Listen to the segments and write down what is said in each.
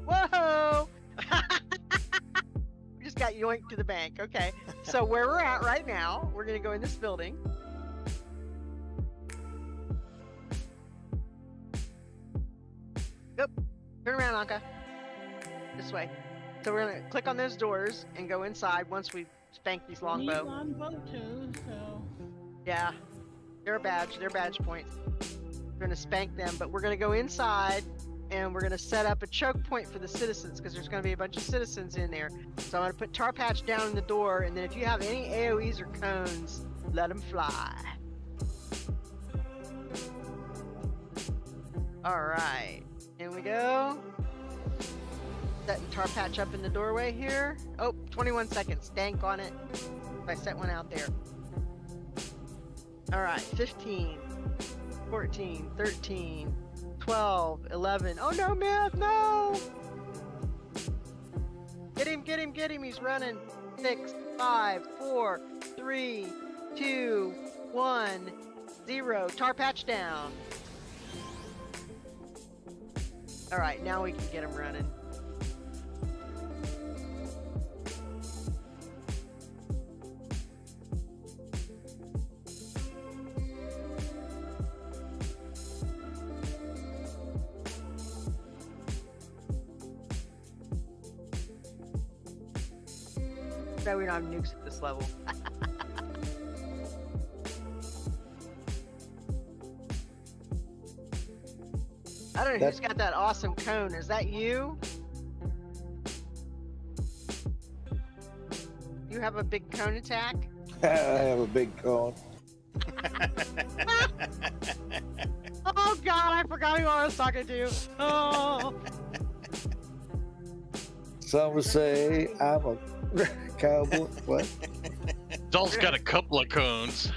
Whoa! We just got yoinked to the bank. Okay. So where we're at right now, we're gonna go in this building. Yep. Turn around, Anka. This way. So we're gonna click on those doors and go inside once we spank these Need longbow. longbow too, so. Yeah. They're a badge. They're badge points. We're gonna spank them, but we're gonna go inside and we're gonna set up a choke point for the citizens because there's gonna be a bunch of citizens in there. So I'm gonna put tar patch down in the door, and then if you have any AoEs or cones, let them fly. All right, here we go. Setting tar patch up in the doorway here. Oh, 21 seconds. Dank on it. I set one out there. All right, 15, 14, 13, 12, 11. Oh no, Myth, no! Get him, he's running. 6, 5, 4, 3, 2, 1, 0. Tar patch down. All right, now we can get him running. So we don't have nukes at this level. I don't know who's got that awesome cone. Is that you? You have a big cone attack? I have a big cone. Oh God, I forgot who I was talking to. Oh. Some would say I'm a cowboy. What? Doll's got a couple of cones.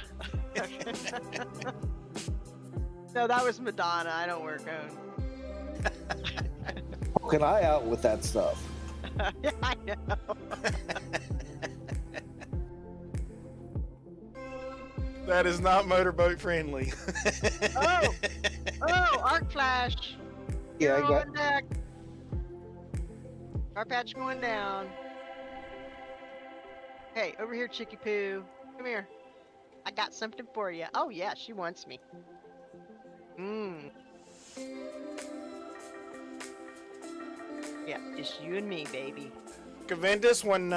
No, that was Madonna. I don't wear cone. Poking eye out with that stuff. Yeah, I know. That is not motorboat friendly. Oh, arc flash. Yeah, Hero I got. on deck. Tar patch going down. Hey, over here, Chicky Poo. Come here. I got something for you. Oh yeah, she wants me. Yeah, just you and me, baby. Cavendis, when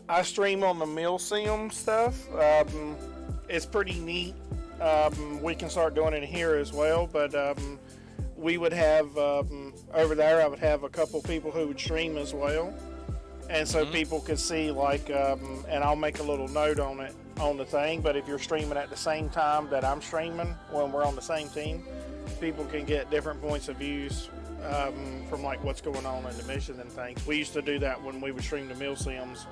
I stream on the Milsim stuff, it's pretty neat. We can start doing it here as well, but we would have over there. I would have a couple people who would stream as well, and so people could see like, and I'll make a little note on it on the thing. But if you're streaming at the same time that I'm streaming, when we're on the same team, people can get different points of views from like what's going on in the mission and things. We used to do that when we would stream the Milsims,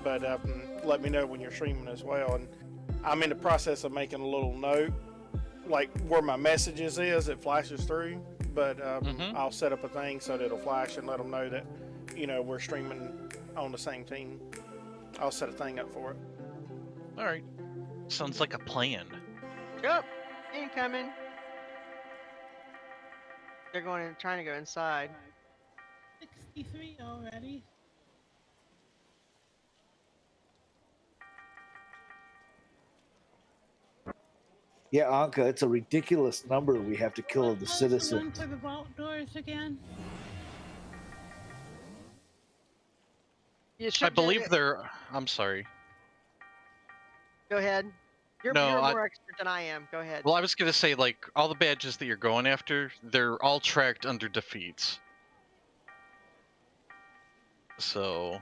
but let me know when you're streaming as well. And I'm in the process of making a little note, like where my messages is, it flashes through, but I'll set up a thing so that it'll flash and let them know that, you know, we're streaming on the same team. I'll set a thing up for it. All right. Sounds like a plan. Yep, incoming. They're going in, trying to go inside. 63 already. Yeah, Anka, it's a ridiculous number we have to kill of the citizens. One for the vault doors again. You should I believe they're. I'm sorry. Go ahead. You're more expert than I am. Go ahead. Well, I was gonna say, like, all the badges that you're going after, they're all tracked under defeats. So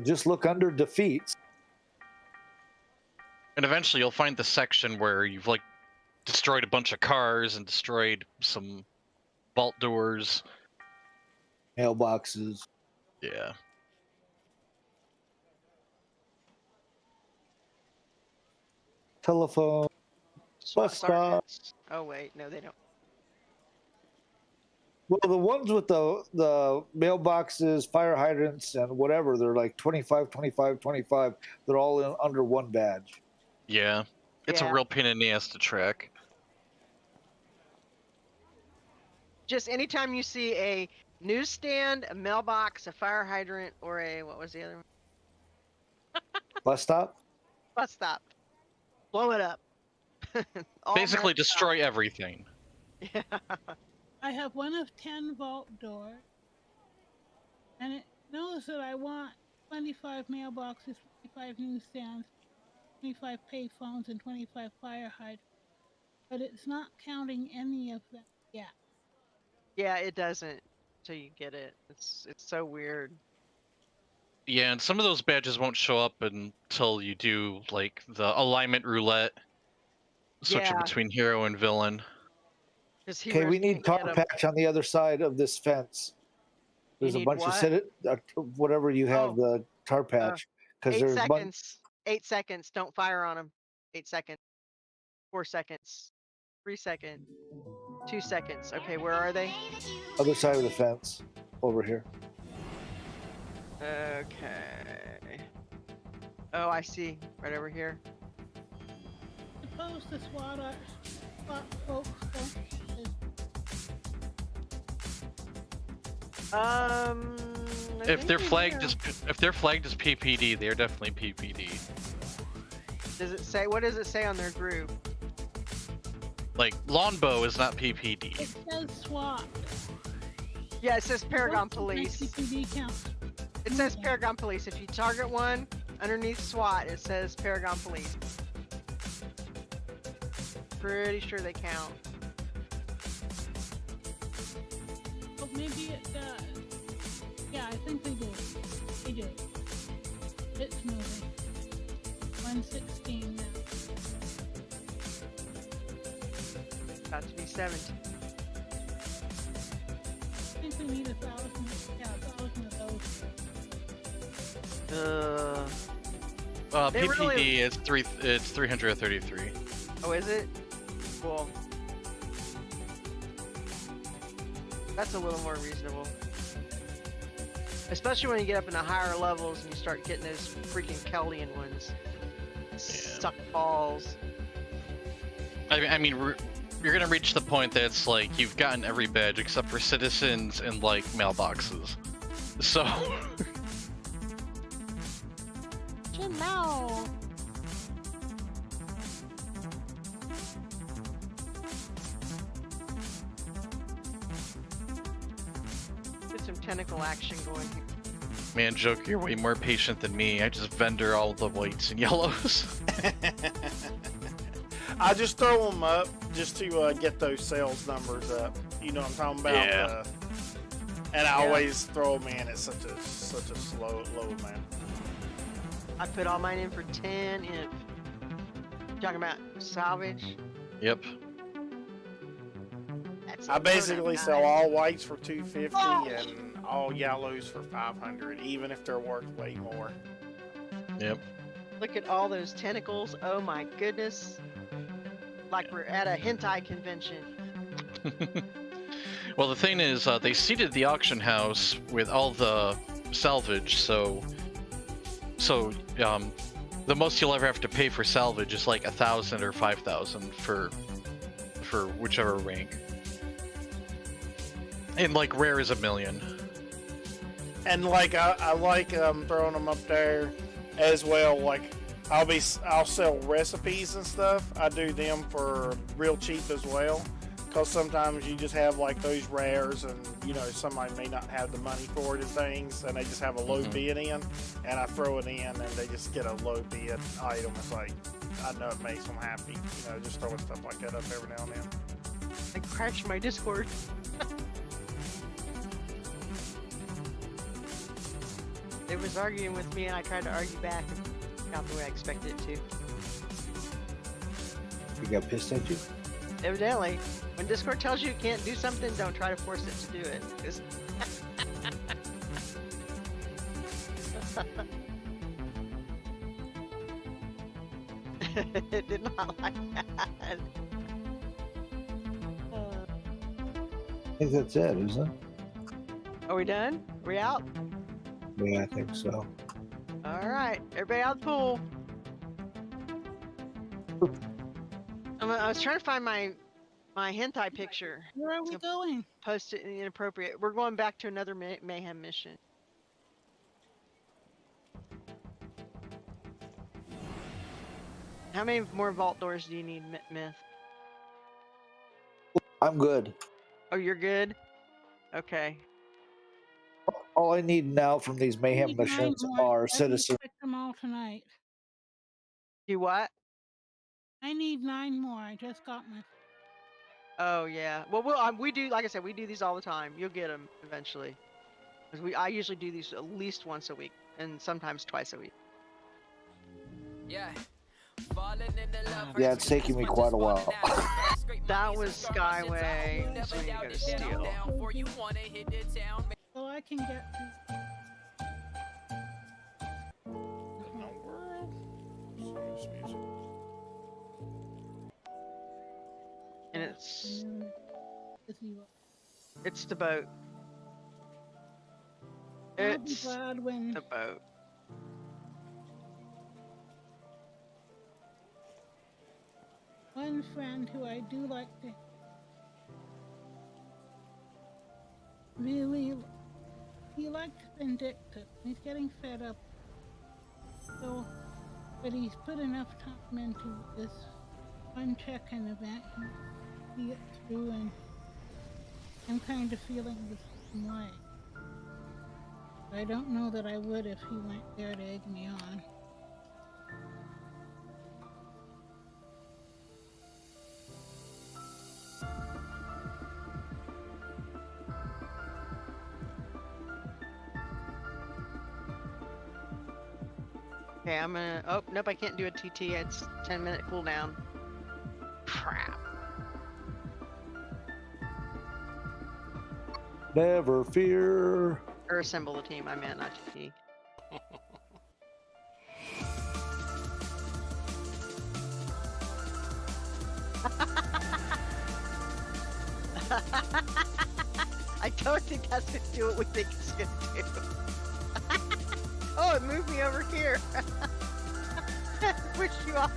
just look under defeats. And eventually you'll find the section where you've, like, destroyed a bunch of cars and destroyed some vault doors. Mailboxes. Yeah. Telephone. Bus stop. Oh wait, no, they don't. Well, the ones with the mailboxes, fire hydrants, and whatever, they're like 25, 25, 25. They're all under one badge. Yeah. It's a real pain in the ass to track. Just anytime you see a newsstand, a mailbox, a fire hydrant, or a what was the other one? Bus stop. Bus stop. Blow it up. All Basically, messed destroy everything. up. Yeah. I have one of 10 vault doors, and it knows that I want 25 mailboxes, 25 newsstands, 25 payphones, and 25 fire hydrants. But it's not counting any of them yet. Yeah, it doesn't until you get it. It's so weird. Yeah, and some of those badges won't show up until you do like the alignment roulette, switching Yeah. between hero and villain. Because Okay, we need tar tar patch on the other side of this fence. There's a need bunch what? of whatever you have Oh. the tar patch because 8 there's a bunch. seconds. 8 seconds. Don't fire on them. 8 seconds. 4 seconds. 3 seconds. 2 seconds. Okay, where are they? Other side of the fence, over here. Okay. Oh, I see. Right over here. Suppose the SWAT folks don't. I If they're think flagged here. as PPD, they're definitely PPD. Does it say? What does it say on their group? Like Longbow is not PPD. It says SWAT. Yeah, it says Paragon Most of my Police. CPD counts. It says Paragon Police. If you target one underneath SWAT, it says Paragon Police. Pretty sure they count. Oh, maybe it does. Yeah, I think they do. They do. It's moving. 116 now. About to be 17. I think we need 1,000. Yeah, 1,000 of those. They PPD really- is it's 333. Oh, is it? Cool. That's a little more reasonable. Especially when you get up in the higher levels and you start getting those freaking Keldian ones. Suck balls. I mean, you're gonna reach the point that it's like you've gotten every badge except for citizens and like mailboxes. So. Jamel. Get some tentacle action going here. Man, Joker, you're way more patient than me. I just vendor all the whites and yellows. I just throw them up just to get those sales numbers up. You know what I'm talking about? Yeah. And I Yeah. always throw them in at such a slow low amount. I put all mine in for 10 if. Talking about salvage. Yep. That's I a basically load of sell nine. all whites for 250 Oh! and all yellows for 500, even if they're worth way more. Yep. Look at all those tentacles. Oh my goodness. Like we're at a hentai convention. Well, the thing is, they seeded the auction house with all the salvage, so the most you'll ever have to pay for salvage is like 1,000 or 5,000 for whichever rank. And like rare is 1,000,000. And like I like throwing them up there as well. Like I'll sell recipes and stuff. I do them for real cheap as well. Because sometimes you just have like those rares, and you know somebody may not have the money for it and things, and they just have a low bid in, and I throw it in, and they just get a low bid item. It's like I know it makes them happy, you know, just throwing stuff like that up every now and then. I crashed my Discord. It was arguing with me and I tried to argue back and not the way I expected it to. You got pissed at you? Evidently, when Discord tells you you can't do something, don't try to force it to do it. 'Cause- it did not like that. I think that's it, isn't it? Are we done? Are we out? Yeah, I think so. All right, everybody out of the pool. I was trying to find my My hentai picture. Where are we Yep. going? Post it inappropriate. We're going back to another mayhem mission. How many more vault doors do you need, Myth? I'm good. Oh, you're good? Okay. All I need now from these I mayhem need 9 missions more. are I can citizen. pick them all tonight. You what? I need 9 more. I just got my. Oh yeah. Well, we do, like I said, we do these all the time. You'll get them eventually. 'Cause I usually do these at least once a week, and sometimes twice a week. Yeah. Yeah, it's taking me quite a while. That was Skyway. That's when you go to steal. So I can get to. What in the world? Serious music. And it's Busy. it's the boat. I'll be It's glad when. the boat. One friend who I do like to really, he likes Vindictive. He's getting fed up. So, but he's put enough time into this one check-in event and see it through, and I'm kind of feeling the same way. I don't know that I would if he went there to egg me on. Okay, I'm gonna. Oh nope, I can't do a TT. It's 10-minute cooldown. Crap. Never fear. Or assemble the team. I meant not TT. I don't think that's gonna do what we think it's gonna do. Oh, it moved me over here. Pushed you off.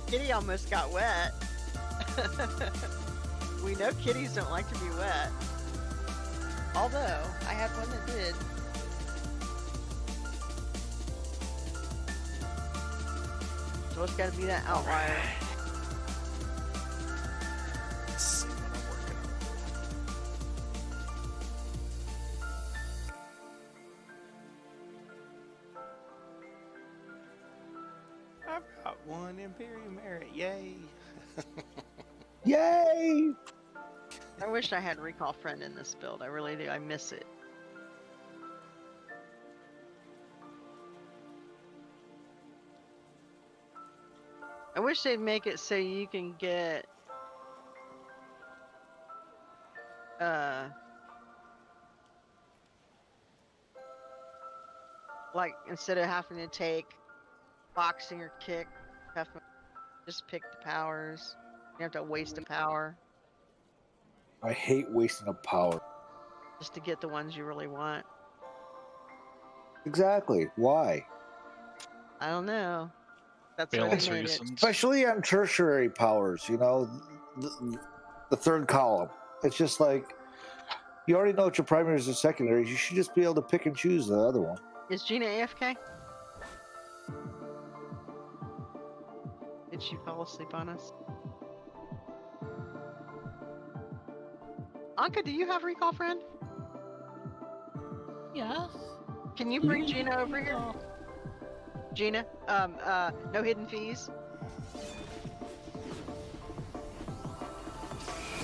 Kitty almost got wet. We know kitties don't like to be wet. Although, I had one that did. So it's gotta be that outlier. Let's see what I'm working on. I've got one Imperial merit. Yay! Yay! I wish I had Recall Friend in this build. I really do. I miss it. I wish they'd make it so you can get like instead of having to take boxing or kick, you have to just pick the powers. You have to waste a power I hate wasting a power. just to get the ones you really want. Exactly. Why? I don't know. That's why Balance they made it. reasons. Especially on tertiary powers, you know, the third column. It's just like, you already know what your primaries and secondaries. You should just be able to pick and choose the other one. Is Gina AFK? Did she fall asleep on us? Anka, do you have Recall Friend? Yes. Can you bring Gina over here? Oh, Gina, no hidden fees.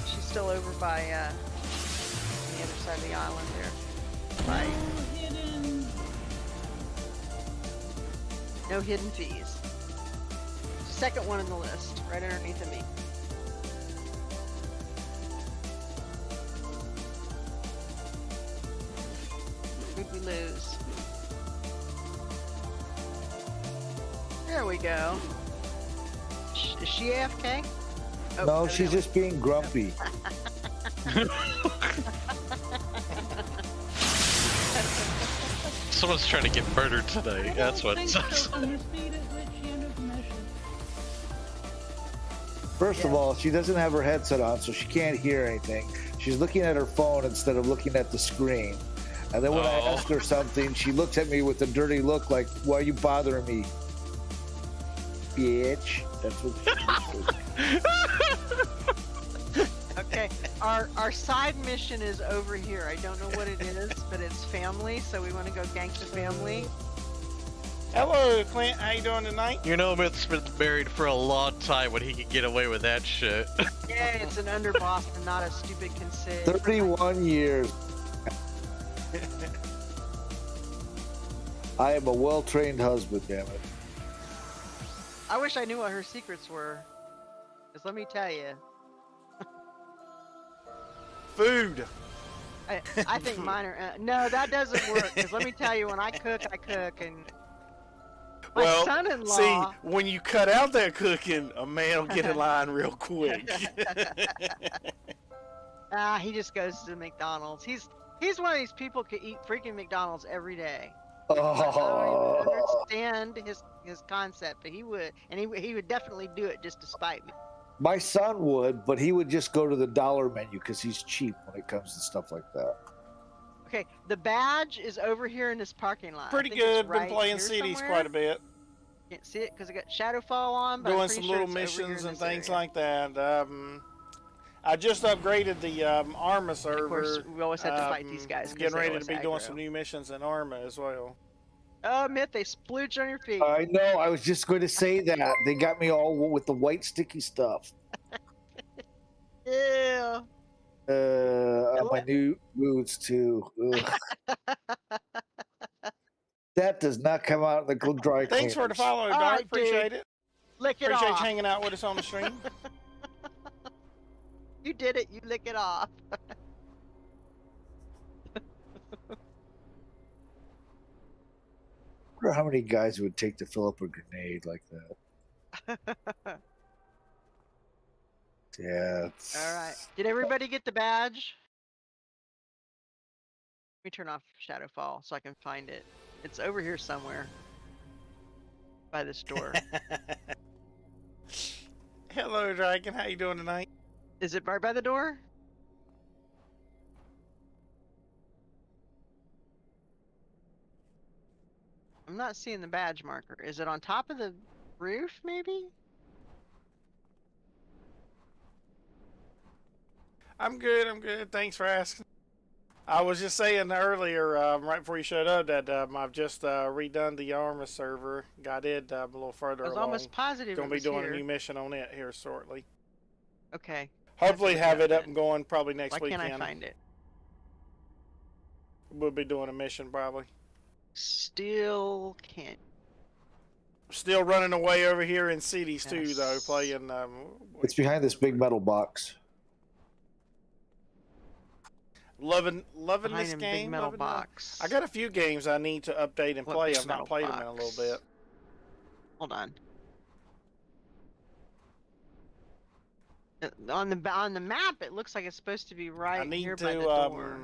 She's still over by, on the other side of the island there. By hidden. no hidden fees. Second one on the list, right underneath of me. Who'd we lose? There we go. Is she AFK? Oh, No, she's evidently. just being grumpy. Someone's trying to get murdered today. That's what it I says. think so, from the speed at which she entered the mission. First of Yeah. all, she doesn't have her headset on, so she can't hear anything. She's looking at her phone instead of looking at the screen. And then when I Oh. ask her something, she looks at me with a dirty look like, why are you bothering me? Bitch. That's what she says. Okay, our side mission is over here. I don't know what it is, but it's family, so we want to go gank the family. Hello, Clint. How you doing tonight? You know, Myth's been married for a long time when he could get away with that shit. Yeah, it's an underboss and not a stupid conceit. 31 years. I am a well-trained husband, damn it. I wish I knew what her secrets were. Because let me tell you, Food. I think mine are. No, that doesn't work. Because let me tell you, when I cook, and my Well, son-in-law. see, when you cut out that cooking, a man will get in line real quick. He just goes to McDonald's. He's one of these people could eat freaking McDonald's every day. I don't Oh. even understand his concept, but he would, and he would definitely do it just to spite me. My son would, but he would just go to the dollar menu because he's cheap when it comes to stuff like that. Okay, the badge is over here in this parking lot. I Pretty think it's good. right Been playing here cities somewhere. quite a bit. Can't see it because I got Shadowfall on, but I'm Doing pretty some sure little it's over here missions in and this things area. like that. I just upgraded the Arma server. Of course, we always have to fight these guys. 'cause Getting they ready always to be doing aggro. some new missions in Arma as well. Oh, Myth, they splooge on your feet. I know. I was just going to say that. They got me all with the white sticky stuff. Ew. On my new boots too. Ugh. That does not come out in the dry cleaners. Thanks for the follow, All Dark. right, Appreciate dude. it. Lick it Appreciate off. you hanging out with us on the stream. You did it. You lick it off. I wonder how many guys it would take to fill up a grenade like that. Yeah. All right. Did everybody get the badge? Let me turn off Shadowfall so I can find it. It's over here somewhere. By this door. Hello, Dragon. How you doing tonight? Is it right by the door? I'm not seeing the badge marker. Is it on top of the roof, maybe? I'm good. I'm good. Thanks for asking. I was just saying earlier, right before you showed up, that I've just redone the Arma server. Got it a little further I was along. almost positive Gonna it be was doing here. a new mission on it here shortly. Okay. Hopefully look have it it up up and going probably next Why weekend. can't I find it? We'll be doing a mission probably. Still can't. Still running away over here in cities too, though. Yes. Playing. It's behind this big metal box. Loving Behind this a game. big metal loving box. I got a few games I need to update and What play. big I've not metal played them in a little box? bit. Hold on. On the map, it looks like it's supposed to be right I need here to by the door.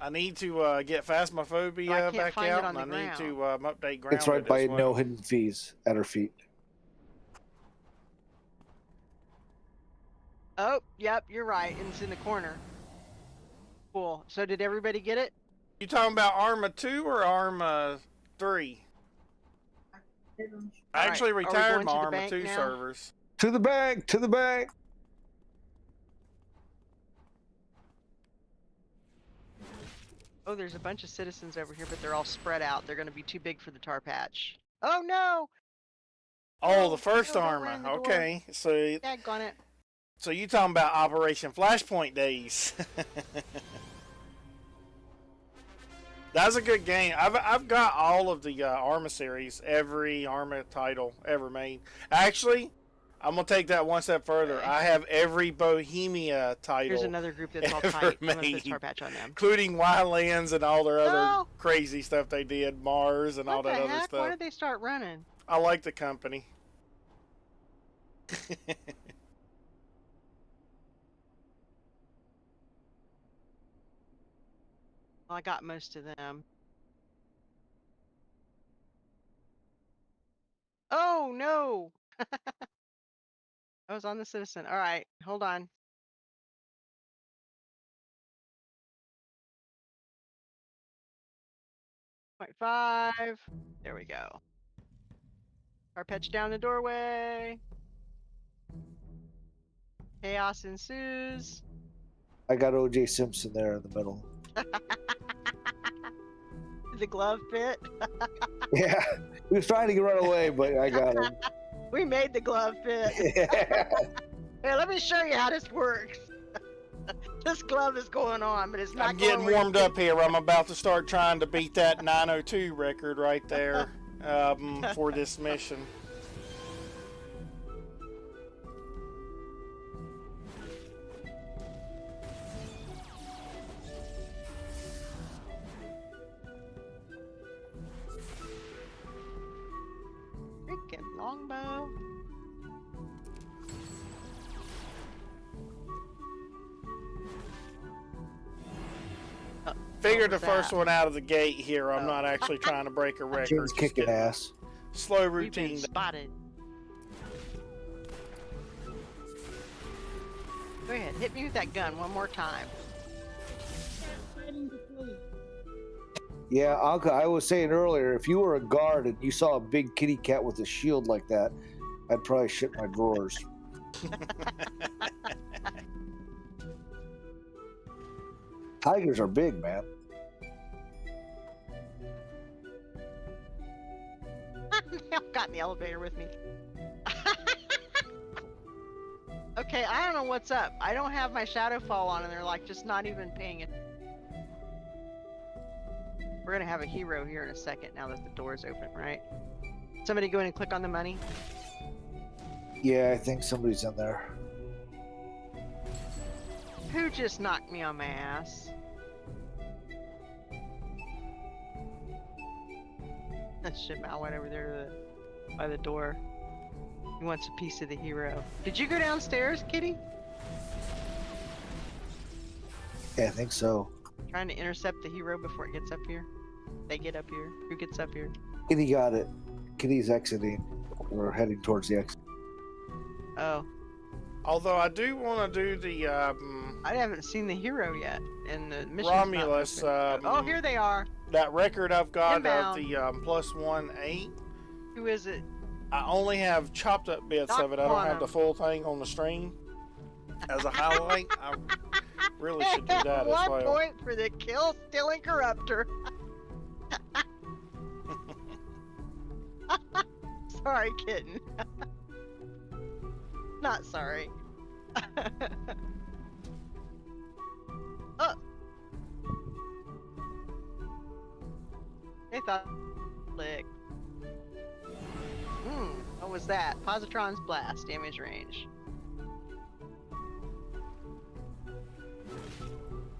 I need to get Phasmophobia can't back find it out, on and the I need to ground. update Grounded It's right by as well. No Hidden Fees at her feet. Oh, yep, you're right. And it's in the corner. Cool. So did everybody get it? You talking about Arma 2 or Arma 3? I actually Alright, are we retired going my to the Arma bank 2 now? servers. To the bank! To the bank! Oh, there's a bunch of citizens over here, but they're all spread out. They're going to be too big for the tar patch. Oh, no! Oh, No, the first no, don't Arma. run in the door. Okay, so Daggone it. you talking about Operation Flashpoint days? That's a good game. I've got all of the Arma series, every Arma title ever made. Actually, I'm gonna take that one step further. Okay. I have every Bohemia title, Here's another group that's all ever tight. I'm going to put a made. tar patch on them. including Wildlands and all their other No! crazy stuff they did, Mars and all What the that other heck? Why stuff. did they start running? I like the company. Well, I got most of them. Oh, no! I was on the citizen. All right, hold on. .5. There we go. Carpetch down the doorway. Chaos ensues. I got OJ Simpson there in the middle. The glove fit. Yeah, he was trying to run away, but I got him. We made the glove fit. Hey, let me show you how this works. This glove is going on, but it's not I'm getting going warmed up here. I'm about to start trying to beat that 902 record right there for this mission. Freaking longbow. Figure What the was first that? one out of the gate here. I'm Oh. not actually trying to break a record. Jim's just kicking getting ass. Slow We've been routine. spotted. Go ahead, hit me with that gun one more time. Fighting to flee. Yeah, Anka, I was saying earlier, if you were a guard and you saw a big kitty cat with a shield like that, I'd probably shit my drawers. Tigers are big, man. I've got in the elevator with me. Okay, I don't know what's up. I don't have my shadow fall on, and they're like just not even paying it. We're gonna have a hero here in a second now that the door's open, right? Somebody go in and click on the money. Yeah, I think somebody's in there. Who just knocked me on my ass? That shit Mal went over there to by the door. He wants a piece of the hero. Did you go downstairs, Kitty? Yeah, I think so. Trying to intercept the hero before it gets up here? They get up here. Who gets up here? Kitty got it. Kitty's exiting. We're heading towards the exit. Oh, Although I do want to do the I haven't seen the hero yet, and the mission's Romulus. not open. Oh, here they are. That record I've got Inbound. of the +1-8. Who is it? I only have chopped up bits Doc of it. I don't have Quantum. the full thing on the stream as a highlight. I really should do that as 1 well. point for the kill stealing corruptor. Sorry, kitten. Not sorry. Oh. They thought lick. What was that? Positron's blast, damage range.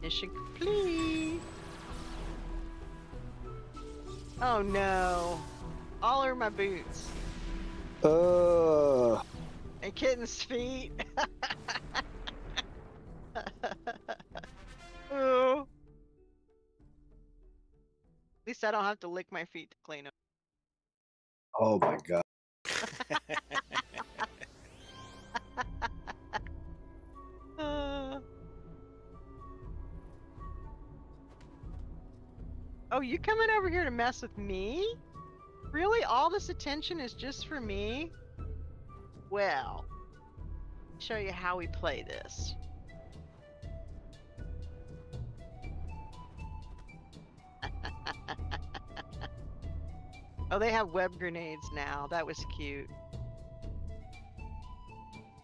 Mission complete. Oh no. All are my boots. And kitten's feet. Ooh. At least I don't have to lick my feet to clean them. Oh my god. Oh, you coming over here to mess with me? Really? All this attention is just for me? Well, let me show you how we play this. Oh, they have web grenades now. That was cute.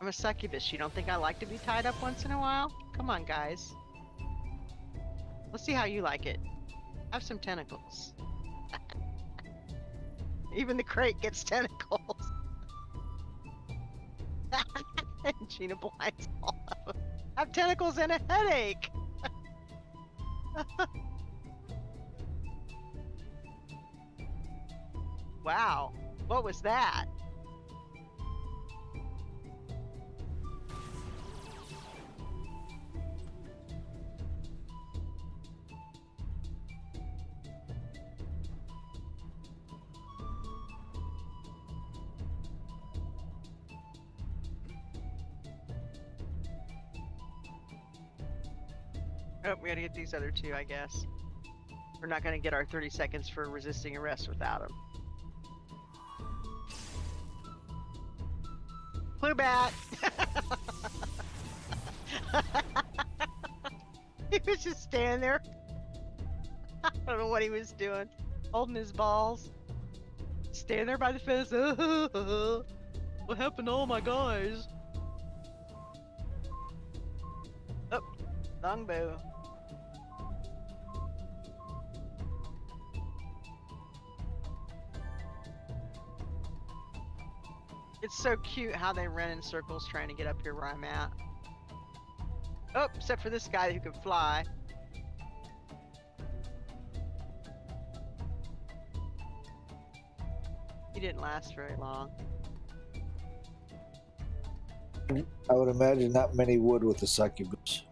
I'm a succubus. You don't think I like to be tied up once in a while? Come on, guys. Let's see how you like it. Have some tentacles. Even the crate gets tentacles. Gina blinds all of them. Have tentacles and a headache. Wow, what was that? Oh, we gotta get these other two, I guess. We're not gonna get our 30 seconds for resisting arrest without them. Clue bat! He was just standing there. I don't know what he was doing. Holding his balls. Standing there by the fence. What happened to all my guys? Oh, longbow. It's so cute how they run in circles trying to get up here where I'm at. Oh, except for this guy who can fly. He didn't last very long. I would imagine not many would with the succubus.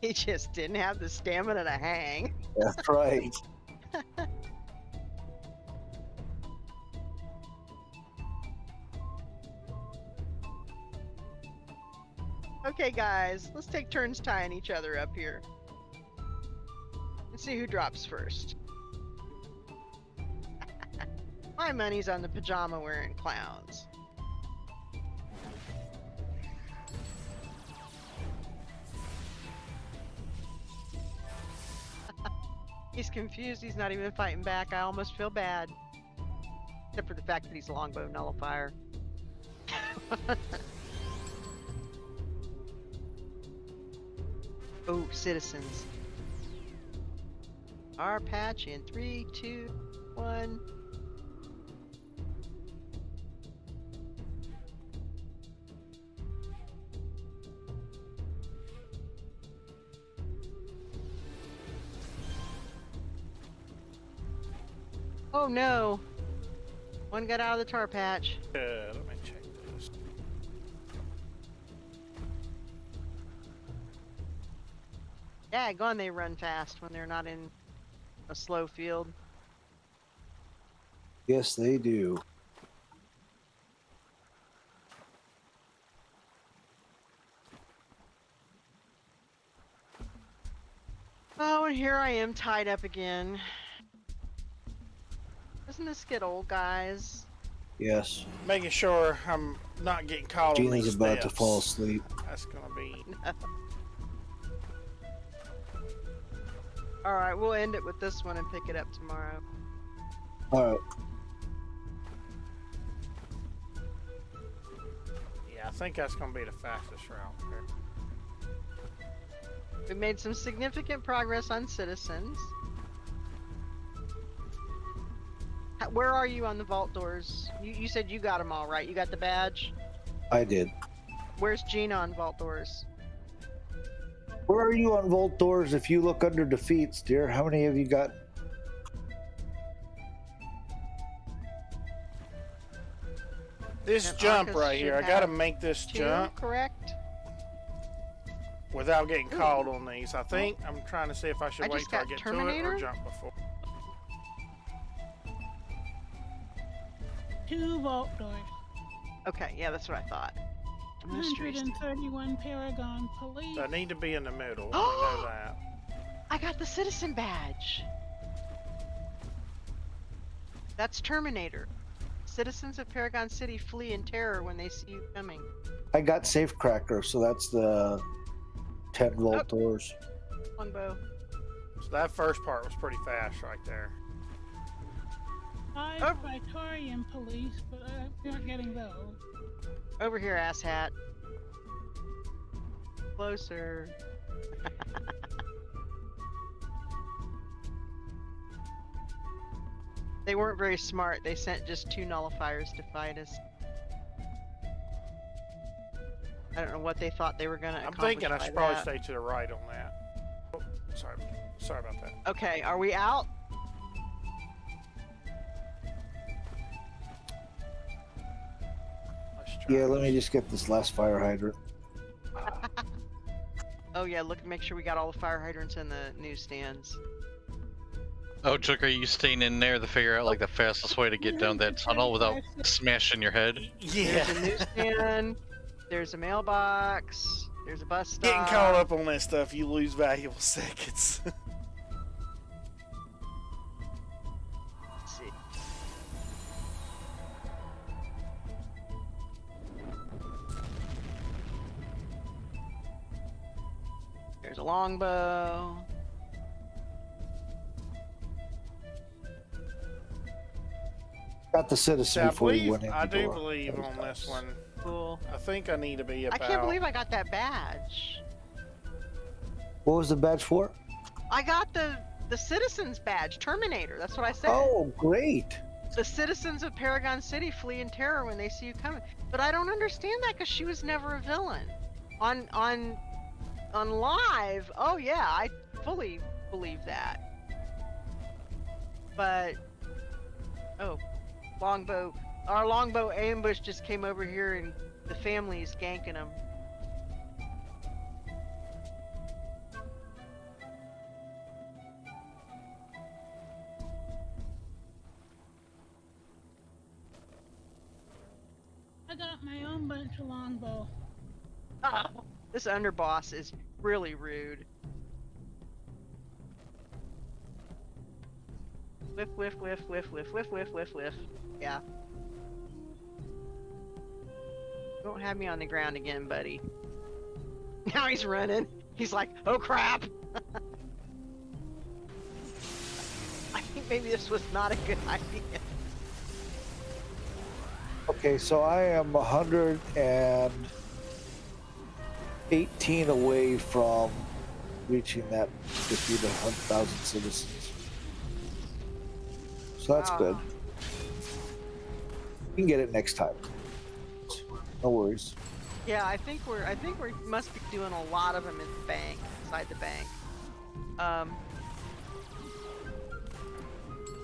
He just didn't have the stamina to hang. That's right. Okay, guys, let's take turns tying each other up here. Let's see who drops first. My money's on the pajama wearing clowns. He's confused, he's not even fighting back. I almost feel bad. Except for the fact that he's a longbow nullifier. Oh, citizens. Our patch in 3, 2, 1. Oh no! One got out of the tar patch. Let me check this. Daggone, they run fast when they're not in a slow field. Yes, they do. Oh, and here I am tied up again. Doesn't this get old, guys? Yes. Making sure I'm not getting caught on Gina's these about to steps. fall asleep. That's gonna be. Alright, we'll end it with this one and pick it up tomorrow. All right. Yeah, I think that's gonna be the fastest route there. We made some significant progress on citizens. Where are you on the vault doors? You said you got them all, right? You got the badge? I did. Where's Gina on vault doors? Where are you on vault doors if you look under defeats, dear? How many have you got? This And jump Arcus right should here, I gotta have make this 2, jump correct? without getting caught on these. I think I'm trying to see if I should I wait just till I got get Terminator? to it or jump before. 2 vault doors. Okay, yeah, that's what I thought. Mysteries. 131 Paragon Police. I need to be in the middle. I know that. I got the citizen badge. That's Terminator. Citizens of Paragon City flee in terror when they see you coming. I got Safecracker, so that's the 10 vault doors. Longbow. So that first part was pretty fast right there. 5 Oh. Praetorian Police, but we're not getting those. Over here, asshat. Closer. They weren't very smart. They sent just 2 nullifiers to fight us. I don't know what they thought they were gonna I'm accomplish thinking I by should probably that. stay to the right on that. Oh, sorry about that. Okay, are we out? Let's try Yeah, let me this. just get this last fire hydrant. Oh yeah, look, make sure we got all the fire hydrants in the newsstands. Oh, Chuck, are you staying in there to figure out like the fastest way to get down that tunnel without smashing your head? Yeah. There's a newsstand. There's a mailbox. There's a bus stop. Getting caught up on that stuff, you lose valuable seconds. Let's see. There's a longbow. Got the citizen I before you believe, went in the I do door. believe That was on nice. this one. Cool. I think I need to be I about. can't believe I got that badge. What was the badge for? I got the citizens badge, Terminator. That's what I said. Oh, great. The citizens of Paragon City flee in terror when they see you coming. But I don't understand that because she was never a villain. On live, oh yeah, I fully believe that. But oh, longbow. Our longbow ambush just came over here and the family's ganking them. I got my own bunch of longbow. Ah, this underboss is really rude. Whiff, whiff, whiff, whiff, whiff, whiff, whiff, whiff, whiff. Yeah. Don't have me on the ground again, buddy. Now he's running. He's like, oh crap! I think maybe this was not a good idea. Okay, so I am 118 away from reaching that 50 to 100,000 citizens. So that's Wow. good. You can get it next time. No worries. Yeah, I think we must be doing a lot of them in the bank, inside the bank. Can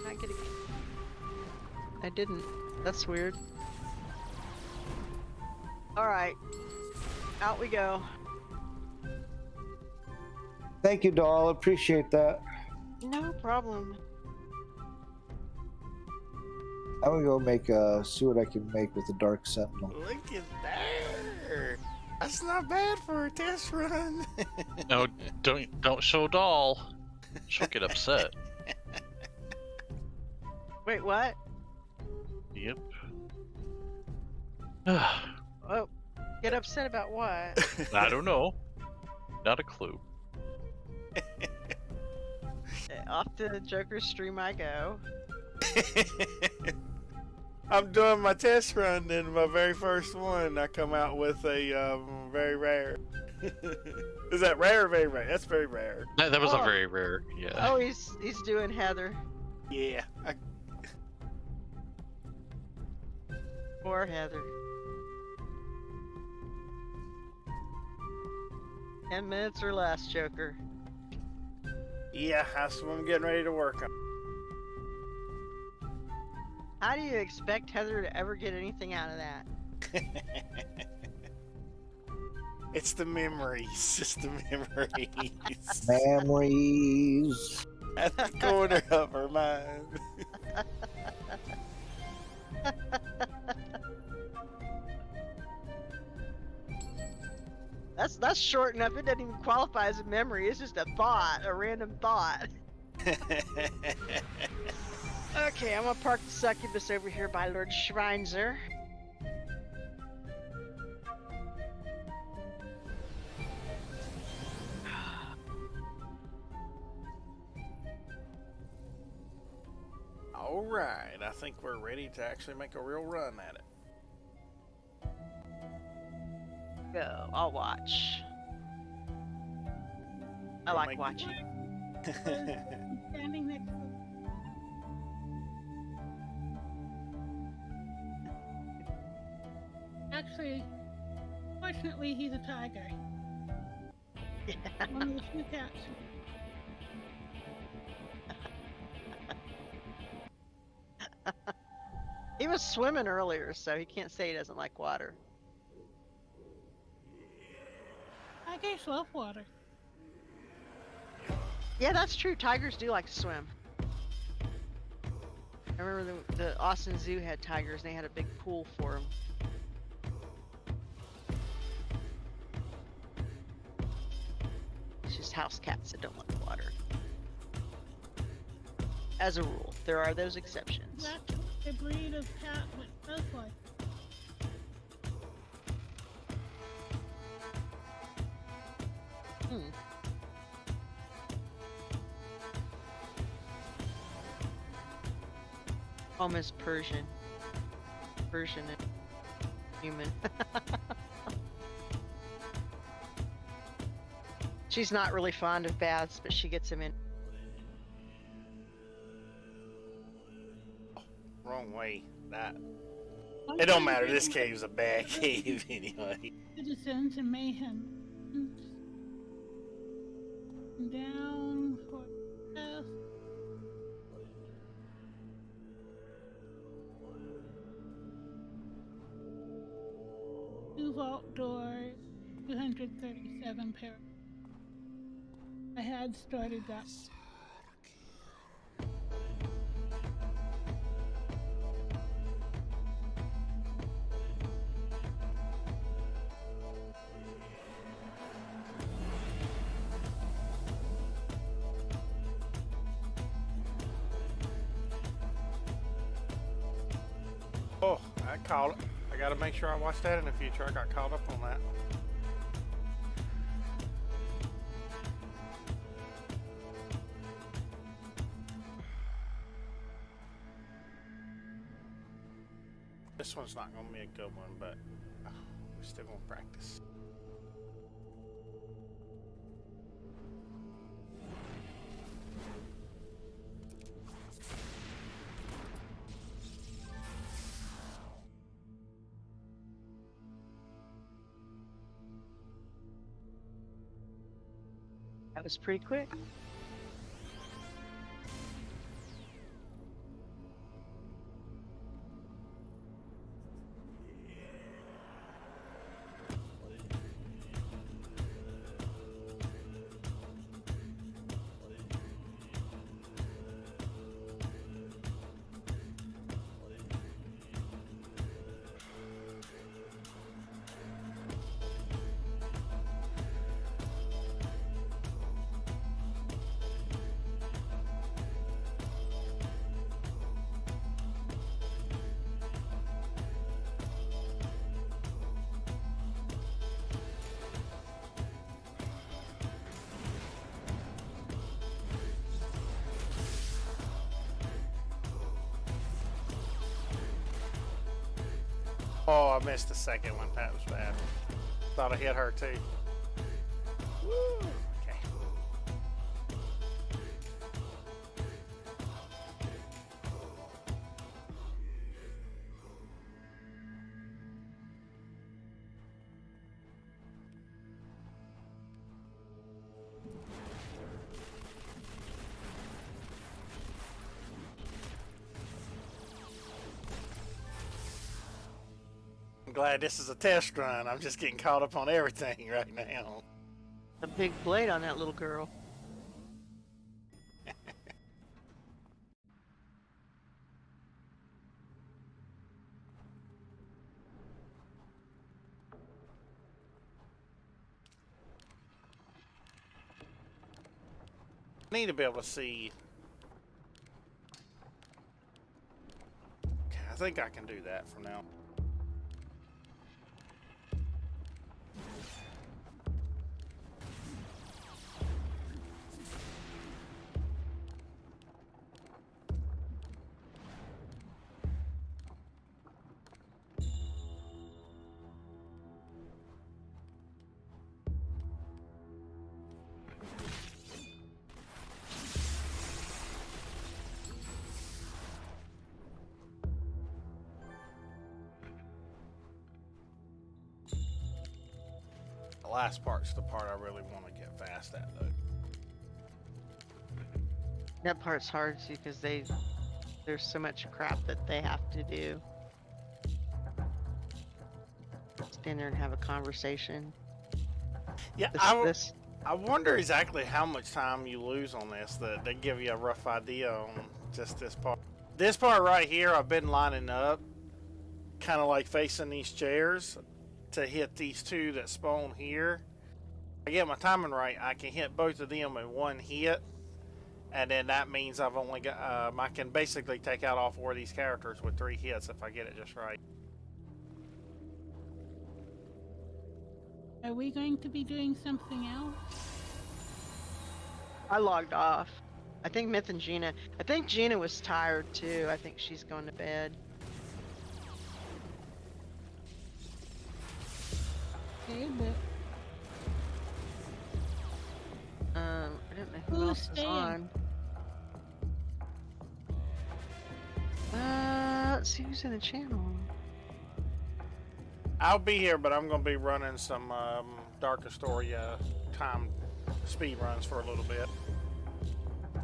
I get a... I didn't. That's weird. Alright. Out we go. Thank you, doll. Appreciate that. No problem. I'm gonna go make see what I can make with the Dark Sentinel. Look at that. That's not bad for a test run. No, don't show doll. She'll get upset. Wait, what? Yep. Oh, get upset about what? I don't know. Not a clue. Off to the Joker's stream I go. I'm doing my test run, and my very first one, I come out with a very rare. Is that rare or very rare? That's very rare. That was Oh. a very rare, yeah. Oh, he's doing Heather. Yeah. Poor Heather. 10 minutes or less, Joker. Yeah, that's what I'm getting ready to work on. How do you expect Heather to ever get anything out of that? It's the memories. It's the memories. Memories. At the corner of her mind. That's short enough. It doesn't even qualify as a memory. It's just a thought, a random thought. Okay, I'm gonna park the succubus over here by Lord Schweinzer. Alright, I think we're ready to actually make a real run at it. Go, I'll watch. I like watching. Standing next to Actually, fortunately, he's a tiger. One of the few cats. He was swimming earlier, so he can't say he doesn't like water. Tigers love water. Yeah, that's true. Tigers do like to swim. I remember the Austin Zoo had tigers, and they had a big pool for them. It's just house cats that don't like water. As a rule, there are those exceptions. That's a breed of cat which does like. Hmm. Almost Persian. Persian and human. She's not really fond of baths, but she gets them in. Wrong way. That. It don't matter. This cave's a bad cave anyway. Citizens and mayhem. Down for death. Two vault doors, 237 pair. I had started that. Oh, I caught it. I gotta make sure I watch that in the future. I got caught up on that. This one's not gonna be a good one, but we're still gonna practice. That was pretty quick. Oh, I missed the second one. That was bad. Thought I hit her too. Woo! Okay. I'm glad this is a test run. I'm just getting caught up on everything right now. A big blade on that little girl. I need to be able to see. Okay, I think I can do that for now. The last part's the part I really want to get fast at, though. That part's hard too because there's so much crap that they have to do. Stand there and have a conversation. Yeah, I wonder exactly how much time you lose on this. That they give you a rough idea on just this part. This part right here, I've been lining up, kind of like facing these chairs to hit these two that spawn here. I get my timing right, I can hit both of them in one hit, and then that means I've only got I can basically take out all 4 of these characters with 3 hits if I get it just right. Are we going to be doing something else? I logged off. I think Myth and Gina. I think Gina was tired too. I think she's going to bed. Okay, but I don't know who Who's else is staying? on. Let's see who's in the channel. I'll be here, but I'm going to be running some Darker Story time speed runs for a little bit.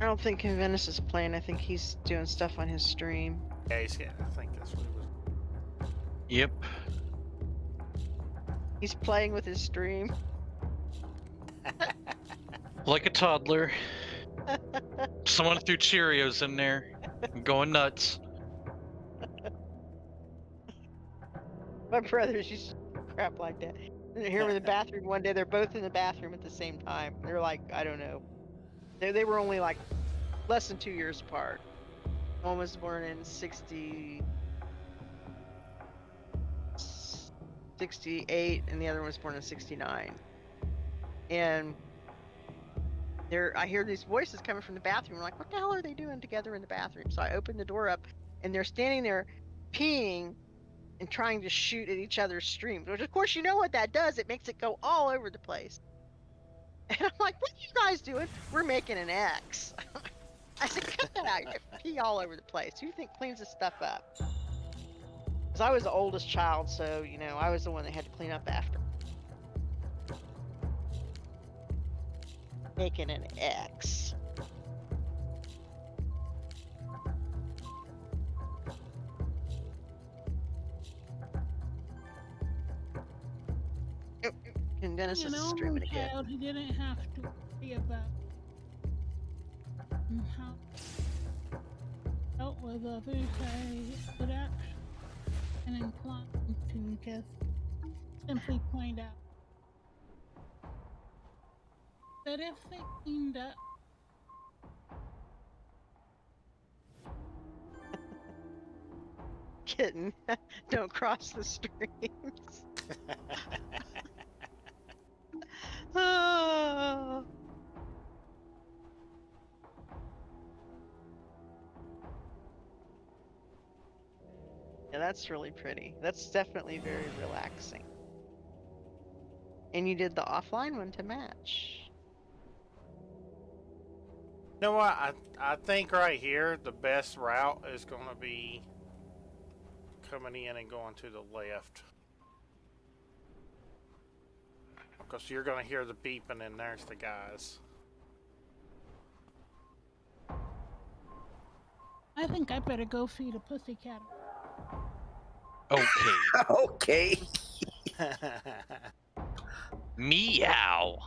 I don't think Convenus is playing. I think he's doing stuff on his stream. Yeah, I think that's what it was. Yep. He's playing with his stream. Like a toddler. Someone threw Cheerios in there. I'm going nuts. My brothers used to do crap like that. And I hear them in the bathroom one day. They're both in the bathroom at the same time. They're like, I don't know. They were only like less than 2 years apart. One was born in 68, and the other one was born in 69. And I hear these voices coming from the bathroom. I'm like, what the hell are they doing together in the bathroom? So I open the door up, and they're standing there peeing and trying to shoot at each other's streams. Which, of course, you know what that does. It makes it go all over the place. And I'm like, what are you guys doing? We're making an X. I said, cut that out. You pee all over the place. Who do you think cleans this stuff up? Because I was the oldest child, so, you know, I was the one that had to clean up after. Making an X. And Dennis an is only streaming again. child, he didn't have to worry about how dealt with others. I would actually and inclined to just simply point out that if they cleaned up, Kitten, don't cross the streams. Oh. Yeah, that's really pretty. That's definitely very relaxing. And you did the offline one to match. You know what? I think right here the best route is going to be coming in and going to the left. Because you're going to hear the beeping and there's the guys. I think I better go feed a pussycat. Okay. Okay. Meow.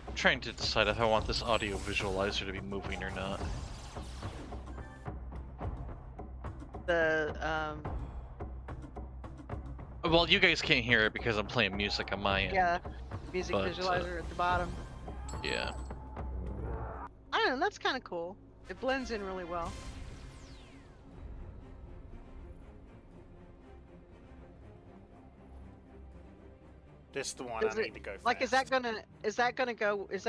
I'm trying to decide if I want this audio visualizer to be moving or not. Well, you guys can't hear it because I'm playing music on my end. Yeah, music But, visualizer at the bottom. Yeah. I don't know, that's kind of cool. It blends in really well. This is the one I need to go fast. Like, is that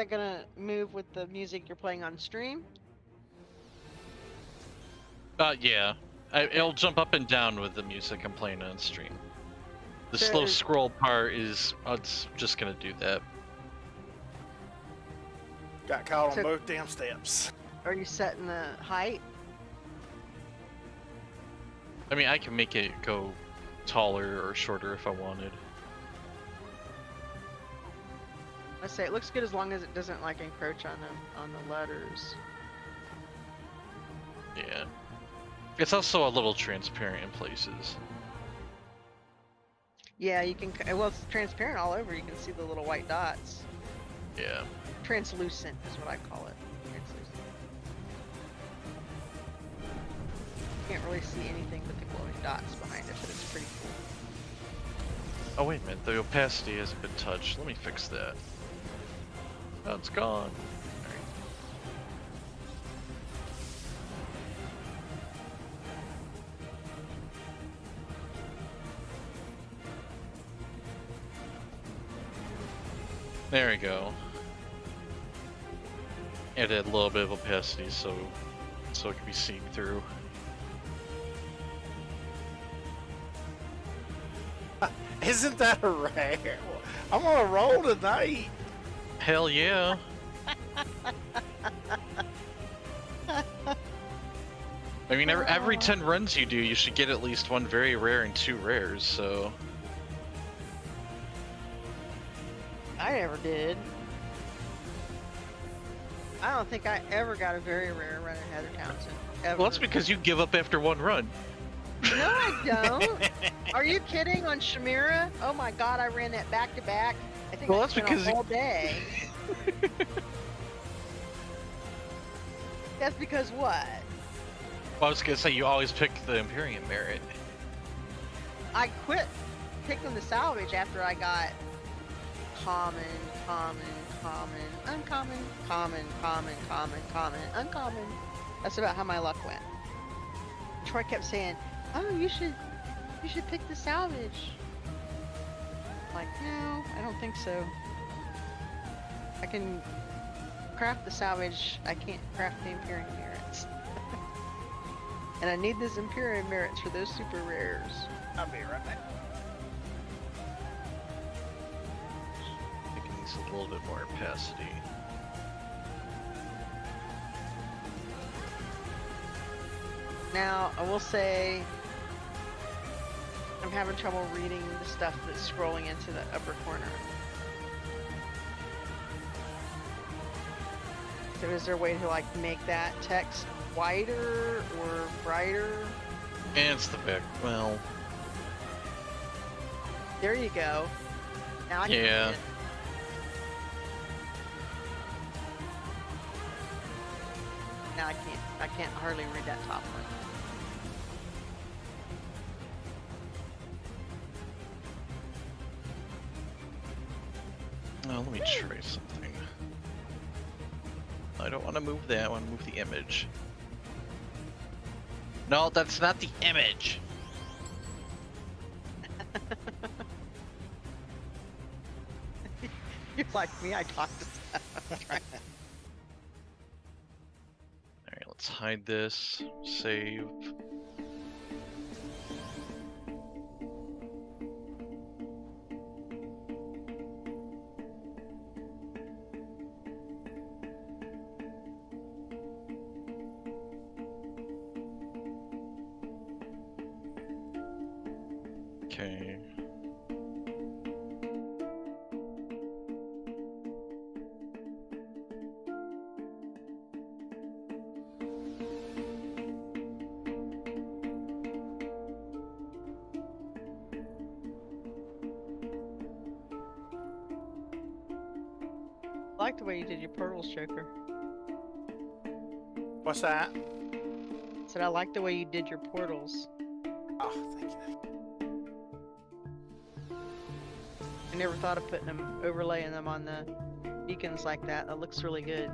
gonna move with the music you're playing on stream? Yeah. It'll jump up and down with the music I'm playing on stream. The So slow is- scroll part is, it's just gonna do that. Got caught on So- both damn steps. Are you setting the height? I mean, I can make it go taller or shorter if I wanted. I say it looks good as long as it doesn't like encroach on the letters. Yeah. It's also a little transparent in places. Yeah, you can. Well, it's transparent all over. You can see the little white dots. Yeah. Translucent is what I call it. Translucent. Can't really see anything but the glowing dots behind it, but it's pretty cool. Oh wait a minute, the opacity hasn't been touched. Let me fix that. Oh, it's gone. Alright. There we go. Added a little bit of opacity so it can be seen through. Isn't that a rare? I'm on a roll tonight. Hell yeah. I mean, every 10 runs you do, you should get at least one very rare and 2 rares, so... I never did. I don't think I ever got a very rare run at Heather Townsend. Ever. Well, that's because you give up after 1 run. No, I don't. Are you kidding? On Shamira? Oh my god, I ran that back to back. I think Well, I that's spent because a whole day. That's because what? Well, I was gonna say you always pick the Imperium merit. I quit picking the salvage after I got common, uncommon, common, uncommon. That's about how my luck went. Troy kept saying, "Oh, you should pick the salvage." I'm like, no, I don't think so. I can craft the salvage. I can't craft the Imperium merits. And I need those Imperium merits for those super rares. I'll be right back. It needs a little bit more opacity. Now, I will say, I'm having trouble reading the stuff that's scrolling into the upper corner. So is there a way to like make that text whiter or brighter? And it's the back. Well, There you go. Now I can Yeah. read it. Now I can't hardly read that top one. oh, let me try something. I don't want to move that. I want to move the image. No, that's not the image. You're like me, I talk to stuff. Alright, let's hide this. Save. Okay. I like the way you did your portals, Joker. What's that? Said I like the way you did your portals. Oh, thank you. I never thought of putting them, overlaying them on the beacons like that. That looks really good.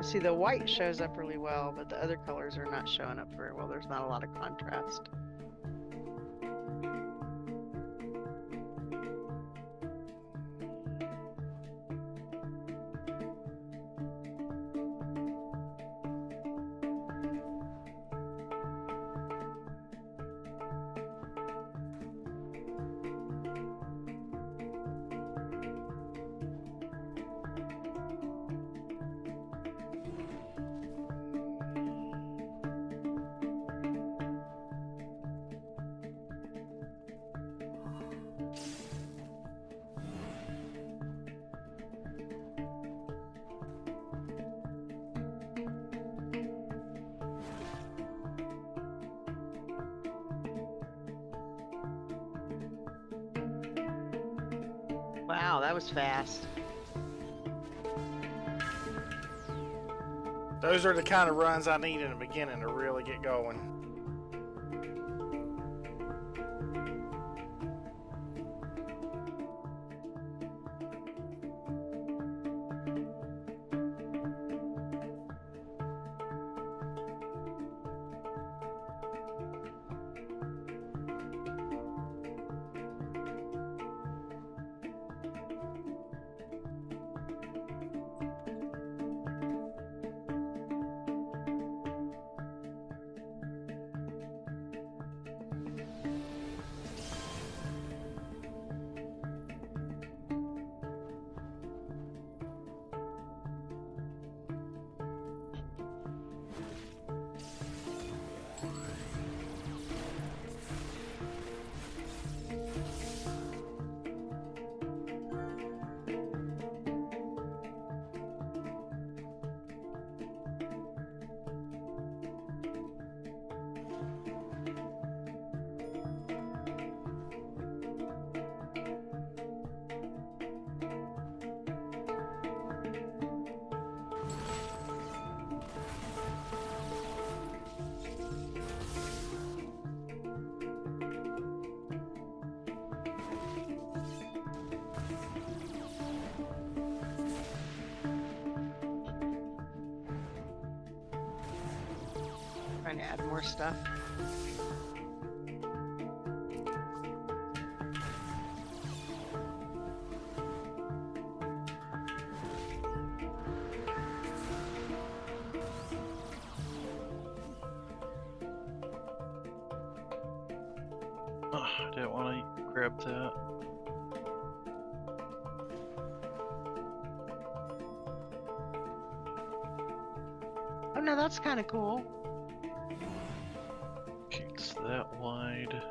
See, the white shows up really well, but the other colors are not showing up very well. There's not a lot of contrast. Wow, that was fast. Those are the kind of runs I need in the beginning to really get going. Trying to add more stuff. I didn't want to grab that. Oh no, that's kind of cool. Okay, it's that wide.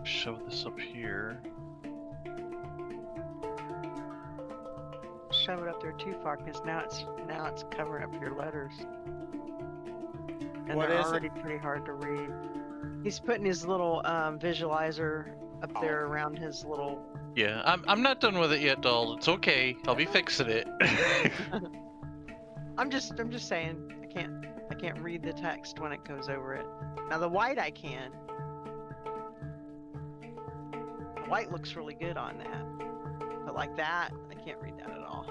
Shove this up here. Shove it up there too far, because now it's covering up your letters, and What they're is it? already pretty hard to read. He's putting his little visualizer up there around his little. Yeah, I'm not done with it yet, doll. It's okay. I'll be fixing it. I'm just saying I can't read the text when it goes over it. Now the white I can. The white looks really good on that, but like that I can't read that at all.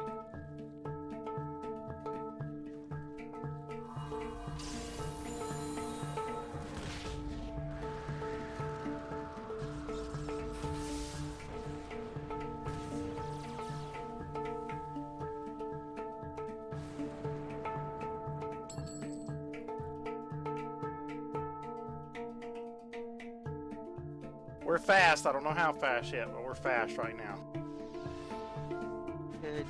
We're fast. I don't know how fast yet, but we're fast right now. Good.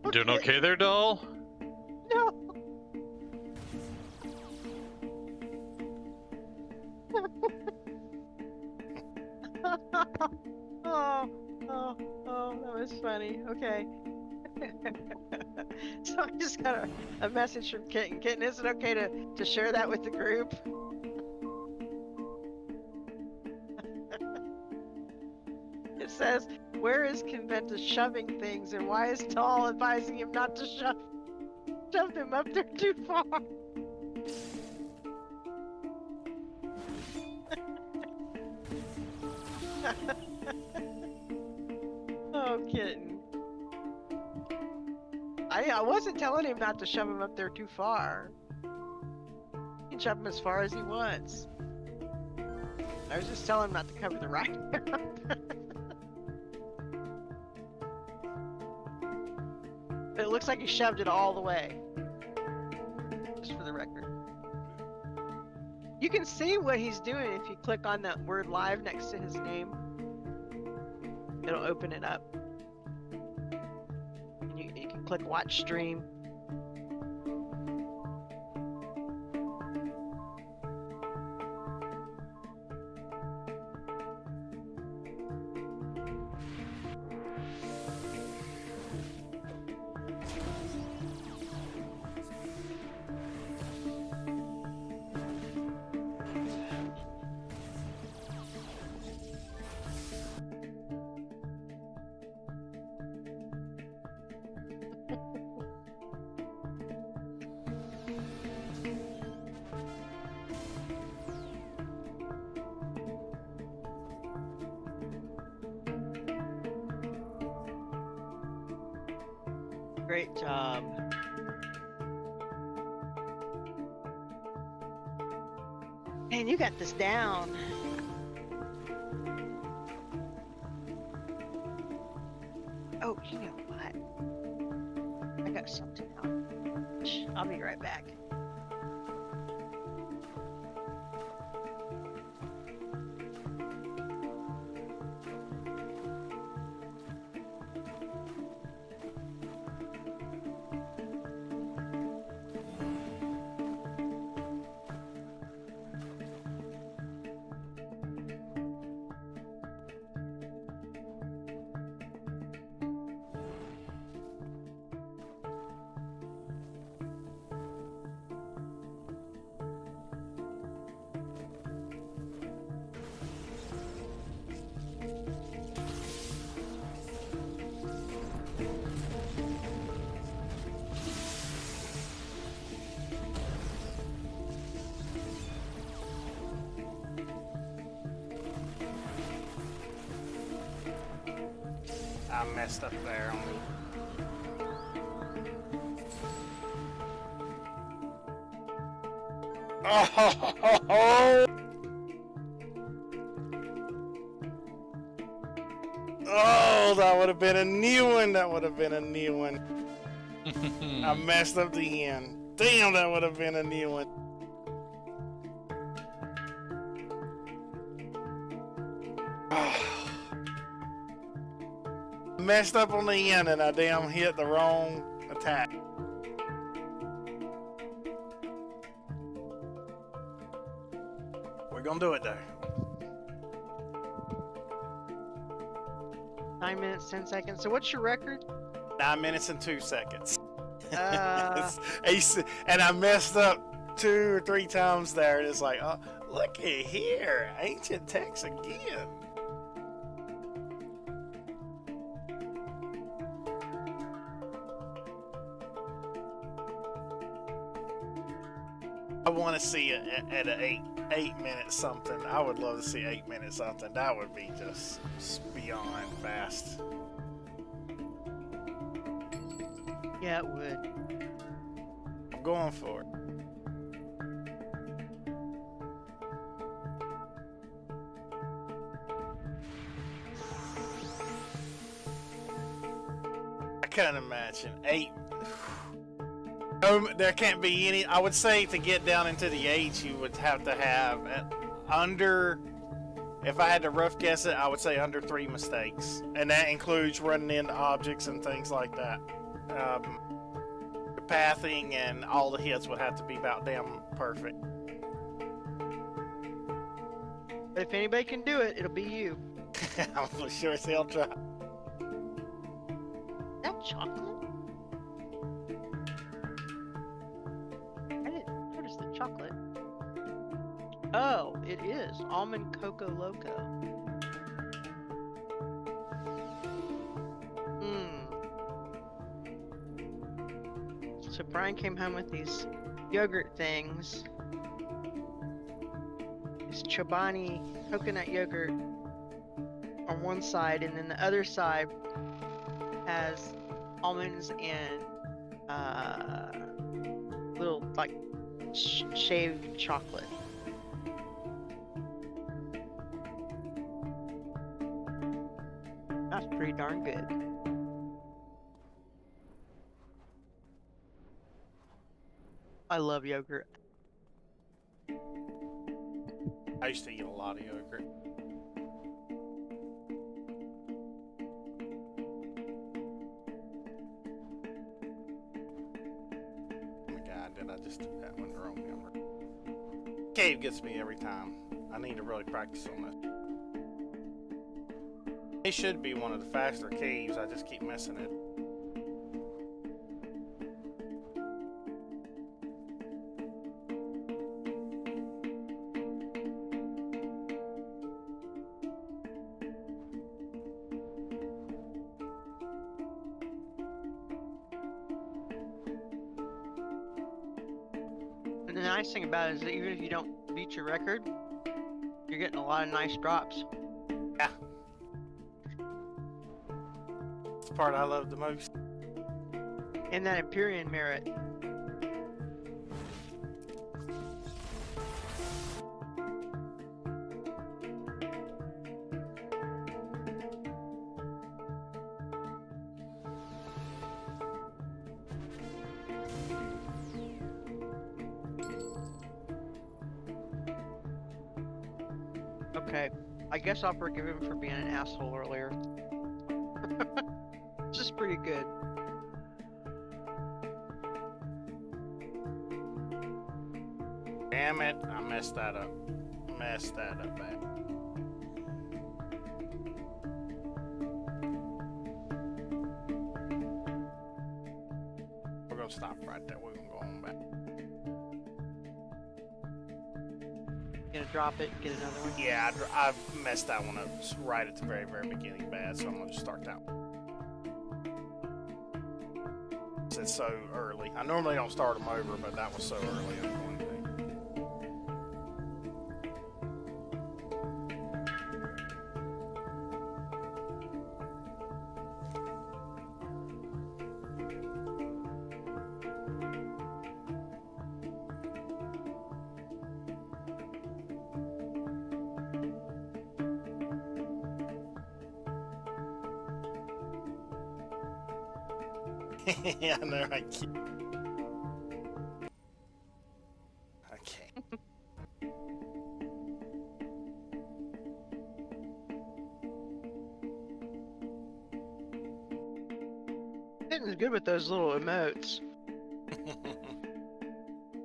You doing okay there, doll? No. Oh, that was funny. Okay. So I just got a message from Kitten. Kitten, is it okay to share that with the group? It says, where is Conventus shoving things, and why is Tall advising him not to shove him up there too far? Oh, Kitten. I wasn't telling him not to shove him up there too far. He can shove him as far as he wants. I was just telling him not to cover the right. looks like he shoved it all the way. Just for the record. You can see what he's doing if you click on that word live next to his name. It'll open it up. And you can click watch stream. Great job. Man, you got this down. Oh, you know what? I got something out. I'll be right back. I messed up there. Oh, oh, that would have been a new one. That would have been a new one. I messed up the end. Damn, that would have been a new one. Messed up on the end and I damn hit the wrong attack. We're gonna do it though. 9 minutes, 10 seconds. So what's your record? 9 minutes and 2 seconds. Uh, And I messed up 2 or 3 times there. And it's like, oh, look at here, ancient text again. I want to see it at an 8 minute something. I would love to see 8 minutes something. That would be just beyond fast. yeah, it would. I'm going for it. I can't imagine 8. There can't be any. I would say to get down into the 8s, you would have to have under. If I had to rough guess it, I would say under 3 mistakes, and that includes running into objects and things like that. The pathing and all the hits would have to be about damn perfect. But if anybody can do it, it'll be you. I'm sure as hell try. Is that chocolate? I didn't notice the chocolate. Oh, it is almond cocoa loco. So Brian came home with these yogurt things. This Chobani coconut yogurt on one side, and then the other side has almonds and little like shaved chocolate. That's pretty darn good. I love yogurt. I used to eat a lot of yogurt. Oh my god, did I just do that one wrong number? Cave gets me every time. I need to really practice on this. It should be one of the faster caves, I just keep missing it. And the nice thing about it is that even if you don't beat your record, you're getting a lot of nice drops. Yeah. It's the part I love the most. And that Empyrean merit. Okay, I guess I'll forgive him for being an asshole earlier. This is pretty good. Damn it, I messed that up. Messed that up bad. We're gonna stop right there. We're gonna go on back. Gonna drop it, get another one. Yeah, I've messed that one up right at the very, very beginning bad, so I'm gonna just start that one. It's so early. I normally don't start them over, but that was so early. I'm going to. Yeah, no, I can't. Okay. Hitting good with those little emotes.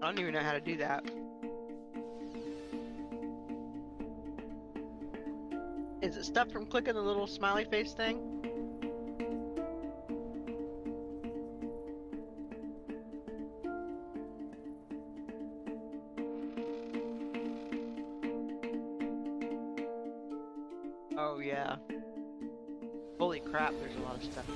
I don't even know how to do that. Is it stuff from clicking the little smiley face thing? Oh yeah. Holy crap, there's a lot of stuff here.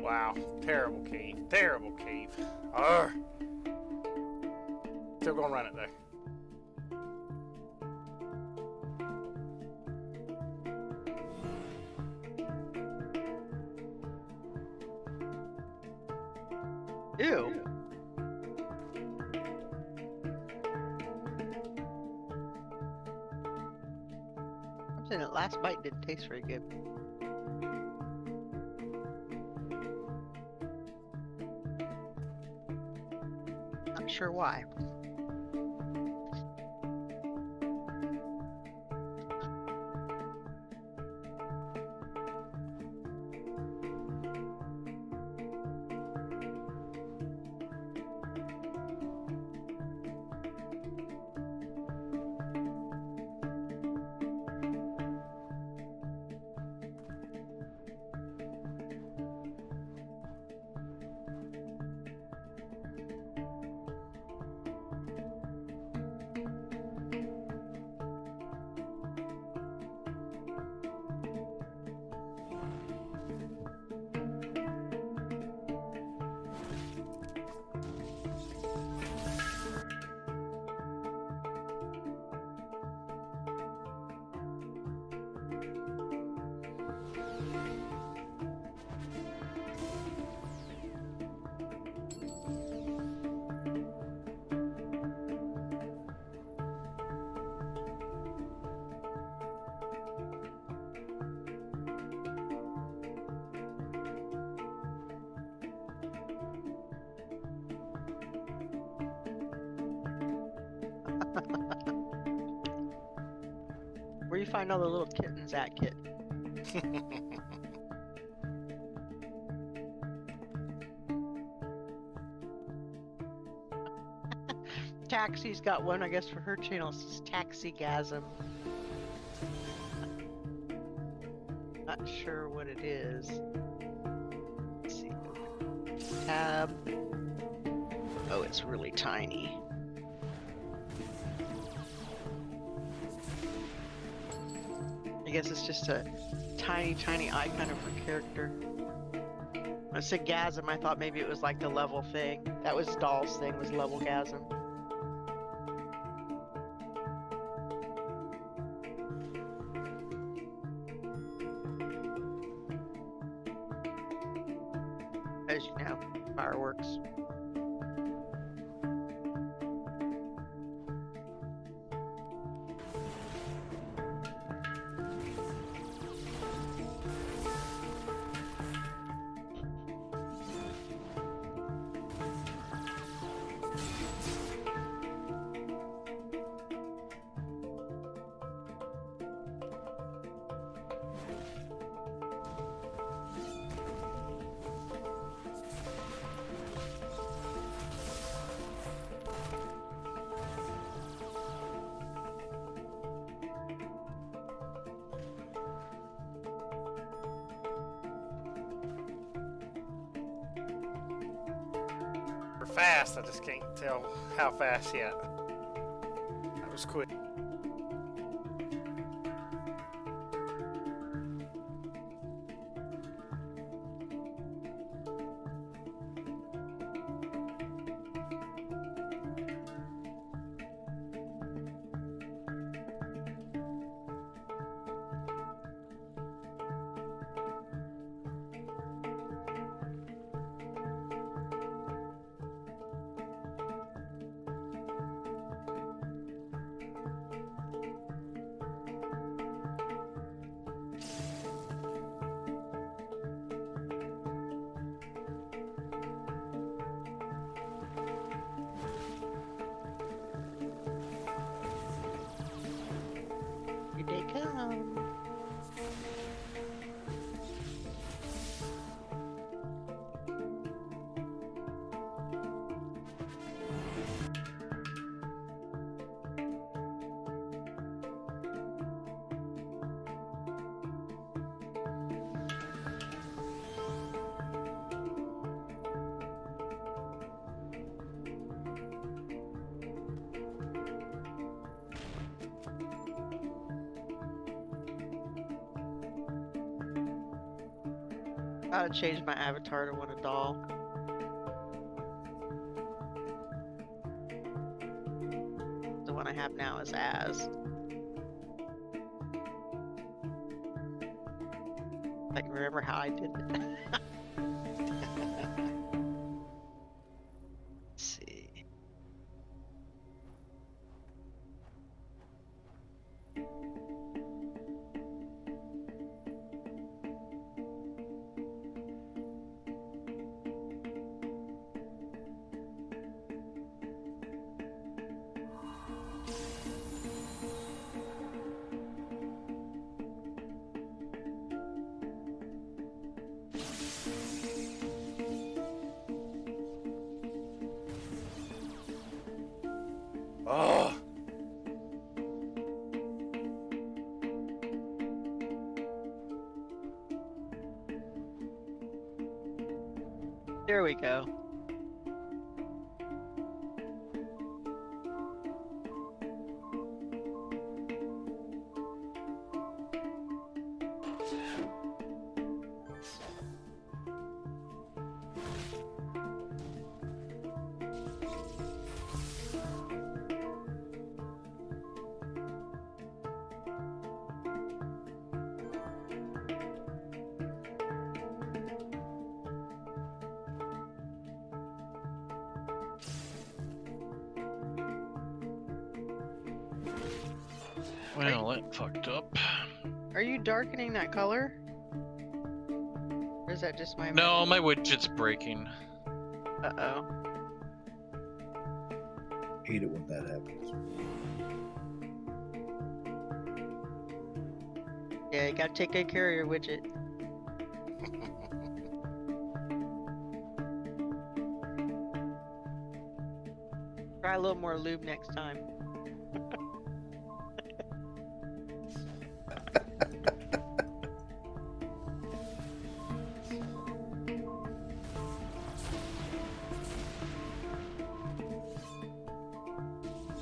Wow, terrible cave. Terrible cave. Arr. Still gonna run it though. Ew. I'm saying that last bite didn't taste very good. Not sure why. Where you find all the little kittens at, Kit? Taxi's got one, I guess, for her channel. It says Taxigasm. Not sure what it is. Let's see. Tab. Oh, it's really tiny. I guess it's just a tiny, tiny icon of her character. When I said gasm, I thought maybe it was like the level thing. That was Doll's thing, was level gasm. As you know, fireworks. Fast, I just can't tell how fast yet. That was quick. Here they come. I gotta change my avatar to one a doll. The one I have now is Az. I can remember how I did it. Let's see. Oh. There we go. Well, that fucked up. Are you darkening that color? Or is that just my No, my widget's breaking. Uh-oh. hate it when that happens. Yeah, you gotta take good care of your widget. Try a little more lube next time.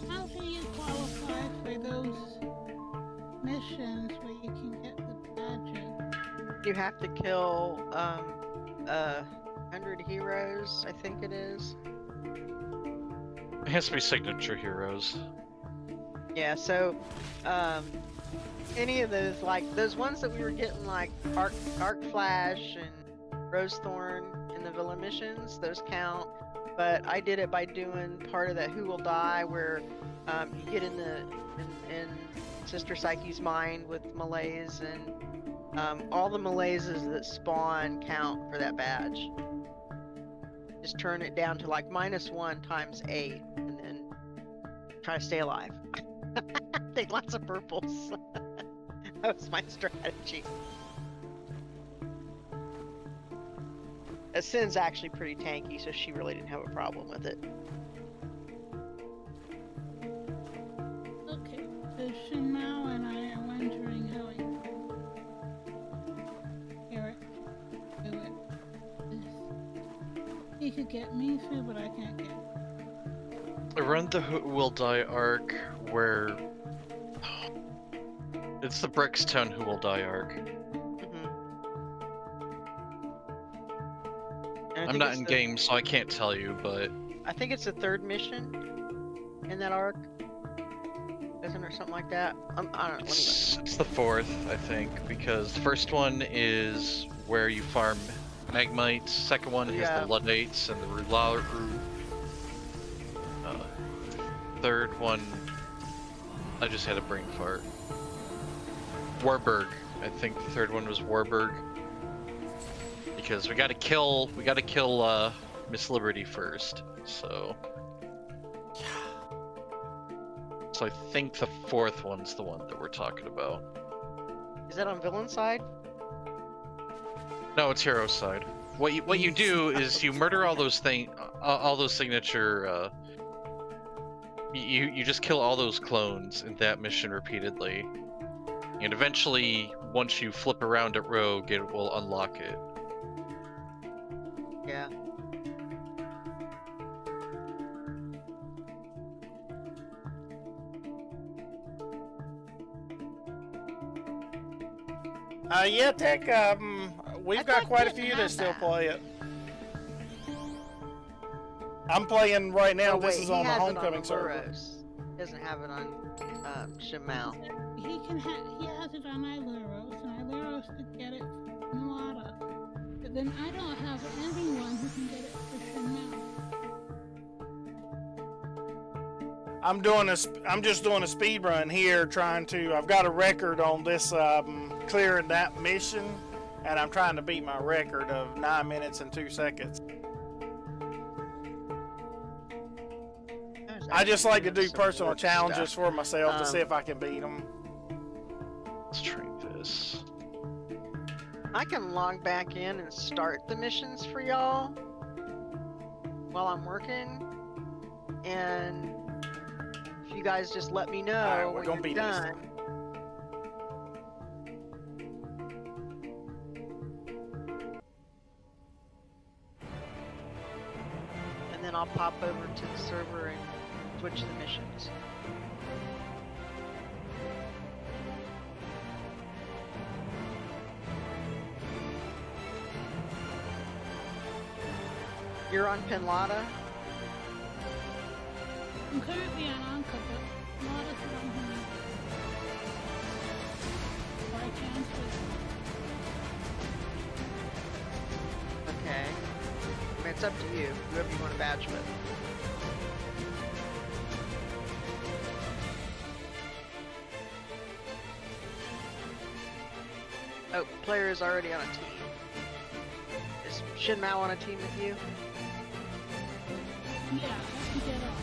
How do you qualify for those missions where you can get the badges? You have to kill 100 heroes, I think it is. It has to be signature heroes. Yeah, so any of those, like those ones that we were getting, like Arc Flash and Rosethorn in the villain missions, those count. But I did it by doing part of that Who Will Die, where you get in Sister Psyche's mind with Malaise, and all the Malaises that spawn count for that badge. Just turn it down to like -1 times 8, and then try to stay alive. Take lots of purples. That was my strategy. Sin's actually pretty tanky, so she really didn't have a problem with it. Okay, so Shinmao and I are wondering how I Eric do it. He could get me through, but I can't get. I run the Who Will Die arc where it's the Brickstown Who Will Die arc. I'm not in game, so I can't tell you, but I think it's the 3rd mission in that arc, isn't there something like that? I don't know. Let me look. it's the 4th, I think, because the first one is where you farm Magmites. Second one has Yeah. the Luddites and the Rularu. Third one, I just had a brain fart. Warburg. I think the 3rd one was Warburg. Because we gotta kill Miss Liberty first, so I think the 4th one's the one that we're talking about. Is that on villain side? No, it's hero side. What you do is you murder all those signature. You just kill all those clones in that mission repeatedly, and eventually, once you flip around at Rogue, it will unlock it. Yeah. Yeah, Tech. We've I got thought quite a you didn't few that have still that. play it. I'm playing right now. Oh, This wait, is he on the has it homecoming server. Luros. He doesn't have it on Shimao. He has it on Iluros, and Iluros could get it from Wada. But then I don't have anyone who can get it for Shinmao. I'm just doing a speed run here, I've got a record on this clearing that mission, and I'm trying to beat my record of 9 minutes and 2 seconds. I just like to do personal challenges for myself to see if I can beat them. Let's try this. I can log back in and start the missions for y'all while I'm working, and if you guys just let me know Alright, we're when gonna you're beat this done. And then I'll pop over to the server and switch the missions. You're on Pinlada? I'm currently on Anka, but Wada's on him. Or I can switch. Okay. I mean, it's up to you, whoever you want to badge with. Oh, player is already on a team. Is Shinmao on a team with you? Yeah, I can get off.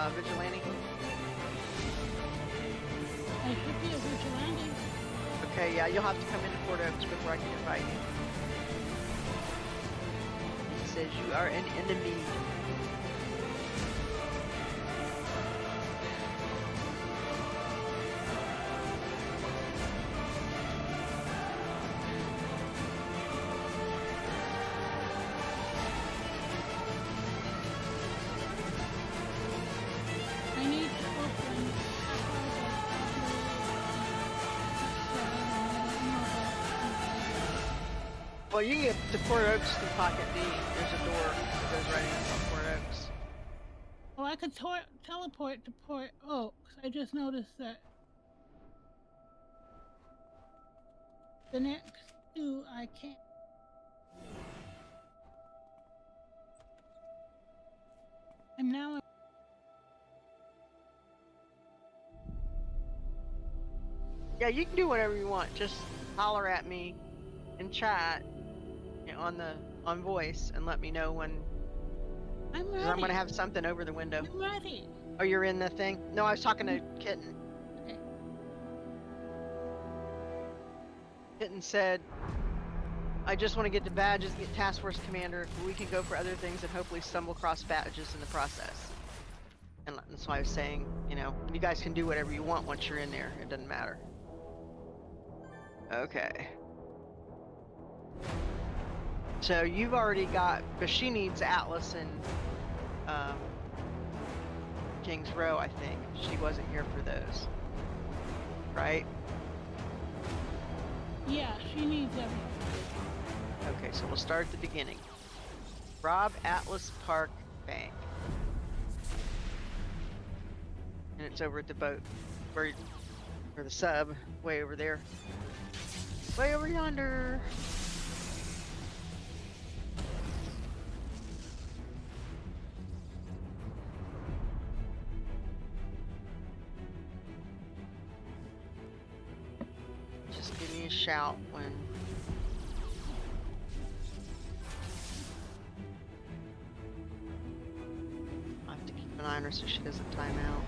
vigilante? I should be a vigilante. Okay, yeah, you'll have to come into Port Oaks before I can invite you. It says you are an enemy. I need to open. Well, you can get to Port Oaks through Pocket D. There's a door that goes right into Port Oaks. Oh, I could teleport to Port Oaks. I just noticed that the next two I can't. I'm now. Yeah, you can do whatever you want. Just holler at me in chat, you know, on voice, and let me know when. I'm 'Cause ready. I'm gonna have something over the window. I'm ready. Oh, you're in the thing? No, I was talking to Kitten. Okay. Kitten said, I just want to get the badges, get task force commander. We can go for other things and hopefully stumble across badges in the process. And that's why I was saying, you know, you guys can do whatever you want once you're in there. It doesn't matter. Okay. So you've already got, but she needs Atlas and King's Row, I think. She wasn't here for those. Right? Yeah, she needs everything. Okay, so we'll start at the beginning. Rob Atlas Park Bank. And it's over at the boat. Or the sub, way over there. Way over yonder. Just give me a shout when I have to keep an eye on her so she doesn't time out.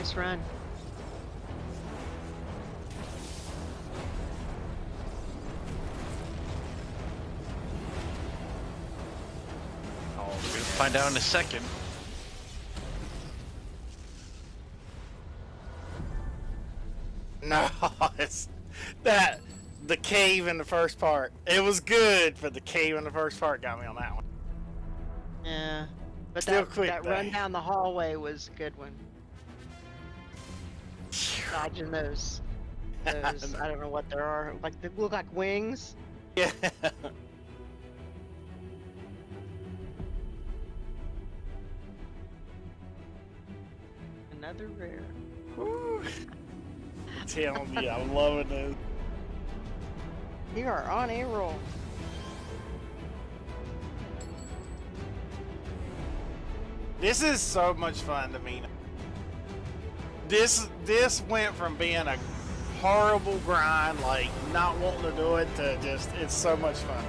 Nice run. Oh, we're gonna find out in a second. No, it's that the cave in the first part. It was good, but the cave in the first part got me on that one. Yeah. But Still that, quick, that though. run down the hallway was a good one. Dodging those. I don't know what there are. Like they look like wings. Yeah. Another rare. Woo. Telling me, I'm loving this. You are on a roll. This is so much fun to me. This went from being a horrible grind, like not wanting to do it, to just it's so much fun.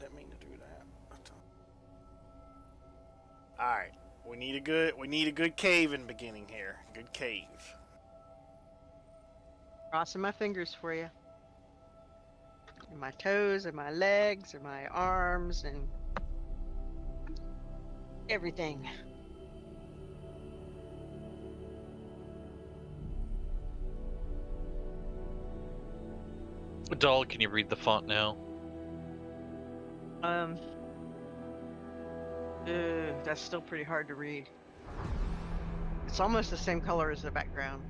Didn't mean to do that. All right, we need a good cave in the beginning here. Good cave. Crossing my fingers for you. And my toes and my legs and my arms and everything. Doll, can you read the font now? That's still pretty hard to read. It's almost the same color as the background.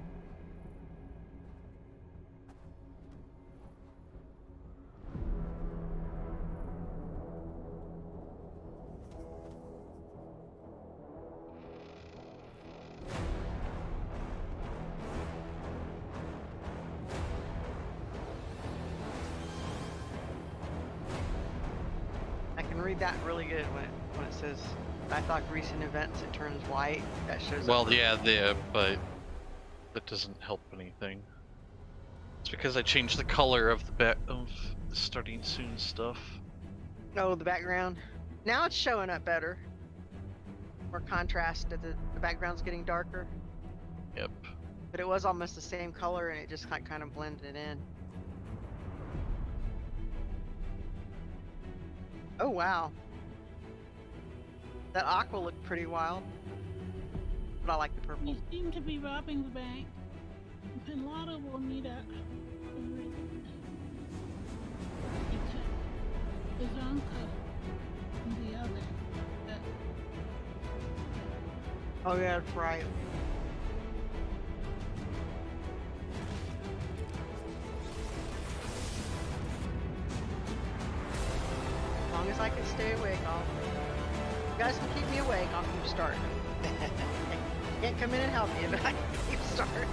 I can read that really good when it says, I thought recent events, it turns white. That shows Well, up. yeah, but that doesn't help anything. It's because I changed the color of the starting soon stuff. Oh, the background. Now it's showing up better. More contrast. The background's getting darker. Yep. But it was almost the same color and it just kind of blended in. Oh, wow. That aqua looked pretty wild. But I like the purple. We seem to be robbing the bank. And Lotto will need a his uncle and the other. Oh, yeah, that's right. As long as I can stay awake, you guys can keep me awake, I'll keep starting. Can't come in and help you, but I can keep starting.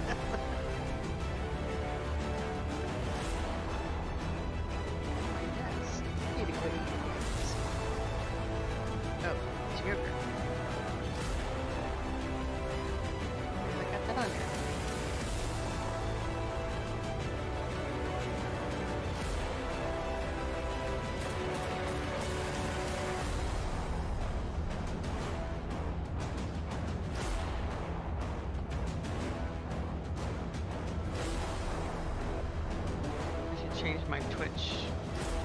Yes, need a good eat. Oh, it's yogurt. I got that on there. I should change my Twitch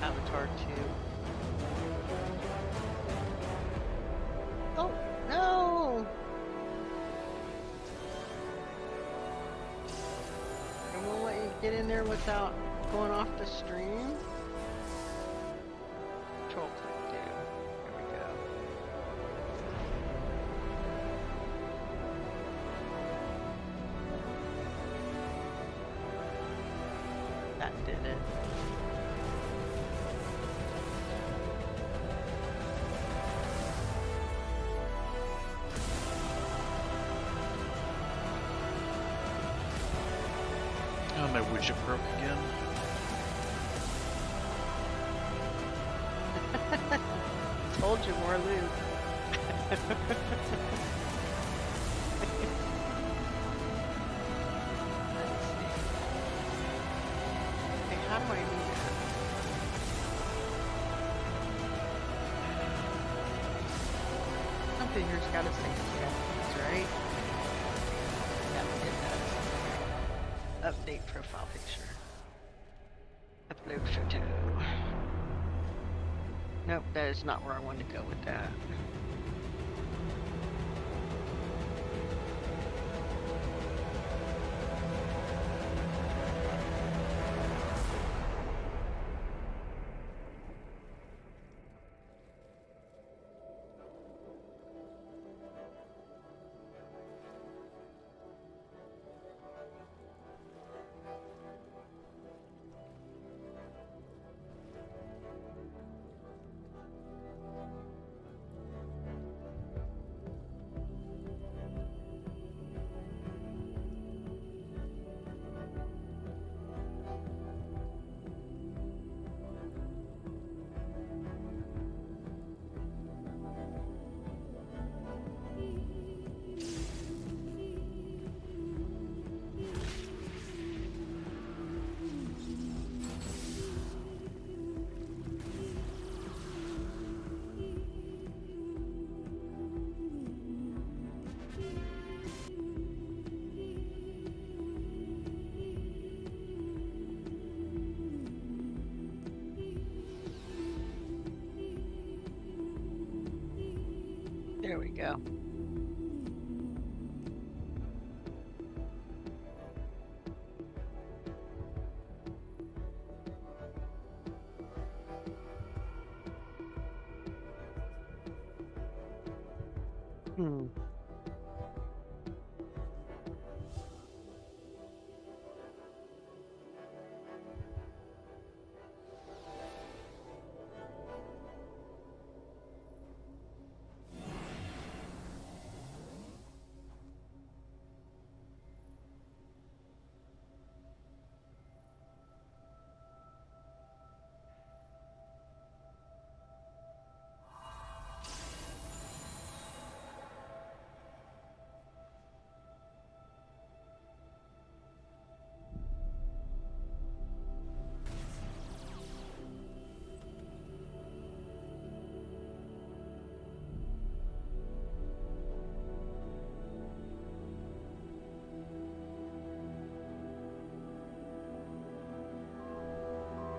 avatar too. Oh, no! And we'll let you get in there without going off the stream. Control click do. There we go. That did it. Oh, my widget broke again. Told you, more loot. How do I do that? Something here's got to say settings, right? Yeah, it does. Update profile picture. Upload photo. Nope, that is not where I wanted to go with that. There we go. Hmm.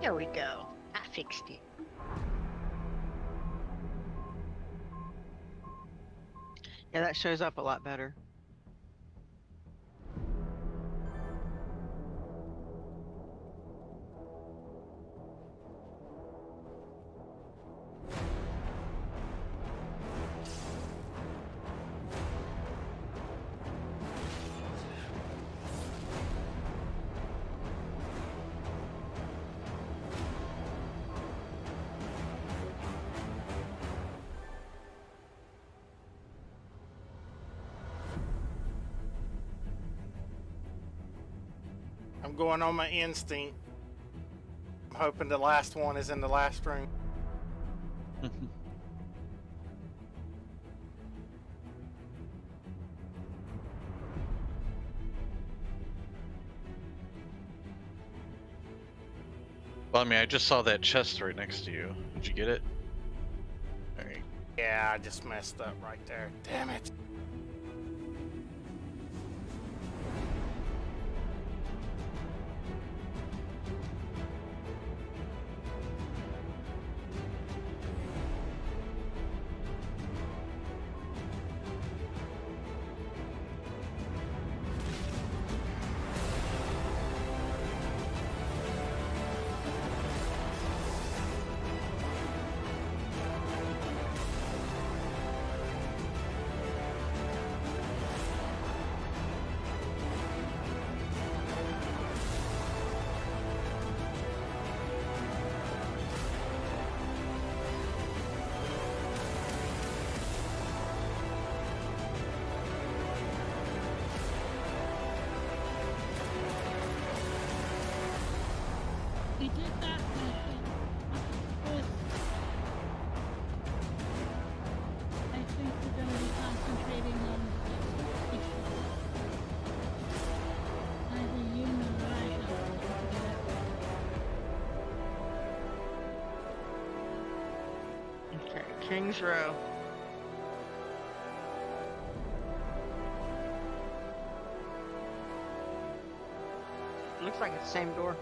There we go. I fixed it. Yeah, that shows up a lot better. I'm going on my instinct. I'm hoping the last one is in the last room. Well, I mean, I just saw that chest right next to you. Did you get it? Alright. Yeah, I just messed up right there. Damn it. We did that mission with, I think we're going to be concentrating on the issue. Neither you nor I have to get it. Kings Row. Looks like it's the same door.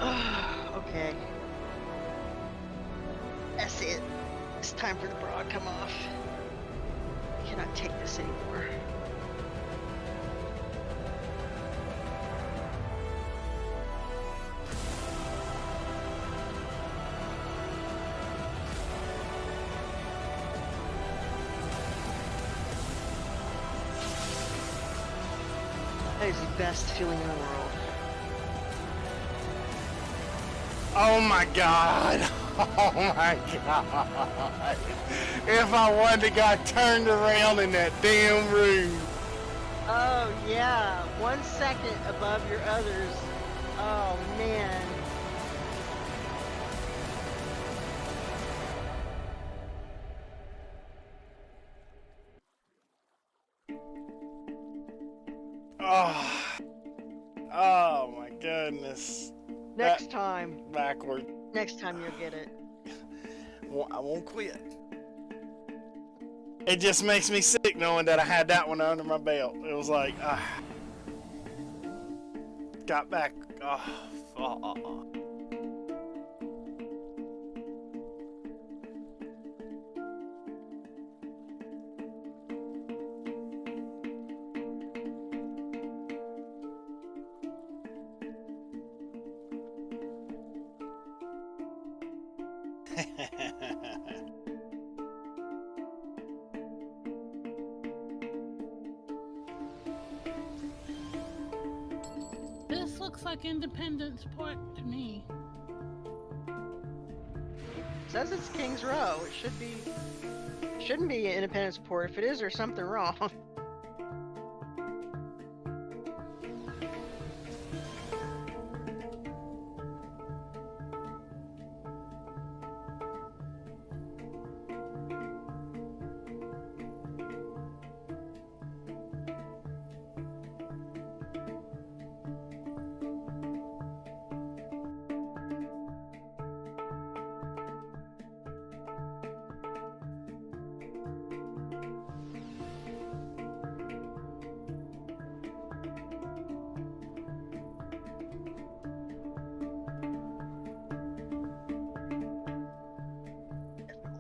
Okay. That's it. It's time for the bra to come off. I cannot take this anymore. That is the best feeling in the world. Oh my god! Oh my god! If I wouldn't have got turned around in that damn room. Oh yeah, 1 second above your others. Oh man. Oh, oh my goodness. Next time. Backward. Next time you'll get it. I won't quit. It just makes me sick knowing that I had that one under my belt. It was like, got back. Oh. This looks like Independence Port to me. Says it's Kings Row. It shouldn't be Independence Port. If it is, there's something wrong.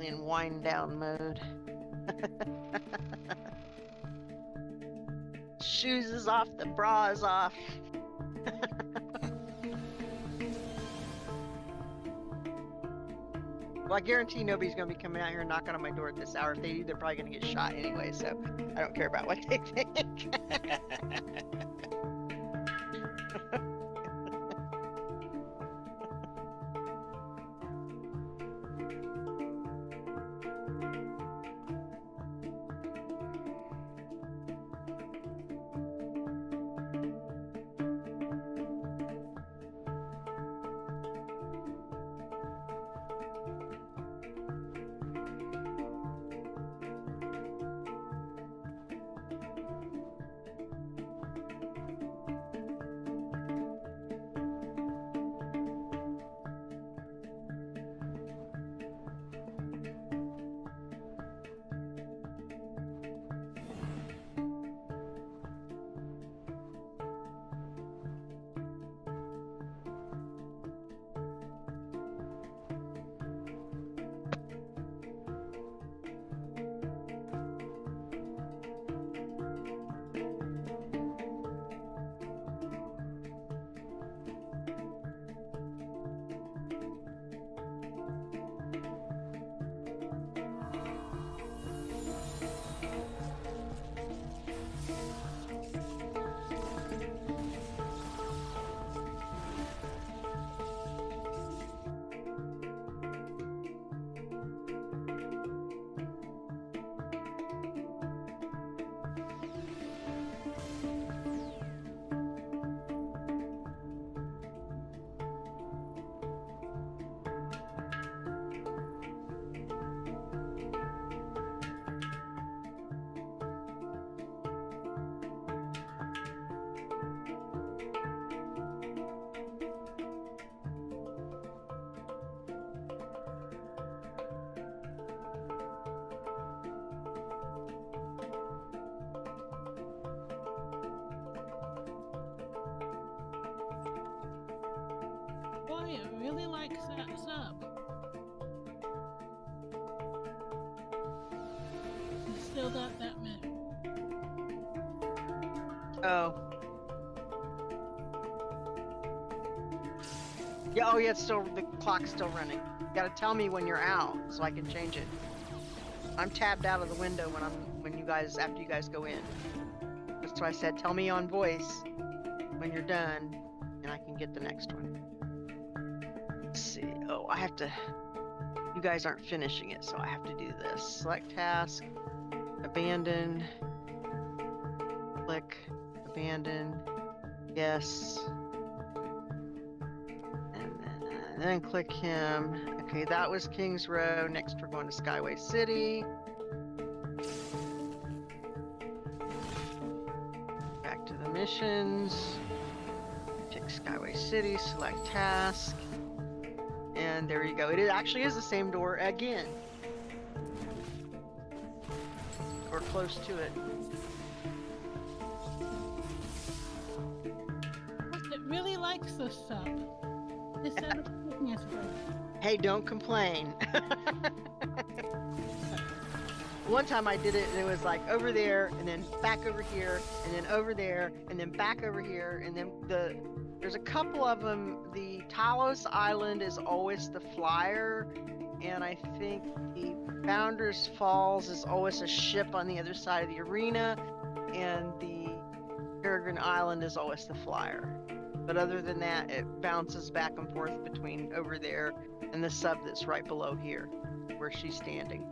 In wind down mode. Shoes is off, the bra is off. Well, I guarantee nobody's gonna be coming out here and knocking on my door at this hour. If they do, they're probably gonna get shot anyway, so I don't care about what they think. really likes that sub. He's still got that mission. Oh. Yeah, oh yeah, it's still, the clock's still running. You gotta tell me when you're out so I can change it. I'm tabbed out of the window when you guys, after you guys go in. That's why I said, tell me on voice when you're done, and I can get the next one. Let's see, oh, I have to, you guys aren't finishing it, so I have to do this. Select task, abandon, click, abandon, yes. And then click him. Okay, that was Kings Row. Next we're going to Skyway City. Back to the missions. Pick Skyway City, select task. And there you go. It actually is the same door again. Or close to it. It really likes the sub. This sub is kicking us for it. Hey, don't complain. One time I did it and it was like over there and then back over here and then over there and then back over here and then there's a couple of them. The Talos Island is always the flyer, and I think the Founders Falls is always a ship on the other side of the arena, and the Peregrine Island is always the flyer. But other than that, it bounces back and forth between over there and the sub that's right below here, where she's standing.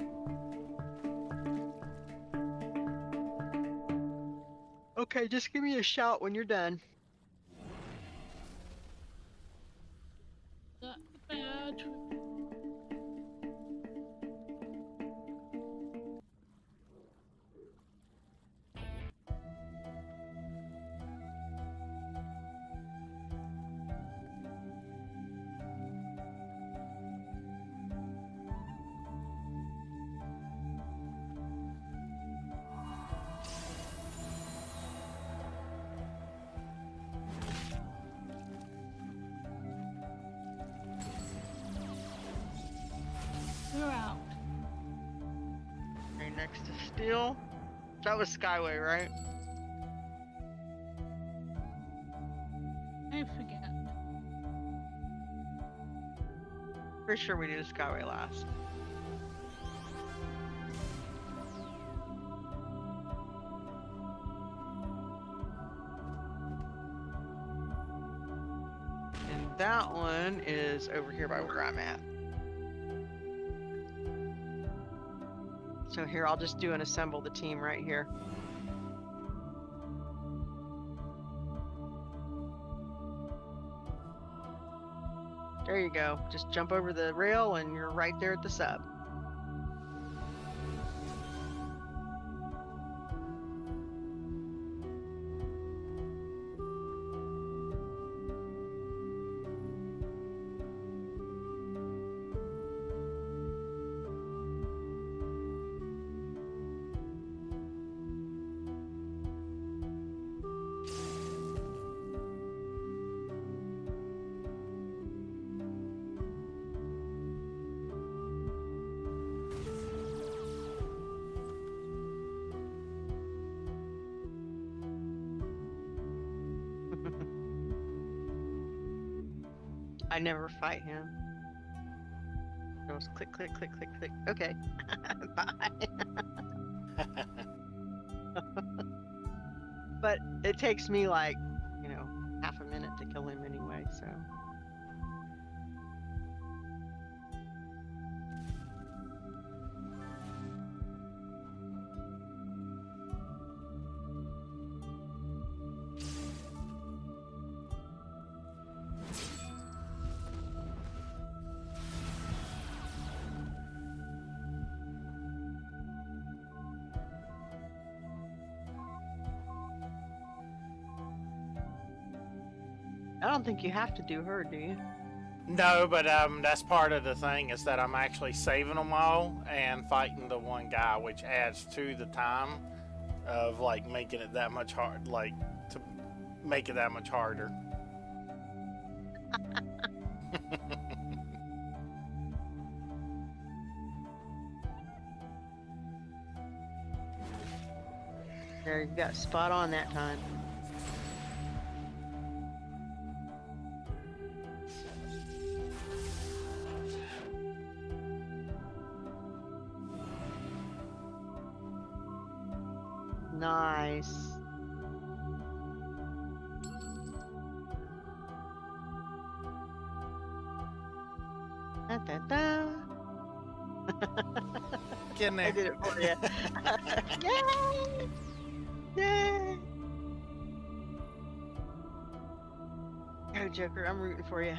Okay, just give me a shout when you're done. Got the badge. We're out. Right next to Steel. That was Skyway, right? I forget. Pretty sure we did Skyway last. And that one is over here by where I'm at. So here, I'll just do and assemble the team right here. There you go. Just jump over the rail and you're right there at the sub. I never fight him. Just click, click, click, click, click. Okay. Bye. But it takes me like, you know, half a minute to kill him anyway, so. I don't think you have to do her, do you? No, but that's part of the thing is that I'm actually saving them all and fighting the one guy, which adds to the time of like making it that much hard, like to make it that much harder. There, you got spot on that time. Nice. Da, da, da. Get in I there. did it for you. Yay! Yay! Go, Joker. I'm rooting for you.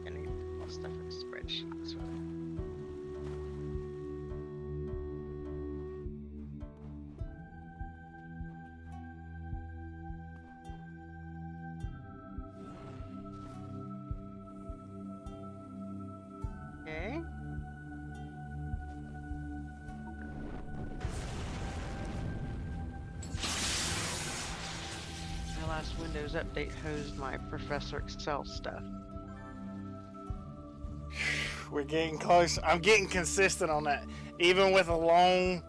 I need all stuff in a spreadsheet. So. Okay. My last Windows update hosed my Professor Excel stuff. We're getting close. I'm getting consistent on that. Even with a long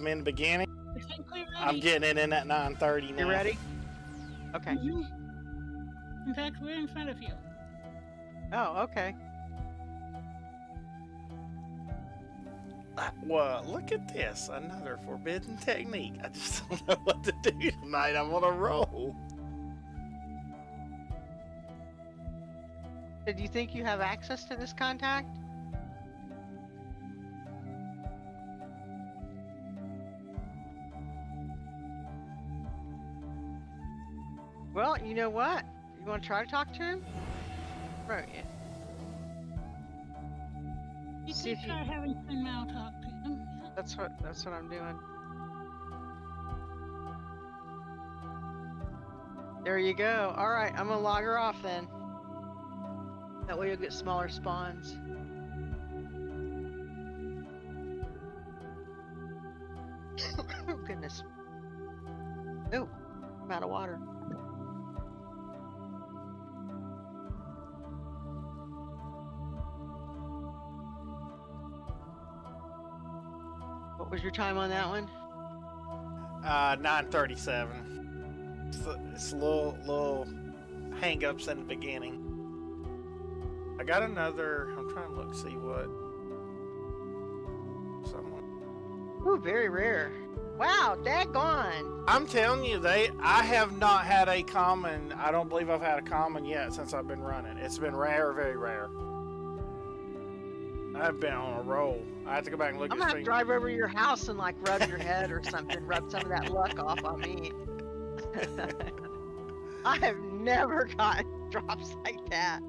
in the beginning, I think we're ready. I'm getting it in at 9:30 now. You ready? Okay. Mhm. In fact, we're in front of you. Oh, okay. Well, look at this. Another forbidden technique. I just don't know what to do tonight. I'm on a roll. Did you think you have access to this contact? Well, you know what? You want to try to talk to him? Right. Yeah. You See could if you- try having Twin Mao talk to him. That's what I'm doing. There you go. All right, I'm gonna log her off then. That way you'll get smaller spawns. Oh, goodness. Oh, I'm out of water. What was your time on that one? 9:37. It's a little hang-ups in the beginning. I got another. I'm trying to look, see what. Someone. Ooh, very rare. Wow, daggone. I'm telling you, I have not had a common. I don't believe I've had a common yet since I've been running. It's been rare, very rare. I've been on a roll. I have to go back and look I'm at gonna have to stream. drive over to your house and like rub your head or something, rub some of that luck off on me. I have never gotten drops like that.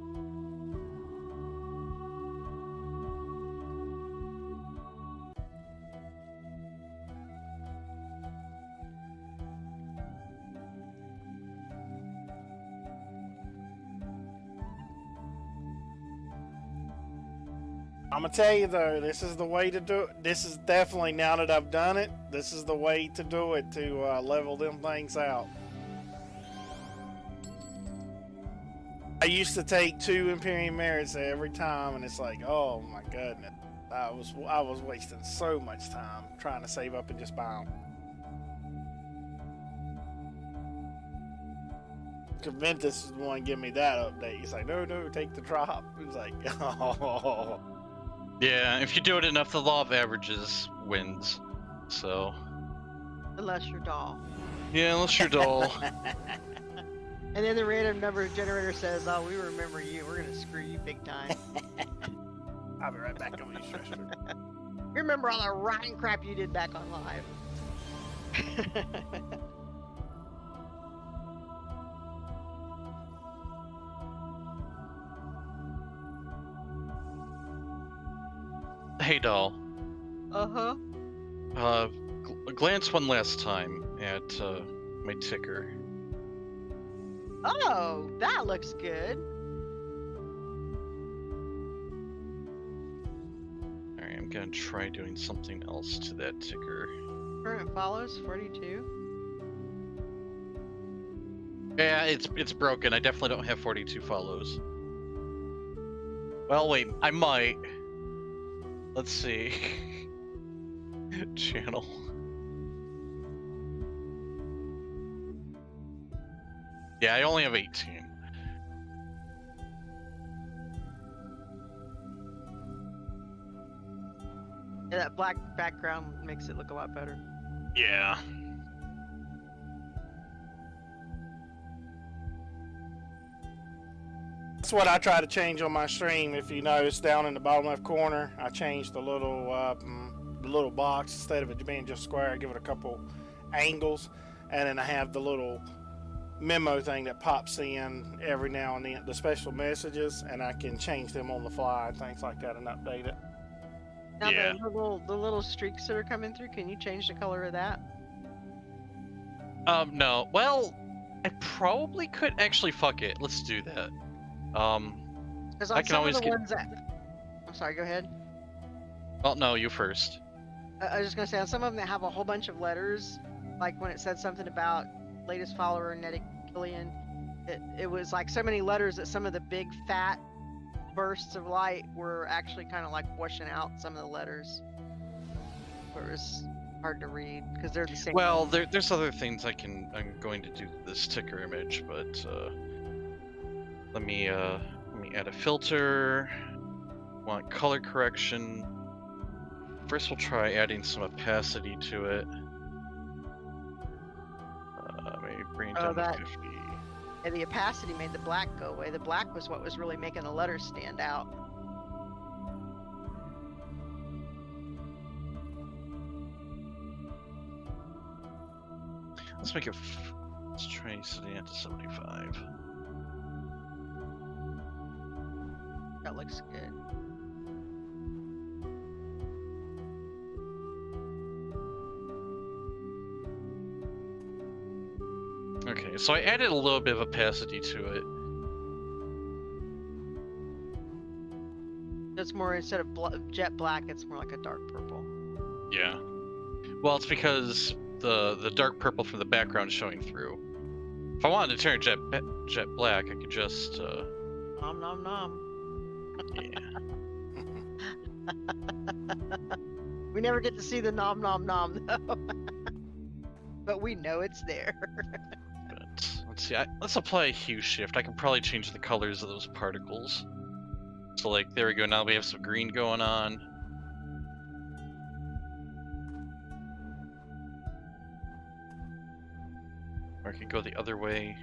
I'm gonna tell you though, this is the way to do it. This is definitely, now that I've done it, this is the way to do it to level them things out. I used to take 2 Imperium merits every time, and it's like, oh my goodness, I was wasting so much time trying to save up and just buy them. Conventus is the one giving me that update. He's like, no, take the drop. It's like, oh. Yeah, if you do it enough, the law of averages wins. So, Unless you're doll. yeah, unless you're dull. And then the random number generator says, oh, we remember you. We're gonna screw you big time. I'll be right back over you, Stretcher. Remember all the rotten crap you did back on live. hey doll. Uh-huh. Glance one last time at my ticker. Oh, that looks good. Alright, I'm gonna try doing something else to that ticker. Current follows 42. Yeah, it's broken. I definitely don't have 42 follows. Well, wait, I might. Let's see. Channel. Yeah, I only have 18. Yeah, that black background makes it look a lot better. Yeah. That's what I try to change on my stream. If you notice down in the bottom left corner, I changed the little box. Instead of it being just square, I give it a couple angles, and then I have the little memo thing that pops in every now and then, the special messages, and I can change them on the fly and things like that and update it. Now Yeah. the little streaks that are coming through, can you change the color of that? No. Well, I probably could actually. Fuck it. Let's do that. Because I on can some always of the get- ones that... I'm sorry, go ahead. Well, no, you first. I was just gonna say, on some of them that have a whole bunch of letters, like when it said something about latest follower, Nettie Killian, it was like so many letters that some of the big fat bursts of light were actually kind of like washing out some of the letters. Where it was hard to read because they're the same. Well, there's other things I'm going to do to this ticker image, but let me add a filter. Want color correction. First, we'll try adding some opacity to it. Maybe bring it down to 50. And the opacity made the black go away. The black was what was really making the letters stand out. Let's make it. Let's try setting it to 75. That looks good. Okay, so I added a little bit of opacity to it. It's more, instead of jet black, it's more like a dark purple. Yeah. Well, it's because the dark purple from the background is showing through. If I wanted to turn it jet black, I could just Nom nom nom. yeah. We never get to see the nom nom nom though. But we know it's there. But let's see. Let's apply a hue shift. I can probably change the colors of those particles. So like, there we go. Now we have some green going on. Or I could go the other way.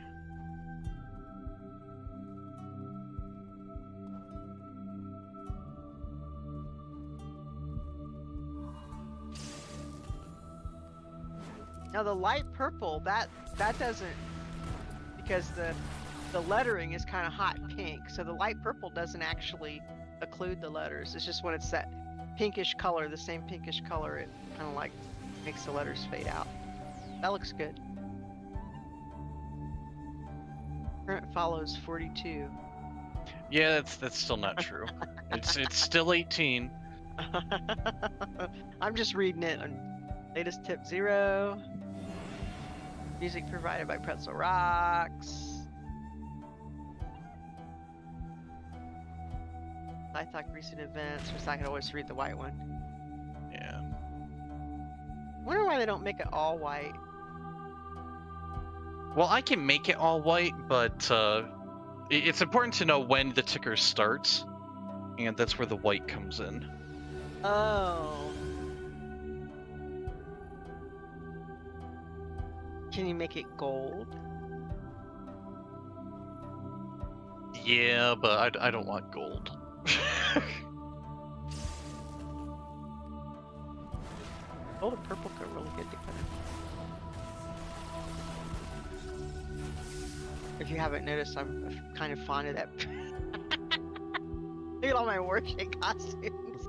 Now the light purple, that doesn't, because the lettering is kind of hot pink, so the light purple doesn't actually occlude the letters. It's just when it's that pinkish color, the same pinkish color, it kind of like makes the letters fade out. That looks good. Current follows 42. Yeah, that's still not true. It's still 18. I'm just reading it on latest tip 0. Music provided by Pretzel Rocks. I thought recent events, which I could always read the white one. Yeah. Wonder why they don't make it all white. Well, I can make it all white, but it's important to know when the ticker starts, and that's where the white comes in. Oh. Can you make it gold? Yeah, but I don't want gold. Gold and purple go really good together. If you haven't noticed, I'm kind of fond of that. Look at all my worship costumes.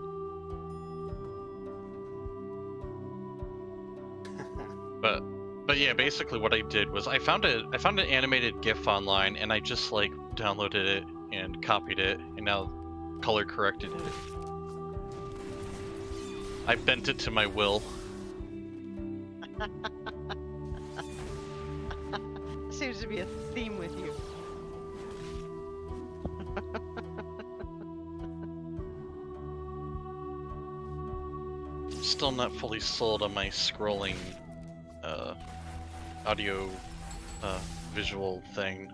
But yeah, basically what I did was I found an animated GIF online, and I just like downloaded it and copied it, and now color corrected it. I bent it to my will. Seems to be a theme with you. I'm still not fully sold on my scrolling audio visual thing,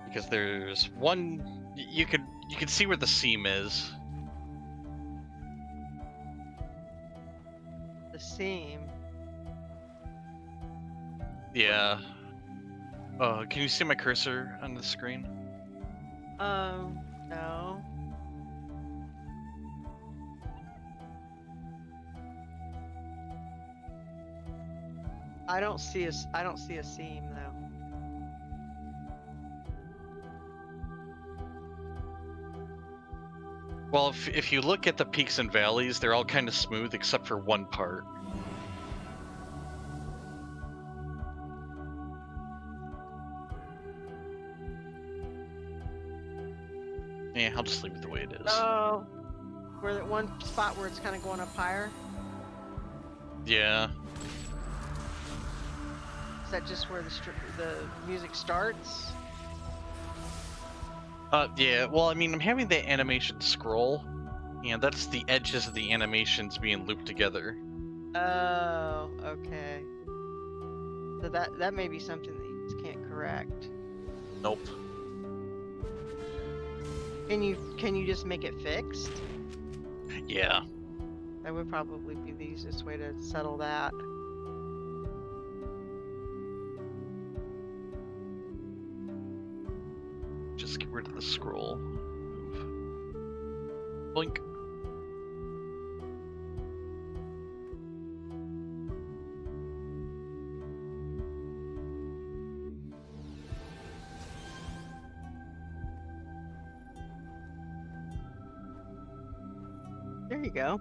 because there's one you could see where the seam is. The seam. Yeah. Can you see my cursor on the screen? No. I don't see a seam though. Well, if you look at the peaks and valleys, they're all kind of smooth except for one part. Yeah, I'll just leave it the way it is. Oh, where that one spot where it's kind of going up higher. Yeah. Is that just where the music starts? Yeah, well, I mean, I'm having the animation scroll, and that's the edges of the animations being looped together. Oh, okay. So that may be something that you just can't correct. Nope. Can you just make it fixed? Yeah. That would probably be the easiest way to settle that. Just get rid of the scroll. Move. Blink. There you go.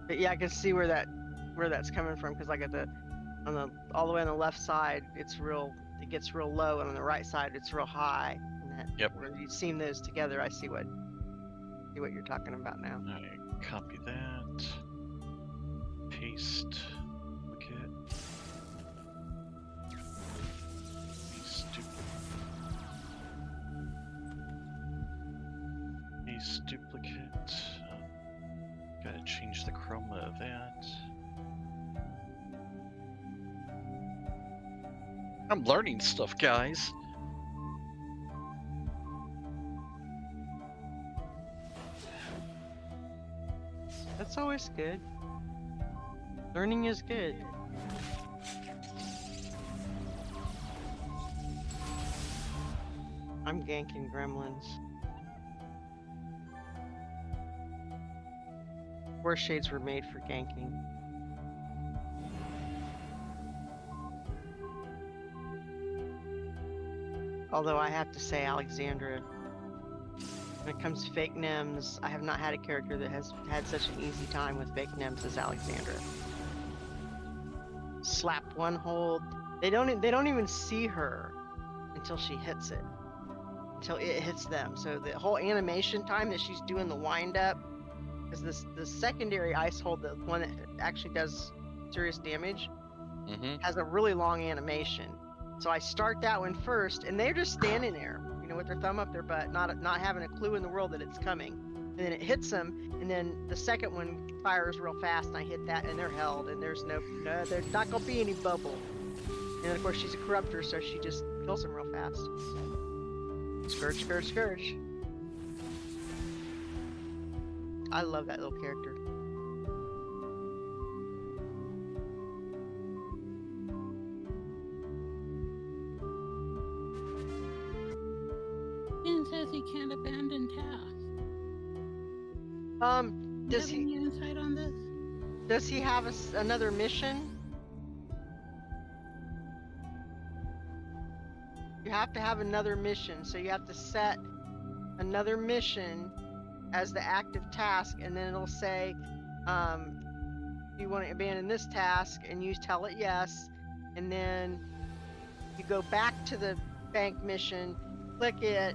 But yeah, I can see where that's coming from, because like all the way on the left side, it gets real low, and on the right side it's real high. And that, Yep. Where you seam those together, I see what you're talking about now. Alright, copy that. Paste. Duplicate. Paste duplicate. Gotta change the chroma of that. I'm learning stuff, guys. That's always good. Learning is good. I'm ganking gremlins. War shades were made for ganking. Although I have to say, Alexandra, when it comes to fake NIMS, I have not had a character that has had such an easy time with fake NIMS as Alexandra. Slap one hold. They don't even see her until she hits it. Until it hits them. So the whole animation time that she's doing the wind up, because the secondary ice hold, the one that actually does serious damage, has a really long animation. So I start that one first, and they're just standing there, with their thumb up their butt, not having a clue in the world that it's coming. And then it hits them, and then the second one fires real fast, and I hit that, and they're held, and there's no there's not gonna be any bubble. And then of course she's a corruptor, so she just kills them real fast. Scourge, scourge, scourge. I love that little character. Ian says he can't abandon tasks. Does Have any he insight on this? does he have another mission? You have to have another mission, so you have to set another mission as the active task, and then it'll say you want to abandon this task, and you tell it yes, and then you go back to the bank mission, click it,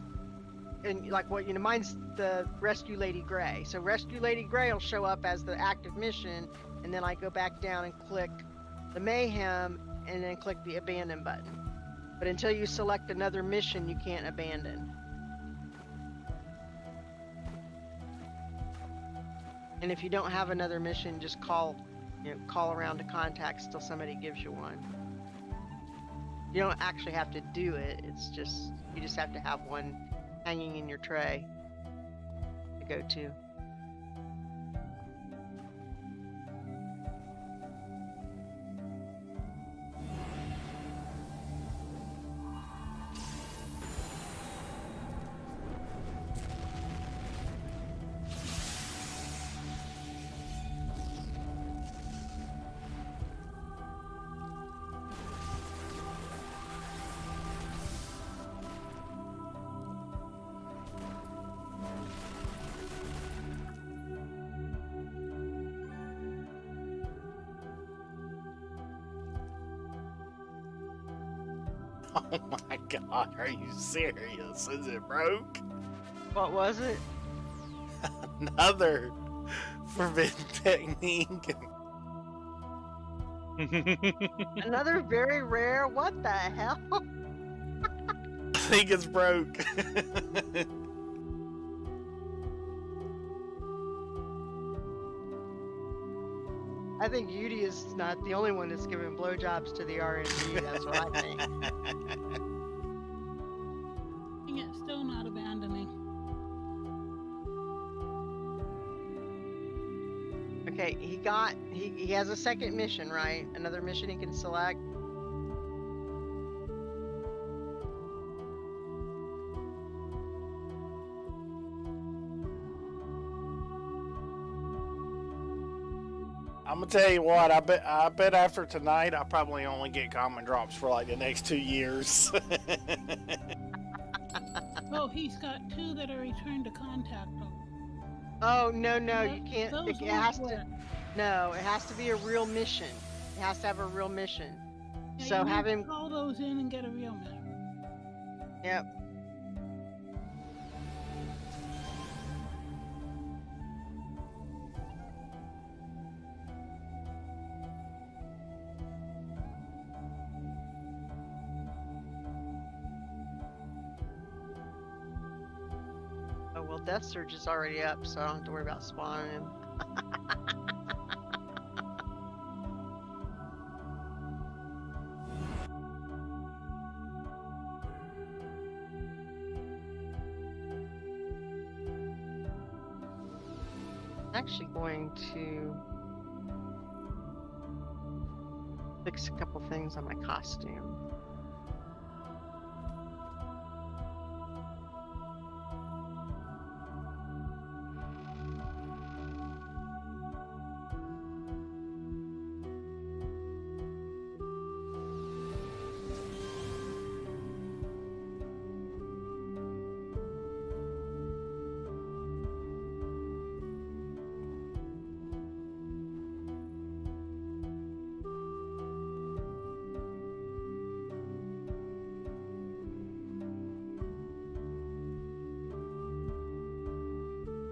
and like what mine's the Rescue Lady Gray. So Rescue Lady Gray will show up as the active mission, and then I go back down and click the Mayhem, and then click the abandon button. But until you select another mission, you can't abandon. And if you don't have another mission, just call around to contacts till somebody gives you one. You don't actually have to do it. It's just, you just have to have one hanging in your tray to go to. Oh my god, are you serious? Is it broke? What was it? Another forbidden technique. Another very rare. What the hell? I think it's broke. I think Yudi is not the only one that's giving blowjobs to the RNG. That's what I think. It's still not abandoning. Okay, he has a second mission, right? Another mission he can select. I'm gonna tell you what. I bet after tonight, I probably only get common drops for like the next 2 years. Oh, he's got 2 that are returned to contact. Oh no, you can't. Those It won't has work. to. No, it has to be a real mission. It has to have a real mission. Yeah, So you need have to him. call those in and get a real mission. Yep. Oh well, Death Surge is already up, so I don't have to worry about spawning him. Actually going to fix a couple things on my costume.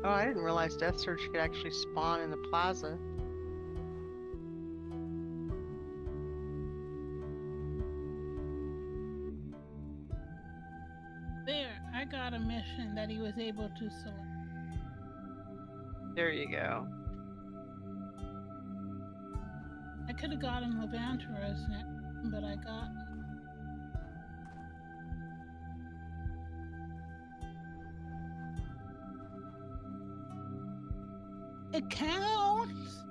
Oh, I didn't realize Death Surge could actually spawn in the plaza. There, I got a mission that he was able to select. There you go. I could have gotten Levanterous next, but I got. It counts.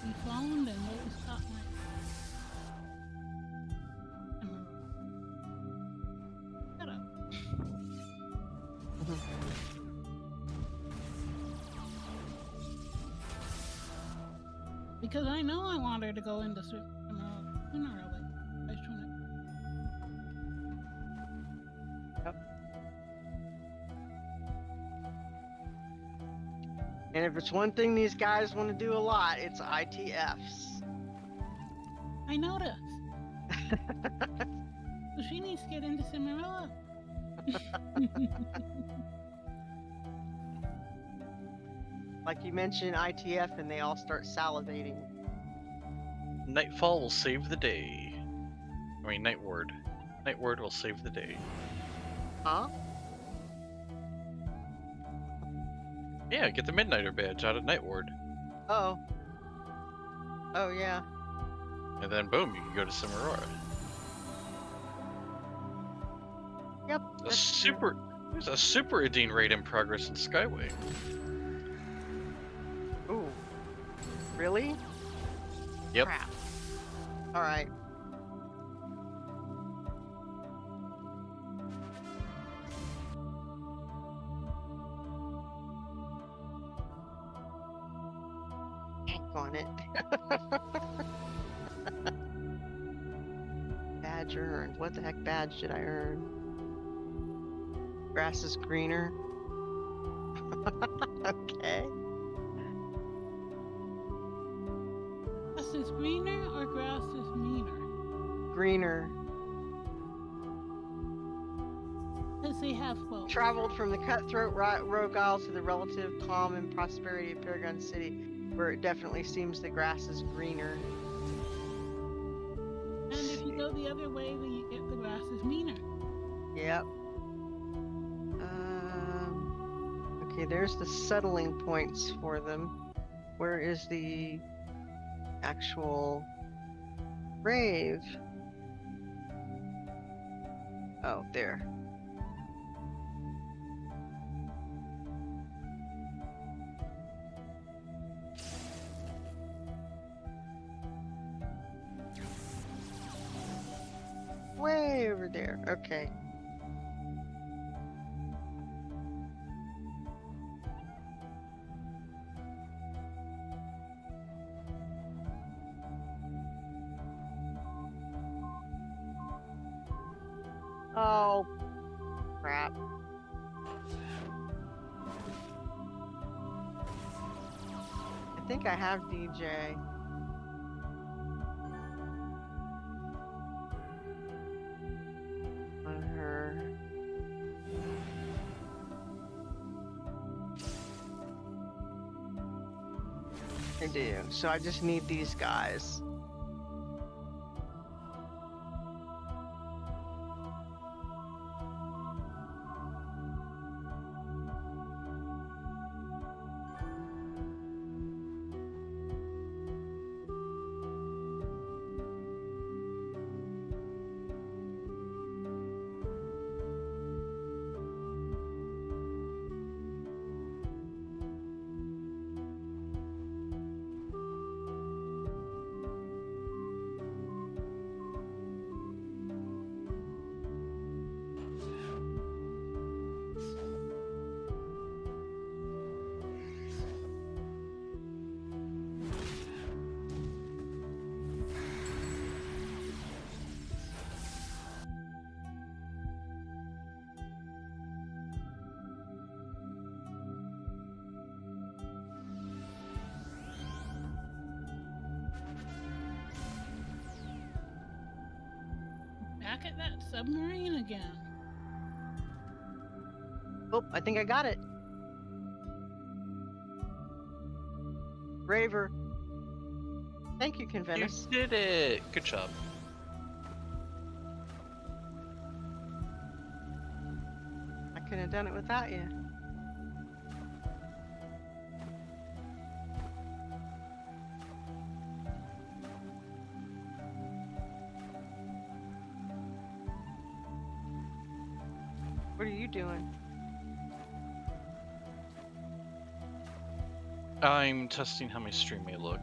dephoned and Lotus caught my. Shut up. Because I know I want her to go into sooner or later. I just wanna- And if it's one thing these guys want to do a lot, it's ITFs. I noticed. So she needs to get into Cimarilla. Like you mentioned ITF and they all start salivating. Nightfall will save the day. I mean, Night Ward. Night Ward will save the day. Huh? Yeah, get the Midnighter badge out of Night Ward. Oh. Oh, yeah. And then boom, you can go to Cimarora. Yep. that's true. There's a Super Adine raid in progress in Skyway. Ooh. Really? Yep. Crap. Alright. On it. Badge earned. What the heck badge did I earn? Grass is greener. Okay. Grass is greener or grass is meaner? Greener. Because they have both. Traveled from the cutthroat rogue isle to the relative calm and prosperity of Paragon City, where it definitely seems the grass is greener. And if you go the other way, then you get the grass is meaner. Yep. Okay, there's the settling points for them. Where is the actual grave? Oh, there. Way over there. Okay. Oh, crap. I think I have DJ. On her. I do. So I just need these guys. Back at that submarine again. Oh, I think I got it. Raver. Thank you, Convenus. You did it! Good job. I couldn't have done it without you. What are you doing? I'm testing how my stream may look.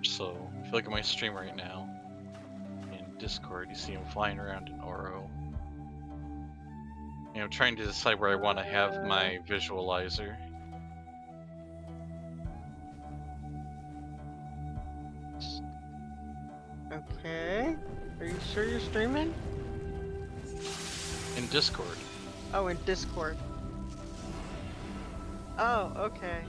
So if you look at my stream right now, in Discord, you see him flying around in Oro. And I'm trying to decide where I want to have my visualizer. Okay. Are you sure you're streaming? In Discord. Oh, in Discord. Oh, okay.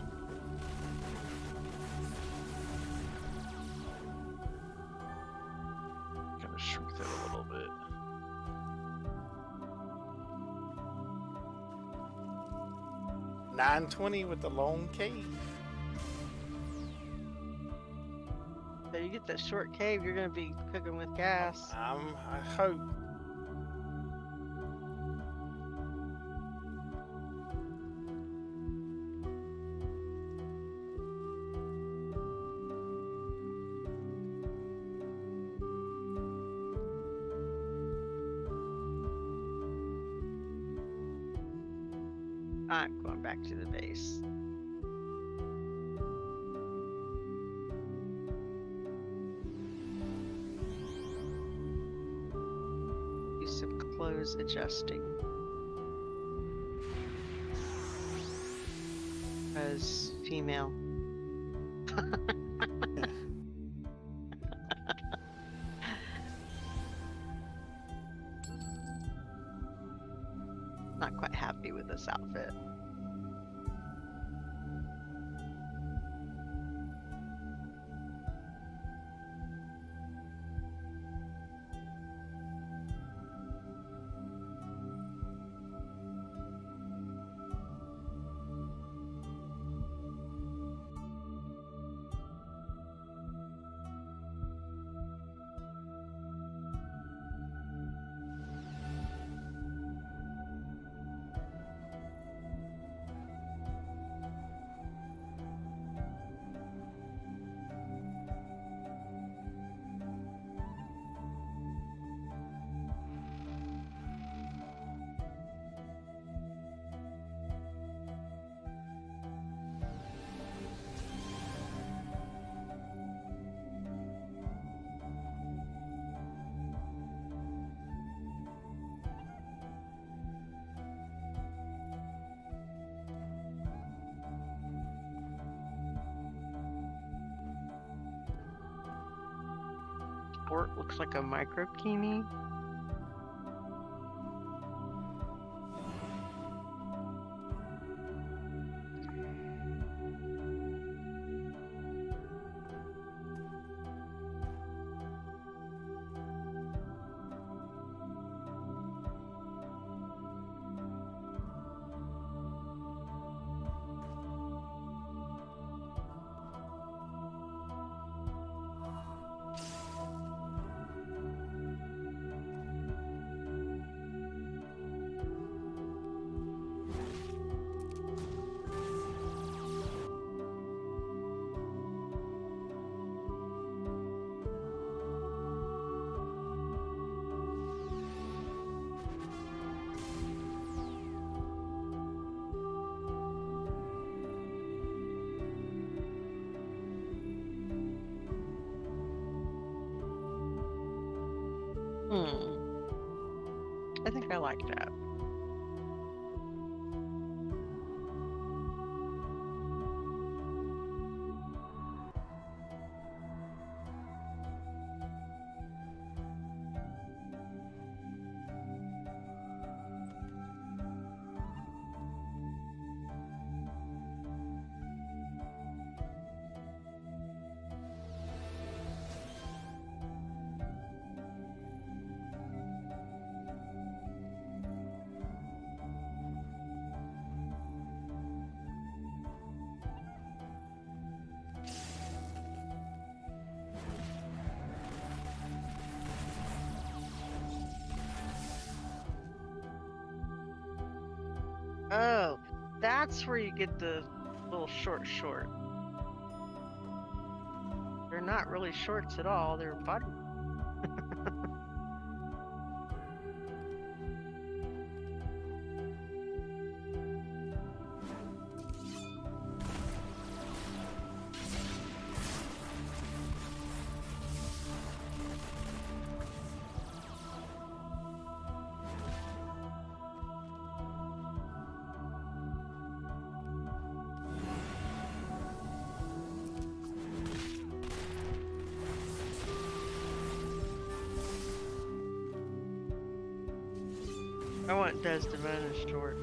Gonna shrink that a little bit. $9.20 with the lone cave. So you get that short cave, you're gonna be cooking with gas. I hope. I'm going back to the base. Do some clothes adjusting. As female. Not quite happy with this outfit. Sport looks like a micro bikini. I think I like that. Oh, that's where you get the little short. They're not really shorts at all, they're body. I want Des to vanish short.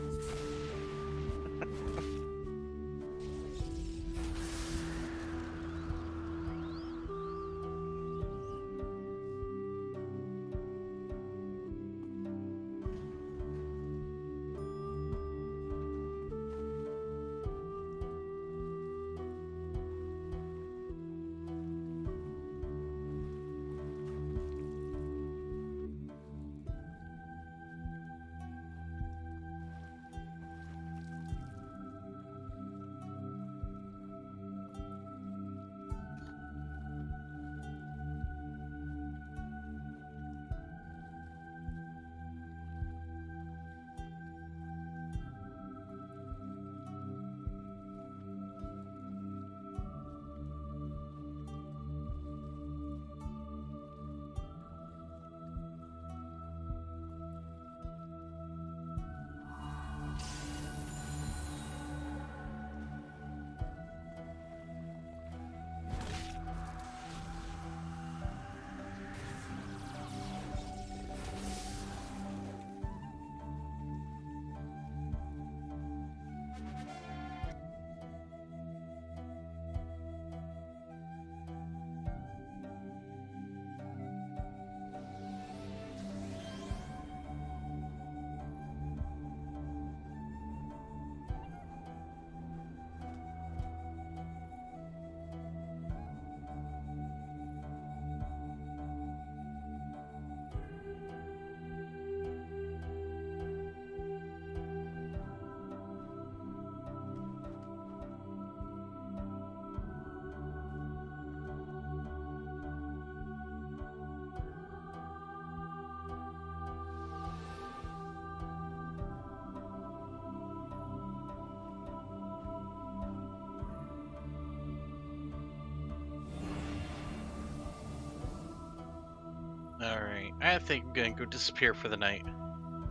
Alright, I think I'm gonna go disappear for the night.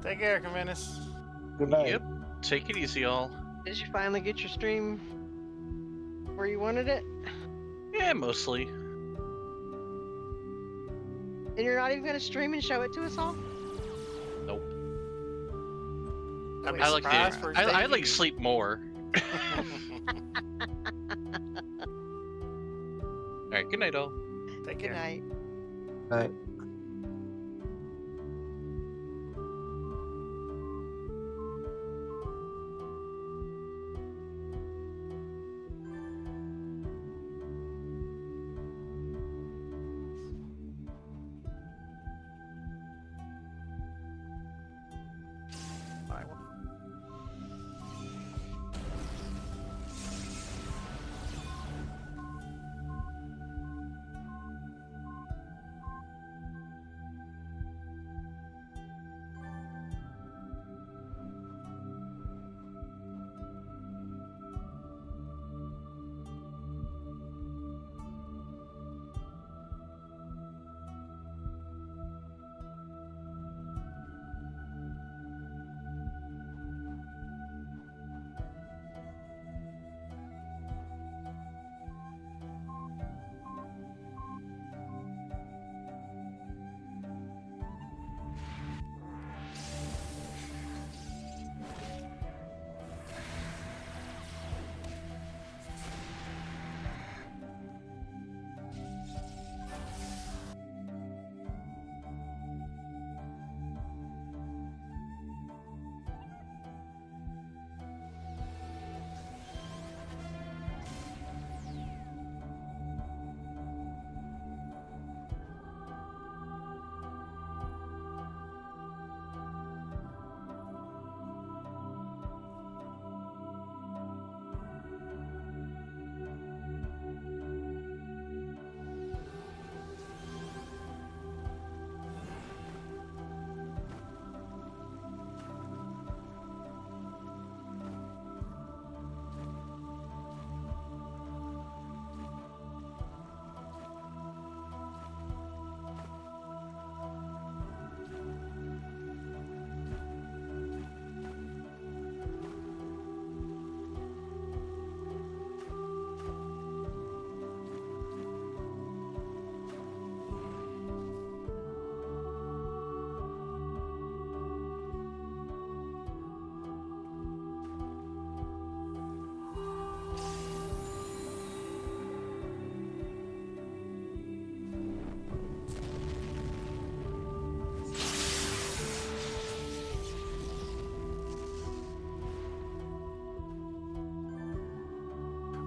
Take care, Convenus. Good night. Yep. Take it easy, all. Did you finally get your stream where you wanted it? Yeah, mostly. And you're not even gonna stream and show it to us all? Nope. I'd be I like surprised for his I like debut. sleep more. Alright, good night, all. Take Good care. night. Night.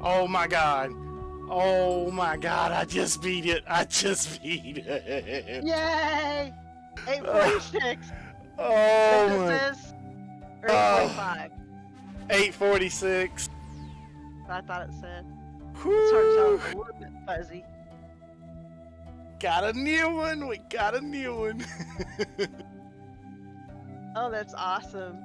Oh my god. Oh my god, I just beat it. I just beat it. Yay! 846. Oh That's what it my. says. Or 845. 846. I thought it said. It's hard to Whew. tell. It's a little bit fuzzy. Got a new one. We got a new one. Oh, that's awesome.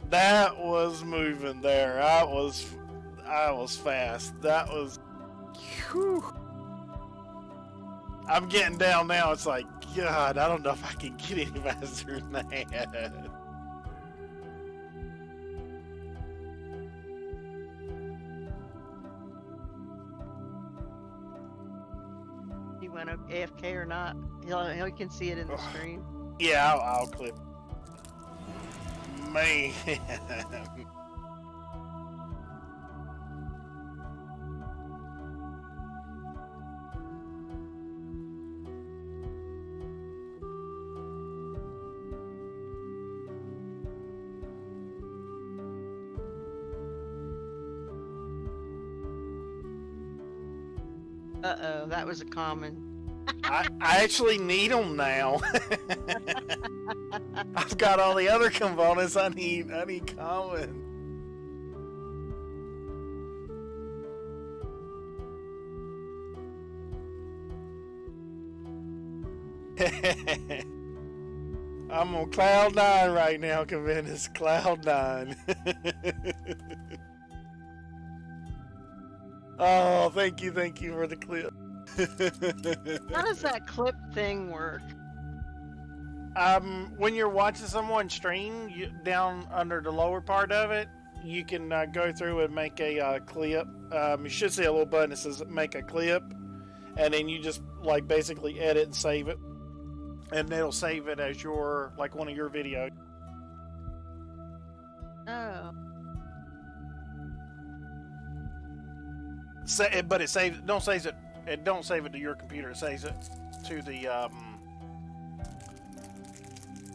That was moving there. I was fast. That was. Whew. I'm getting down now. It's like, God, I don't know if I can get any faster than that. He went AFK or not. He can see it in the stream. Yeah, I'll clip. Man. Uh-oh, that was a common. I actually need them now. I've got all the other components I need common. I'm on cloud 9 right now, Caventus. Cloud 9. Oh, thank you for the clip. How does that clip thing work? When you're watching someone stream, down under the lower part of it, you can go through and make a clip. You should see a little button that says make a clip, and then you just like basically edit and save it, and it'll save it as your like one of your videos. Oh. But it saves. Don't save it. It don't save it to your computer. It saves it to the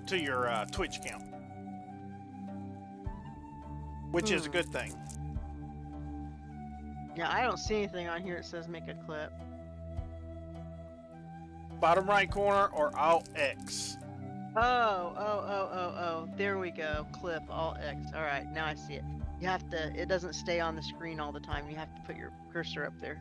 to your Twitch account, which is a good thing. Yeah, I don't see anything on here that says make a clip. Bottom right corner or Alt X. Oh. There we go. Clip, Alt X. Alright, now I see it. You have to, it doesn't stay on the screen all the time. You have to put your cursor up there.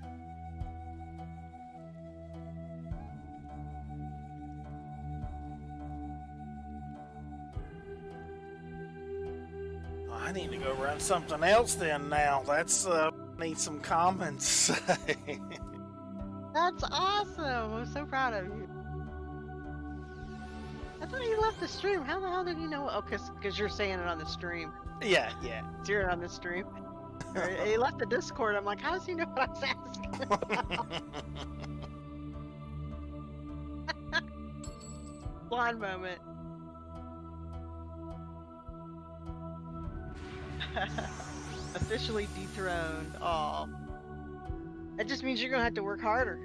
I need to go run something else then now. That's need some comments. That's awesome! I'm so proud of you. I thought you left the stream. How the hell did you know? Oh, because you're saying it on the stream. yeah. It's here on the stream. He left the Discord. I'm like, how does he know what I was asking about? Blonde moment. Officially dethroned. Aw. That just means you're gonna have to work harder.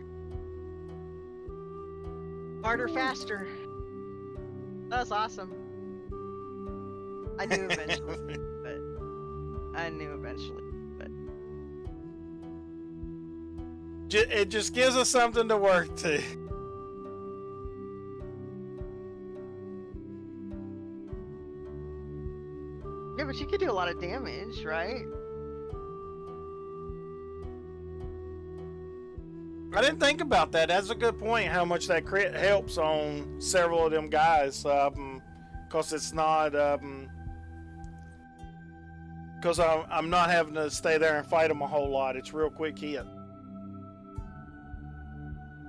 Harder, faster. That's awesome. I knew eventually, but It just gives us something to work to. Yeah, but you could do a lot of damage, right? I didn't think about that. That's a good point. How much that crit helps on several of them guys, because it's not, because I'm not having to stay there and fight them a whole lot. It's real quick hit.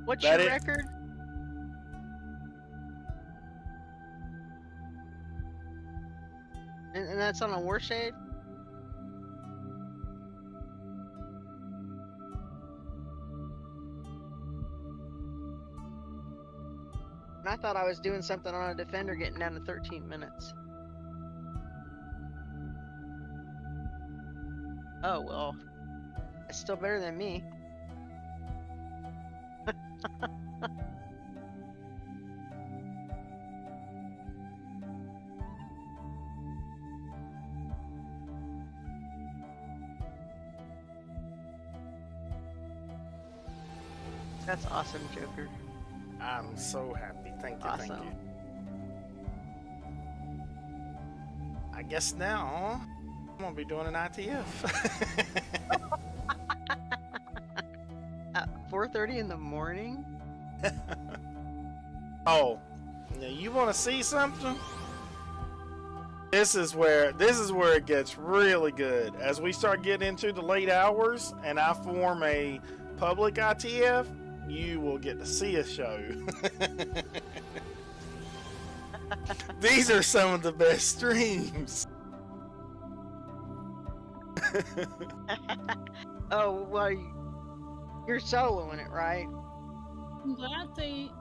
What's That your it? record? And that's on a war shade? And I thought I was doing something on a defender getting down to 13 minutes. Oh, well. It's still better than me. That's awesome, Joker. I'm so happy. Thank you, thank Awesome. you. I guess now I'm gonna be doing an ITF. At 4:30 in the morning? Oh, now you want to see something? This is where it gets really good. As we start getting into the late hours, and I form a public ITF, you will get to see a show. These are some of the best streams. Oh, well, you're soloing it, right? I'm glad they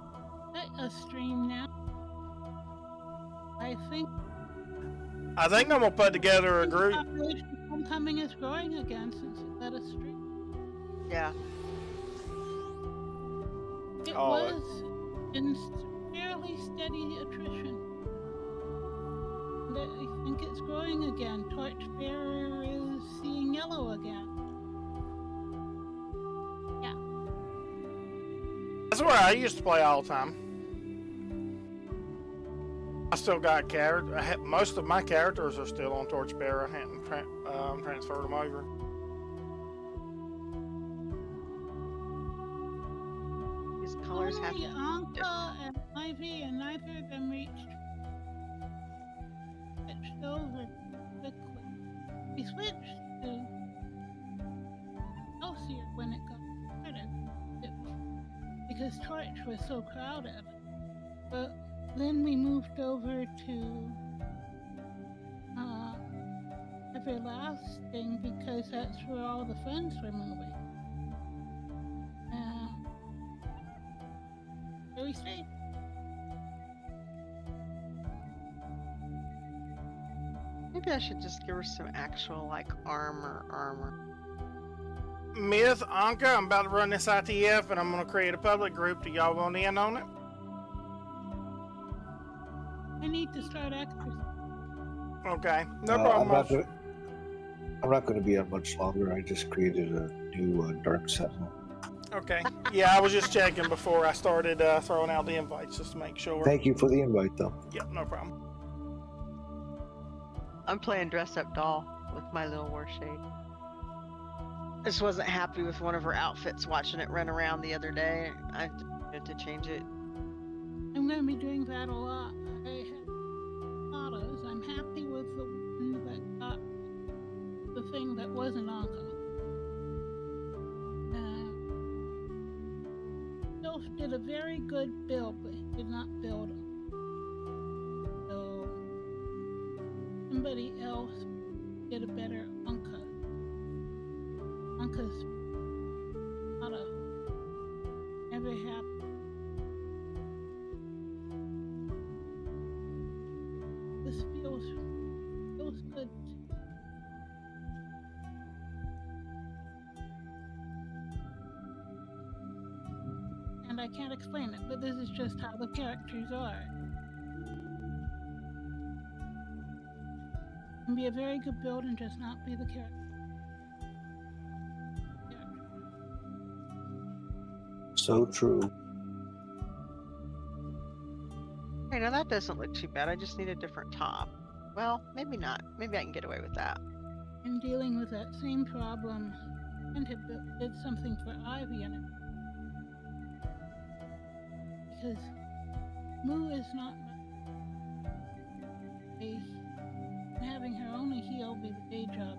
let us stream now. I think I think I'm gonna put together a group. population of Homecoming is growing again since it let us stream. Yeah. It Oh, was in fairly steady attrition. And I think it's growing again. Torchbearer is seeing yellow again. That's where I used to play all the time. I still got character. Most of my characters are still on Torchbearer. I hadn't transferred them over. These colors have Only to be Anka different. and Ivy, and neither of them switched over quickly. We switched to Elsier when it got started. Because Torch was so crowded. But then we moved over to Everlasting because that's where all the friends were moving. Very safe. Maybe I should just give her some actual, like, armor. Myth, Anka, I'm about to run this ITF and I'm going to create a public group. Do y'all want in on it? I need to start exercising. Okay, no I'm problem. not going to be on much longer. I just created a new dark sentinel. Okay, yeah, I was just checking before I started throwing out the invites just to make sure. Thank you for the invite, though. Yep, no problem. I'm playing dress up doll with my little war shade. I just wasn't happy with one of her outfits watching it run around the other day. I had to change it. I'm going to be doing that a lot. I have autos. I'm happy with the one that got the thing that wasn't Anka. Dolph did a very good build, but he did not build him. So somebody else did a better Anka. Anka's auto. Never happened. This feels good. And I can't explain it, but this is just how the characters are. Can be a very good build and just not be the character. So true. Hey, now that doesn't look too bad. I just need a different top. Well, maybe not. Maybe I can get away with that. I'm dealing with that same problem and did something for Ivy in it. Because Moo is not base, and having her only heal be the day job.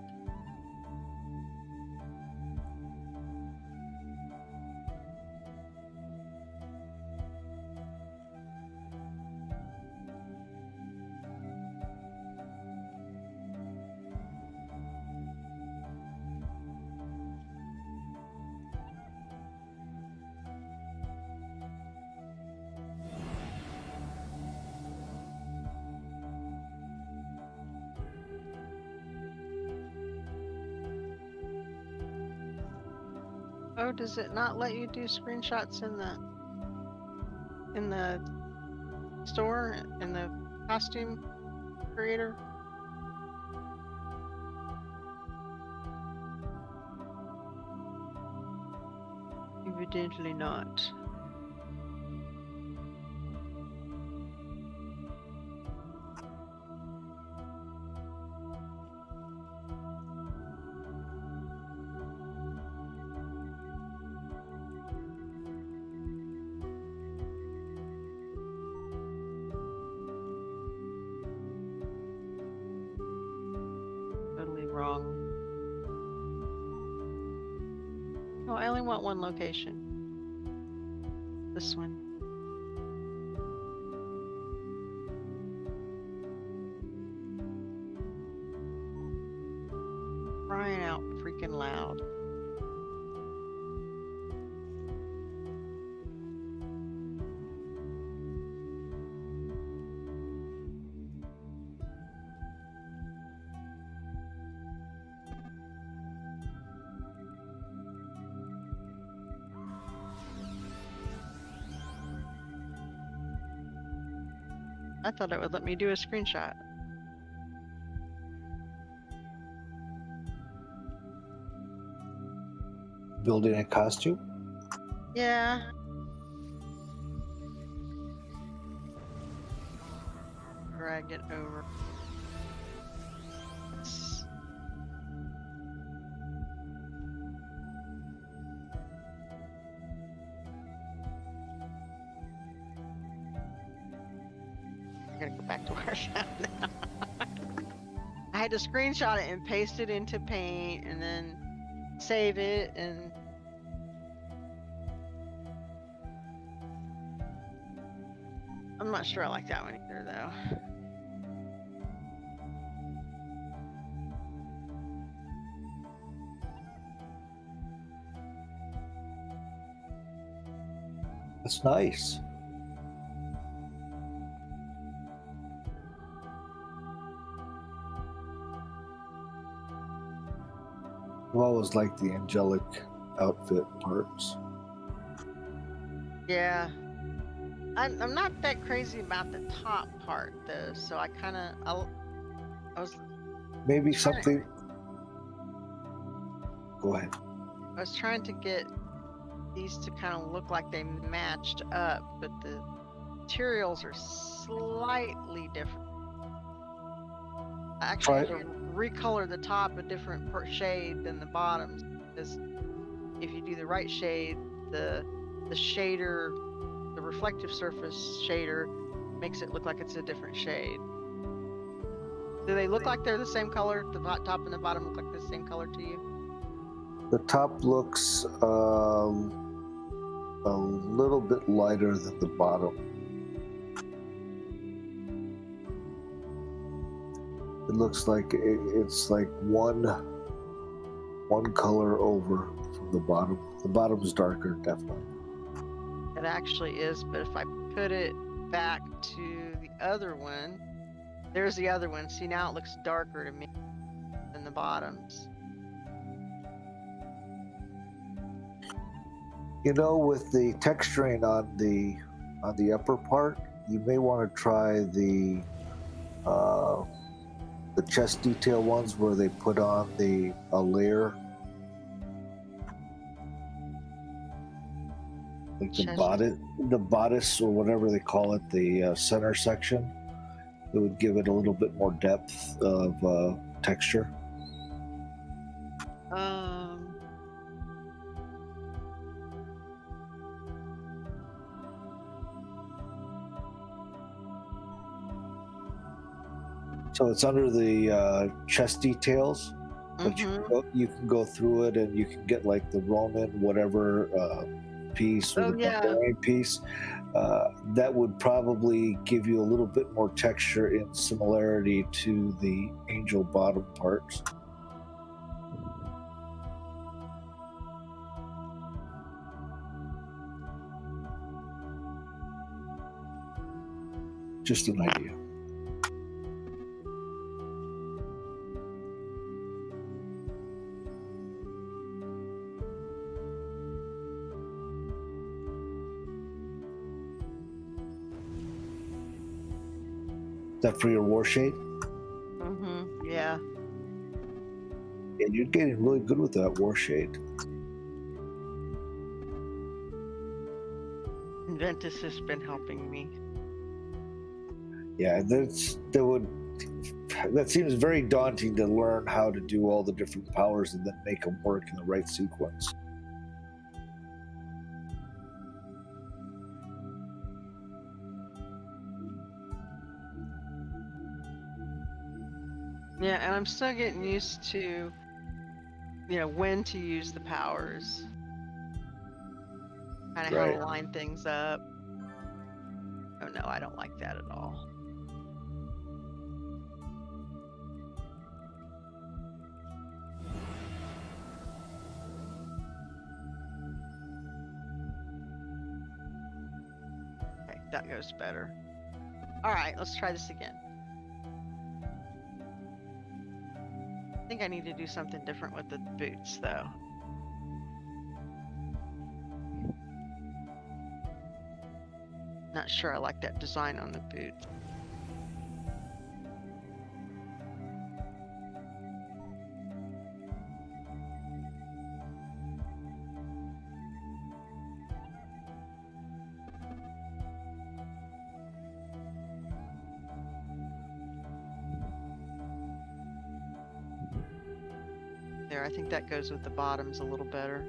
Oh, does it not let you do screenshots in the store, in the costume creator? Evidently not. Totally wrong. Oh, I only want one location. This one. Crying out freaking loud. I thought it would let me do a screenshot. Building a costume? Yeah. Drag it over. I gotta go back to where I found it. I had to screenshot it and paste it into Paint and then save it, and I'm not sure I like that one either though. That's nice. I've always liked the angelic outfit parts. Yeah. I'm not that crazy about the top part though, so I was Maybe Sure. something. Go ahead. I was trying to get these to kind of look like they matched up, but the materials are slightly different. I actually had to recolor the top a different shade than the bottoms, because if you do the right shade, the shader, the reflective surface shader, makes it look like it's a different shade. Do they look like they're the same color? The top and the bottom look like the same color to you? The top looks a little bit lighter than the bottom. It looks like it's like one color over from the bottom. The bottom's darker, definitely. It actually is, but if I put it back to the other one, there's the other one. See, now it looks darker to me than the bottoms. You know, with the texturing on the upper part, you may want to try the chest detail ones where they put on a layer, like Chest. the bodice or whatever they call it, the center section. It would give it a little bit more depth of texture. So it's under the chest details, but you can go through it and you can get like the Roman whatever piece or the barbarian piece. That would probably give you a little bit more texture in similarity to the angel bottom parts. Just an idea. that for your war shade? Yeah. Yeah, you're getting really good with that war shade. Inventus has been helping me. Yeah, that seems very daunting to learn how to do all the different powers and then make them work in the right sequence. Yeah, and I'm still getting used to, when to use the powers. Kind of how Right. to line things up. Oh no, I don't like that at all. Okay, that goes better. All right, let's try this again. I think I need to do something different with the boots, though. Not sure I like that design on the boots. There, I think that goes with the bottoms a little better.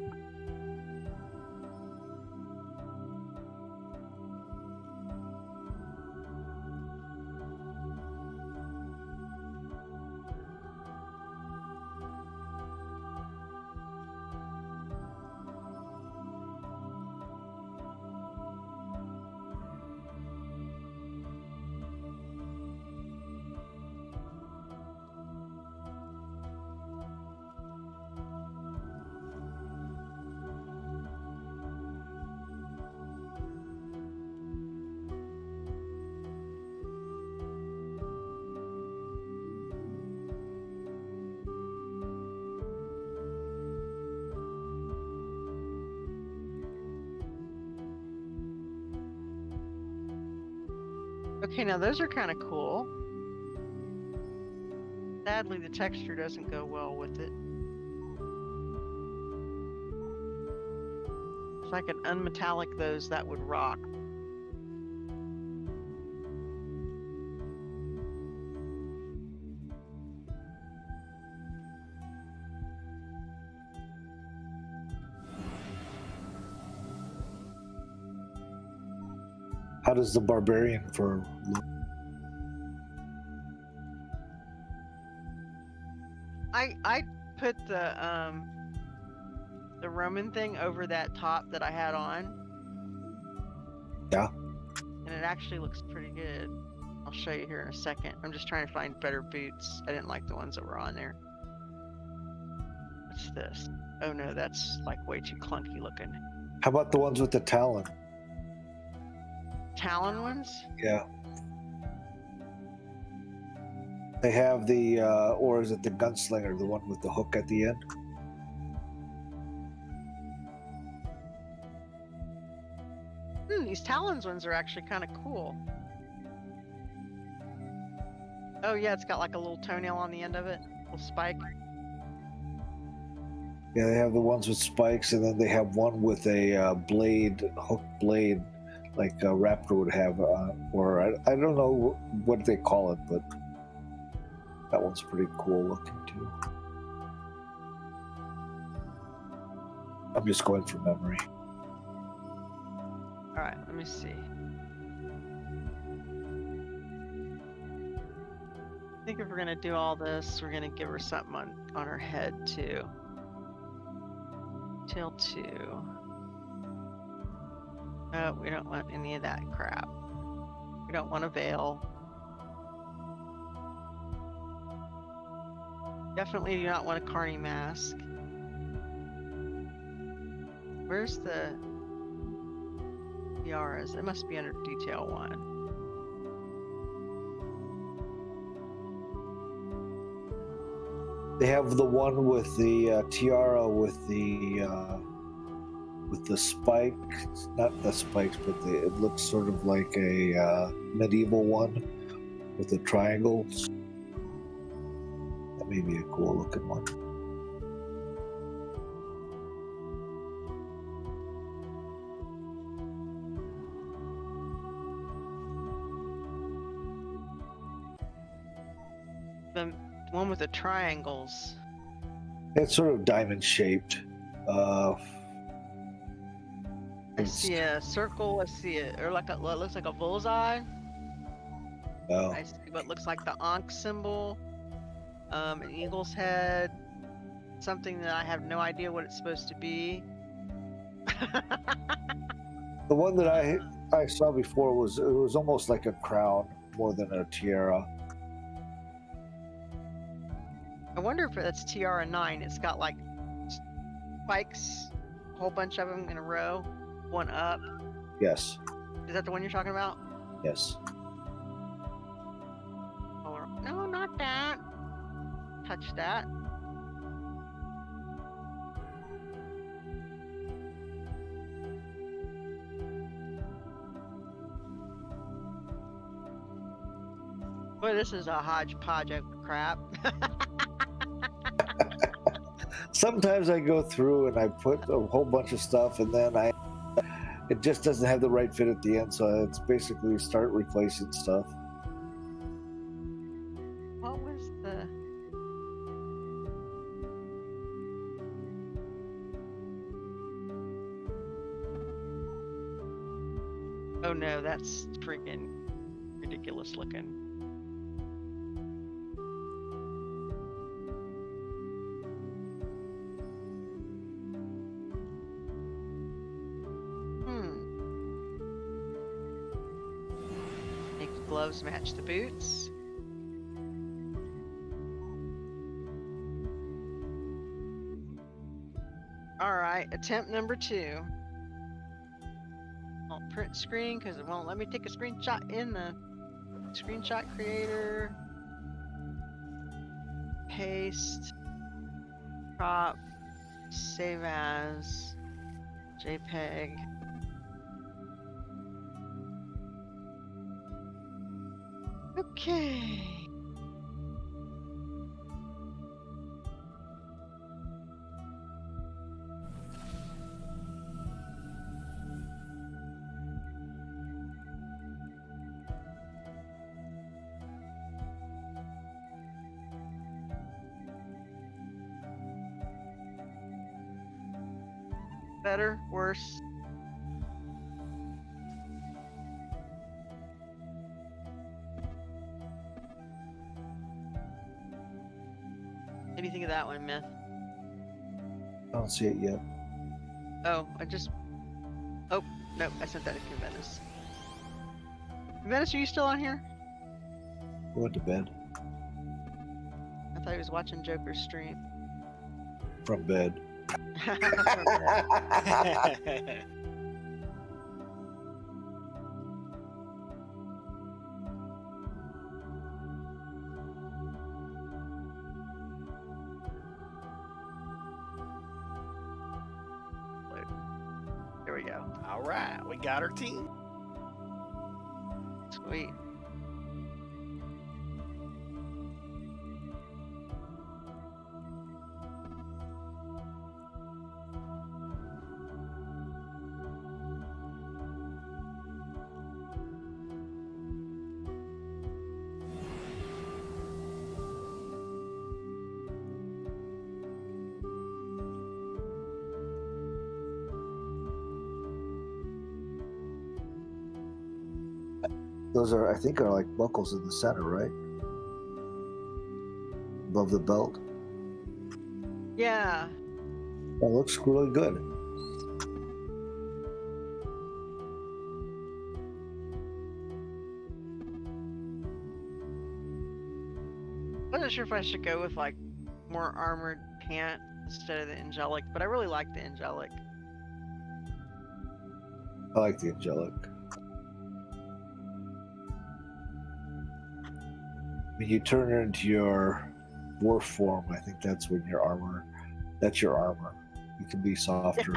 Okay, now those are kind of cool. Sadly, the texture doesn't go well with it. If I could unmetallic those, that would rock. How does the barbarian fur look? I put the Roman thing over that top that I had on. Yeah. And it actually looks pretty good. I'll show you here in a second. I'm just trying to find better boots. I didn't like the ones that were on there. What's this? Oh no, that's like way too clunky looking. How about the ones with the talon? Talon ones? Yeah. They have the, or is it the gunslinger, the one with the hook at the end? These Talons ones are actually kind of cool. Oh yeah, it's got like a little toenail on the end of it, a little spike. Yeah, they have the ones with spikes, and then they have one with a blade, hook blade, like a raptor would have, or I don't know what they call it, but that one's pretty cool looking too. I'm just going from memory. All right, let me see. I think if we're gonna do all this, we're gonna give her something on her head too. Tail 2. Oh, we don't want any of that crap. We don't want a veil. Definitely do not want a carny mask. Where's the tiaras? It must be under detail 1. They have the one with the tiara with the spike, not the spikes, but it looks sort of like a medieval one, with the triangles. That may be a cool looking one. The one with the triangles. It's sort of diamond shaped. I see a circle. I see it, or like what looks like a bullseye. Oh, I see what looks like the Ankh symbol. An eagle's head. Something that I have no idea what it's supposed to be. the one that I saw before was it was almost like a crown more than a tiara. I wonder if that's Tiara 9. It's got like spikes, a whole bunch of them in a row, one up. Yes, Is that the one you're talking about? yes. Or, no, not that. Touch that. Boy, this is a hodgepodge of crap. Sometimes I go through and I put a whole bunch of stuff, and then it just doesn't have the right fit at the end, so it's basically start replacing stuff. What was the... Oh no, that's freaking ridiculous looking. Make the gloves match the boots. Alright, attempt number 2. I'll print screen because it won't let me take a screenshot in the screenshot creator. Paste. Crop. Save as. JPEG. Okay. Better? Worse? What do you think of that one, Myth? I don't see it yet. Oh, Oh, no, I sent that to Venice. Venice, are you still on here? I went to bed. I thought he was watching Joker's stream. From bed. Here we go. All right, we got our team. Sweet. Those are, I think, are like buckles in the center, right? Above the belt. Yeah. That looks really good. Wasn't sure if I should go with like more armored pant instead of the angelic, but I really like the angelic. I like the angelic. When you turn it into your dwarf form, I think that's when your armor. That's your armor. You can be softer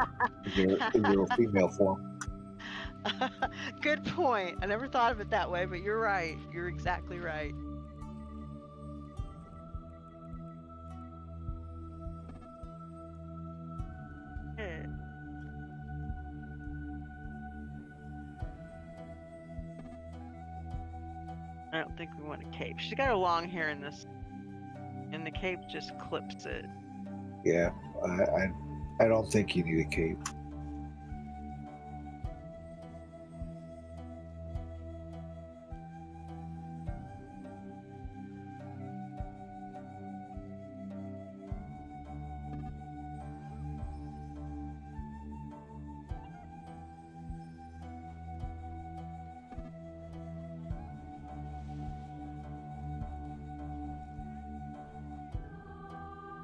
in your female form. Good point. I never thought of it that way, but you're right. You're exactly right. Okay. I don't think we want a cape. She's got her long hair in this, and the cape just clips it. Yeah, I don't think you need a cape.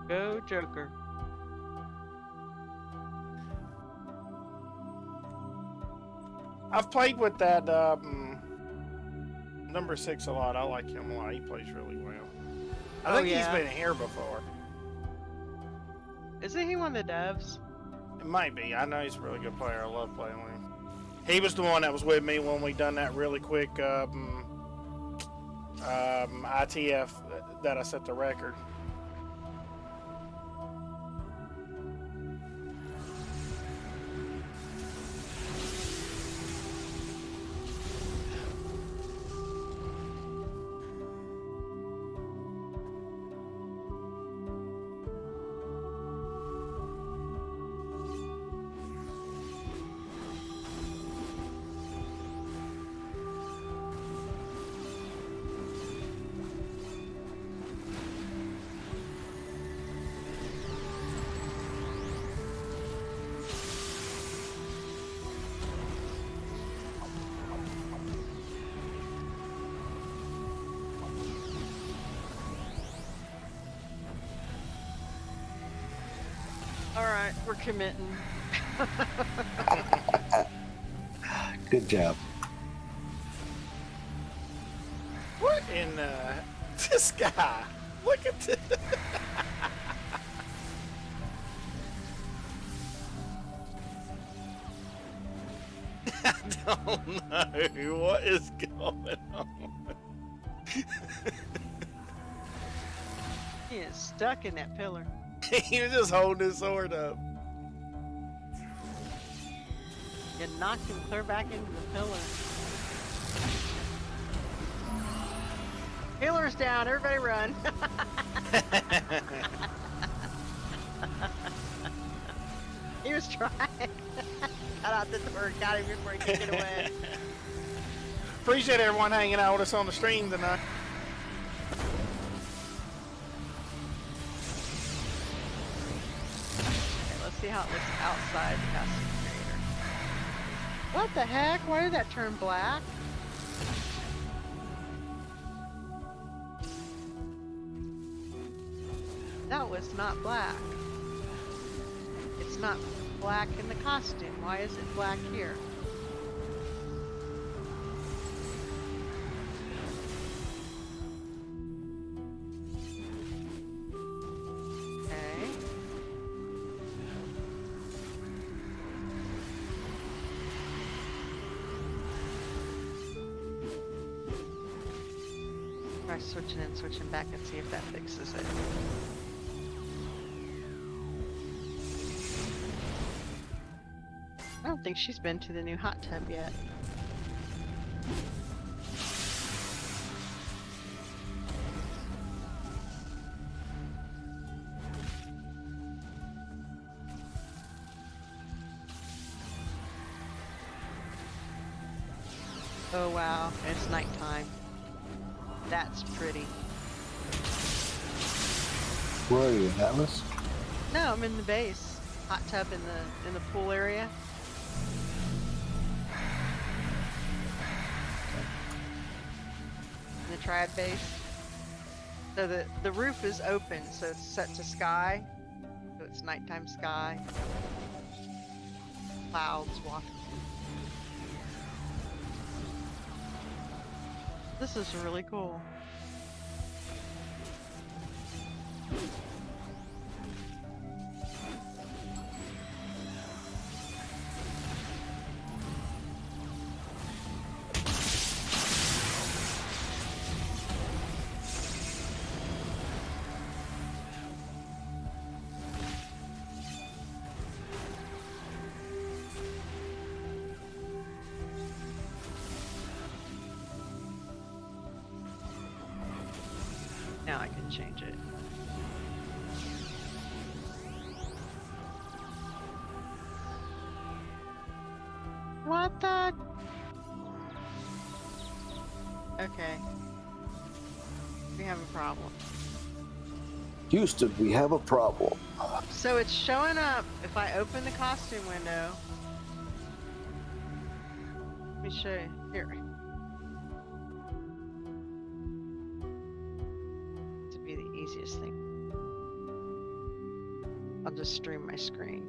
Go Joker. I've played with that number 6 a lot. I like him a lot. He plays really well. I think he's been here before. Isn't he one of the devs? It might be. I know he's a really good player. I love playing with him. He was the one that was with me when we done that really quick ITF that I set the record. Alright, we're committing. Good job. What in this guy? Look at this. I don't know what is going on. He is stuck in that pillar. He was just holding his sword up. You knocked him clear back into the pillar. Pillar's down, everybody run. He was trying. Got out the door, got him before he could get away. Appreciate everyone hanging out with us on the stream tonight. Okay, let's see how it looks outside the costume creator. What the heck? Why did that turn black? That was not black. It's not black in the costume. Why is it black here? Okay. Try switching and switching back and see if that fixes it. I don't think she's been to the new hot tub yet. Oh wow, it's nighttime. That's pretty. Where are you, Atlas? No, I'm in the base. Hot tub in the pool area. In the triad base. So the roof is open, so it's set to sky. So it's nighttime sky. Clouds walking. This is really cool. Now I can change it. What the? Okay. We have a problem. Houston, we have a problem. So it's showing up if I open the costume window. Let me show you. Here. To be the easiest thing. I'll just stream my screen.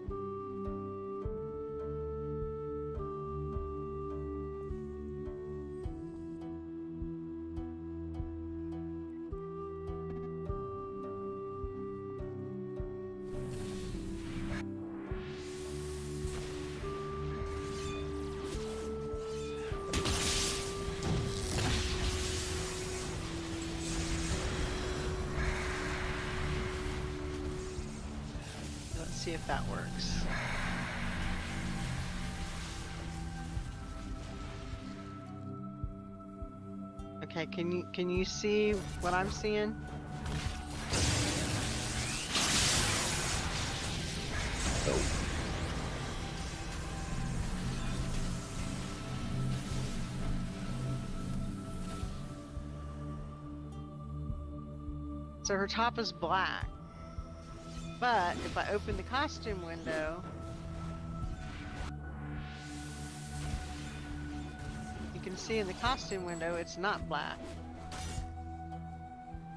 See if that works. Okay, can you see what I'm seeing? So her top is black. But if I open the costume window, you can see in the costume window it's not black.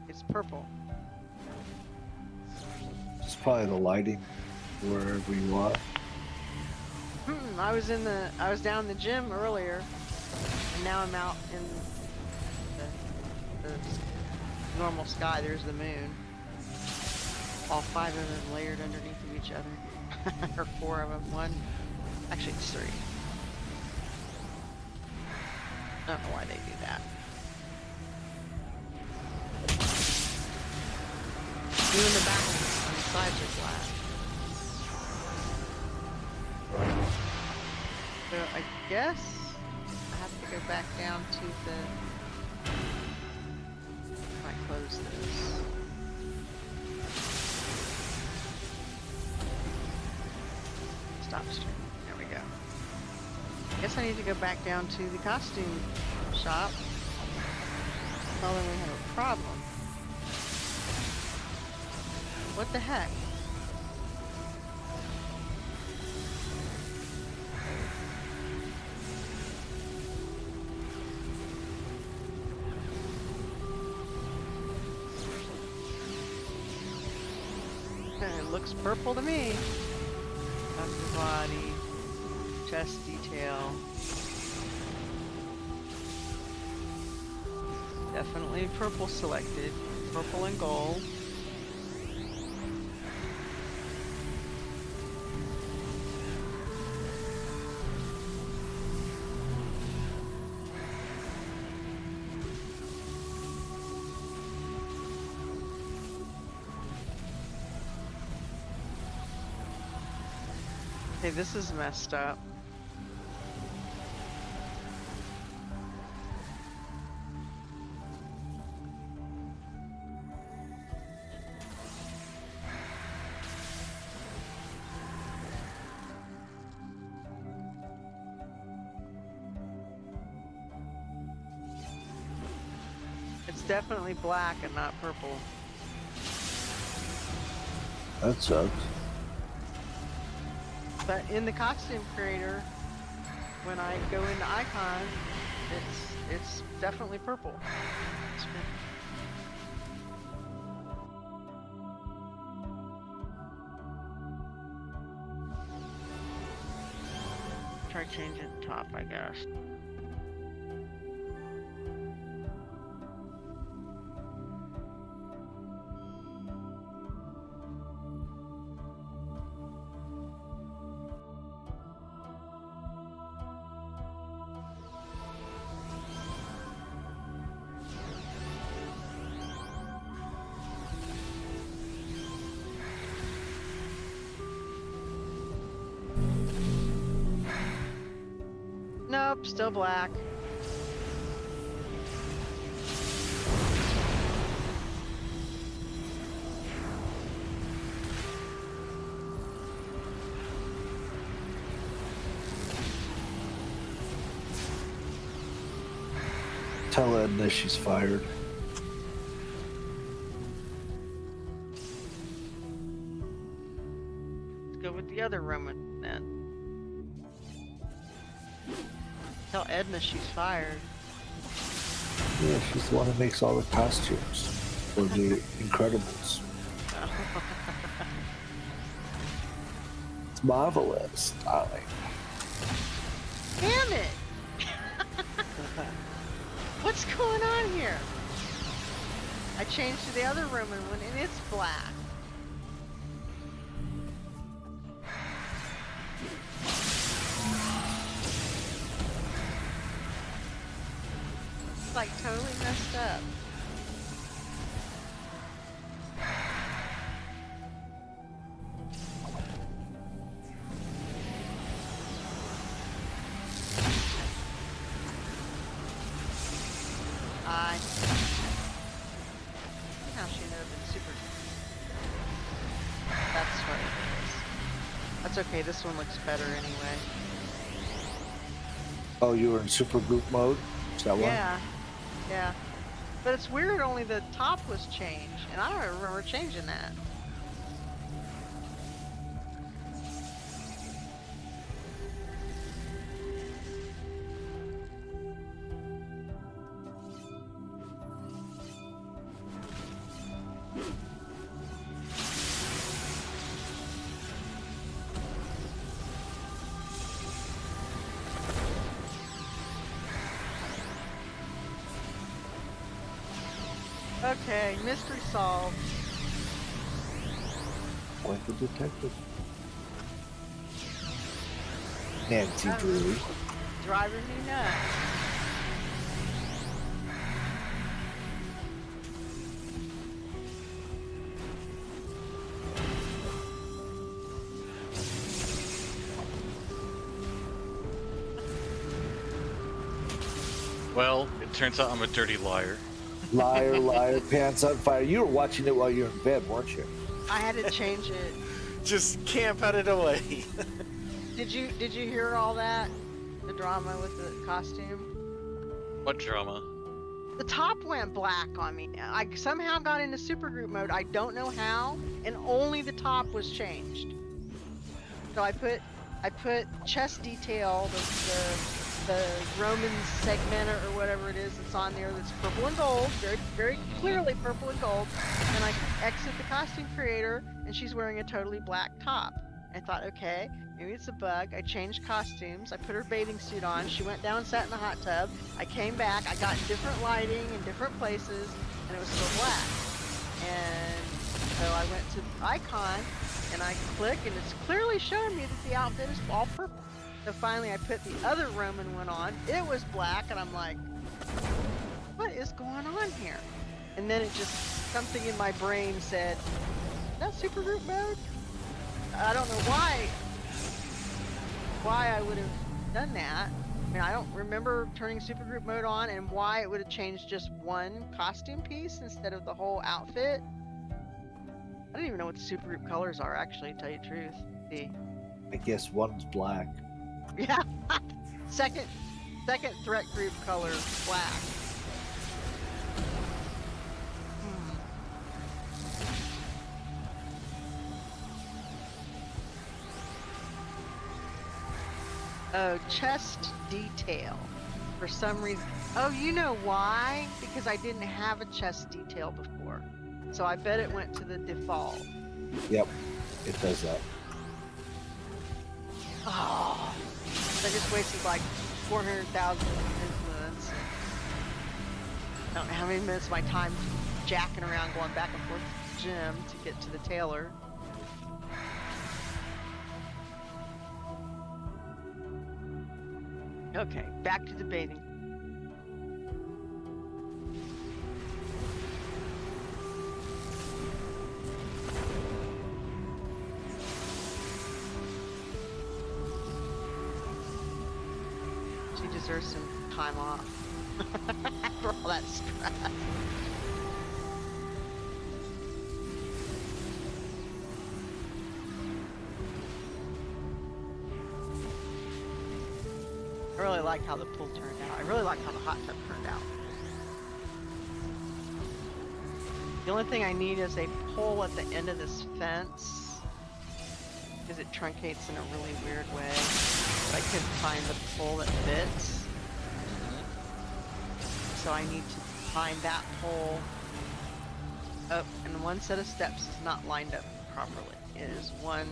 It's purple. It's probably the lighting wherever you are. I was down in the gym earlier, and now I'm out in the normal sky. There's the moon. All 5 of them layered underneath of each other. Or 4 of them. One. Actually, it's 3. I don't know why they do that. Even the back on the sides are flat. So I guess I have to go back down to the... If I close this. Stop stream. There we go. Guess I need to go back down to the costume shop. Tell them we have a problem. What the heck? It looks purple to me. Upper body, chest detail. Definitely purple selected. Purple and gold. Okay, this is messed up. It's definitely black and not purple. That sucks. But in the costume creator, when I go into icon, it's definitely purple. Try changing the top, I guess. Nope, still black. Tell Edna she's fired. Let's go with the other Roman then. Tell Edna she's fired. Yeah, she's the one that makes all the costumes for the Incredibles. It's marvelous, darling. Damn it! What's going on here? I changed to the other Roman one and it's black. It's like totally messed up. Now she knows it's super. That's what it is. That's okay, this one looks better anyway. Oh, you were in super group mode? Is that one? Yeah. Yeah. But it's weird only the top was changed, and I don't remember changing that. Okay, mystery solved. Like the detective. Nancy Oh. Drew. Driving me nuts. Well, it turns out I'm a dirty liar. Liar, liar, pants on fire. You were watching it while you were in bed, weren't you? I had to change it. Just camp out it away. Did you hear all that? The drama with the costume? What drama? The top went black on me. I somehow got into supergroup mode. I don't know how, and only the top was changed. So I put chest detail, the Roman segmenta or whatever it is that's on there that's purple and gold, very very clearly purple and gold. And I exit the costume creator, and she's wearing a totally black top. I thought, okay, maybe it's a bug. I changed costumes. I put her bathing suit on. She went down and sat in the hot tub. I came back. I got different lighting in different places, and it was still black. And so I went to the icon, and I click, and it's clearly showing me that the outfit is all purple. So finally I put the other Roman one on. It was black, and I'm like, what is going on here? And then it just, something in my brain said, is that supergroup mode? I don't know why I would have done that. I mean, I don't remember turning supergroup mode on and why it would have changed just one costume piece instead of the whole outfit. I don't even know what the supergroup colors are, actually, to tell you the truth. See. I guess one's black. Yeah. Second threat group color, black. Oh, chest detail. For some reason. Oh, you know why? Because I didn't have a chest detail before. So I bet it went to the default. Yep, it does that. Oh. I just wasted like 400,000 influence. I don't know how many minutes of my time jacking around going back and forth to the gym to get to the tailor. Okay, back to debating. She deserves some time off for all that stress. I really like how the pool turned out. I really like how the hot tub turned out. The only thing I need is a pole at the end of this fence, because it truncates in a really weird way. But I couldn't find the pole that fits. So I need to find that pole. Oh, and one set of steps is not lined up properly. It is one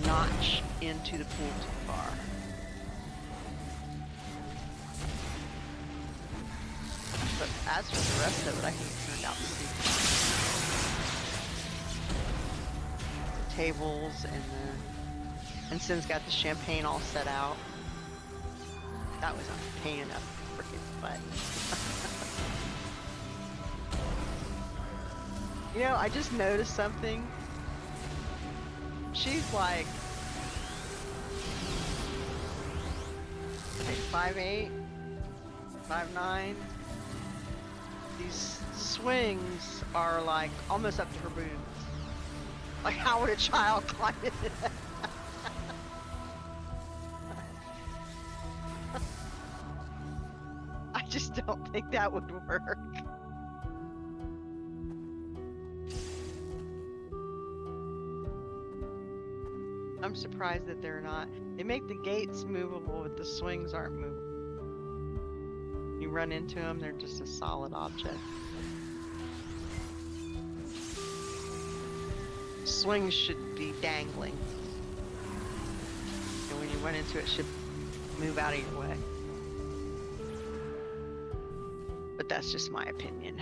notch into the pool too far. But as for the rest of it, I think it turned out super. The tables and Sin's got the champagne all set out. That was a pain in the freaking butt. You know, I just noticed something. She's like 5'8", 5'9". These swings are like almost up to her boobs. Like, how would a child climb it? I just don't think that would work. I'm surprised that they're not. They make the gates movable, but the swings aren't movable. You run into them, they're just a solid object. Swings should be dangling. And when you run into it, it should move out of your way. But that's just my opinion.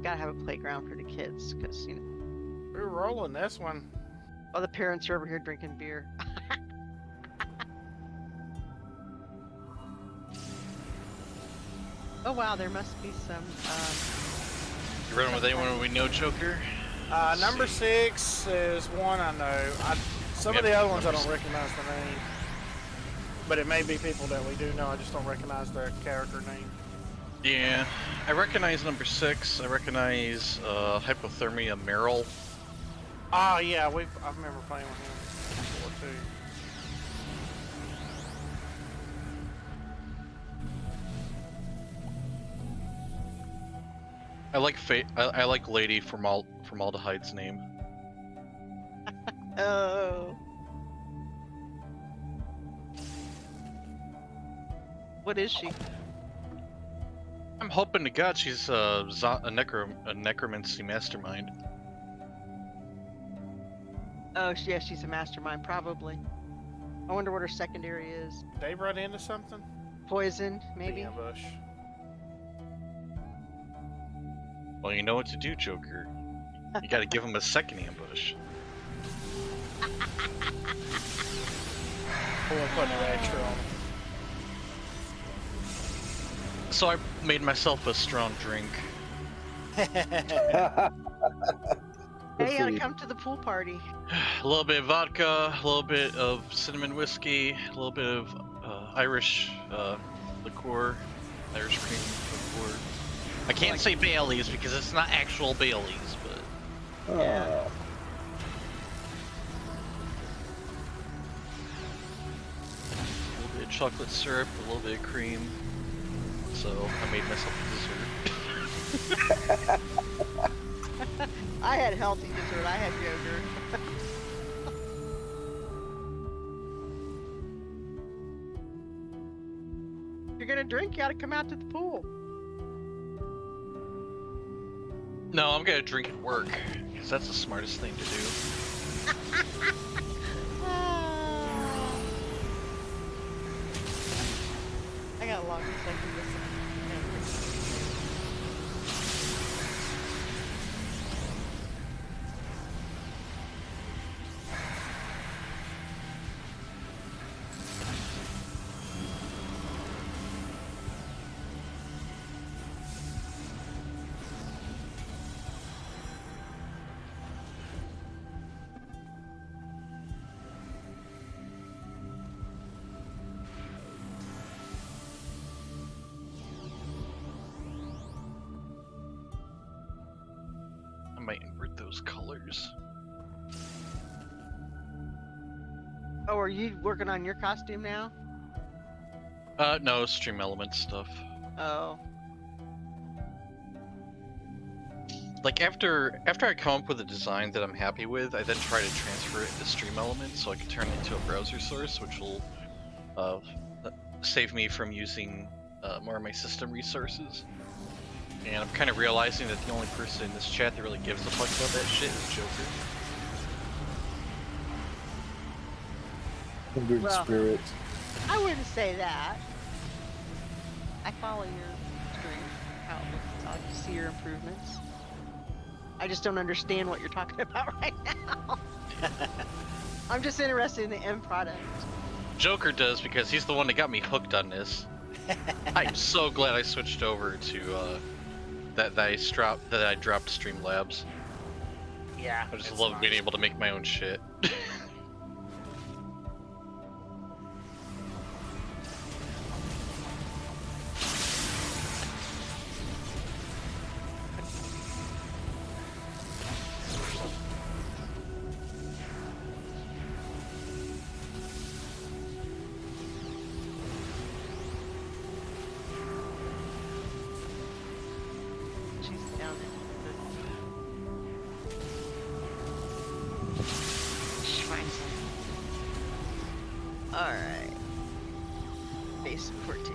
Gotta have a playground for the kids, because, you know. We're rolling this one. All the parents are over here drinking beer. Oh wow, there must be some. You running with anyone we know, Joker? Number 6 is one I know. Some of the other ones I don't recognize the name. But it may be people that we do know, I just don't recognize their character name. Yeah, I recognize number 6. I recognize Hypothermia Meryl. Oh yeah, I remember playing with him before too. I like Lady from Aldehyde's name. Oh. What is she? I'm hoping to God she's a necromancy mastermind. Oh, yeah, she's a mastermind, probably. I wonder what her secondary is. They run into something? Poison, maybe? The ambush. Well, you know what to do, Joker. You gotta give him a second ambush. We'll put an extra on. So I made myself a strong drink. Hey, you gotta come to the pool party. A little bit of vodka, a little bit of cinnamon whiskey, a little bit of Irish liqueur, Irish cream liqueur. I can't say Bailey's because it's not actual Bailey's, but Yeah. a little bit of chocolate syrup, a little bit of cream. So I made myself a dessert. I had healthy dessert. I had yogurt. If you're gonna drink, you gotta come out to the pool. No, I'm gonna drink at work, because that's the smartest thing to do. I got a long second listen. I might invert those colors. Oh, are you working on your costume now? No, Stream Element stuff. Oh. Like after I come up with a design that I'm happy with, I then try to transfer it into Stream Element so I can turn it into a browser source, which will save me from using more of my system resources. And I'm kind of realizing that the only person in this chat that really gives a fuck about that shit is Joker. Kindred Well, spirits. I wouldn't say that. I follow your stream. I see your improvements. I just don't understand what you're talking about right now. I'm just interested in the end product. Joker does because he's the one that got me hooked on this. I'm so glad I switched over to that I dropped Streamlabs. Yeah. I just it's love nice. being able to make my own shit. She's down there. She finds him. Alright. Base 14.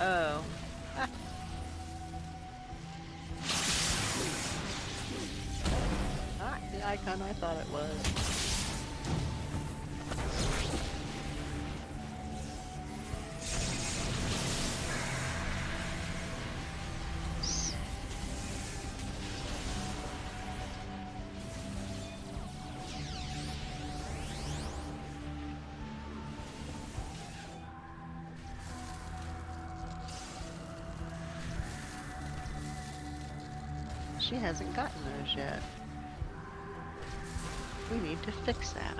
Oh. Not the icon I thought it was. She hasn't gotten those yet. We need to fix that.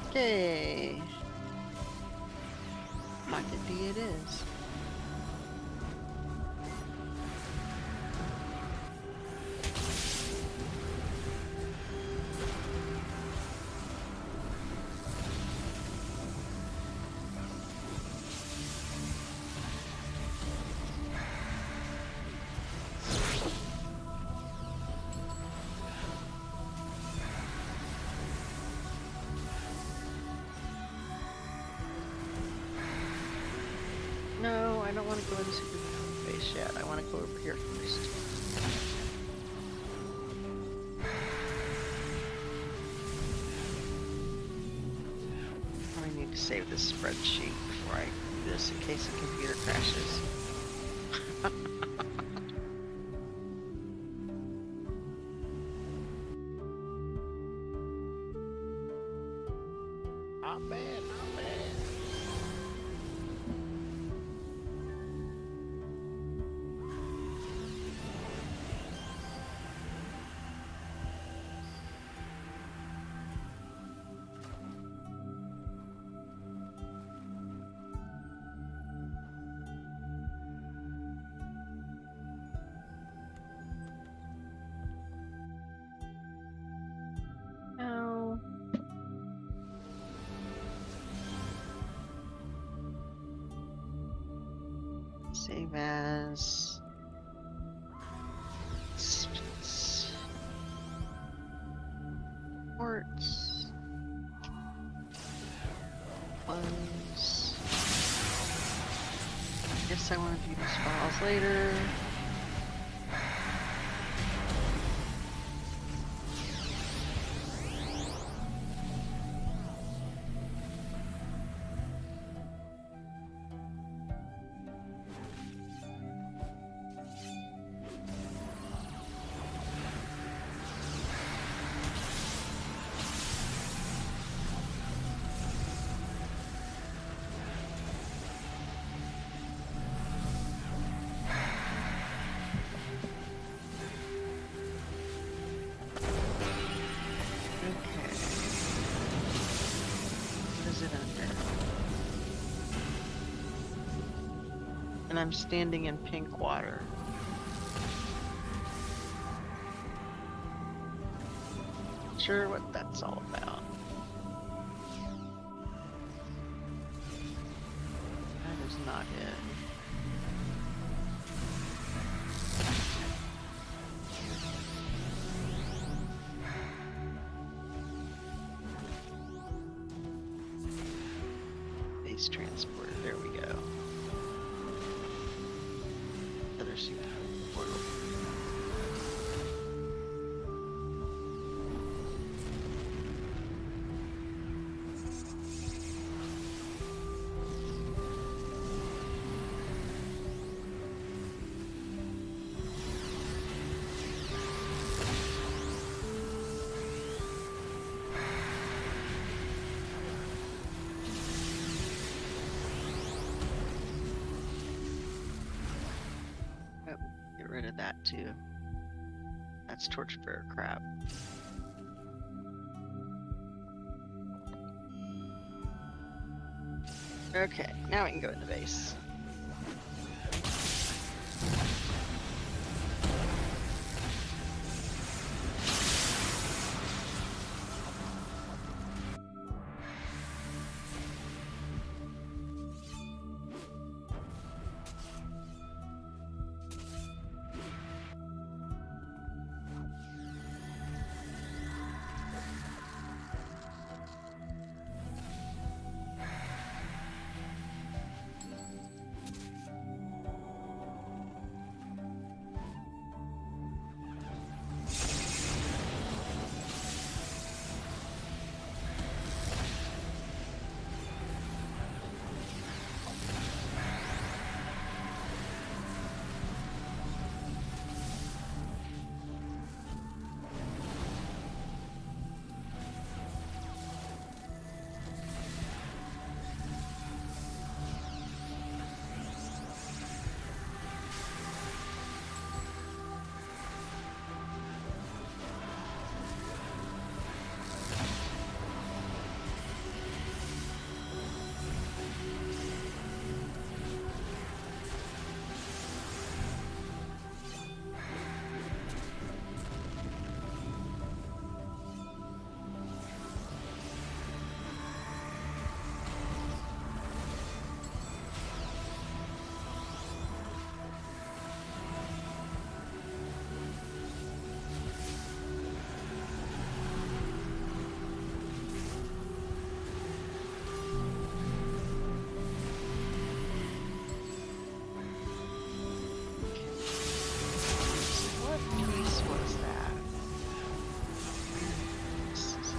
Okay. Pocket D it is. No, I don't want to go into Super Base yet. I want to go over here first. I need to save this spreadsheet before I do this in case the computer crashes. Not bad, not bad. No. Save as. Ports. Close. Guess I want to view these files later. And I'm standing in pink water. Sure what that's all about. That is not it. Base transporter, there we go. Other super portal. Get rid of that too. That's torchbearer crap. Okay, now we can go in the base.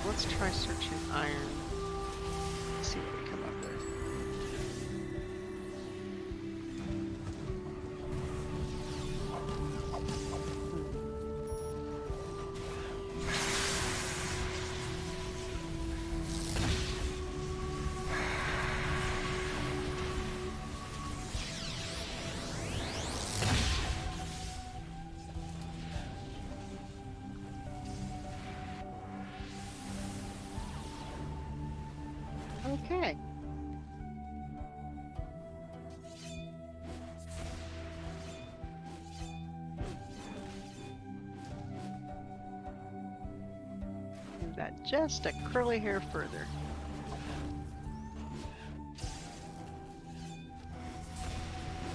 Let's try searching iron. See what we come up with. Okay. Move that just a curly hair further.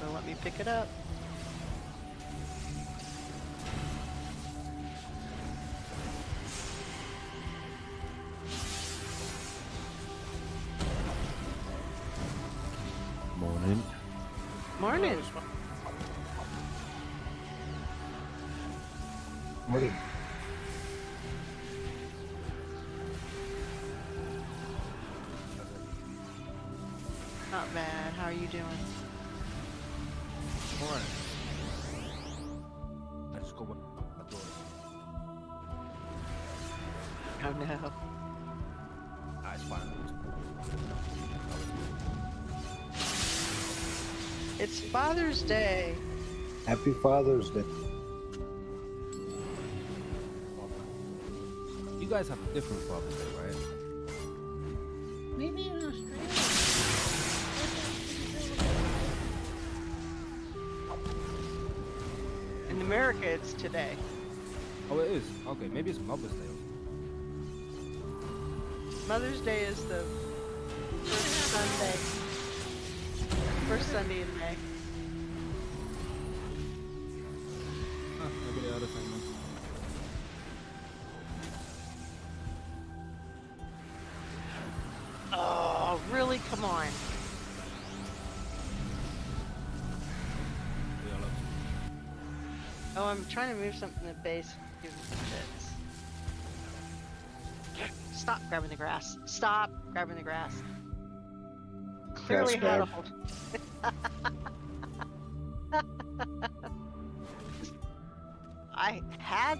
So let me pick it up. Morning. Morning. Morning. Not bad. How are you doing? Morning. Let's go with my daughter. Oh no. It's fine. It's Father's Day. Happy Father's Day. You guys have a different Father's Day, right? Maybe in Australia. America, it's today. Oh, it is. Okay, maybe it's Mother's Day. Mother's Day is the first Sunday. First Sunday in May. Huh, maybe they are the same one. Oh, really? Come on. They all up. Oh, I'm trying to move something in the base. Give me fits. Stop grabbing the grass. Stop grabbing the grass. Clearly how to hold. I had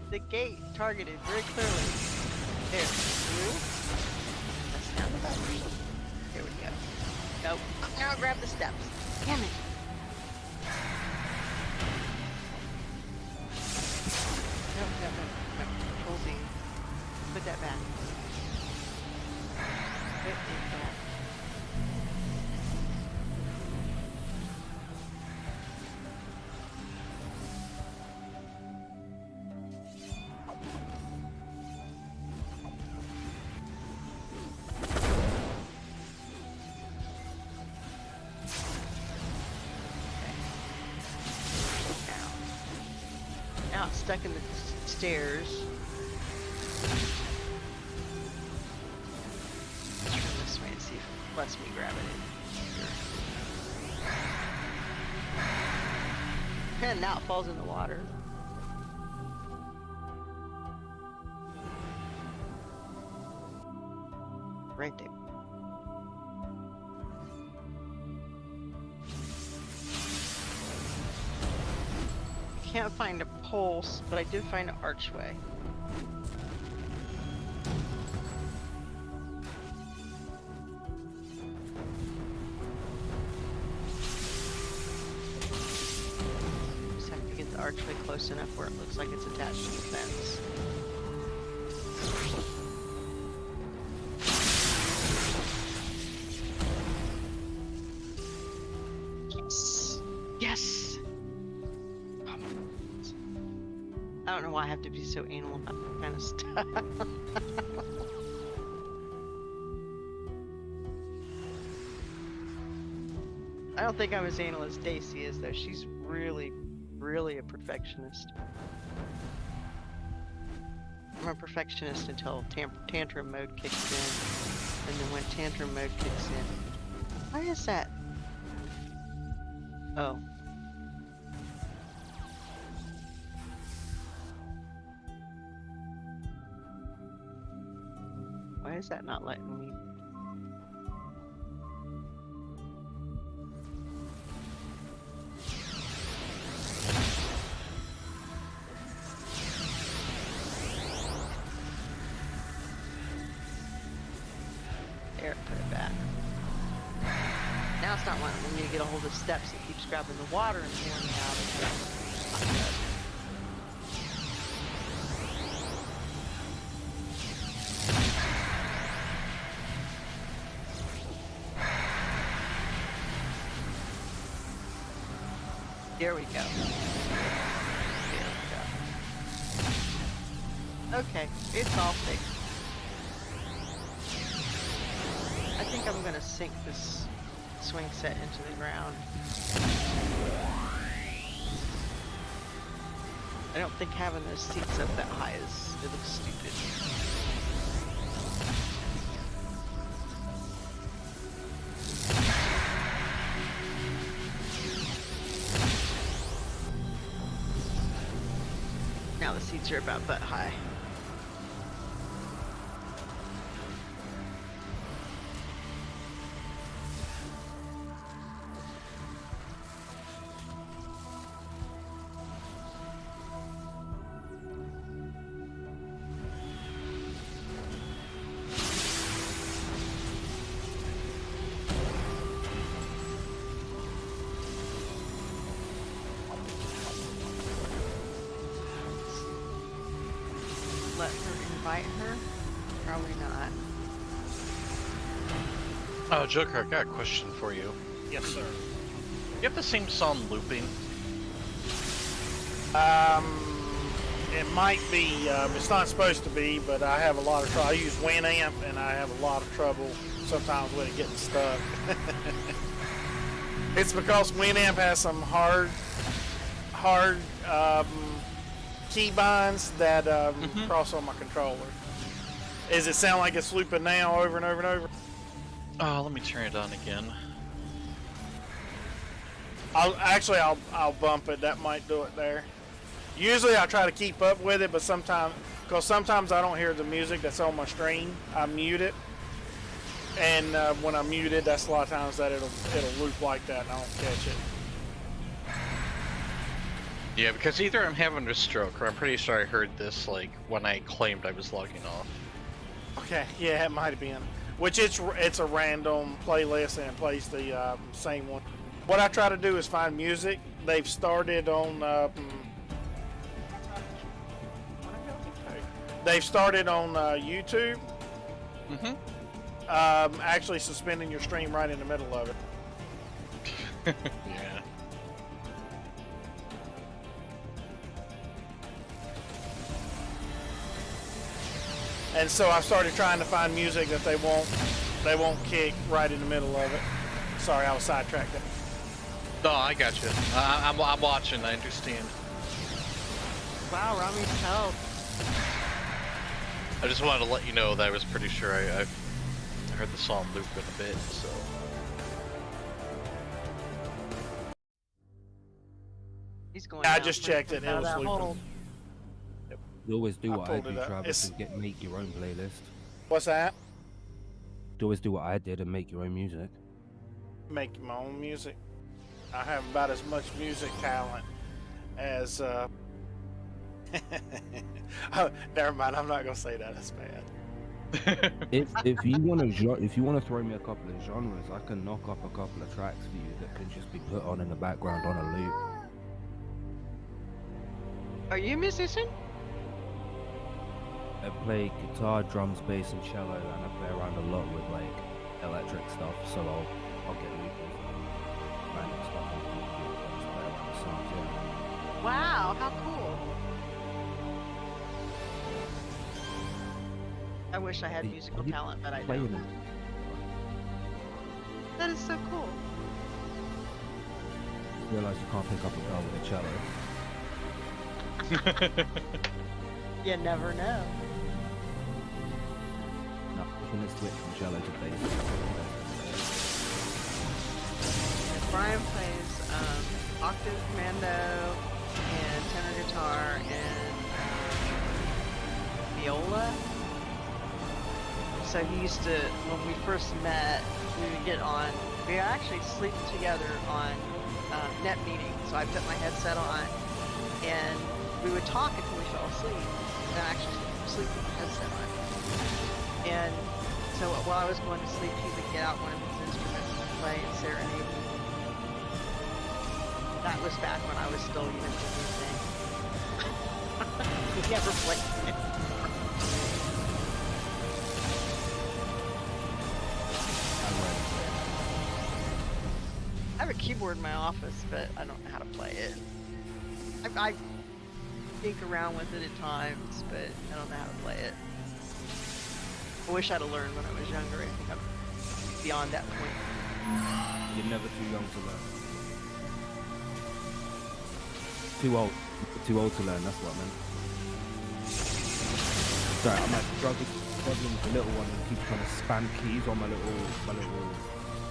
the gate targeted very clearly. There. Through. That's down the button. There we go. Nope. Now grab the steps. Damn it. No. Control Z. Put that back. Put it back. Now it's stuck in the stairs. Let's turn this way and see if it lets me grab it in. And now it falls in the water. Right there. Can't find a pulse, but I did find an archway. Just have to get the archway close enough where it looks like it's attached to the fence. Yes! I don't know why I have to be so anal about that kind of stuff. I don't think I'm as anal as Daisy is, though. She's really, really a perfectionist. I'm a perfectionist until tantrum mode kicks in. And then when tantrum mode kicks in... Why is that? Oh. Why is that not letting me? There, put it back. Now it's not letting me get a hold of steps. It keeps grabbing the water and pouring it out of the hot tub. There we go. There we go. Okay, it's all fixed. I think I'm gonna sink this swing set into the ground. I don't think having those seats up that high is, it looks stupid. Now the seats are about butt high. Let her invite her? Probably not. Oh, Joker, I got a question for you. Yes, sir. You have the same song looping? It might be. It's not supposed to be, but I have a lot of trouble. I use Winamp, and I have a lot of trouble sometimes with it getting stuck. It's because Winamp has some hard keybinds that cross on my controller. Does it sound like it's looping now over and over and over? Oh, let me turn it on again. I'll bump it. That might do it there. Usually I try to keep up with it, but sometimes I don't hear the music that's on my stream. I mute it, and when I mute it, that's a lot of times that it'll loop like that, and I don't catch it. Yeah, because either I'm having a stroke, or I'm pretty sure I heard this like when I claimed I was logging off. Okay, yeah, it might have been. Which it's a random playlist, and it plays the same one. What I try to do is find music. They've started on. They've started on YouTube. Actually suspending your stream right in the middle of it. Yeah. And so I started trying to find music that they won't kick right in the middle of it. Sorry, I was sidetracked there. No, I got you. I'm watching. I understand. Wow, Rami's help. I just wanted to let you know that I was pretty sure I heard the song loop in a bit, so. He's going. I down just pretty checked it. quick It out of was that looping. hole. You always do I what I pulled do, it up. Travis, It's- and make your own playlist. What's that? You always do what I did and make your own music. Make my own music. I have about as much music talent as. Oh, never mind. I'm not gonna say that. That's bad. If you want to throw me a couple of genres, I can knock up a couple of tracks for you that can just be put on in the background on a loop. Are you a musician? I play guitar, drums, bass, and cello, and I play around a lot with like electric stuff. So I'll get loopers and random stuff on the computer and just play around the sounds. Yeah. Wow, how cool. I wish I had Hey, musical are you talent, but I Playing don't. it. That is so cool. Realize you can't pick up a bell with a cello. You never know. No, if you switch from cello to bass. Brian plays octave, commando, and tenor guitar, and viola. So he used to, when we first met, we would get on, we would actually sleep together on net meetings. So I put my headset on, and we would talk until we fell asleep, and then actually sleep with the headset on. And so while I was going to sleep, he would get out one of his instruments and play and serenade me. That was back when I was still even producing. He never played it. I have a keyboard in my office, but I don't know how to play it. I think around with it at times, but I don't know how to play it. I wish I'd have learned when I was younger. I think I'm beyond that point. You're never too young to learn. Too old. Too old to learn, that's what I meant. Sorry, I'm like struggling with the little one and keep trying to spam keys on my little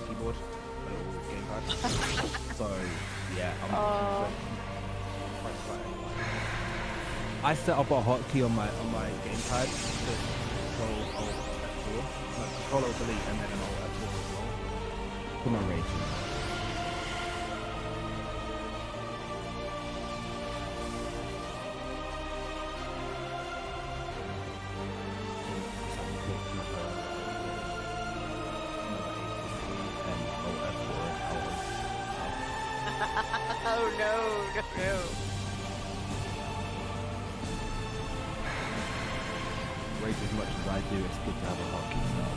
keyboard, my little gamepad. So yeah, I set up a hotkey on my gamepad to control Alt F4, like control Alt Delete and then an Alt F4 as well. For my rating. Oh no. Race as much as I do, it's good to have a hotkey set up.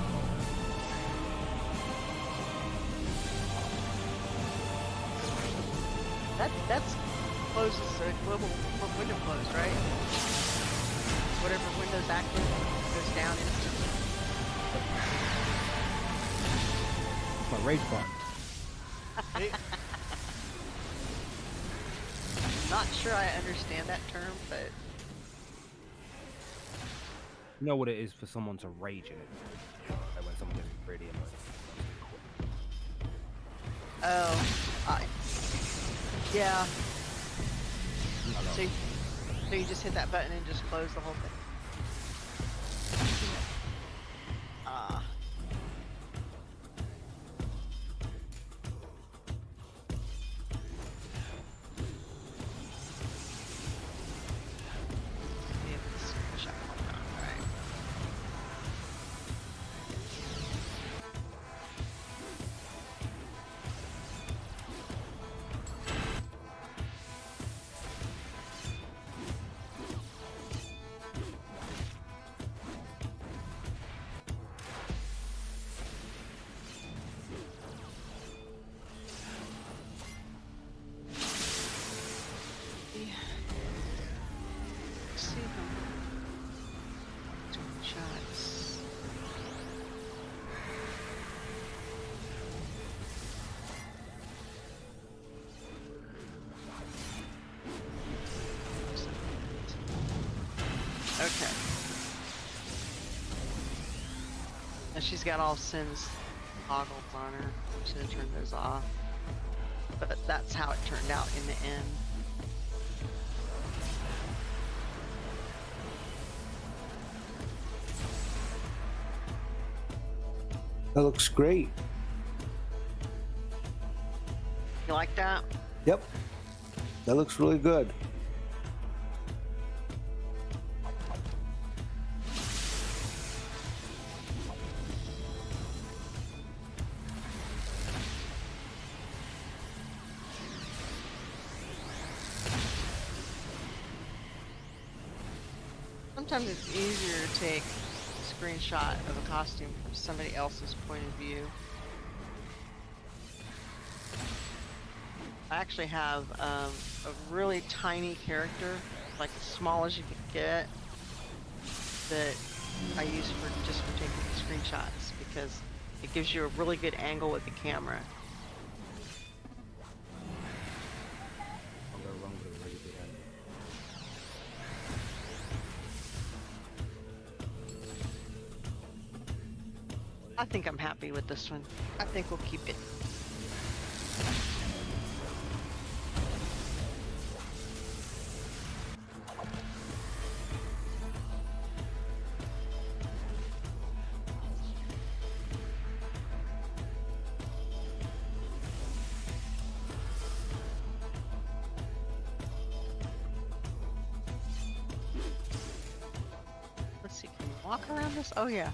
That's close closes the global window close, right? Whatever window's active goes down instantly. My rage button. Not sure I understand that term, but You know what it is for someone to rage in it? Like when someone gets really annoyed. yeah. I know. So you just hit that button and just close the whole thing. Ah. See if this shot will come out. All right. See them doing shots. Okay. And she's got all Sin's toggles on her. Should have turned those off. But that's how it turned out in the end. That looks great. You like that? Yep. That looks really good. Sometimes it's easier to take a screenshot of a costume from somebody else's point of view. I actually have a really tiny character, like as small as you could get, that I use for just for taking screenshots because it gives you a really good angle with the camera. I'll go wrong with a really big angle. I think I'm happy with this one. I think we'll keep it. Let's see, can you walk around this? Oh yeah.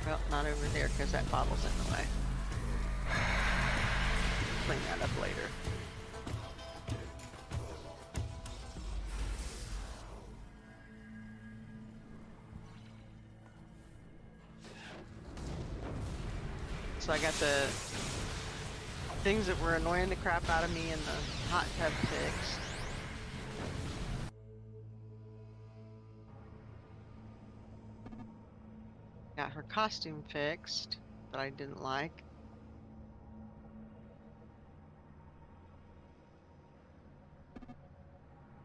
Well, not over there because that bottle's in the way. Clean that up later. So I got the things that were annoying the crap out of me in the hot tub fixed. Got her costume fixed that I didn't like.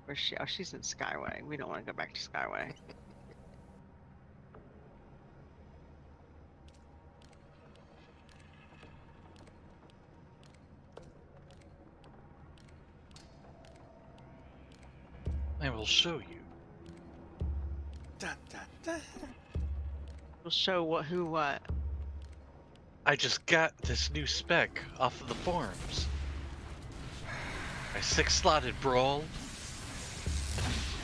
Where's she? Oh, she's in Skyway. We don't want to go back to Skyway. I will show you. Dun, dun, dun. We'll show what, who, what. I just got this new spec off of the forums. My 6-slotted brawl.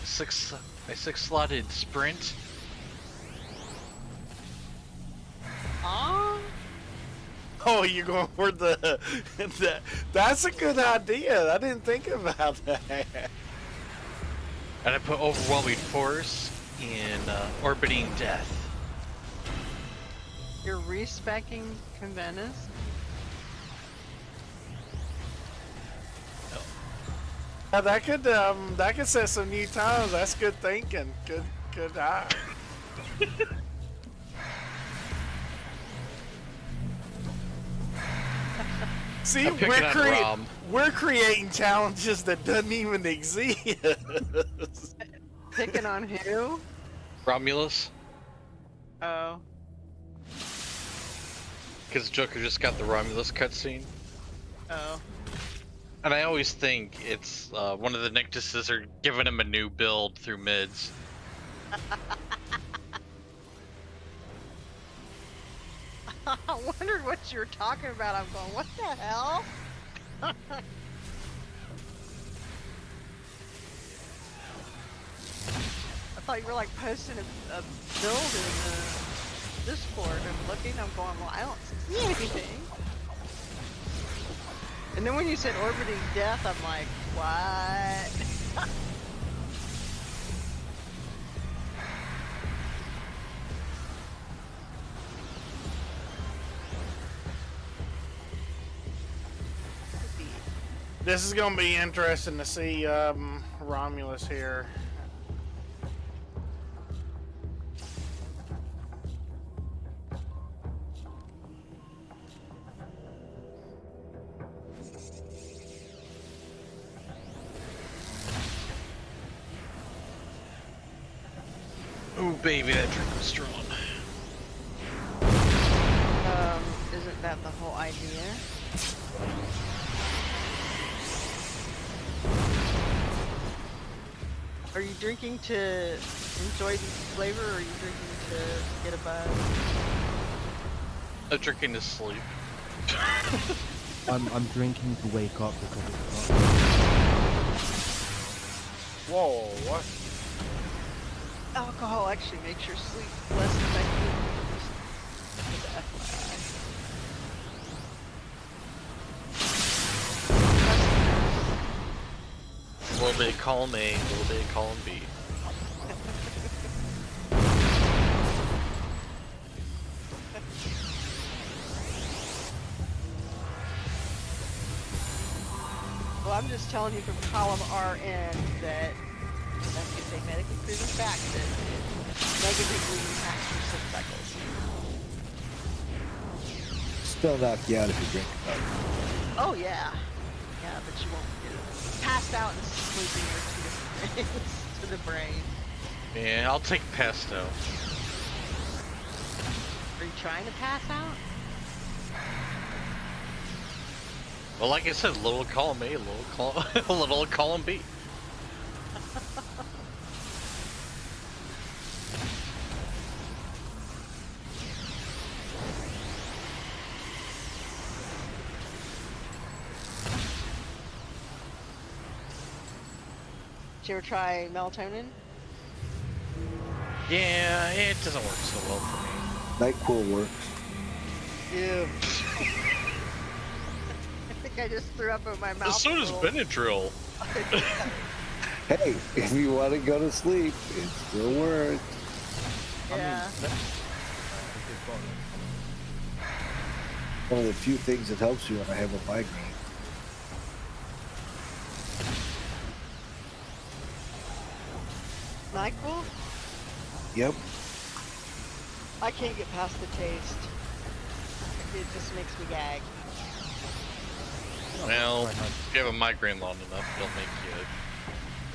My 6-slotted sprint. Oh, you're going for the that's a good idea. I didn't think about that. And I put overwhelming force. in Orbiting Death. You're respecking Conventus? Yeah, that could set some new times. That's good thinking. Good eye. See, I'm picking on Rom. we're creating challenges that doesn't even exist. Picking on who? Romulus, Oh. because Joker just got the Romulus cutscene. Oh. And I always think it's one of the Nictuses are giving him a new build through mids. I wondered what you were talking about. I'm going, what the hell? I thought you were like posting a build in the Discord and looking. I'm going, well, I don't see anything. And then when you said Orbiting Death, I'm like, what? This is gonna be interesting to see Romulus here. Ooh, baby, that drink was strong. Isn't that the whole idea? Are you drinking to enjoy the flavor, or are you drinking to get a buzz? I'm drinking to sleep. I'm drinking to wake up because it's not. Whoa, what? Alcohol actually makes your sleep less effective. Just as FYI. A little bit of column A, a little bit of column B. Well, I'm just telling you from column RN that it's a medically proven fact that it negatively impacts your sleep cycles. Still knock you out if you drink enough. Oh yeah. Yeah, but you won't get passed out and sleeping are two different things to the brain. Yeah, I'll take pesto. Are you trying to pass out? Well, like I said, little column A, little column B. Did you ever try melatonin? Yeah, it doesn't work so well for me. NyQuil works. Ew. I think I just threw up in my mouth. So does Benadryl. Hey, if you want to go to sleep, it still works. Yeah. One of the few things that helps you when I have a migraine. NyQuil? Yep. I can't get past the taste. It just makes me gag. Well, if you have a migraine long enough, it'll make you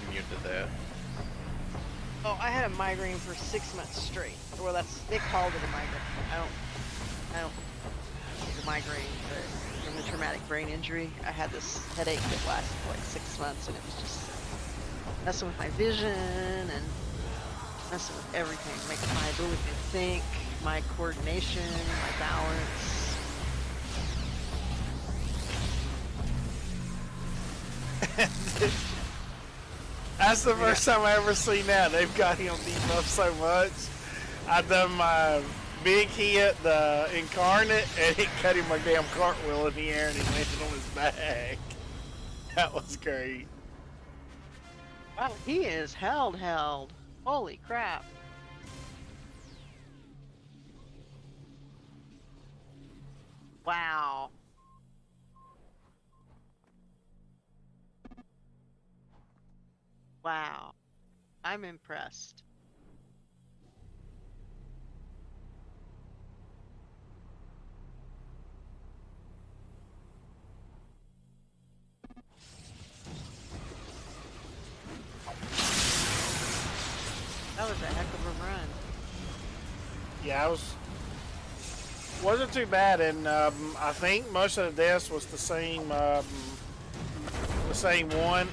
immune to that. Oh, I had a migraine for 6 months straight. Well, they called it a migraine. I don't think a migraine, but from the traumatic brain injury, I had this headache that lasted for like 6 months, and it was just messing with my vision and messing with everything, making my ability to think, my coordination, my balance. That's the first time I ever seen that. They've got him debuffed so much. I done my big hit, the incarnate, and it cut him a damn cartwheel in the air and he landed on his back. That was great. Wow, he is held. Holy crap. Wow. Wow. I'm impressed. That was a heck of a run. Yeah, wasn't too bad, and I think most of the deaths was the same one,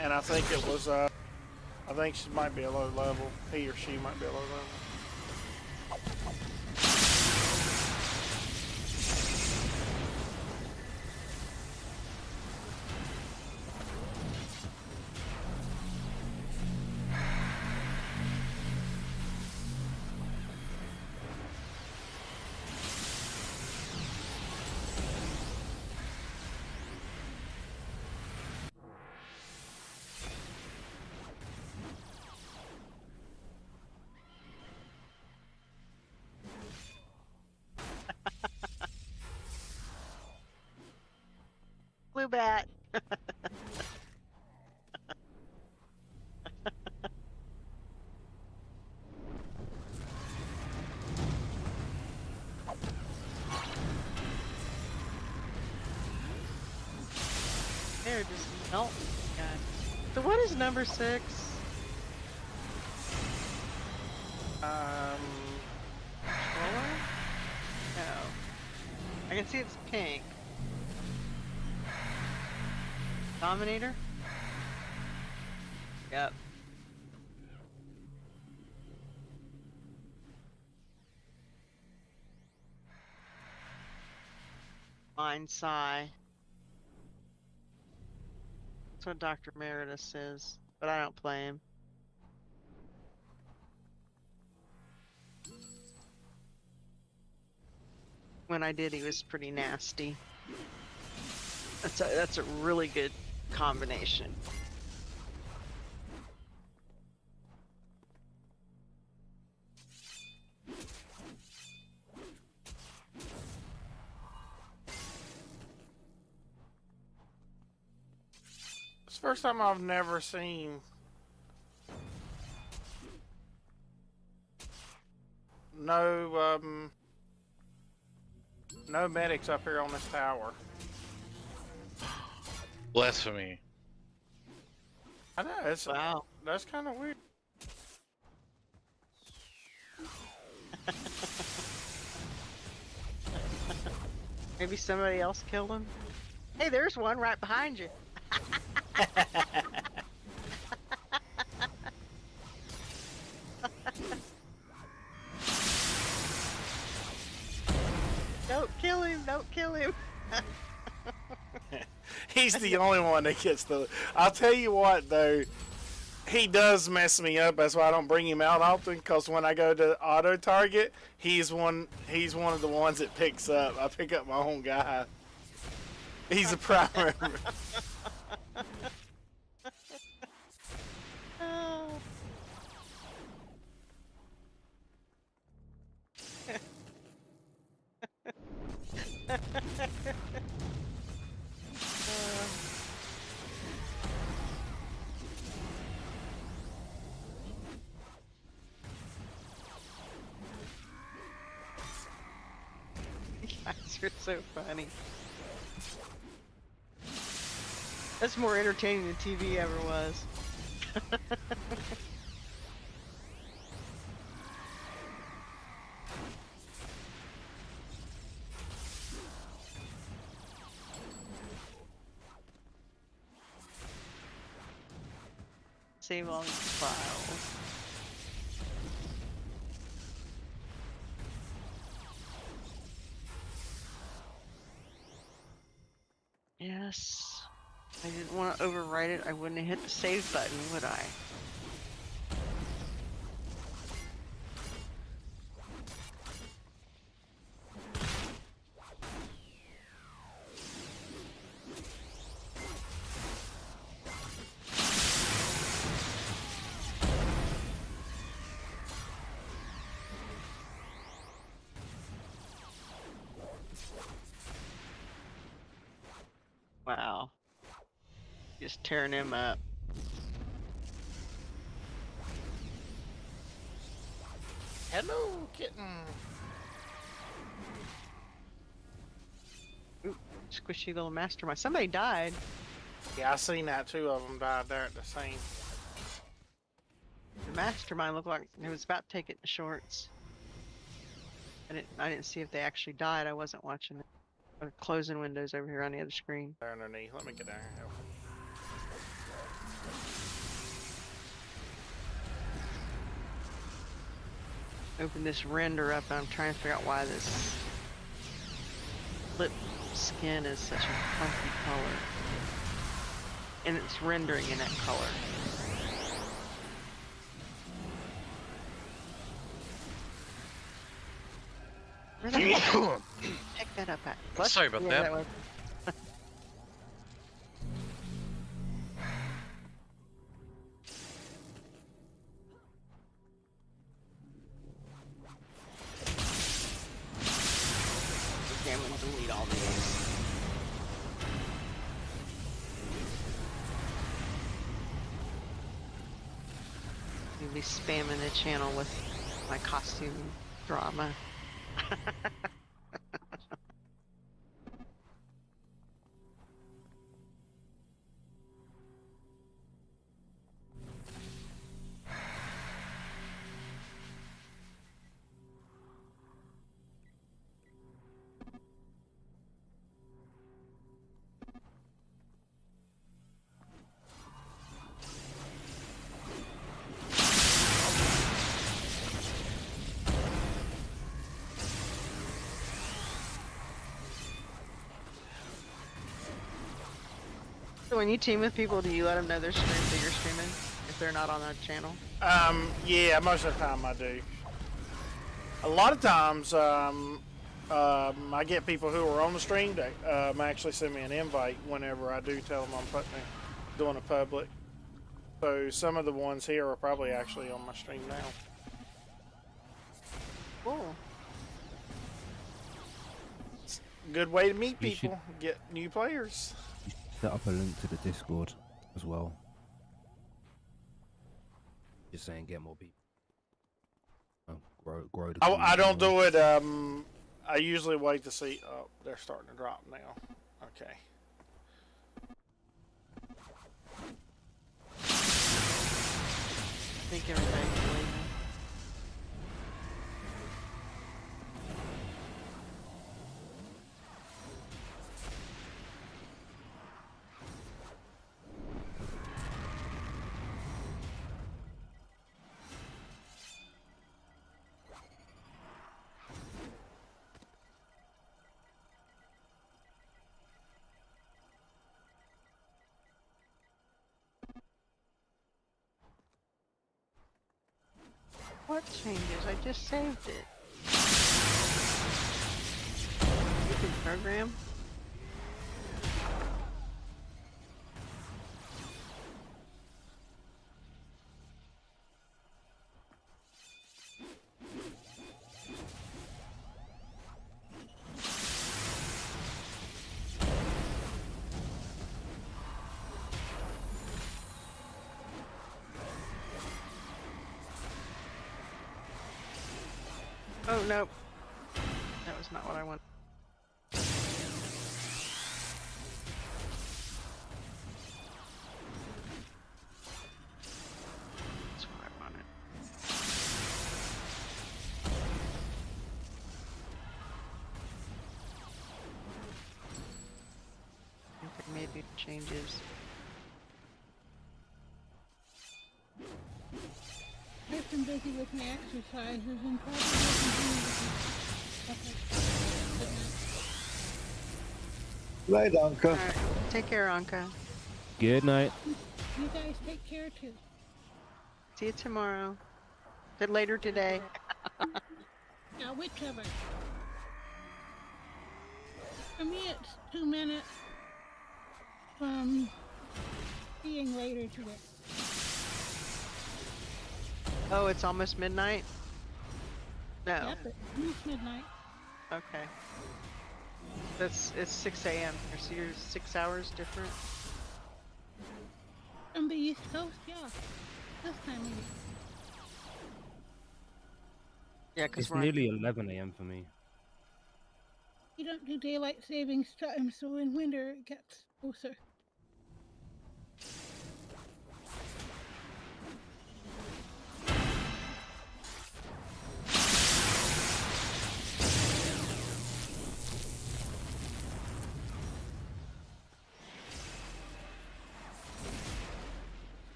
and I think it was I think she might be a low level. He or she might be a low level. Blue bat. They're just melting. God. So what is number 6? Controller? No. I can see it's pink. Dominator? Yep. Mind Psy. That's what Dr. Meredith says, but I don't play him. When I did, he was pretty nasty. That's a really good combination. It's the first time I've never seen no medics up here on this tower. Blasphemy. I know, it's Wow. That's kind of weird. Maybe somebody else killed him? Hey, there's one right behind you. Don't kill him, don't kill him. He's the only one that gets the... I'll tell you what, though. He does mess me up. That's why I don't bring him out often. Because when I go to auto target, he's one of the ones that picks up. I pick up my own guy. He's a primary. Oh. You guys are so funny. That's more entertaining than TV ever was. Save all these files. Yes. I didn't want to overwrite it. I wouldn't have hit the save button, would I? Just tearing him up. Hello, kitten. Ooh, squishy little mastermind. Somebody died. Yeah, I seen that. 2 of them died there at the scene. The mastermind looked like it was about to take it in shorts. I didn't see if they actually died. I wasn't watching it. I'm closing windows over here on the other screen. There underneath. Let me get down here. Open this render up and I'm trying to figure out why this lip skin is such a funky color. And it's rendering in that color. Where the heck pick that up at? What? Sorry about that. was- Okay, I'm gonna delete all these. You'll be spamming the channel with my costume drama. So when you team with people, do you let them know their stream that you're streaming if they're not on that channel? Yeah, most of the time I do. A lot of times, I get people who are on the stream that actually send me an invite whenever I do tell them I'm doing a public. So some of the ones here are probably actually on my stream now. Cool. Good way to meet You should- people, get new players. Set up a link to the Discord as well. Just saying, get more people. Oh, grow the I don't community do more. it. I usually wait to see. Oh, they're starting to drop now. Okay. I think everybody's leaving. What changes? I just saved it. You can program? Oh, no. That was not what I wanted. That's what I wanted. I think there may be changes. I've been busy with my exercises and probably will continue with my Right, Anka. Alright, take care, Anka. Good night. You guys take care too. See you tomorrow. Bit later today. Yeah, whichever. For me, it's 2 minutes from being later today. Oh, it's almost midnight? No. Yep, it's midnight. Okay. It's 6 a.m. So you're 6 hours different? From the East Coast, yeah. This time of year. Yeah, because It's we're on. nearly 11 a.m. for me. You don't do daylight savings time, so in winter it gets closer.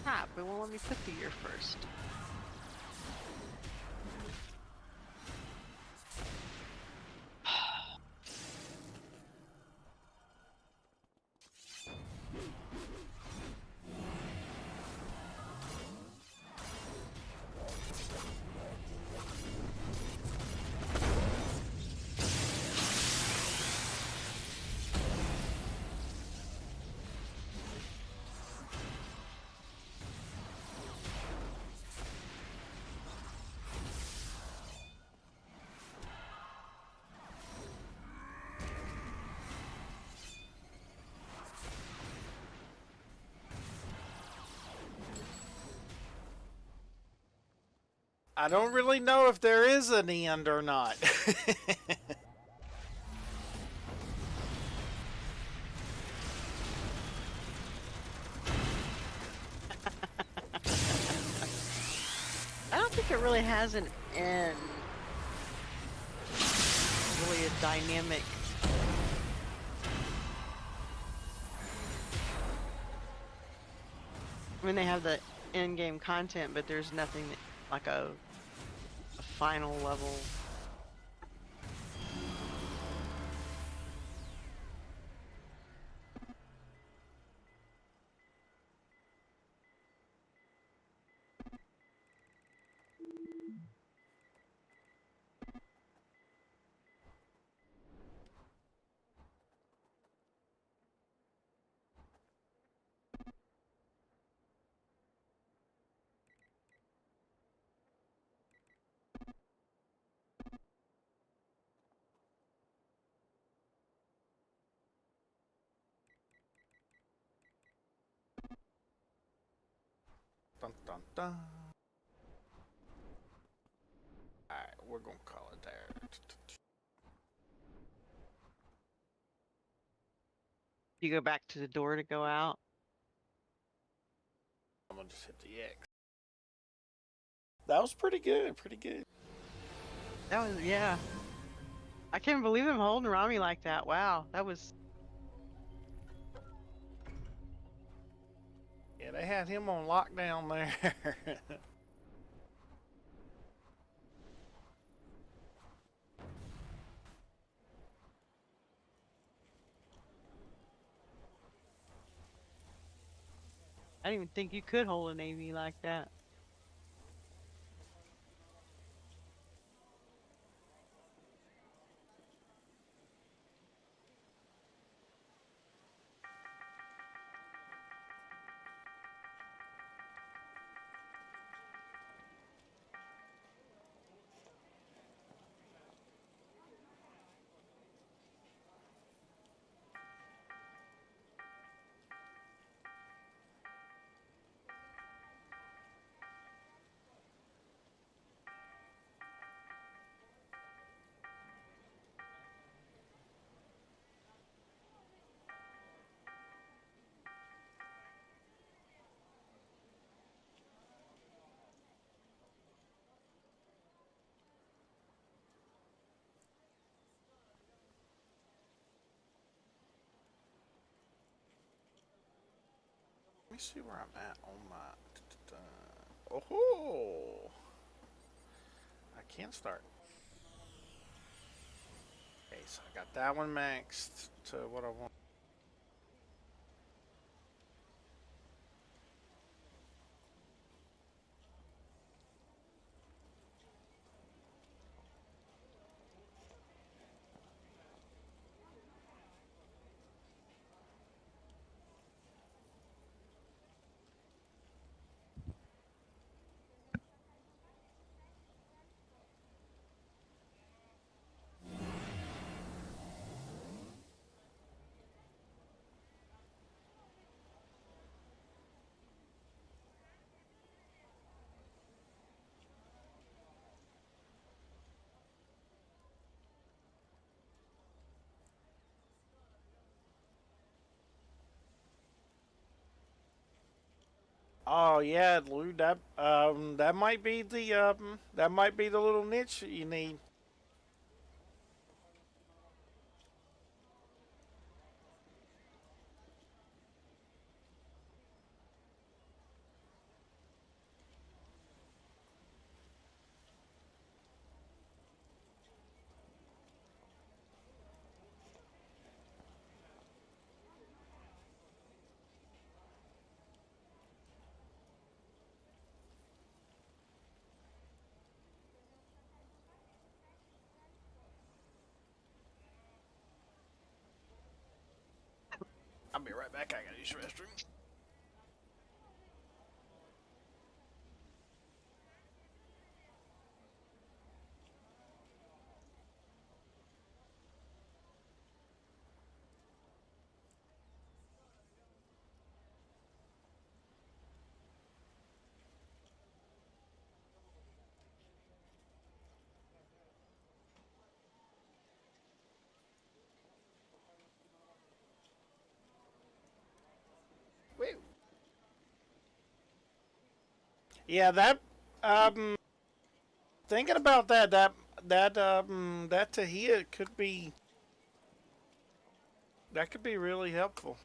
Crap, it won't let me put the year first. I don't really know if there is an end or not. I don't think it really has an end. Really a dynamic. I mean, they have the in-game content, but there's nothing like a final level. Dun, dun, dun. Alright, we're gonna call it there. You go back to the door to go out. I'm gonna just hit the X. That was pretty good, pretty good. That was, yeah. I can't believe him holding Rami like that. Wow, that was. Yeah, they had him on lockdown there. I didn't even think you could hold an AV like that. see where I'm at on my. Oh, I can start. Okay, so I got that one maxed to what I want. Oh yeah, Lou. That might be the little niche that you need. I'll be right back. I gotta use the restroom. Woo. Yeah, um thinking about that Tahia could be really helpful.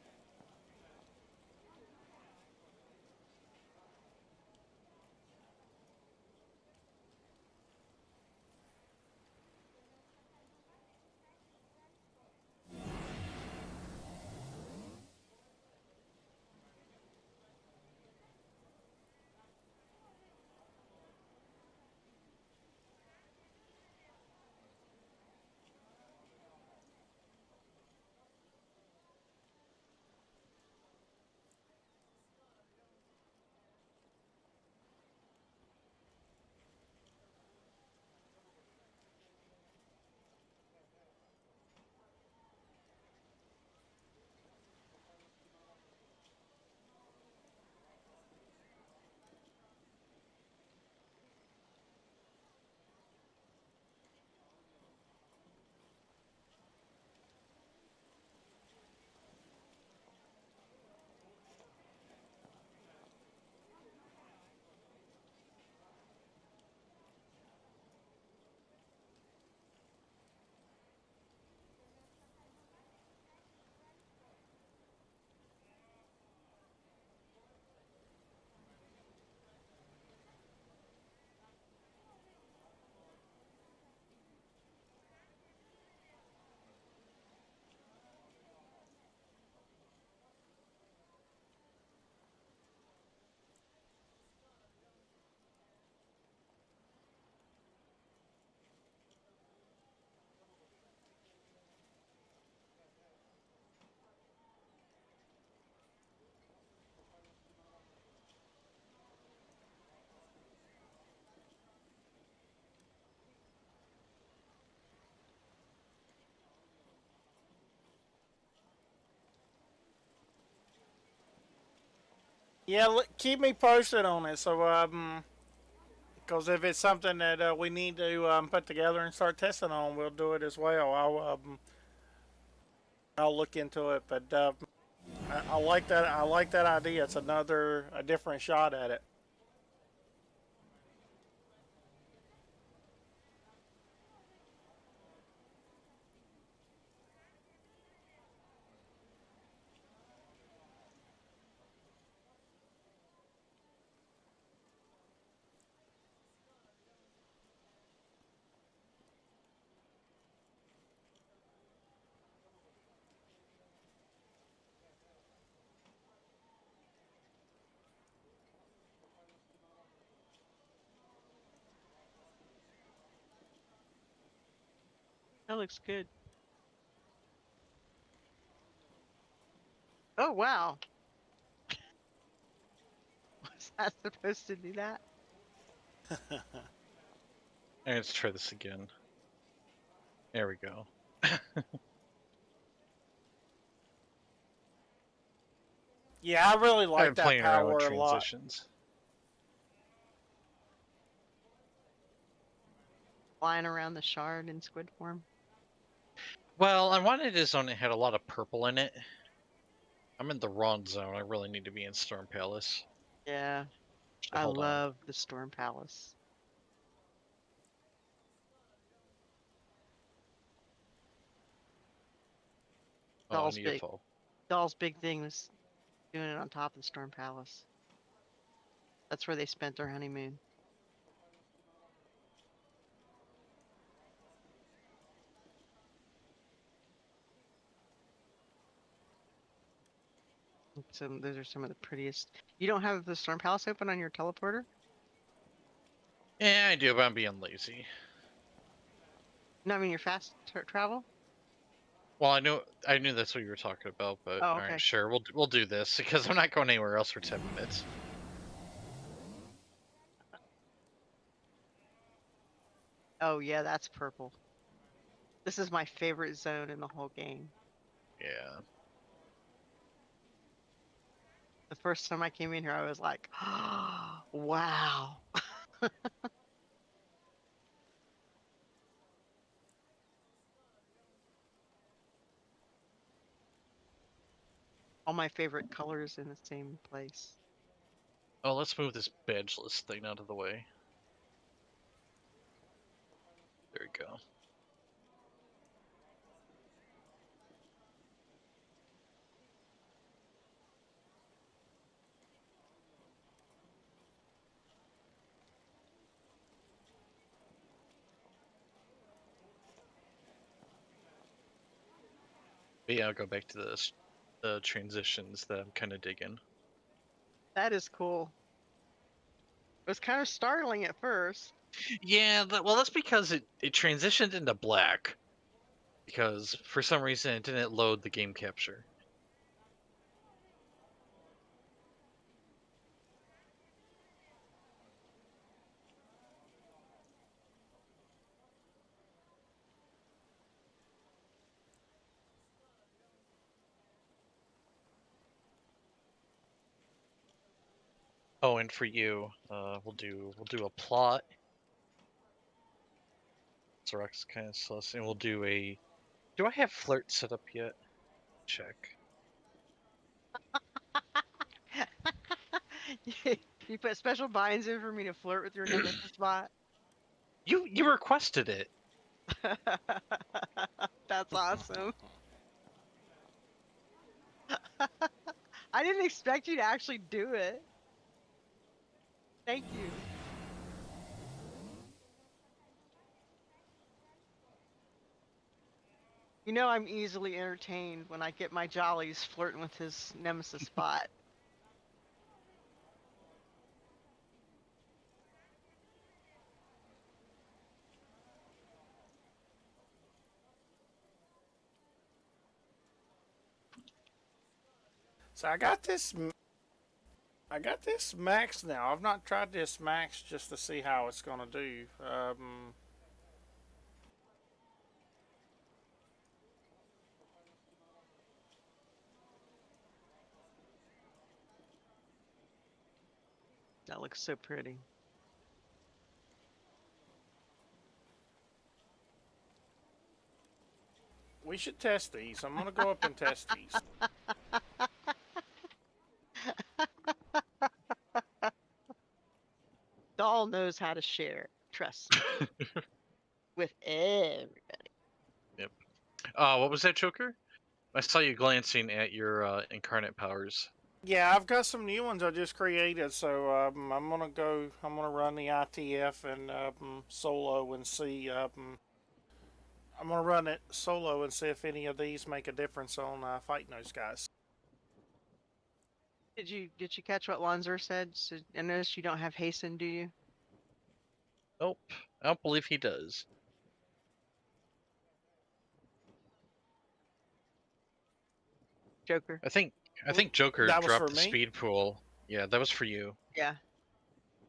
Yeah, keep me posted on it. So because if it's something that we need to put together and start testing on, we'll do it as well. I'll look into it, but I like that. I like that idea. It's a different shot at it. That looks good. Oh wow. Was that supposed to do that? Let's try this again. There we go. Yeah, I really I've like been that playing around with power a lot. transitions. Flying around the shard in squid form. Well, I wanted a zone that had a lot of purple in it. I'm in the wrong zone. I really need to be in Storm Palace. Yeah. Actually, I hold on. love the Storm Palace. Oh, Doll's I need a big. foe. Doll's big thing was doing it on top of the Storm Palace. That's where they spent their honeymoon. So those are some of the prettiest. You don't have the Storm Palace open on your teleporter? Yeah, I do, but I'm being lazy. No, I mean your fast travel. Well, I knew that's what you were talking about, but Oh, all okay. right, sure, we'll do this because I'm not going anywhere else for 10 minutes. Oh yeah, that's purple. This is my favorite zone in the whole game. Yeah. The first time I came in here, I was like, wow. All my favorite colors in the same place. Oh, let's move this badgeless thing out of the way. There we go. But yeah, I'll go back to the transitions that I'm kind of digging. That is cool. It was kind of startling at first. Yeah, well, that's because it transitioned into black. Because for some reason it didn't load the game capture. Oh, and for you, we'll do a plot. Zorax kind of sus, and we'll do a. Do I have flirt set up yet? Check. You put special binds in for me to flirt with your nemesis bot. You requested it. That's awesome. I didn't expect you to actually do it. Thank you. You know I'm easily entertained when I get my jollies flirting with his nemesis bot. So I got this. I got this max now. I've not tried this max just to see how it's gonna do. That looks so pretty. We should test these. I'm gonna go up and test these. Doll knows how to share. Trust me. With everybody. Yep. What was that, Joker? I saw you glancing at your incarnate powers. Yeah, I've got some new ones I just created, so I'm gonna go. I'm gonna run the ITF and solo and see. I'm gonna run it solo and see if any of these make a difference on fighting those guys. Did you catch what Lonzer said? So, I noticed you don't have hasten, do you? Nope. I don't believe he does. Joker. I think Joker That was dropped for the me? speed pool. Yeah, that was for you. Yeah.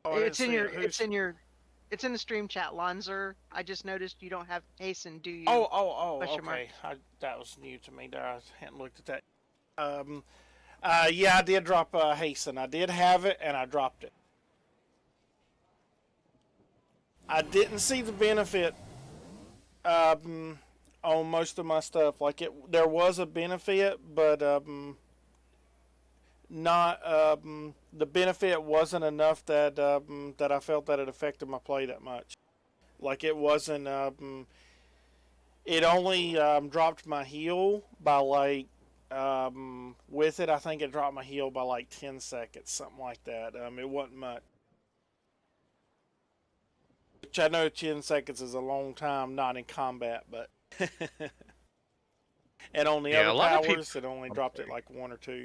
Oh, I didn't It's in see your. it. It's in your. It's in the stream chat, Lonzer. I just noticed you don't have hasten, do you? Oh, Question mark. okay. That was new to me. I hadn't looked at that. Yeah, I did drop hasten. I did have it, and I dropped it. I didn't see the benefit on most of my stuff. Like there was a benefit, but not the benefit wasn't enough that that I felt that it affected my play that much. Like it wasn't. It only dropped my heal by like with it. I think it dropped my heal by like 10 seconds, something like that. It wasn't much. Which I know 10 seconds is a long time, not in combat, but. And on the Yeah, a other lot of powers, people. it only dropped it like 1 or 2.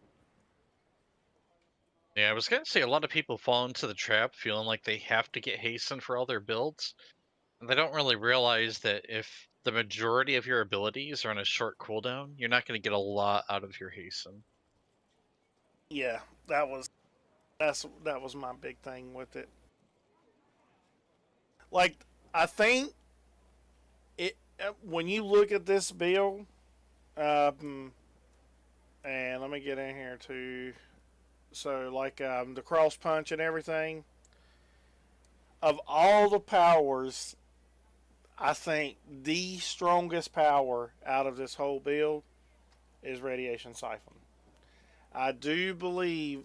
Yeah, I was gonna say a lot of people fall into the trap feeling like they have to get hasten for all their builds, and they don't really realize that if the majority of your abilities are on a short cooldown, you're not going to get a lot out of your hasten. Yeah, that was my big thing with it. Like I think it when you look at this build, and let me get in here too. So like the cross punch and everything. Of all the powers, I think the strongest power out of this whole build is Radiation Siphon. I do believe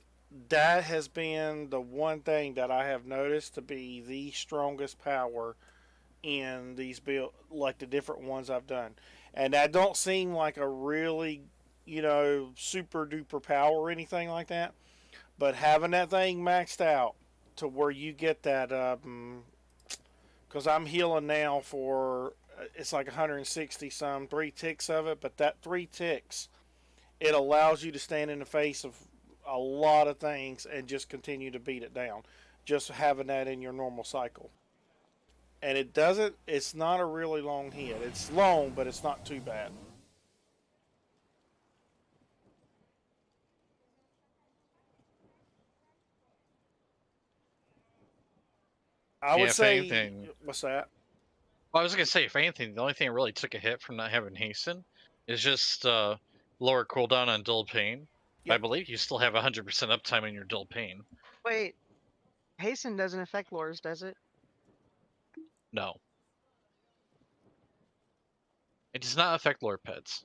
that has been the one thing that I have noticed to be the strongest power in these build, like the different ones I've done. And that don't seem like a really, super duper power or anything like that. But having that thing maxed out to where you get that, because I'm healing now for it's like 160 some 3 ticks of it, but that 3 ticks, it allows you to stand in the face of a lot of things and just continue to beat it down, just having that in your normal cycle. And it's not a really long hit. It's long, but it's not too bad. I would if say, anything, what's that? well, I was gonna say, if anything, the only thing that really took a hit from not having hasten is just lower cooldown on dull pain. Yep. I believe you still have 100% uptime in your dull pain. Wait, hasten doesn't affect lures, does it? No, it does not affect lore pets.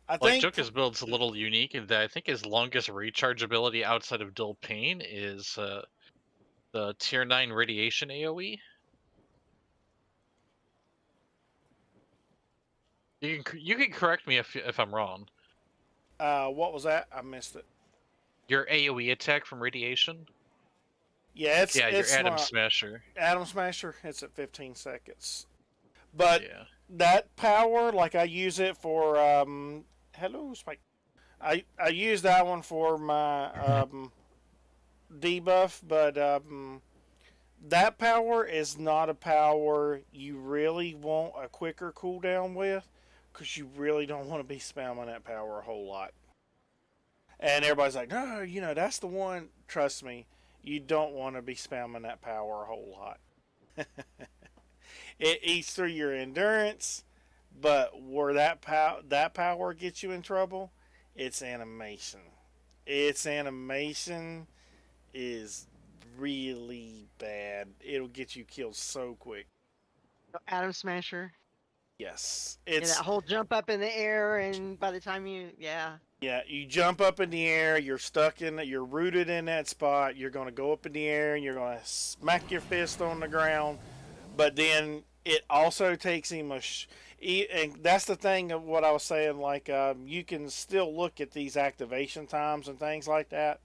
I Like think Joker's build's a little unique in that I think his longest recharge ability outside of dull pain is the tier 9 radiation AoE. You can correct me if I'm wrong. what was that? I missed it. Your AoE attack from radiation. Yeah, Your Atom not, Smasher. Atom Smasher. It's at 15 seconds. But Yeah. that power, like I use it for hello Spike. I use that one for my debuff, but that power is not a power you really want a quicker cooldown with, because you really don't want to be spamming that power a whole lot. And everybody's like, no, that's the one. Trust me, you don't want to be spamming that power a whole lot. It eats through your endurance, but where that power gets you in trouble, it's animation. Its animation is really bad. It'll get you killed so quick. Atom Smasher. Yes, Yeah, that whole jump up in the air, and by the time yeah, you jump up in the air. You're rooted in that spot. You're gonna go up in the air and you're gonna smack your fist on the ground. But then it also takes him and that's the thing of what I was saying. Like you can still look at these activation times and things like that.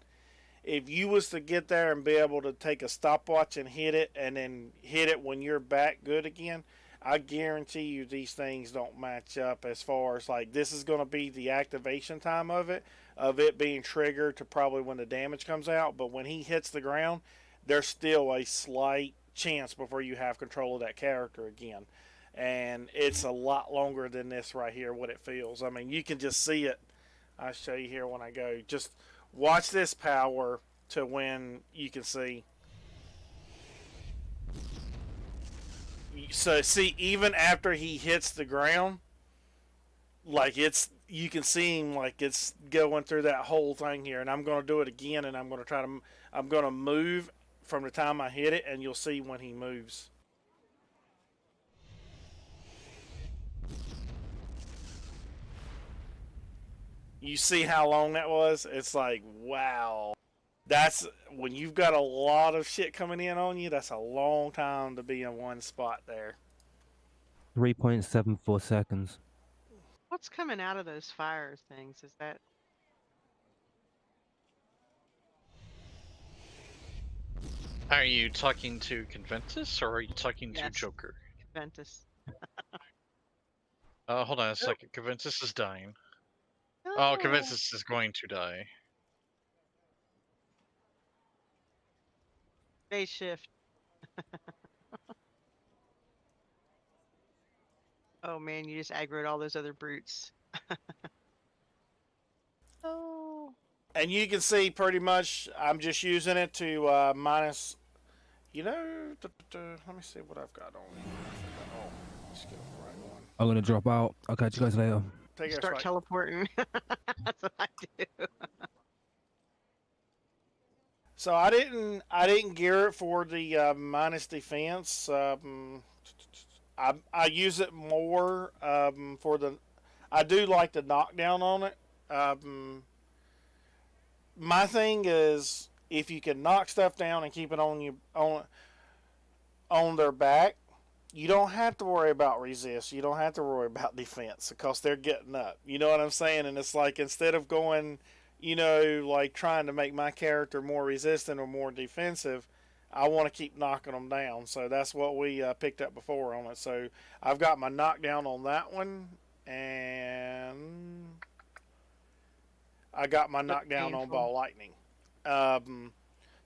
If you was to get there and be able to take a stopwatch and hit it, and then hit it when you're back good again, I guarantee you these things don't match up as far as like this is going to be the activation time of it being triggered to probably when the damage comes out. But when he hits the ground, there's still a slight chance before you have control of that character again. And it's a lot longer than this right here, what it feels. I mean, you can just see it. I'll show you here when I go. Just watch this power to when you can see. So see, even after he hits the ground, like you can see him like it's going through that whole thing here. And I'm going to do it again, and I'm going to move from the time I hit it, and you'll see when he moves. You see how long that was? It's like, wow. That's when you've got a lot of shit coming in on you, that's a long time to be in one spot there. 3.74 seconds. What's coming out of those fire things? Is that Are you talking to Conventus or are you talking to Yes. Joker? Ventus? Hold on a second. Conventus is dying. Oh, Conventus is going to die. Day shift. Oh man, you just aggroed all those other brutes. Oh. And you can see pretty much I'm just using it to minus, let me see what I've got on here. Oh, let's get the right one. I'm gonna drop out. I'll catch you guys later. Take Start right. teleporting. That's what I do. So I didn't gear it for the minus defense. I use it more for the. I do like the knockdown on it. My thing is if you can knock stuff down and keep it on their back, you don't have to worry about resist. You don't have to worry about defense because they're getting up. You know what I'm saying? And it's like instead of going, like trying to make my character more resistant or more defensive, I want to keep knocking them down. So that's what we picked up before on it. So I've got my knockdown on that one, and I got my knockdown on ball lightning.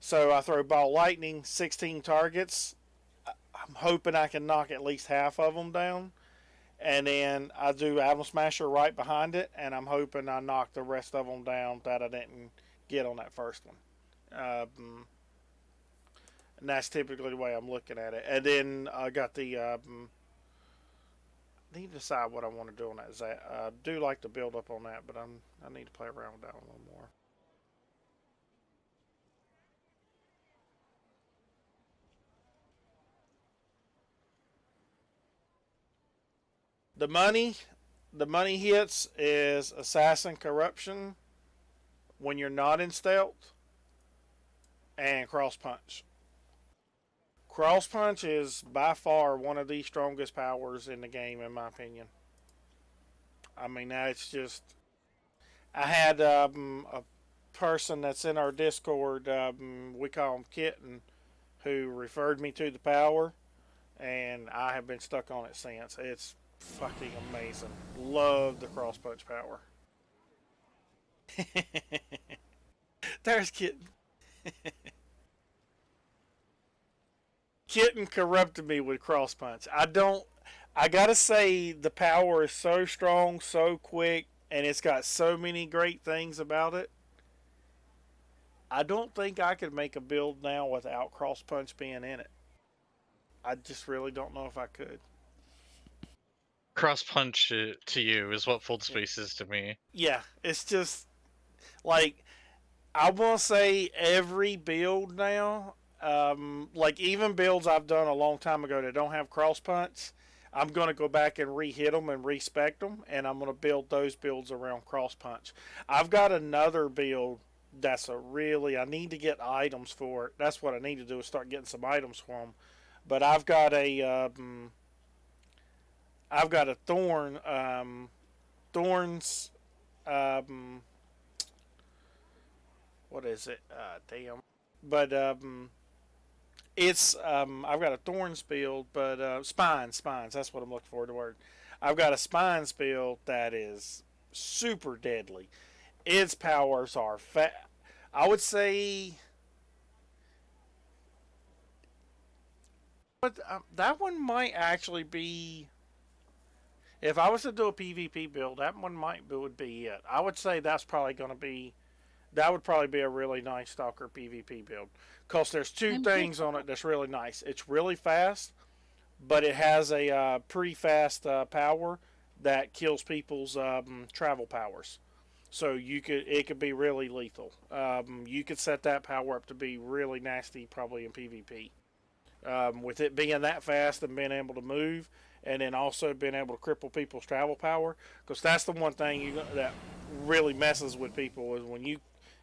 So I throw ball lightning, 16 targets. I'm hoping I can knock at least half of them down. And then I do Atom Smasher right behind it, and I'm hoping I knock the rest of them down that I didn't get on that first one. And that's typically the way I'm looking at it. And then I got the... I need to decide what I want to do on that. I do like to build up on that, but I need to play around with that a little more. The money hits is Assassin Corruption when you're not in stealth, and Cross Punch. Cross Punch is by far one of the strongest powers in the game, in my opinion. I mean, that's just. I had a person that's in our Discord, we call him Kitten, who referred me to the power, and I have been stuck on it since. It's fucking amazing. Love the Cross Punch power. There's Kitten. Kitten corrupted me with Cross Punch. I gotta say, the power is so strong, so quick, and it's got so many great things about it. I don't think I could make a build now without Cross Punch being in it. I just really don't know if I could. Cross punch to you is what Fold Space is to me. Yeah, it's just like I want to say every build now, like even builds I've done a long time ago that don't have Cross Punch, I'm going to go back and re-hit them and respec them, and I'm going to build those builds around Cross Punch. I've got another build that's I need to get items for it. That's what I need to do is start getting some items for them. But I've got a Thorns, what is it? Damn. But, it's, I've got a Thorns build, but, Spines, that's what I'm looking for, the word. I've got a Spines build that is super deadly. Its powers are I would say But that one might actually be. If I was to do a PvP build, that one would be it. I would say that's probably going to be. That would probably be a really nice Stalker PvP build. Because there's two things on it that's really nice. It's really fast, but it has a pretty fast power that kills people's travel powers. So it could be really lethal. You could set that power up to be really nasty, probably in PvP. With it being that fast and being able to move, and then also being able to cripple people's travel power, because that's the one thing that really messes with people is when you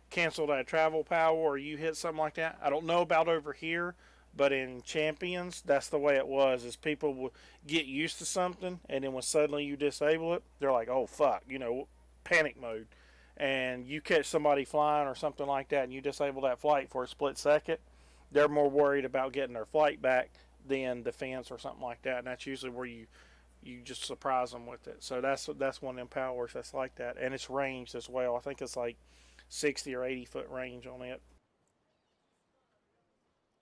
cancel that travel power or you hit something like that. I don't know about over here, but in Champions, that's the way it was. Is people will get used to something, and then when suddenly you disable it, they're like, "Oh fuck," panic mode. And you catch somebody flying or something like that, and you disable that flight for a split second, they're more worried about getting their flight back than defense or something like that. And that's usually where you just surprise them with it. So that's one of them powers that's like that, and it's ranged as well. I think it's like 60 or 80 foot range on it.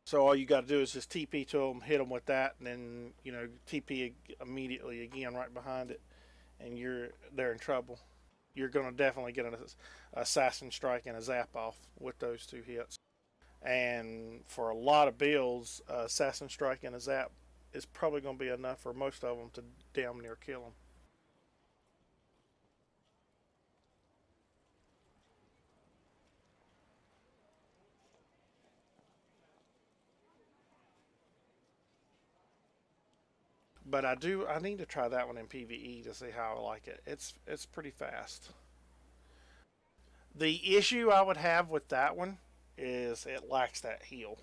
So all you got to do is just TP to them, hit them with that, and then TP immediately again right behind it, and they're in trouble. You're going to definitely get an assassin strike and a zap off with those two hits. And for a lot of builds, assassin strike and a zap is probably going to be enough for most of them to damn near kill them. But I need to try that one in PvE to see how I like it. It's pretty fast. The issue I would have with that one is it lacks that heal.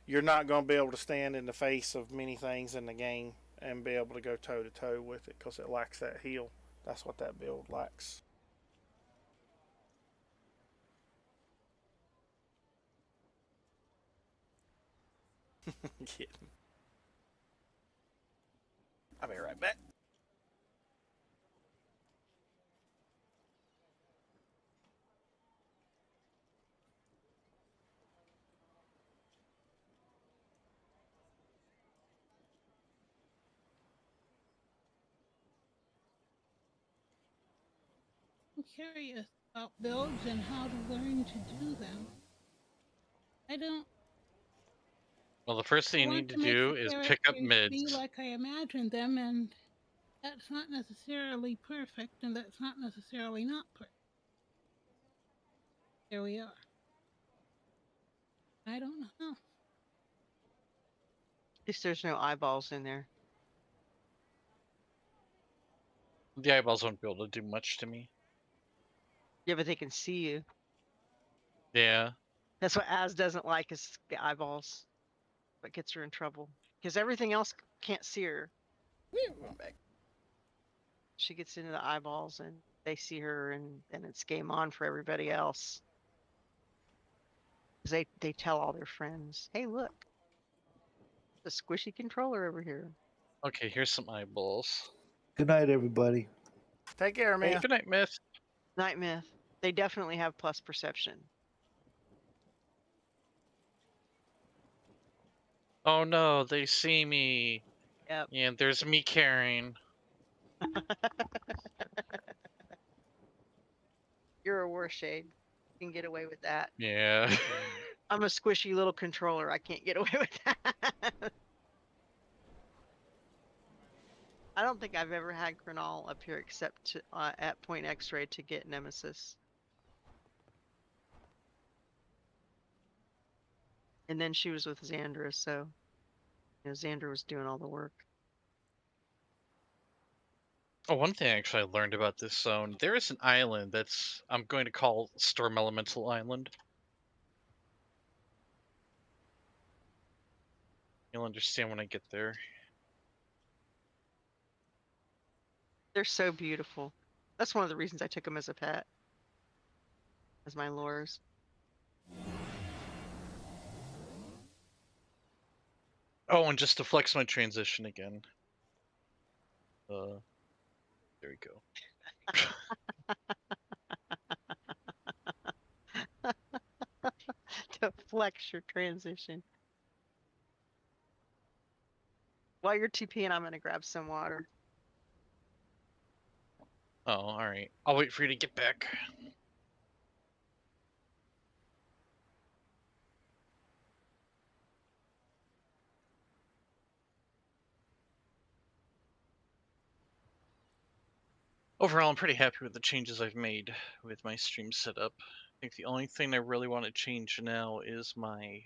You're not going to be able to stand in the face of many things in the game and be able to go toe to toe with it because it lacks that heal. That's what that build lacks. Kidding. I'll be right back. I'm curious about builds and how to learn to do them. I don't. Well, the first thing you need to do is pick up mids. Be like I imagined them, and that's not necessarily perfect, and that's not necessarily not perfect. There we are. I don't know. At least there's no eyeballs in there. The eyeballs won't be able to do much to me. Yeah, but they can see you. Yeah. That's what Az doesn't like is the eyeballs. What gets her in trouble. Because everything else can't see her. She gets into the eyeballs and they see her and then it's game on for everybody else. Because they tell all their friends, hey look, the squishy controller over here. Okay, here's some eyeballs. Good night, everybody. Take care, man. Hey, good night, Myth. Night Myth. They definitely have plus perception. Oh no, they see me. Yep. Yeah, there's me carrying. You're a war shade. You can get away with that. Yeah. I'm a squishy little controller. I can't get away with that. I don't think I've ever had Granal up here except at Point X-Ray to get Nemesis. And then she was with Xandra, so Xandra was doing all the work. Oh, one thing actually I learned about this zone, there is an island that's I'm going to call Storm Elemental Island. You'll understand when I get there. They're so beautiful. That's one of the reasons I took them as a pet. As my lures. Oh, and just to flex my transition again. There we go. To flex your transition. While you're TPing, I'm gonna grab some water. Oh, alright. I'll wait for you to get back. Overall, I'm pretty happy with the changes I've made with my stream setup. I think the only thing I really want to change now is my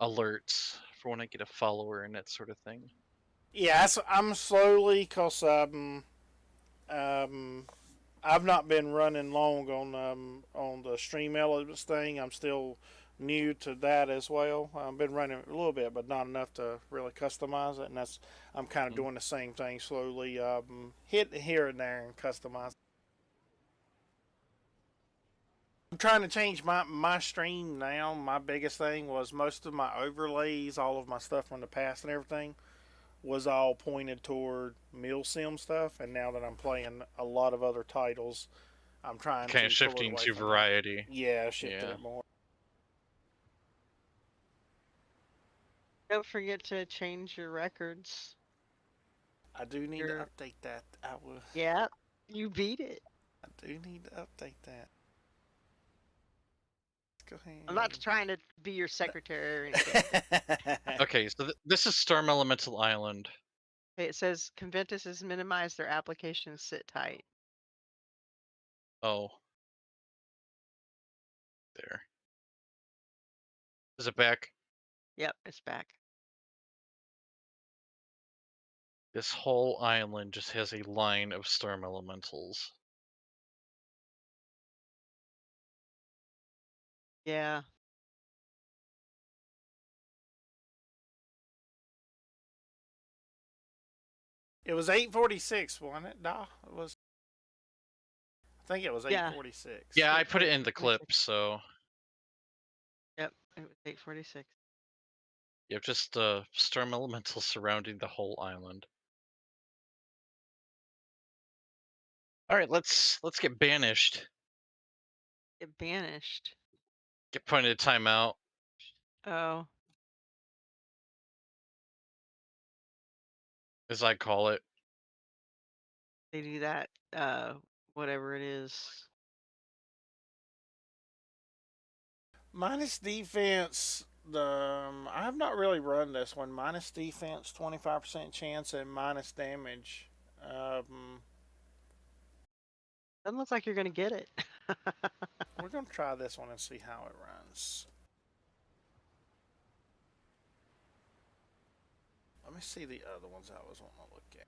alerts for when I get a follower and that sort of thing. Yeah, I'm slowly, cause I've not been running long on the stream elements thing. I'm still new to that as well. I've been running a little bit, but not enough to really customize it. And I'm kind of doing the same thing slowly, hit here and there and customize. I'm trying to change my stream now. My biggest thing was most of my overlays, all of my stuff from the past and everything, was all pointed toward meal sim stuff. And now that I'm playing a lot of other titles, I'm trying kind to of shifting to variety. That. Yeah, shifting Yeah. it more. Don't forget to change your records. I do need to update that. I will. Yeah, you beat it. I do need to update that. Go ahead. I'm not trying to be your secretary or anything. Okay, so this is Storm Elemental Island. Okay, it says Conventus has minimized their application. Sit tight. Oh. There. Is it back? Yep, it's back. This whole island just has a line of storm elementals. Yeah. It was 8:46, wasn't it? Nah, it was. I think it was 8:46. Yeah, I put it in the clip, so. Yep, it was 8:46. You have just storm elementals surrounding the whole island. All right, let's get banished. Get banished. Get put into timeout. Oh. As I call it. They do that, whatever it is. Minus defense. I have not really run this one. Minus defense, 25% chance, and minus damage. Doesn't look like you're gonna get it. We're gonna try this one and see how it runs. Let me see the other ones I was wanting to look at.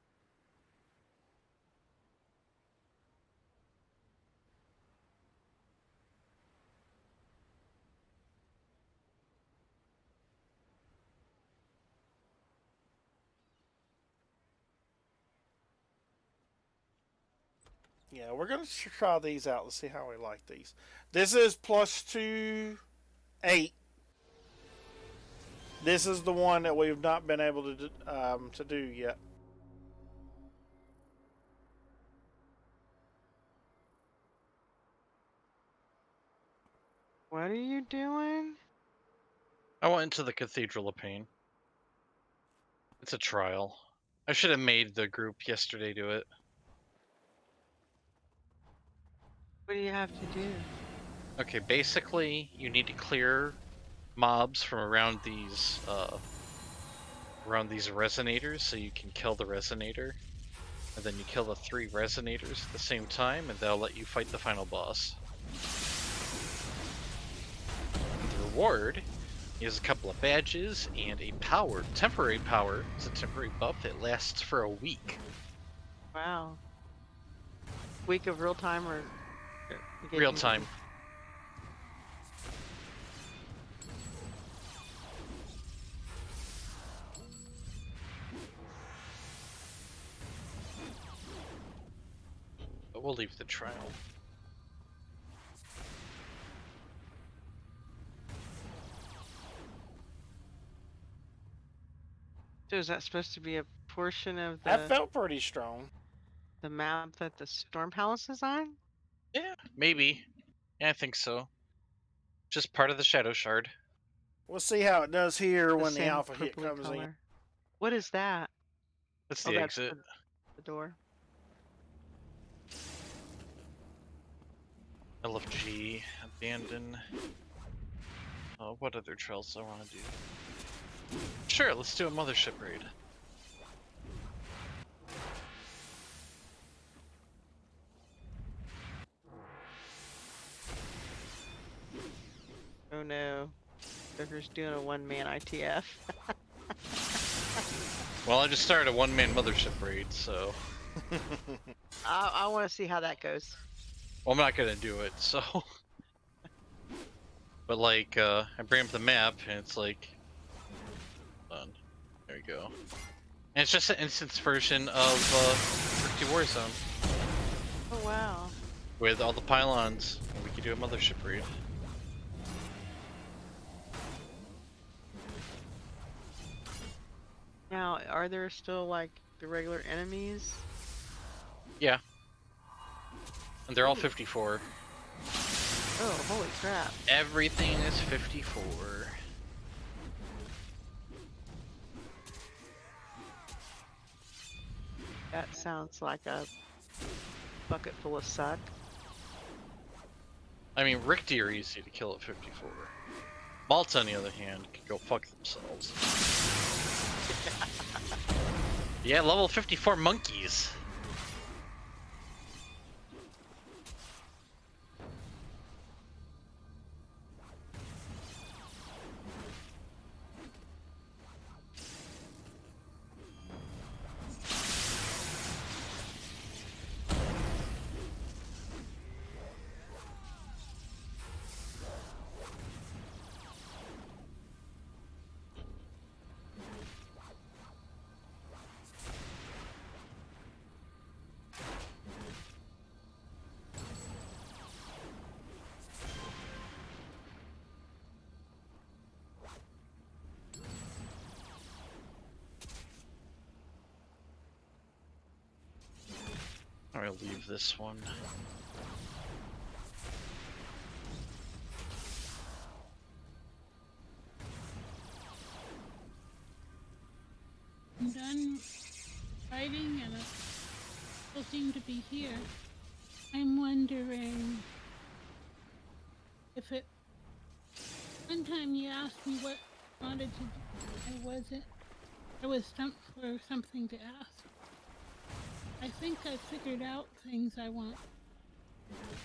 Yeah, we're going to try these out. Let's see how we like these. This is +2, 8. This is the one that we've not been able to do yet. What are you doing? I went into the Cathedral of Pain. It's a trial. I should have made the group yesterday do it. What do you have to do? Okay, basically, you need to clear mobs from around these resonators so you can kill the resonator. And then you kill the 3 resonators at the same time, and they'll let you fight the final boss. And the reward is a couple of badges and a temporary power. It's a temporary buff that lasts for a week. Wow. Week of real time or real time. But we'll leave the trial. So is that supposed to be a portion of That felt pretty strong. The map that the Storm Palace is on? Yeah, maybe. Yeah, I think so. Just part of the Shadow Shard. We'll see how it does here when the alpha hit comes in. What is that? That's Oh, the that's exit. the door. LFG, abandon. What other trails do I want to do? Sure, let's do a mothership raid. Oh no. Joker's doing a one-man ITF. Well, I just started a one-man mothership raid, so... I want to see how that goes. Well, I'm not gonna do it, so... But like, I bring up the map, and it's like... Done. There we go. And it's just an instance version of Rickety Warzone. Oh wow. With all the pylons, and we can do a mothership raid. Now, are there still like the regular enemies? Yeah. And they're all 54. Oh, holy crap. Everything is 54. That sounds like a bucket full of suck. I mean, Rickety are easy to kill at 54. Malta, on the other hand, can go fuck themselves. Yeah, level 54 monkeys. I'll leave this one. I'm done fighting and I still seem to be here. I'm wondering if it... One time you asked me what I wanted to do. I was stumped for something to ask. I think I figured out things I want.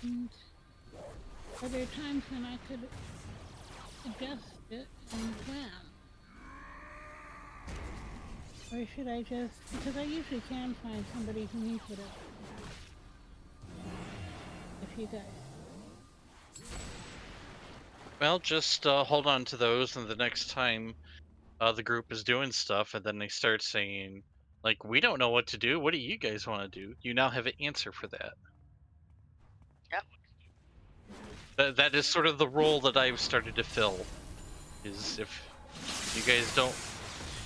And are there times when I could suggest it and when? Or should I just... Because I usually can find somebody who needs whatever. If you guys... Well, just hold on to those, and the next time the group is doing stuff, and then they start saying, like, we don't know what to do, what do you guys want to do? You now have an answer for that. Yep. That is sort of the role that I've started to fill, is if you guys don't...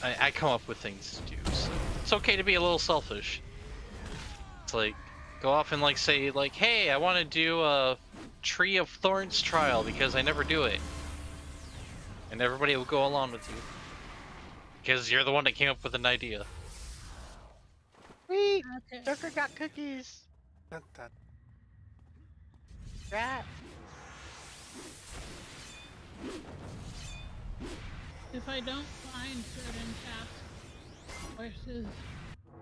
I come up with things to do, so it's okay to be a little selfish. It's like, go off and like say, like, hey, I want to do a Tree of Thorns trial because I never do it. And everybody will go along with you. Because you're the one that came up with an idea. Sweet! Okay. Joker got cookies. Rat. If I don't find certain task horses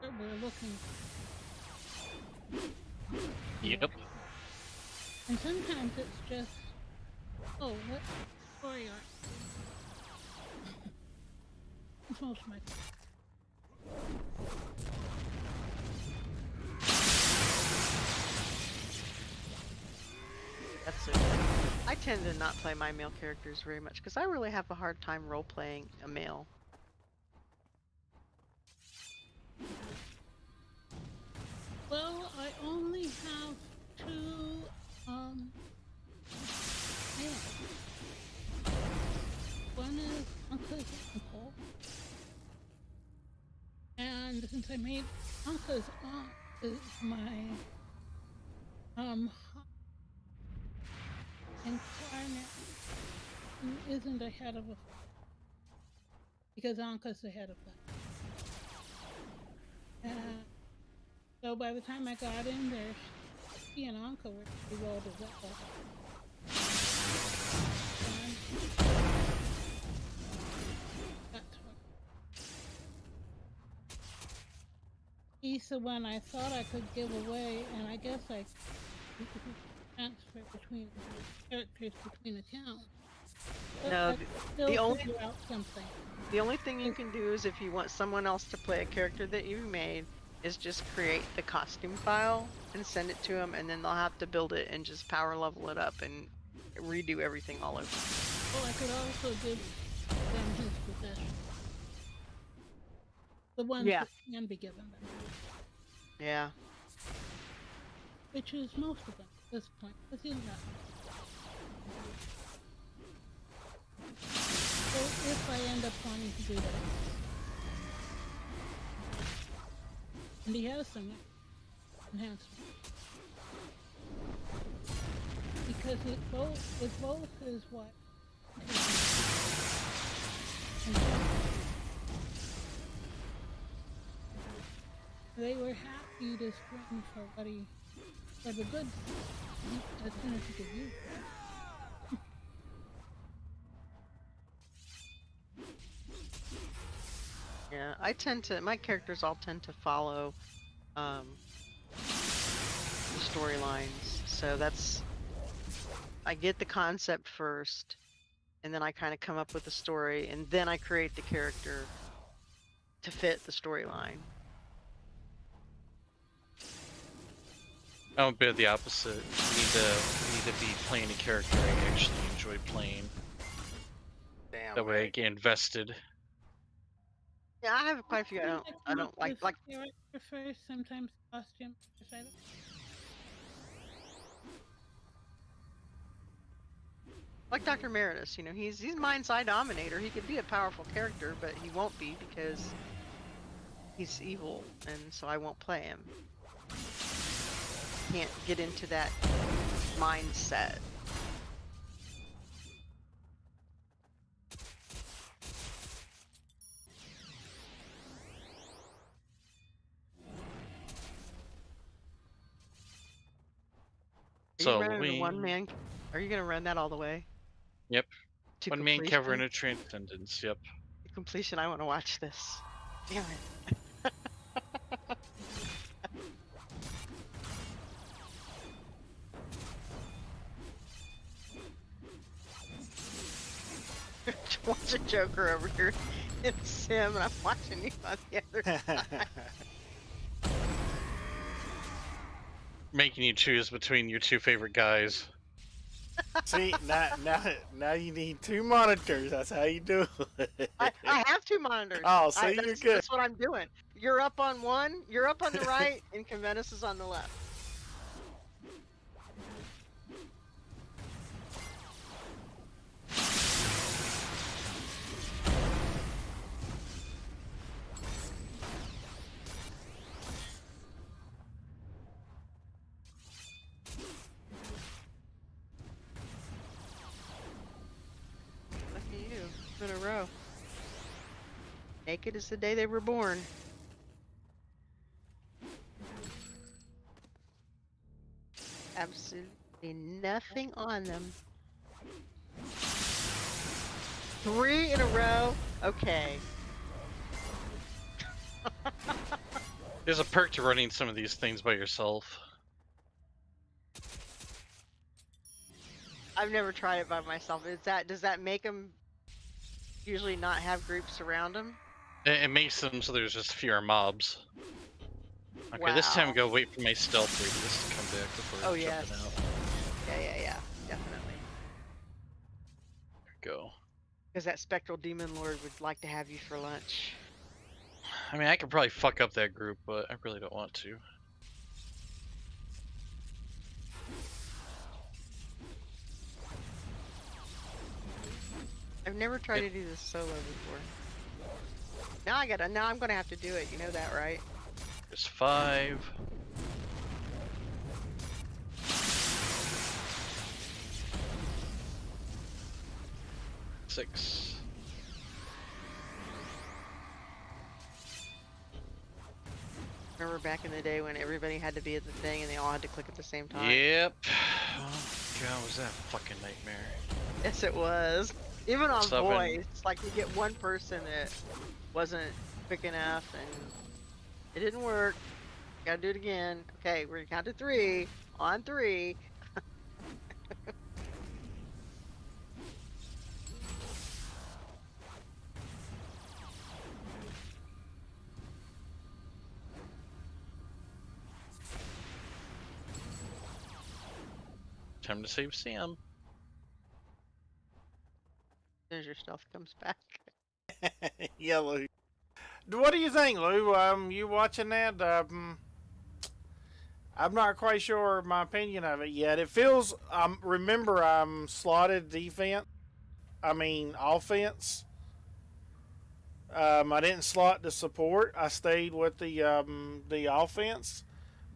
that we're looking for. Yep. And sometimes it's just, oh, what story arc? It's most of my... That's it. I tend to not play my male characters very much because I really have a hard time role-playing a male. Well, I only have two, males. One is Uncle Uncle. And since I made Uncle's aunt is my, incarnate isn't ahead of a... Because Anka's ahead of that. So by the time I got in there, she and Uncle were pretty well developed. That's what. He's the one I thought I could give away, and I guess I transfer between characters between accounts. But No, I still the only figure out something. the only thing you can do is if you want someone else to play a character that you've made, is just create the costume file and send it to them, and then they'll have to build it and just power level it up and redo everything all over. Well, I could also give them his possession. The ones Yeah. that can be given them, Yeah. which is most of them at this point. But you know. So if I end up wanting to do that, and he has some enhancements, because it both is what. They were happy to scream for the good as soon as he could use it. Yeah, my characters all tend to follow the storylines. So I get the concept first, and then I kind of come up with the story, and then I create the character to fit the storyline. I'm a bit of the opposite. You need to be playing a character I actually enjoy playing. Damn. That way I get invested. Yeah, I have quite a few I come don't up like with character first, sometimes costume first. I don't. like Dr. Meredith, he's Mindside Dominator. He could be a powerful character, but he won't be because he's evil, and so I won't play him. Can't get into that mindset. So Are you gonna run that all the way? Yep. To One man completion? covering a transcendence. Yep. To completion. I want to watch this. Damn it. Watch a Joker over here in Sim, and I'm watching you on the other side. Making you choose between your two favorite guys. See, now you need 2 monitors. That's how you do it. I have 2 monitors. Oh, see, you're good. That's what I'm doing. You're up on one, you're up on the right, and Conventus is on the left. Lucky you. 2 in a row. Naked is the day they were born. Absolutely nothing on them. 3 in a row? Okay. There's a perk to running some of these things by yourself. I've never tried it by myself. Does that make them usually not have groups around them? It makes them so there's just fewer mobs. Okay, this time Wow. I'm gonna wait for my stealth radius to come back before Oh, jumping yes. out. Yeah, definitely. There we go. Because that spectral demon lord would like to have you for lunch. I mean, I could probably fuck up that group, but I really don't want to. I've never tried to do this solo before. Now I'm gonna have to do it. You know that, right? There's 5. Six. Remember back in the day when everybody had to be at the thing and they all had to click at the same time? Yep. Oh god, was that a fucking nightmare? Yes, it was. Even on 7. voice, like you get one person that wasn't quick enough and it didn't work. Gotta do it again. Okay, we're gonna count to 3. On 3. Time to save Sam. As your stuff comes back. Yeah, Lou. What do you think, Lou? You watching that? I'm not quite sure my opinion of it yet. It feels. Remember, I'm slotted defense. I mean offense. I didn't slot the support. I stayed with the offense,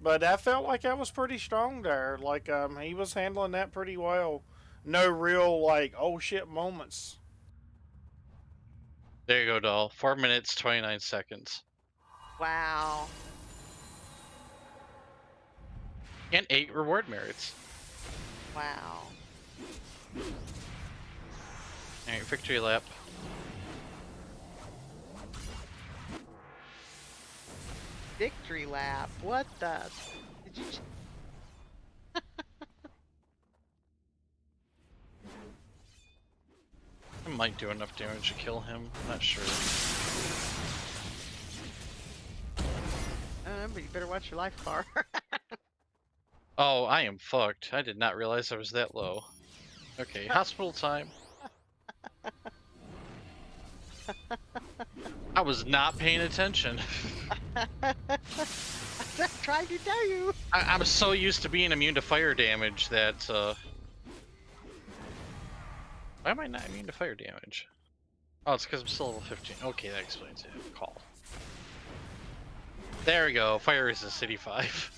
but I felt like I was pretty strong there. Like he was handling that pretty well. No real like oh shit moments. There you go, doll. 4 minutes, 29 seconds. Wow. And 8 reward merits. Wow. Alright, victory lap. Victory lap. What the? Did you? I might do enough damage to kill him. I'm not sure. I don't know, but you better watch your life bar. Oh, I am fucked. I did not realize I was that low. Okay, hospital time. I was not paying attention. I'm trying to tell you. I'm so used to being immune to fire damage that, Why am I not immune to fire damage? Oh, it's because I'm still level 15. Okay, that explains it. Call. There we go. Fire is a city 5.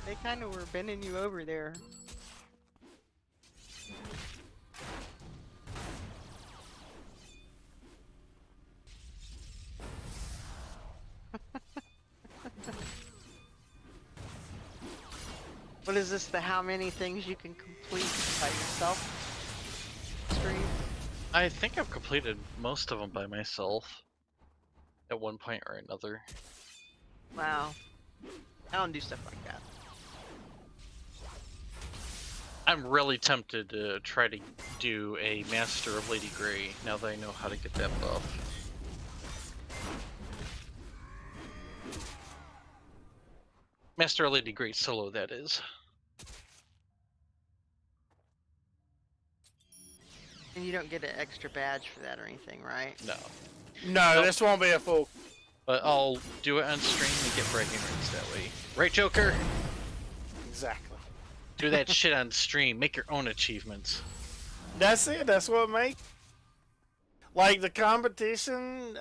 They kind of were bending you over there. What is this, the how many things you can complete by yourself stream? I think I've completed most of them by myself. At one point or another. Wow. I don't do stuff like that. I'm really tempted to try to do a Master of Lady Grey now that I know how to get that buff. Master of Lady Grey solo, that is. And you don't get an extra badge for that or anything, right? No. No, Nope. this won't be a full. But I'll do it on stream and get bragging rights that way. Right, Joker? Exactly. Do that shit on stream. Make your own achievements. That's it. That's what makes. Like the competition,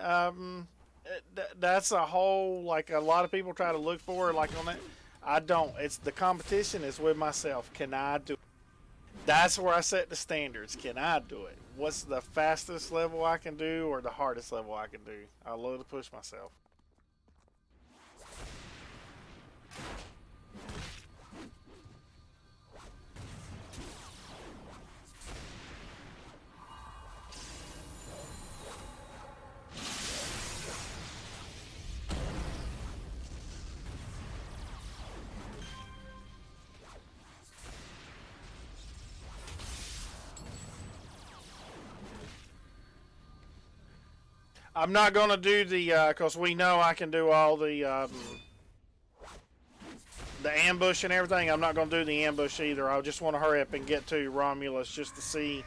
that's a whole like a lot of people try to look for like on that. I don't. It's the competition is with myself. Can I do it? That's where I set the standards. Can I do it? What's the fastest level I can do or the hardest level I can do? I love to push myself. I'm not gonna do the cause we know I can do all the ambush and everything. I'm not gonna do the ambush either. I just want to hurry up and get to Romulus just to see.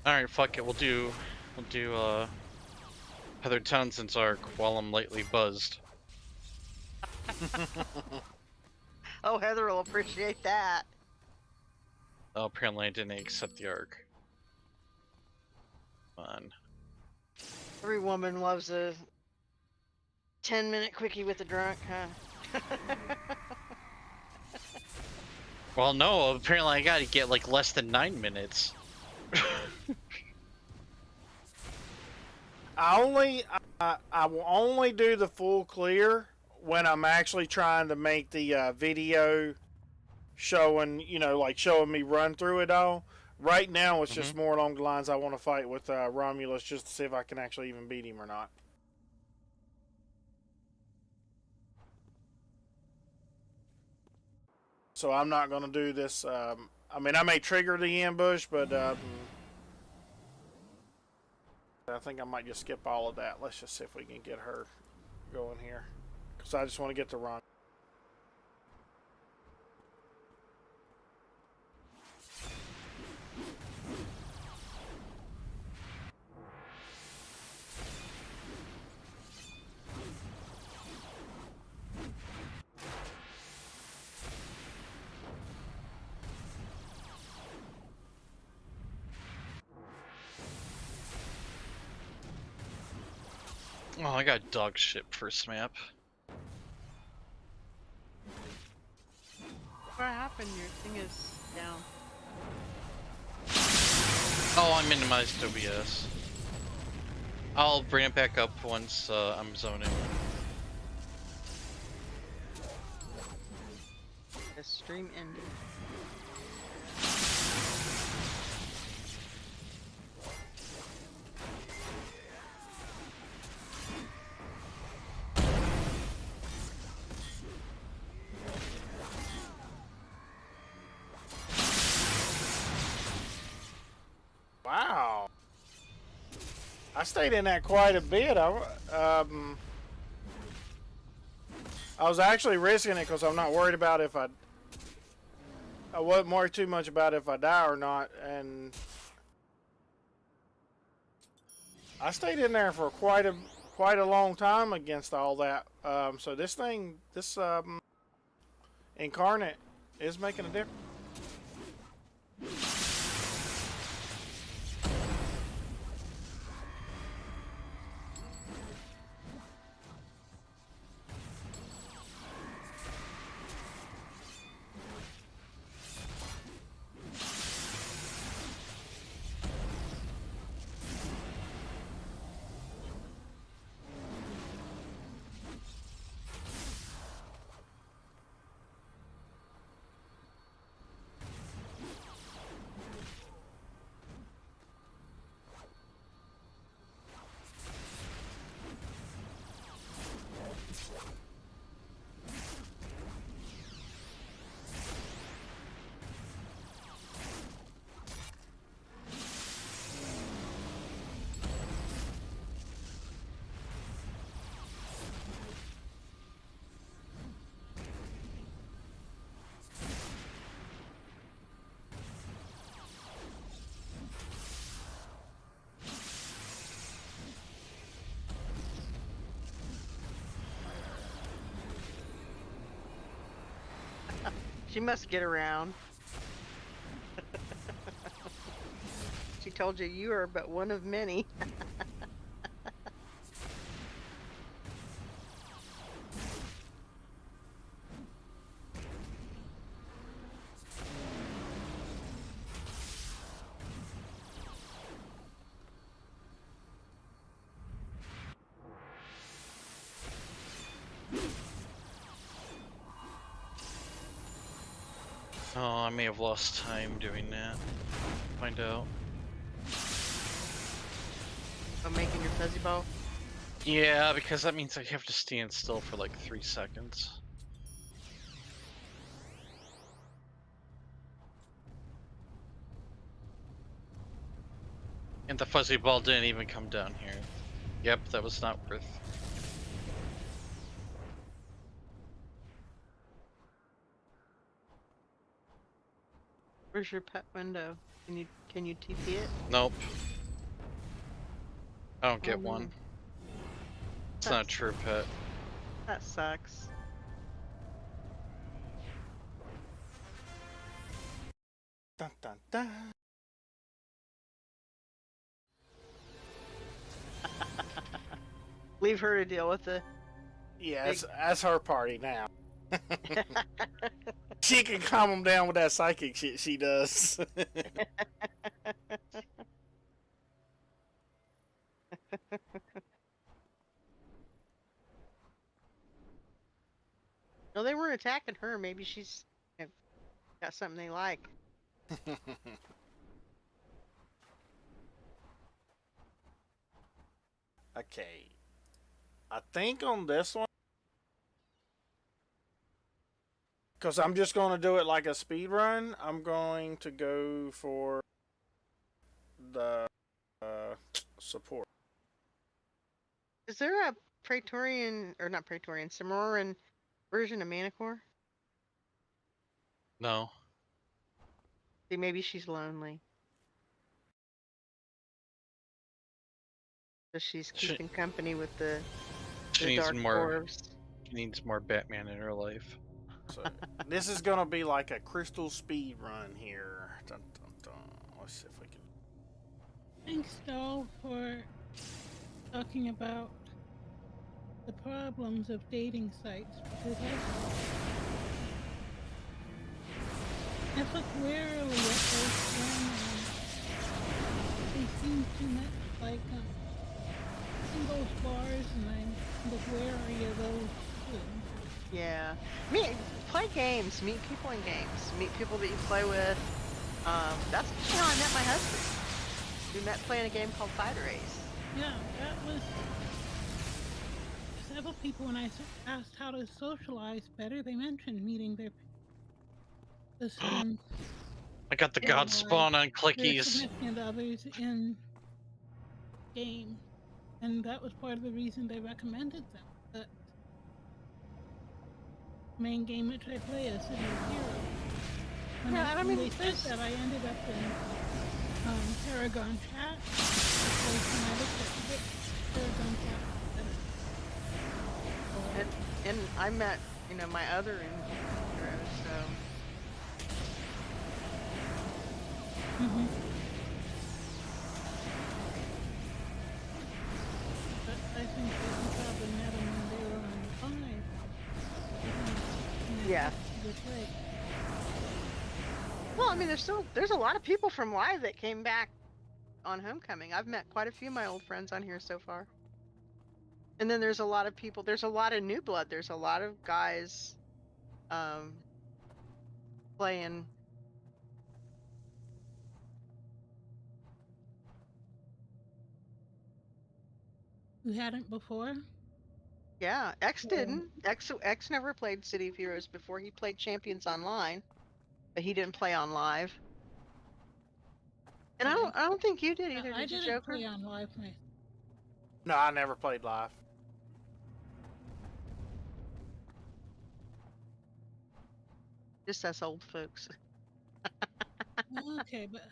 Alright, fuck it. We'll do Heather Townsend's arc while I'm lightly buzzed. Oh, Heather will appreciate that. Oh, apparently I didn't accept the arc. Come on. Every woman loves a 10-minute quickie with a drunk, huh? Well, no, apparently I gotta get like less than 9 minutes. I will only do the full clear when I'm actually trying to make the video showing, like showing me run through it all. Right now, it's just more along the lines I want to fight with Romulus just to see if I can actually even beat him or not. So I'm not going to do this. I mean, I may trigger the ambush, but I think I might just skip all of that. Let's just see if we can get her going here. Because I just want to get the run. Oh, I got dog shit first map. What happened? Your thing is down. Oh, I minimized OBS. I'll bring it back up once I'm zoning. The stream ended. Wow. I stayed in that quite a bit. I was actually risking it because I'm not worried about if I wasn't worried too much about if I die or not, and I stayed in there for quite a long time against all that. So this incarnate is making a difference. She must get around. She told you you are but one of many. Oh, I may have lost time doing that. Find out. I'm making your fuzzy ball. Yeah, because that means I have to stand still for like 3 seconds. And the fuzzy ball didn't even come down here. Yep, that was not worth. Where's your pet window? Can you TP it? Nope. I don't get Oh, no. one. It's not a true pet. That sucks. Dun, dun, dun. Leave her to deal with it. Yeah, that's her party now. She can calm him down with that psychic shit she does. No, they weren't attacking her. Maybe she's got something they like. Okay. I think on this one, because I'm just going to do it like a speed run, I'm going to go for the support. Is there a Praetorian, or not Praetorian, Samoran version of Manticore? No. See, maybe she's lonely. So she's keeping company with the She needs dark more. dwarves. She needs more Batman in her life. So this is going to be like a crystal speed run here. Dun, dun, dun. Let's see if we can. Thanks, Doll, for talking about the problems of dating sites, because I look warily at those women. They seem too much like those bars, and I look wary of those too. Yeah. Play games. Meet people in games. Meet people that you play with. That's actually how I met my husband. We met playing a game called Fighter Ace. Yeah, that was several people when I asked how to socialize better. They mentioned meeting their I got the Yeah, god spawn on their clickies. significant others in game, and that was part of the reason they recommended them. But the main game which I play is City of Heroes. When they said that, I ended up in Paragon chat. Because when I looked at it, Paragon chat. And I met, my other in Heroes, so. But I think that you probably met them when they were on 5. Yeah. Well, there's a lot of people from Live that came back on Homecoming. I've met quite a few of my old friends on here so far. And then there's a lot of people, there's a lot of new blood. There's a lot of guys playing. You hadn't before? Yeah, X didn't. X never played City of Heroes before. He played Champions Online, but he didn't play on Live. And I don't think you did either. I Did you, didn't Joker? play on Live. No, I never played live. Just us old folks. Okay, but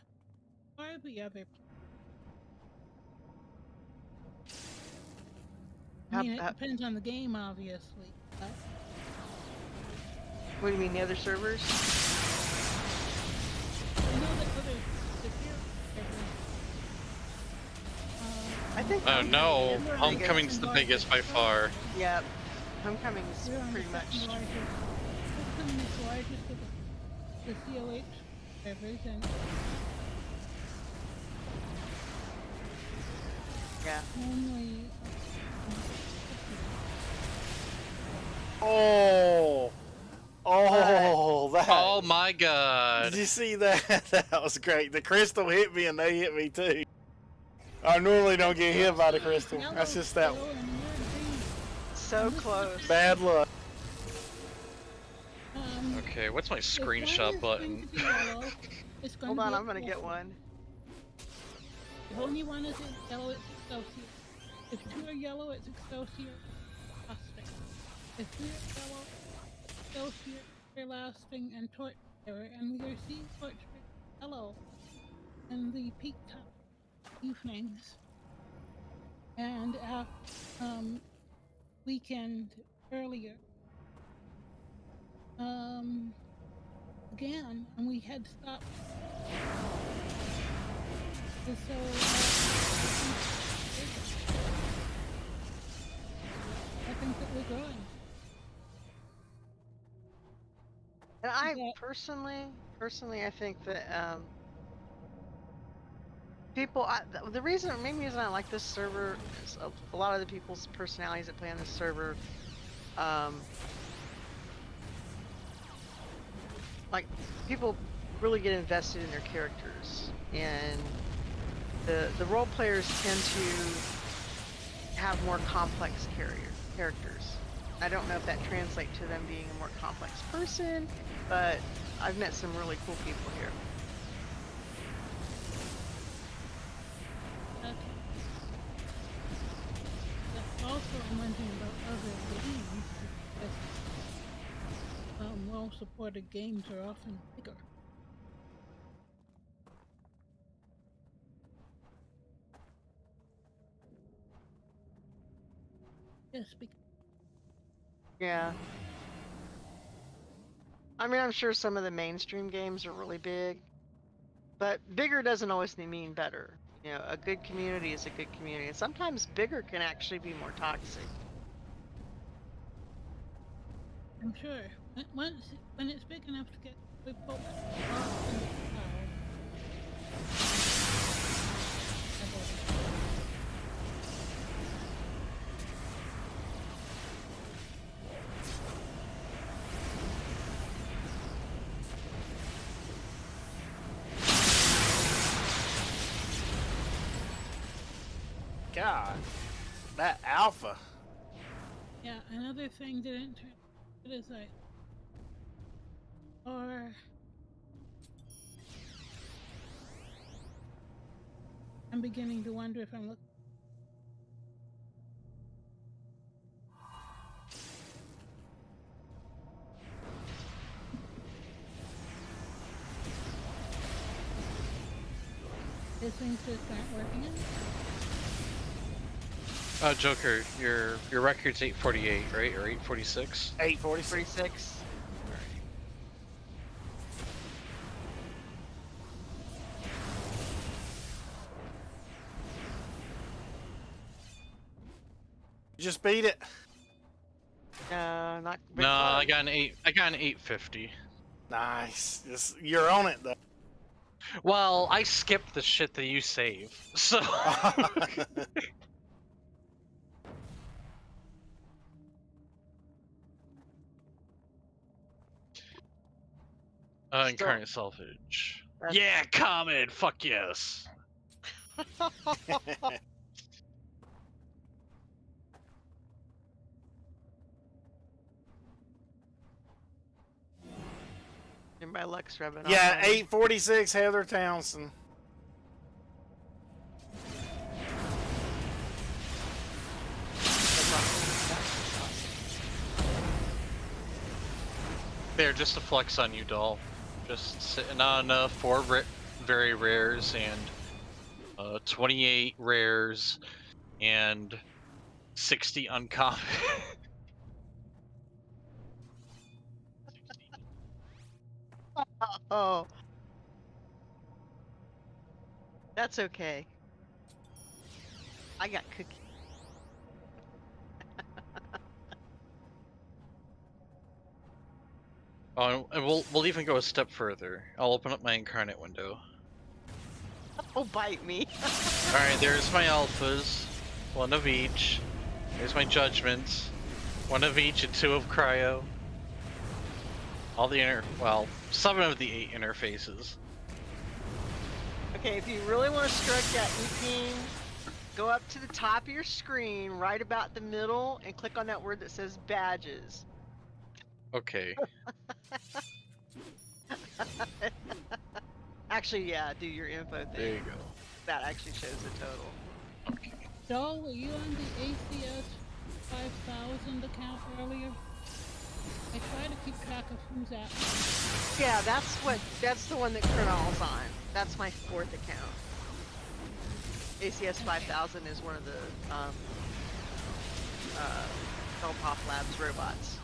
why the other? I mean, it depends on the game, obviously. But What do you mean, the other servers? I know that other I think. Oh no, Homecoming is the Homecoming's the biggest by far. Yeah, Homecoming is pretty much. Homecoming is the largest of the COH servers, and Yeah. only. Oh, that. Oh my god. Did you see that? That was great. The crystal hit me and they hit me too. I normally don't get hit by the crystal. That's just that So close. bad luck. Okay, what's my screenshot button? Hold on, I'm gonna get one. If only one is yellow, it's Excelsior. If two are yellow, it's Excelsior Lasting. If three are yellow, Excelsior Lasting and Torch Bearer, and we are seeing Torch Bearer yellow in the peak top evenings. And weekend earlier. Again, and we had stopped. And so, I think that we're growing. And personally, I think that people. The main reason I like this server is a lot of the people's personalities that play on this server. Like people really get invested in their characters, and the role players tend to have more complex characters. I don't know if that translates to them being a more complex person, but I've met some really cool people here. Okay. That's also I'm wondering about other games. Because, well-supported games are often bigger. Yes, because Yeah. I mean, I'm sure some of the mainstream games are really big, but bigger doesn't always mean better. You know, a good community is a good community, and sometimes bigger can actually be more toxic. I'm sure when it's big enough to get with folks off in the cloud. God, that alpha. Yeah, another thing didn't turn out as I or I'm beginning to wonder if I'm looking. These things just aren't working. Joker, your record's 848, right, or 846? 846. 46. You just beat it. Not. No, I got an 850. Nice. You're on it though. Well, I skipped the shit that you save, so. Incarnate Selfish. Yeah, Comet! Fuck yes! And my luck's rubbing off. Yeah, on me. 846 Heather Townsend. There, just a flex on you, doll. Just sitting on 4 very rares and 28 rares and 60 uncommon. Oh. That's okay. I got cookies. Oh, and we'll even go a step further. I'll open up my incarnate window. Oh, bite me. Alright, there's my alphas. 1 of each. There's my judgments. 1 of each and 2 of cryo. All the 7 of the 8 interfaces. Okay, if you really want to strike that E-ping, go up to the top of your screen, right about the middle, and click on that word that says badges. Okay. Actually, yeah, do your info thing. There you go. That actually shows the total. Okay. Joel, were you on the ACS 5000 account earlier? I try to keep track of who's at. Yeah, that's the one that Kernal's on. That's my 4th account. ACS 5000 is one of the Pop Labs robots.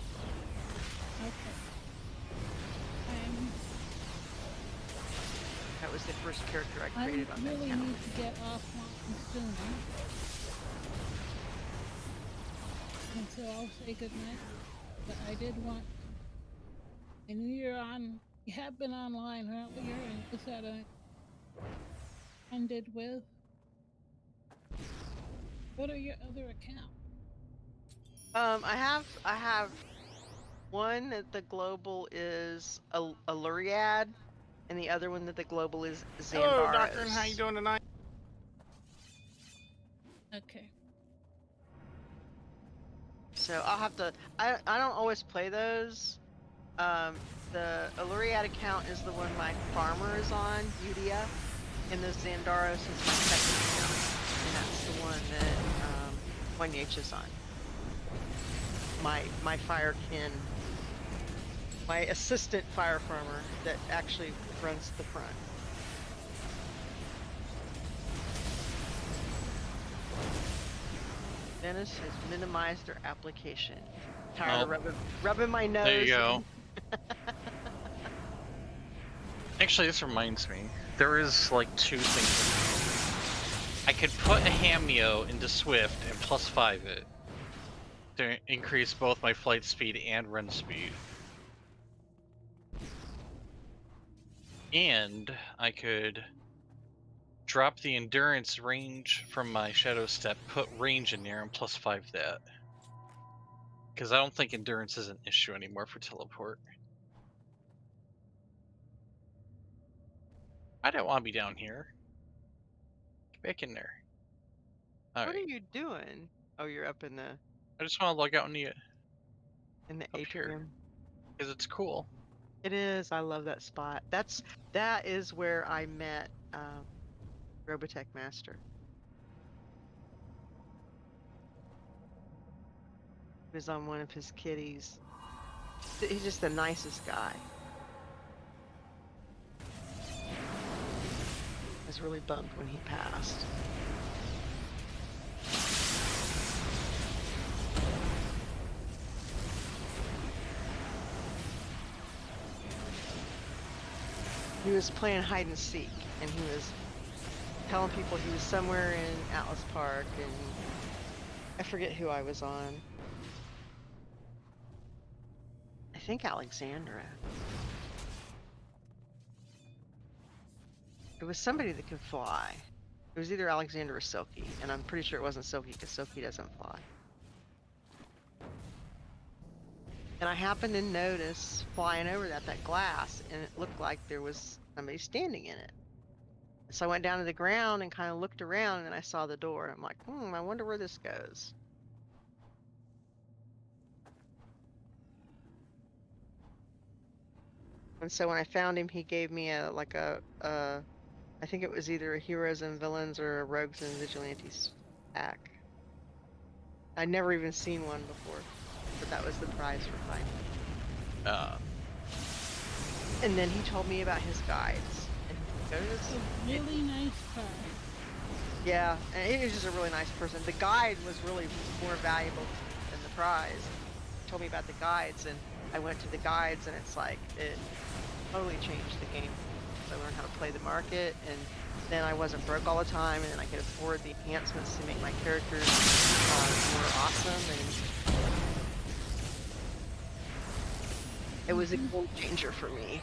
Okay. That was the first character I I created on that really account. need to get offline soon. And so I'll say goodnight. But I did want I knew you're on. You have been online, right? Was that ended with? What are your other accounts? I have one that the global is a Luriad, and the other one that the global is Hello, Xandaros. Doctor. How you doing tonight? Okay. So I'll have to. I don't always play those. The Luriad account is the one my farmer is on, Udia, and the Xandaros is my second account, and that's the one that One-H is on. My fire kin, my assistant fire farmer that actually runs the front. Dennis has minimized their application. Tired of rubbing my nose. There you go. Actually, this reminds me. There is like two things. I could put a Hameo into Swift and +5 it to increase both my flight speed and run speed. And I could drop the endurance range from my Shadow Step, put range in there, and +5 that. Because I don't think endurance is an issue anymore for teleport. I don't want to be down here. Get back in there. All What right. are you doing? Oh, you're up in the I just want to log out in the up atrium. because it's cool. It is. I love that spot. That is where I met Robotech Master. He was on one of his kitties. He's just the nicest guy. I was really bummed when he passed. He was playing hide and seek, and he was telling people he was somewhere in Atlas Park, and I forget who I was on. I think Alexandra. It was somebody that could fly. It was either Alexandra or Silky, and I'm pretty sure it wasn't Silky because Silky doesn't fly. And I happened to notice flying over that glass, and it looked like there was somebody standing in it. So I went down to the ground and kind of looked around, and then I saw the door, and I'm like, I wonder where this goes. And so when I found him, he gave me I think it was either a Heroes and Villains or a Rogues and Vigilantes pack. I'd never even seen one before, but that was the prize for finding. And then he told me about his guides. And he goes, It's a really nice car. yeah, and he was just a really nice person. The guide was really more valuable than the prize. He told me about the guides, and I went to the guides, and it's like, it totally changed the game. I learned how to play the market, and then I wasn't broke all the time, and then I could afford the enhancements to make my characters more awesome, and it was a game changer for me.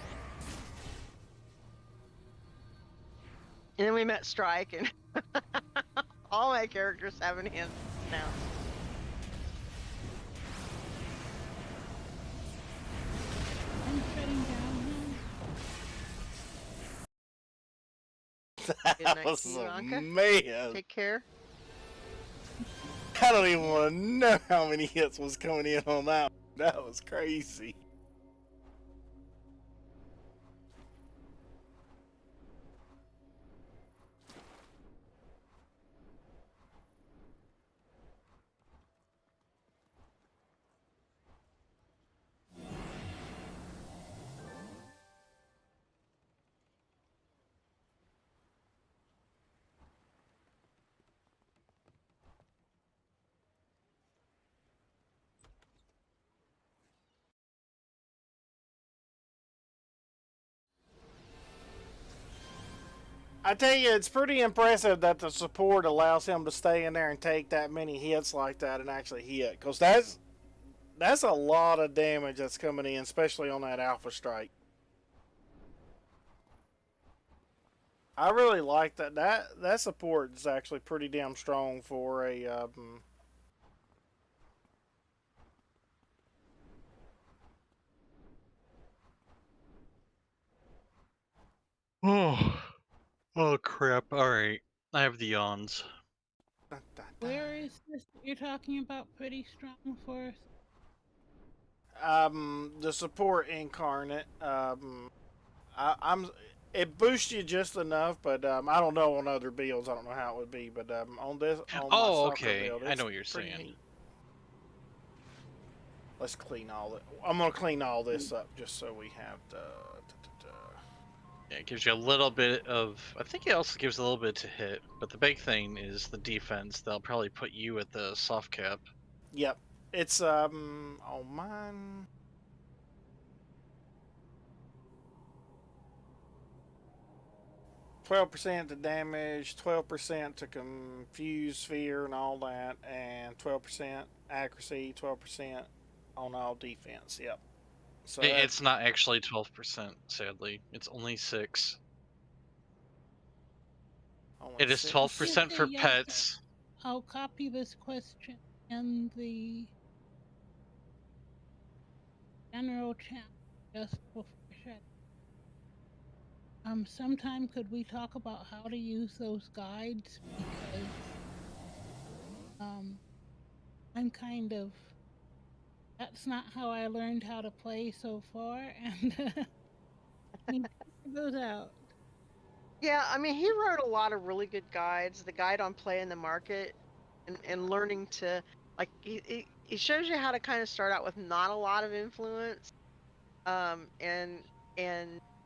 And then we met Strike, and all my characters have enhancements now. I'm shutting down That Good night was to you, Anka. man. Take care. I don't even want to know how many hits was coming in on that. That was crazy. I tell you, it's pretty impressive that the support allows him to stay in there and take that many hits like that and actually hit. Because That's a lot of damage that's coming in, especially on that Alpha Strike. I really like that. That support is actually pretty damn strong for a. Oh, oh crap! All right, I have the yawns. Where is this that you're talking about pretty strong for? The support incarnate. I'm. It boosts you just enough, but I don't know on other builds. I don't know how it would be, but on this, on my Oh, soccer okay. build, I it's know what you're pretty saying. neat. Let's clean all it. I'm gonna clean all this up just so we have the. Yeah, it gives you a little bit of. I think it also gives a little bit to hit, but the big thing is the defense. They'll probably put you at the soft cap. Yep, it's on mine. 12% to damage, 12% to confuse, fear, and all that, and 12% accuracy, 12% on all defense. Yep. So It's not actually 12%, sadly. It's only 6. It is 12% for Yes, pets. I'll copy this question in the general chat just before shut. Sometime could we talk about how to use those guides, because I'm kind of, that's not how I learned how to play so far, and I need to figure those out. Yeah, I mean, he wrote a lot of really good guides. The guide on play in the market, and learning to, like, he shows you how to kind of start out with not a lot of influence, and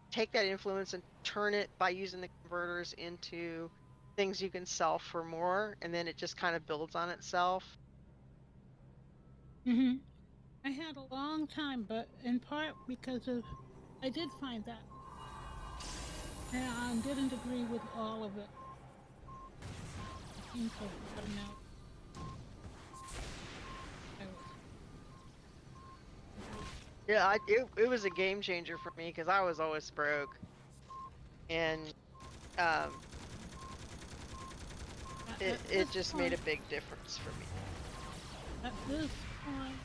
take that influence and turn it by using the converters into things you can sell for more, and then it just kind of builds on itself. I had a long time, but in part because of, I did find that, and I didn't agree with all of it. I think I've gotten out. Yeah, it was a game changer for me because I was always broke, and it just made a big difference for me. At this point,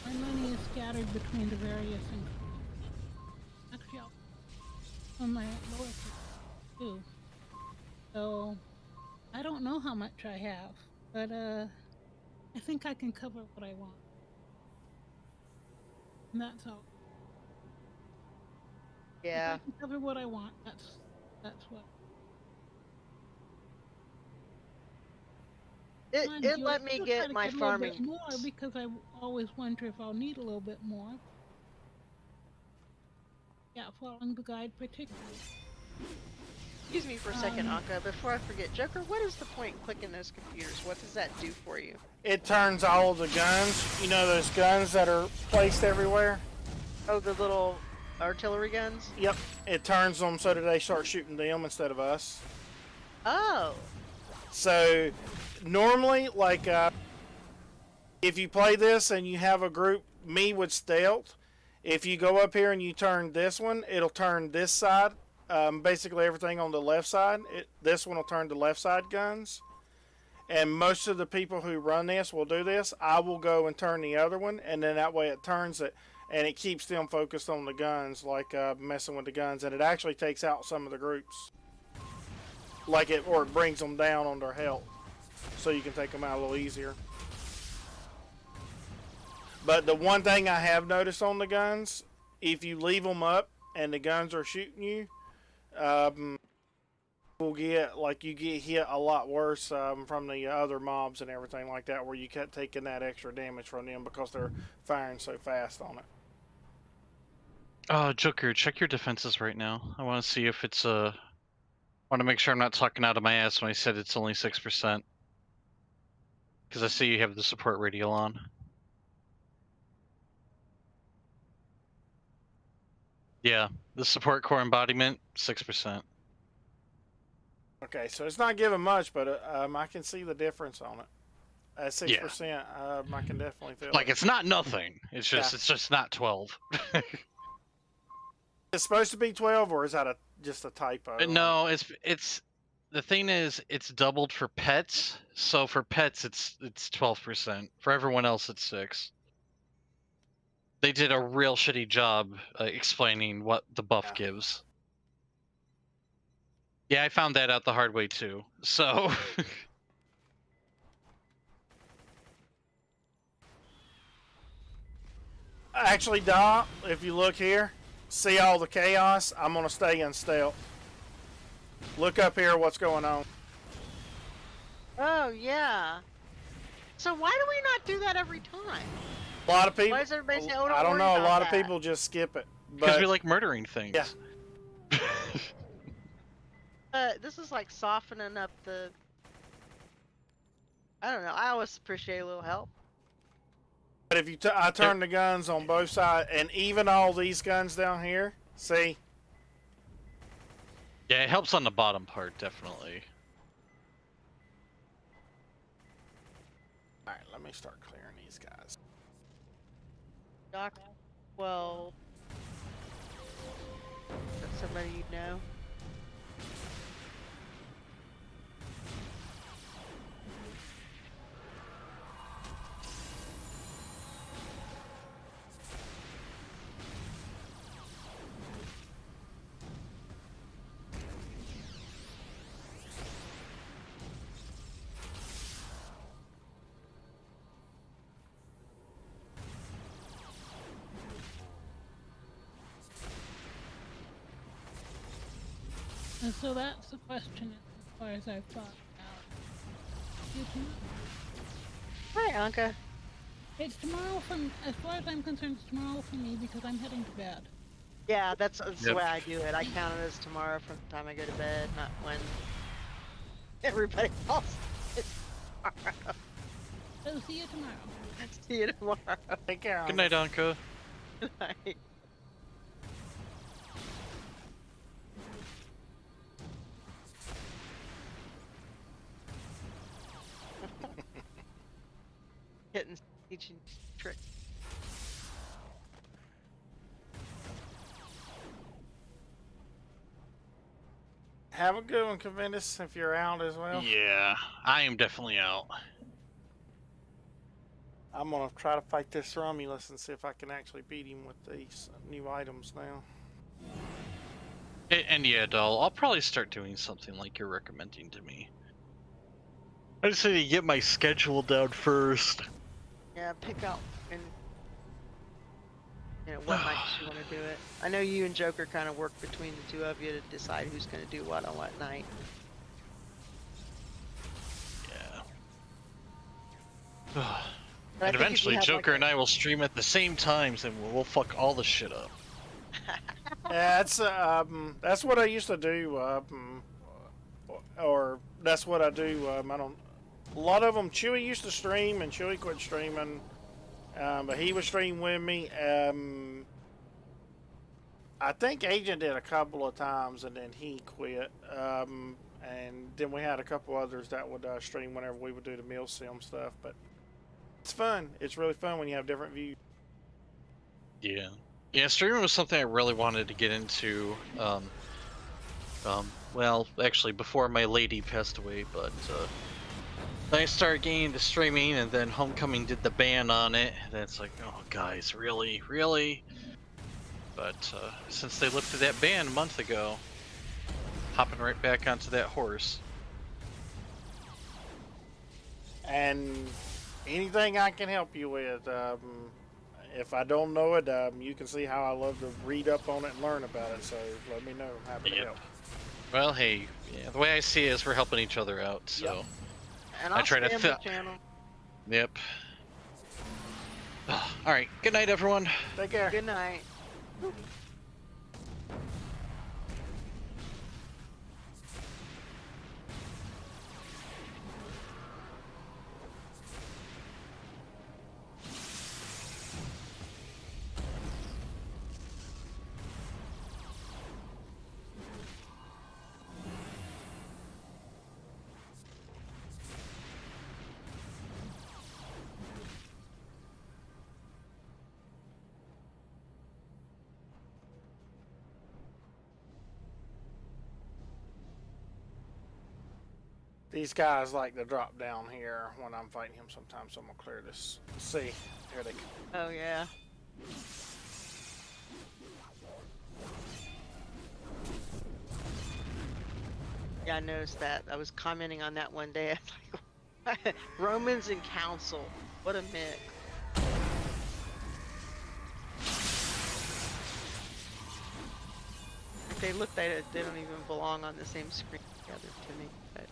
my money is scattered between the various things. Actually, on my lower too. So I don't know how much I have, but I think I can cover what I want. And that's all. Yeah. If I can cover what I want, that's what. It let me get my farming. A little bit more, because I always wonder if I'll need a little bit more. Yeah, following the guide particularly. Excuse me for a second, Anka. Before I forget, Joker, what is the point in clicking those computers? What does that do for you? it turns all of the guns. You know those guns that are placed everywhere? Oh, the little artillery guns? Yep. It turns them so that they start shooting them instead of us. Oh. So normally, like, if you play this and you have a group, me with stealth, if you go up here and you turn this one, it'll turn this side. Basically everything on the left side. This one will turn the left side guns. And most of the people who run this will do this. I will go and turn the other one, and then that way it turns it, and it keeps them focused on the guns, like messing with the guns, and it actually takes out some of the groups. Or it brings them down on their health, so you can take them out a little easier. But the one thing I have noticed on the guns, if you leave them up and the guns are shooting you, you get hit a lot worse from the other mobs and everything like that, where you kept taking that extra damage from them because they're firing so fast on it. Joker, check your defenses right now. I want to see if it's I want to make sure I'm not talking out of my ass when I said it's only 6%. Because I see you have the support radial on. Yeah, the support core embodiment, 6%. Okay, so it's not giving much, but I can see the difference on it. At 6%, I can definitely feel Like it. it's not nothing. It's just not 12. It's supposed to be 12, or is that just a typo? No, it's the thing is it's doubled for pets. So for pets it's 12%. For everyone else it's 6. They did a real shitty job explaining what the buff gives. Yeah, I found that out the hard way too. So Actually, Doc, if you look here, see all the chaos? I'm going to stay in stealth. Look up here what's going on. Oh, yeah. So why do we not do that every time? A lot of people. Why does everybody say, oh, don't I don't worry know. A about lot of that? people just skip it. because But we like murdering things. Yeah. This is like softening up the... I don't know. I always appreciate a little help. But if you, I turn the guns on both sides, and even all these guns down here. See, Yeah, it helps on the bottom part, definitely. all right, let me start clearing these guys. Doc, well... That's somebody you know? And so that's the question as far as I've thought out. Hi, Anka. It's tomorrow from, as far as I'm concerned, it's tomorrow for me because I'm heading to bed. Yeah, that's the Yep. way I do it. I count it as tomorrow from the time I go to bed, not when everybody else is tomorrow. So see you tomorrow. See you tomorrow. Take care. Good night, Anka. Good night. Hitting, teaching trick. Have a good one, Conventus, if you're out as well. Yeah, I am definitely out. I'm gonna try to fight this Romulus and see if I can actually beat him with these new items now. And yeah, doll, I'll probably start doing something like you're recommending to me. I just need to get my schedule down first. Yeah, pick out and what nights you want to do it. I know you and Joker kind of work between the two of you to decide who's going to do what on what night. Yeah. But I And think if you eventually, have, Joker like, and I will stream at the same times, and we'll fuck all the shit up. Yeah, that's what I used to do. Or that's what I do. I don't. A lot of them, Chewy used to stream, and Chewy quit streaming. But he would stream with me. I think Agent did a couple of times, and then he quit. And then we had a couple others that would stream whenever we would do the meal sim stuff. But it's fun. It's really fun when you have different views. Yeah. Yeah, streaming was something I really wanted to get into. Well, actually, before my lady passed away, but then I started getting into streaming, and then Homecoming did the ban on it. And it's like, oh, guys, really? Really? But since they lifted that ban a month ago, hopping right back onto that horse. And anything I can help you with, if I don't know it, you can see how I love to read up on it and learn about it. So let me know. I'm happy to Yep. help. Well, hey, yeah, the way I see it is we're helping each other out, so. Yep. And I I'll try to spam the channel. Yep. Alright, good night, everyone. Take care. Good night. These guys like to drop down here when I'm fighting him sometimes, so I'm gonna clear this. See, here they come. Oh yeah. Yeah, I noticed that. I was commenting on that one day. I was like, Romans and Council. What a mix. They look they don't even belong on the same screen together to me. But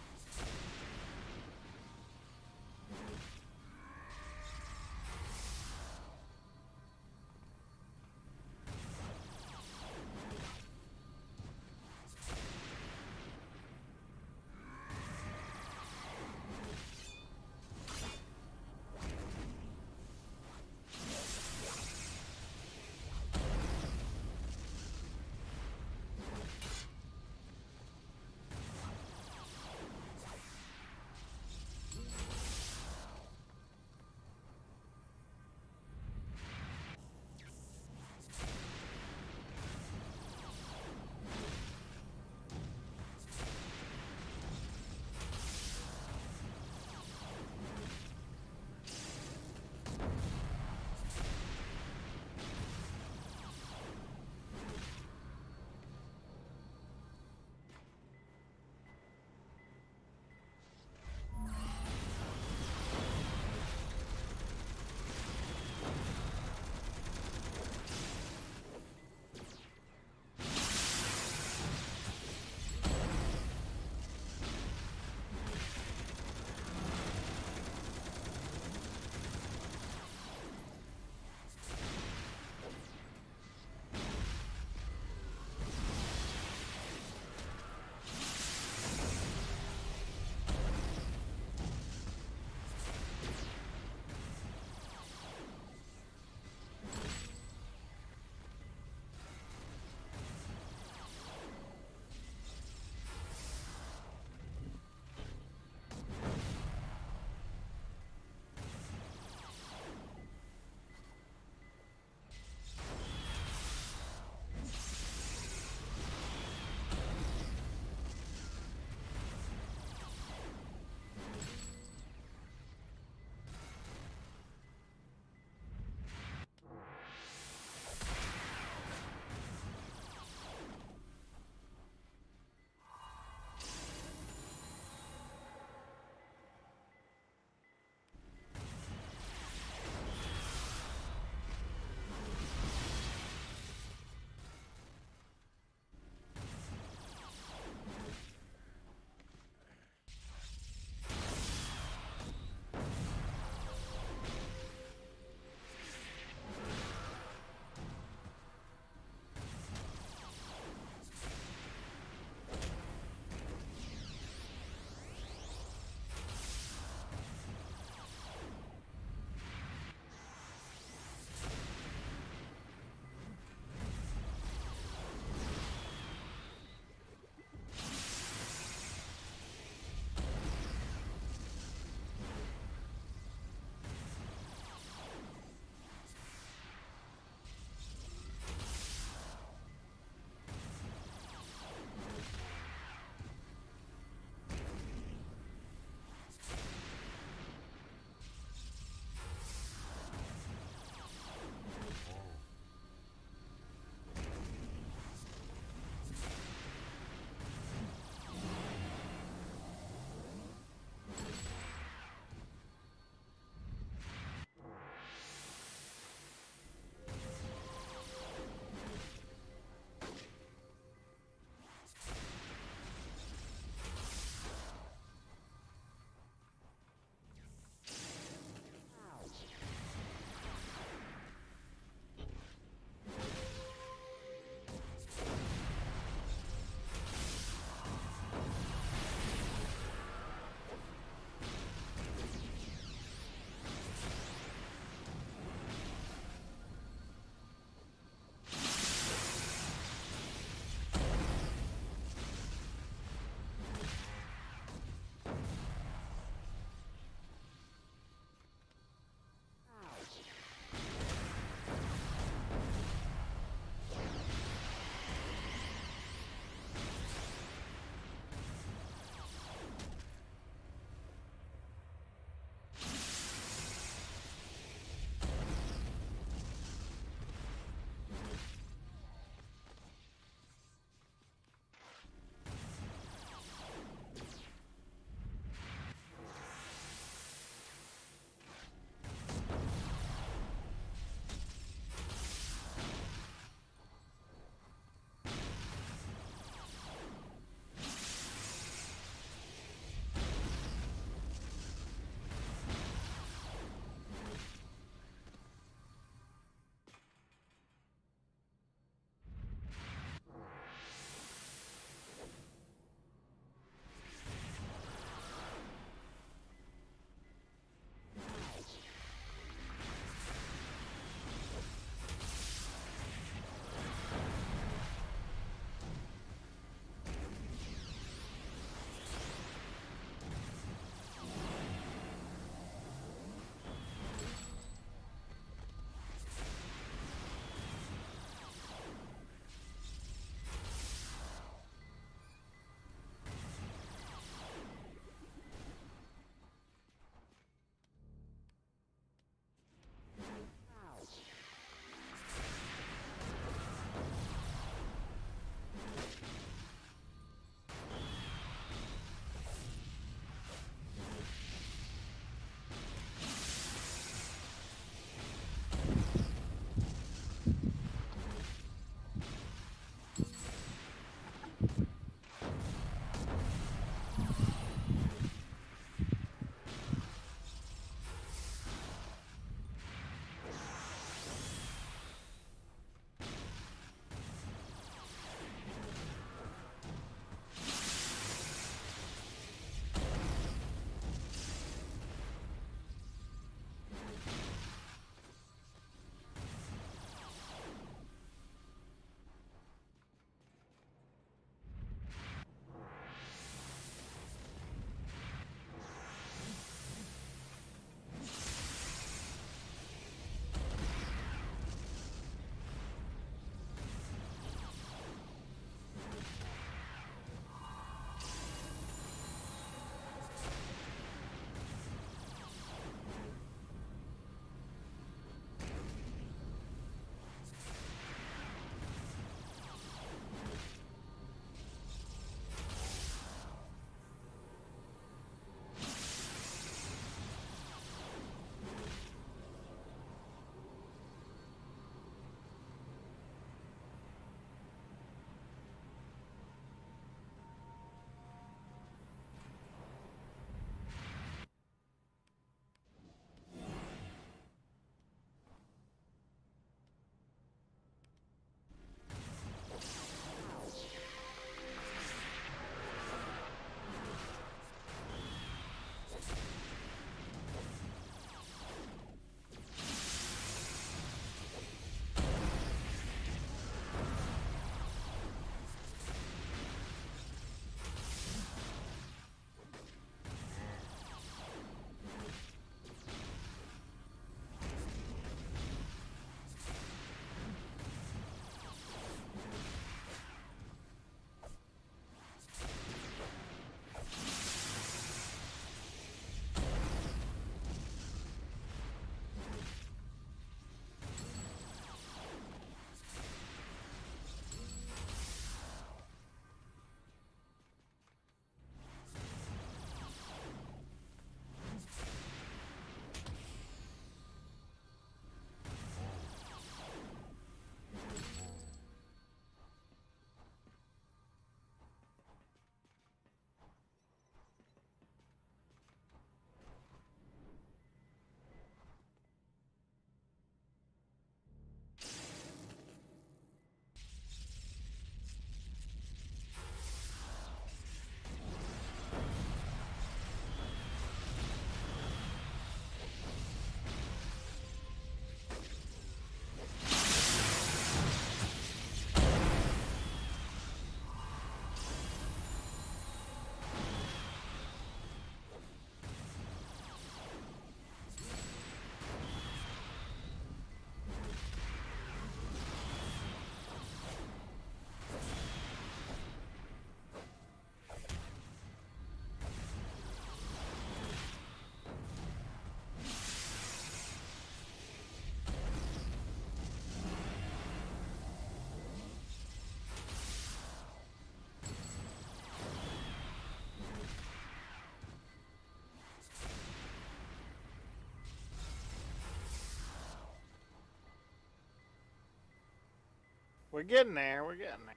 We're getting there. We're getting there.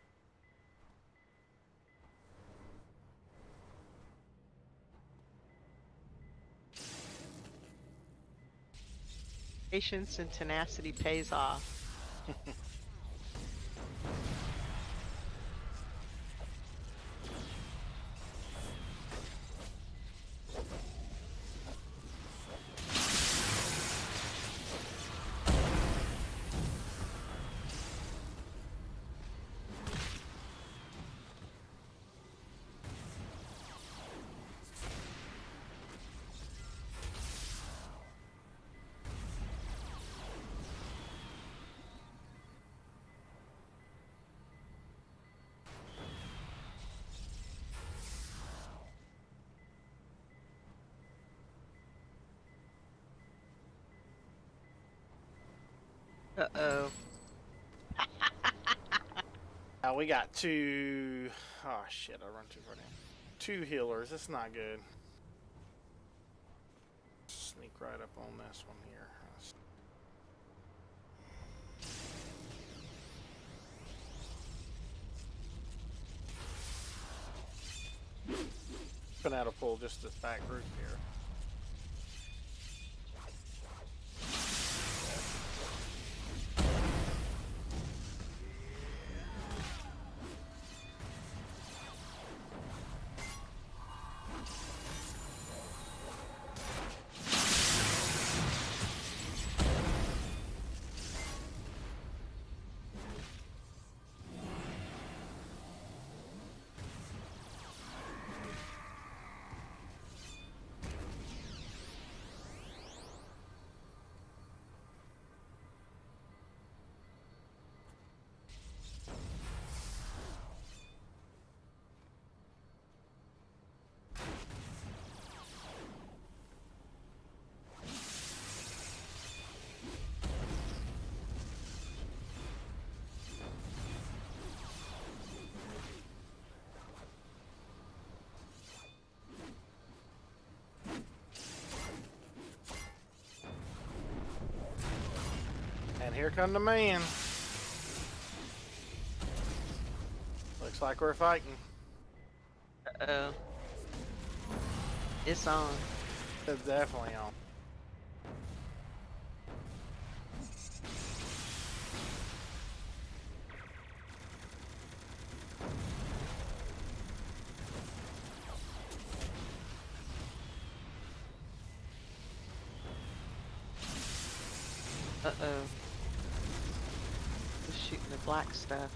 Patience and tenacity pays off. Uh-oh. We got two. Oh shit! I run too far down. Two healers. That's not good. Sneak right up on this one here. Been out of pull just this back group here. And here come the man. Looks like we're fighting. Uh-oh. It's on. It's definitely on. Uh-oh. Just shooting the black stuff.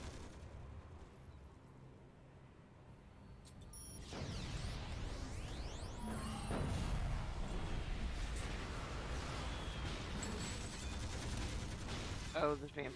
Oh, the vamp.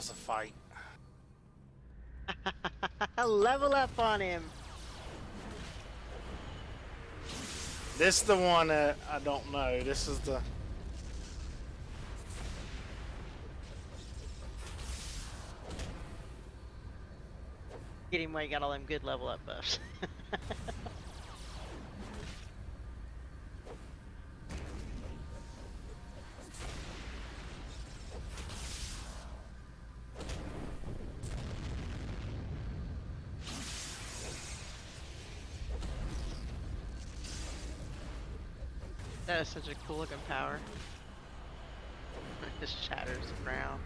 was a fight. Level up on him. This is the one that I don't know. This is the... Get him while you got all them good level up buffs. That is such a cool looking power. It just shatters the ground.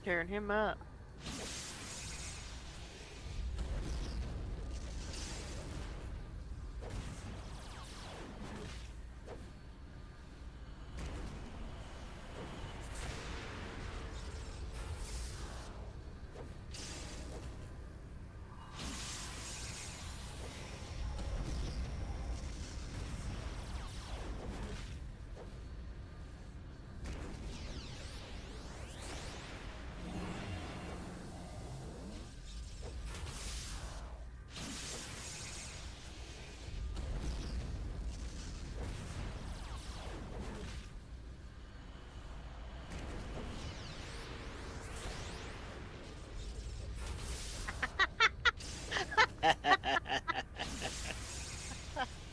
Tearing him up.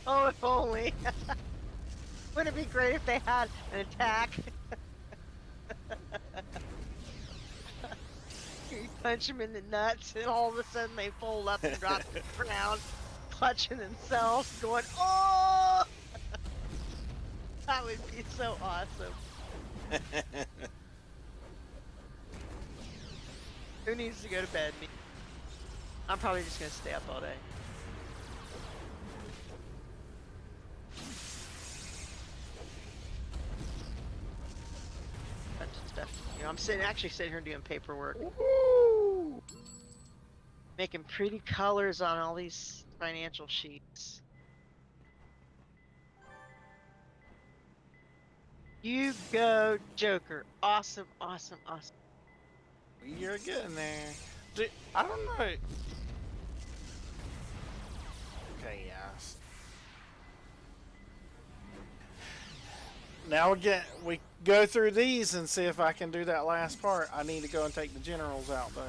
Oh, if only. Wouldn't it be great if they had an attack? You punch them in the nuts, and all of a sudden they fold up and drop to the ground, clutching themselves, going, "Oh!" That would be so awesome. Who needs to go to bed? Me. I'm probably just gonna stay up all day. Bunch of stuff. You know, I'm actually sitting here doing paperwork. Woo! Making pretty colors on all these financial sheets. You go, Joker. Awesome, awesome, awesome. You're getting there. I don't know. Okay, yes. Now we go through these and see if I can do that last part. I need to go and take the generals out though.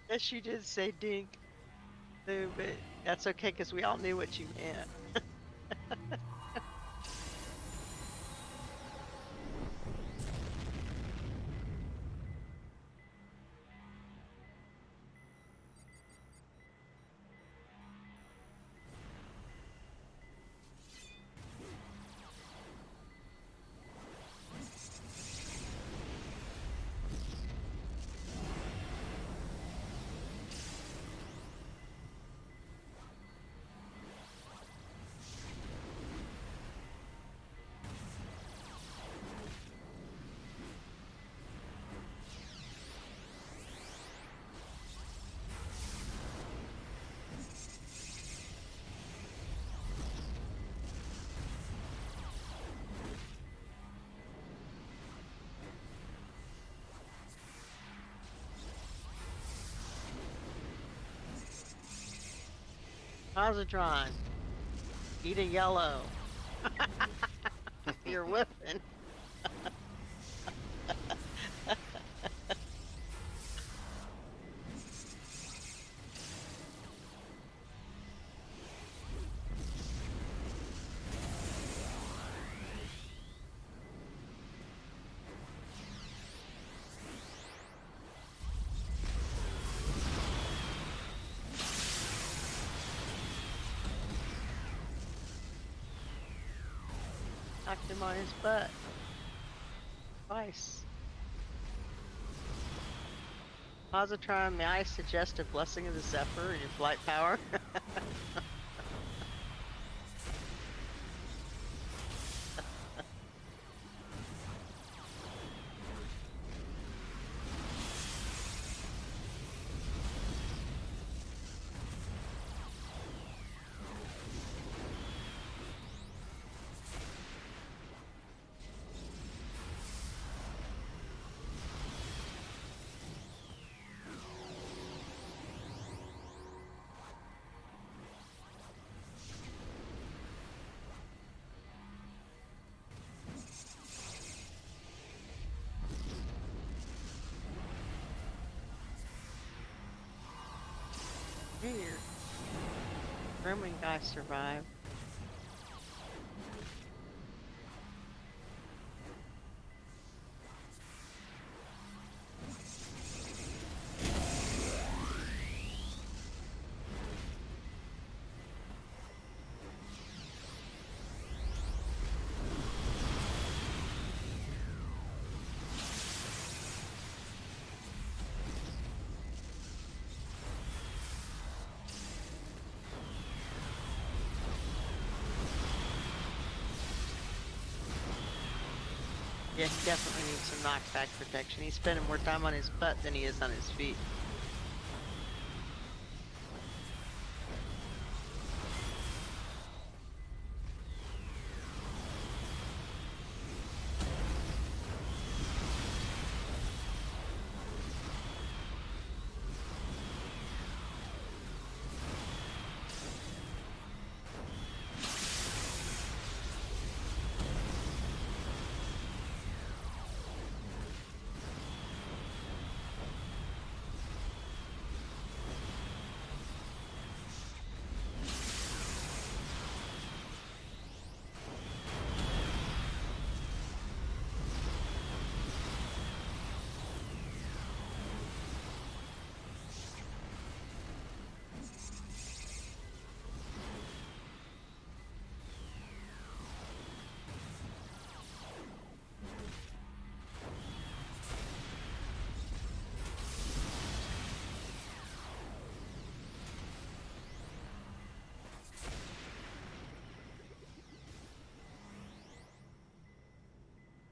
Yes, you did say dink. Too, but that's okay because we all knew what you meant. Positron. Eat a yellow. You're whipping. Knocked him on his butt. Twice. Positron, may I suggest a blessing of the Zephyr in your flight power? Here. Roman guy survived. Yeah, he definitely needs some knockback protection. He's spending more time on his butt than he is on his feet.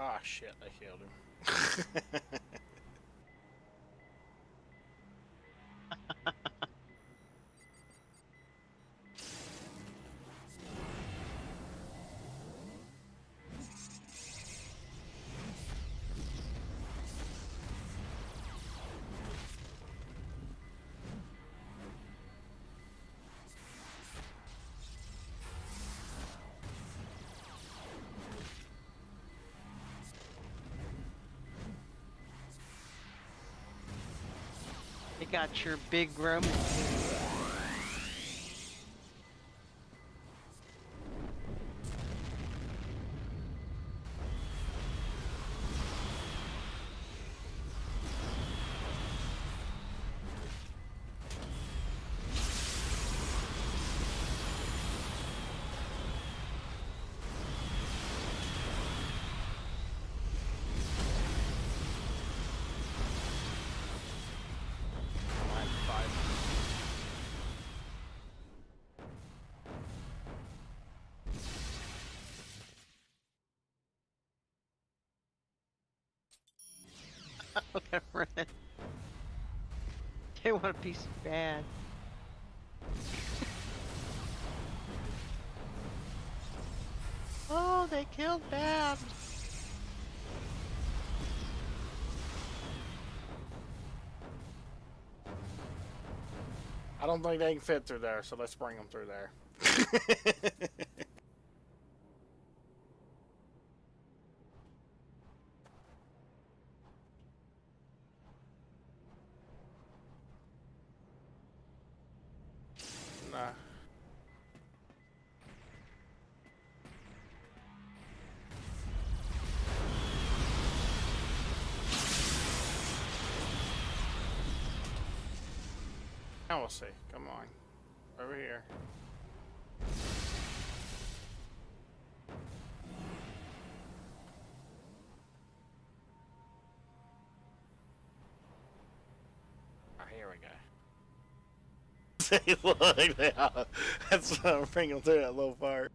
Ah, shit, I killed him. You got your big Roman. They want a piece of bad. Oh, they killed Babs. I don't think they can fit through there, so let's bring them through there. Nah. Now we'll see. Come on. Over here. Oh, here we go. Say, look, that's what I'm bringing through that little part.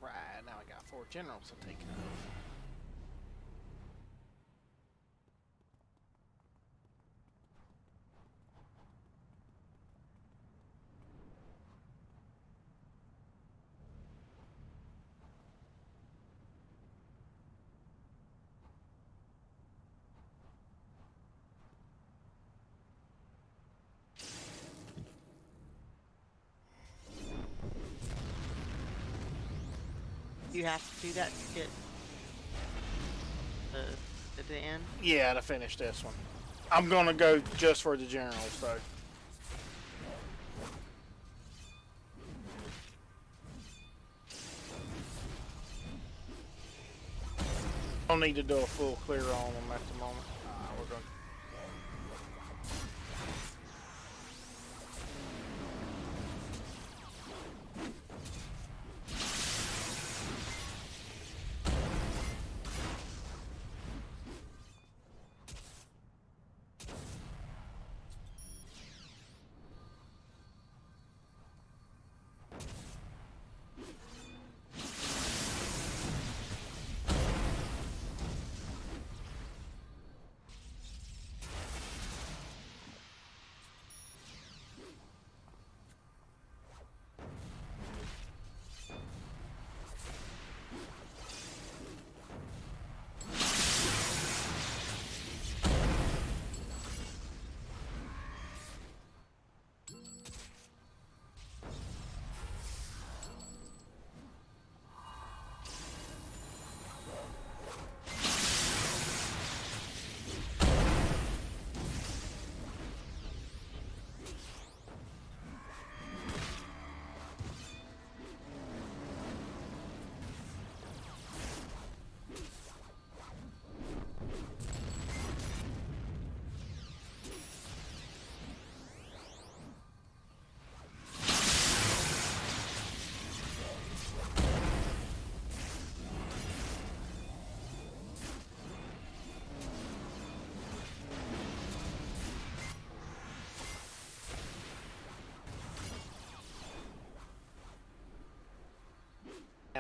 Right, now I got 4 generals to take care of. You have to do that to get the end. Yeah, to finish this one. I'm gonna go just for the generals, though. Don't need to do a full clear on them at the moment. We're gonna.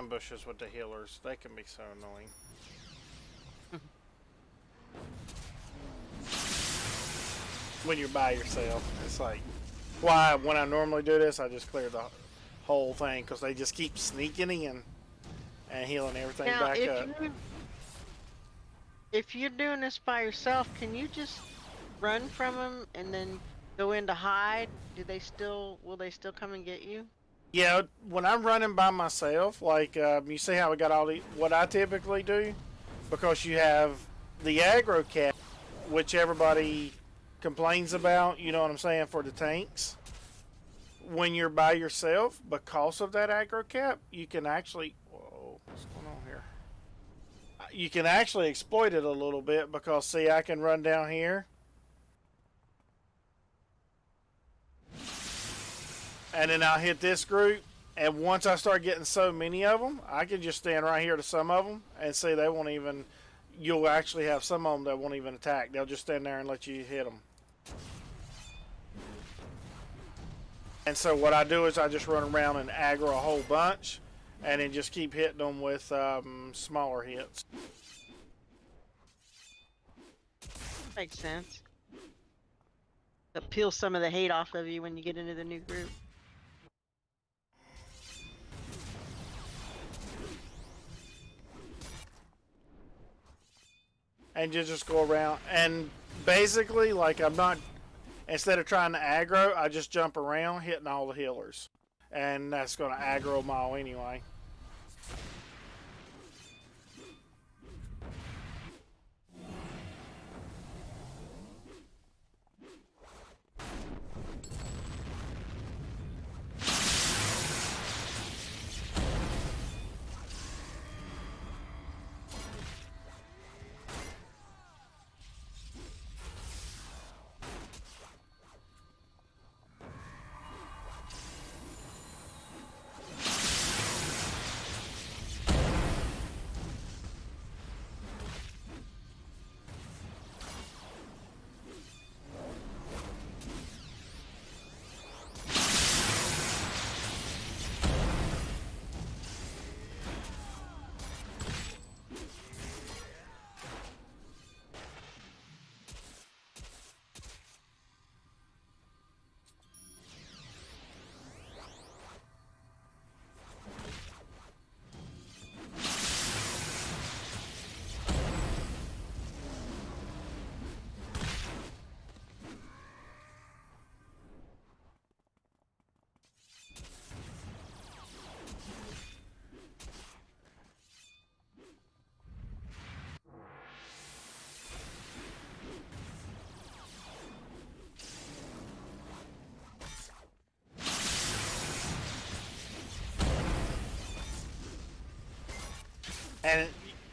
ambushes with the healers. They can be so annoying. When you're by yourself, it's like, why when I normally do this, I just clear the whole thing because they just keep sneaking in and healing everything Now, back up. if you're doing this by yourself, can you just run from them and then go into hide? Will they still come and get you? Yeah, when I'm running by myself, like you see how we got all the what I typically do, because you have the aggro cap, which everybody complains about. You know what I'm saying, for the tanks. When you're by yourself, because of that aggro cap, you can actually what's going on here? You can actually exploit it a little bit because see, I can run down here. And then I'll hit this group, and once I start getting so many of them, I can just stand right here to some of them and see they won't even. You'll actually have some of them that won't even attack. They'll just stand there and let you hit them. And so what I do is I just run around and aggro a whole bunch, and then just keep hitting them with smaller hits. Makes sense. That peel some of the hate off of you when you get into the new group. And you just go around, and basically, like, I'm not, instead of trying to aggro, I just jump around hitting all the healers, and that's going to aggro them all anyway. And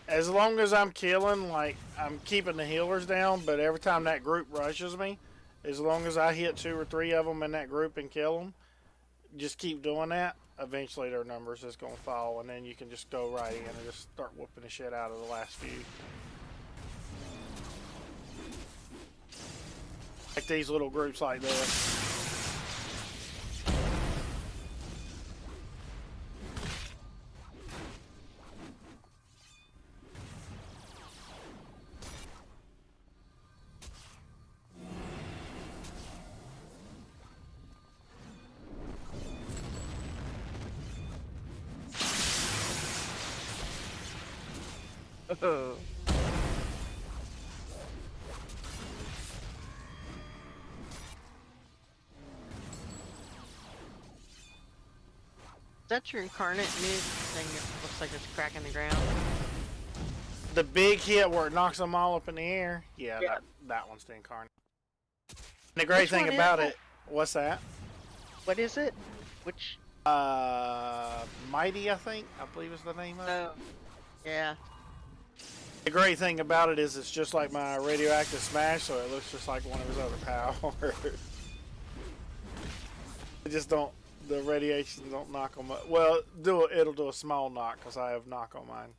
as long as I'm killing, like, I'm keeping the healers down, but every time that group rushes me, as long as I hit 2 or 3 of them in that group and kill them, just keep doing that, eventually their numbers is going to fall, and then you can just go right in and just start whooping the shit out of the last few. Like these little groups like this. Oh. Is that your incarnate new thing that looks like it's cracking the ground? The big hit where it knocks them all up in the air. Yeah, Yeah. that one's the incarnate. And the great Which thing one is about it? it, what's that? What is it? Which? Mighty, I think. I believe is the name of it. Oh, yeah. The great thing about it is it's just like my radioactive smash, so it looks just like one of his other powers. It just don't, the radiation don't knock them up. Well, it'll do a small knock because I have knock on mine.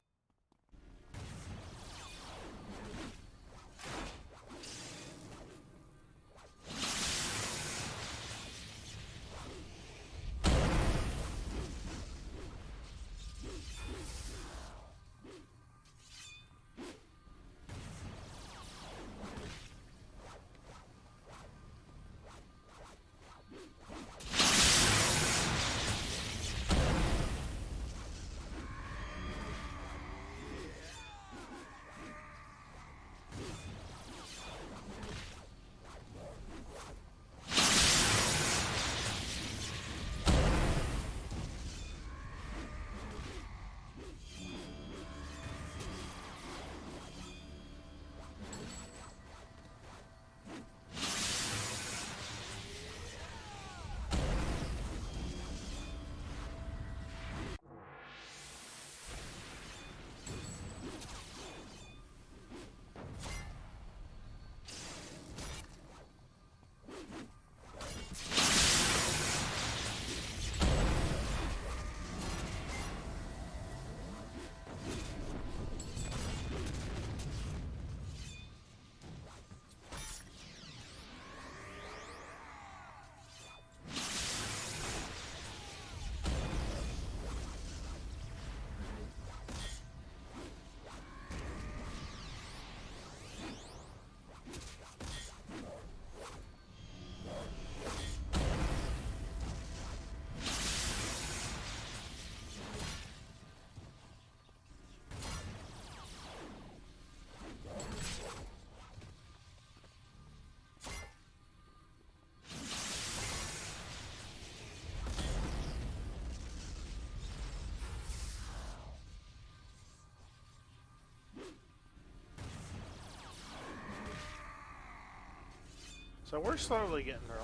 So we're slowly getting there.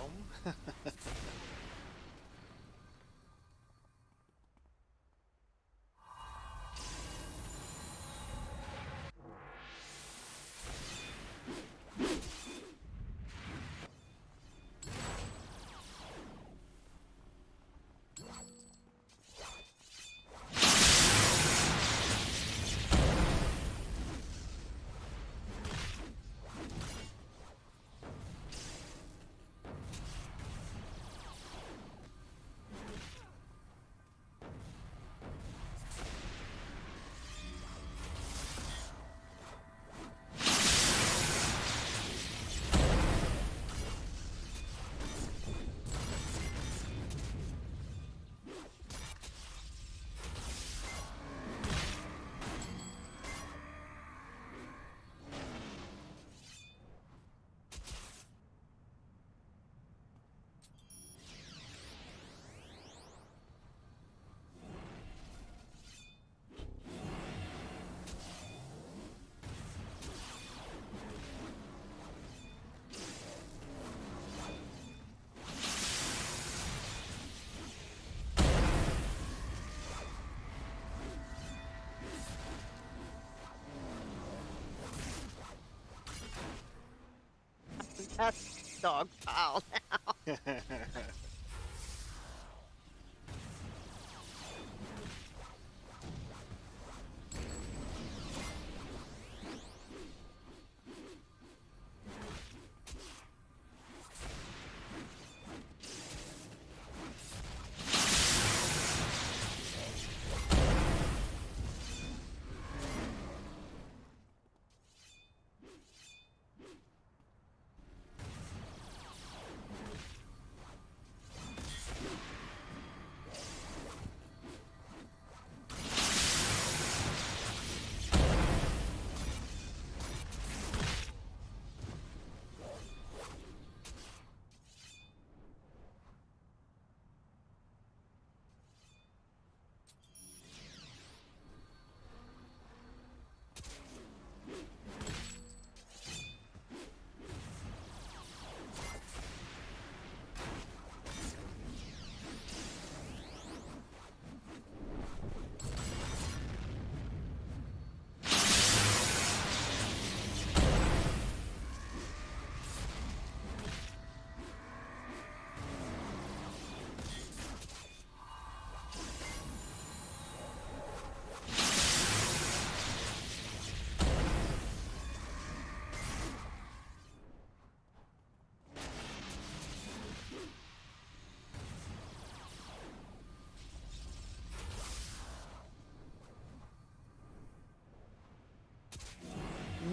That's dog pile now.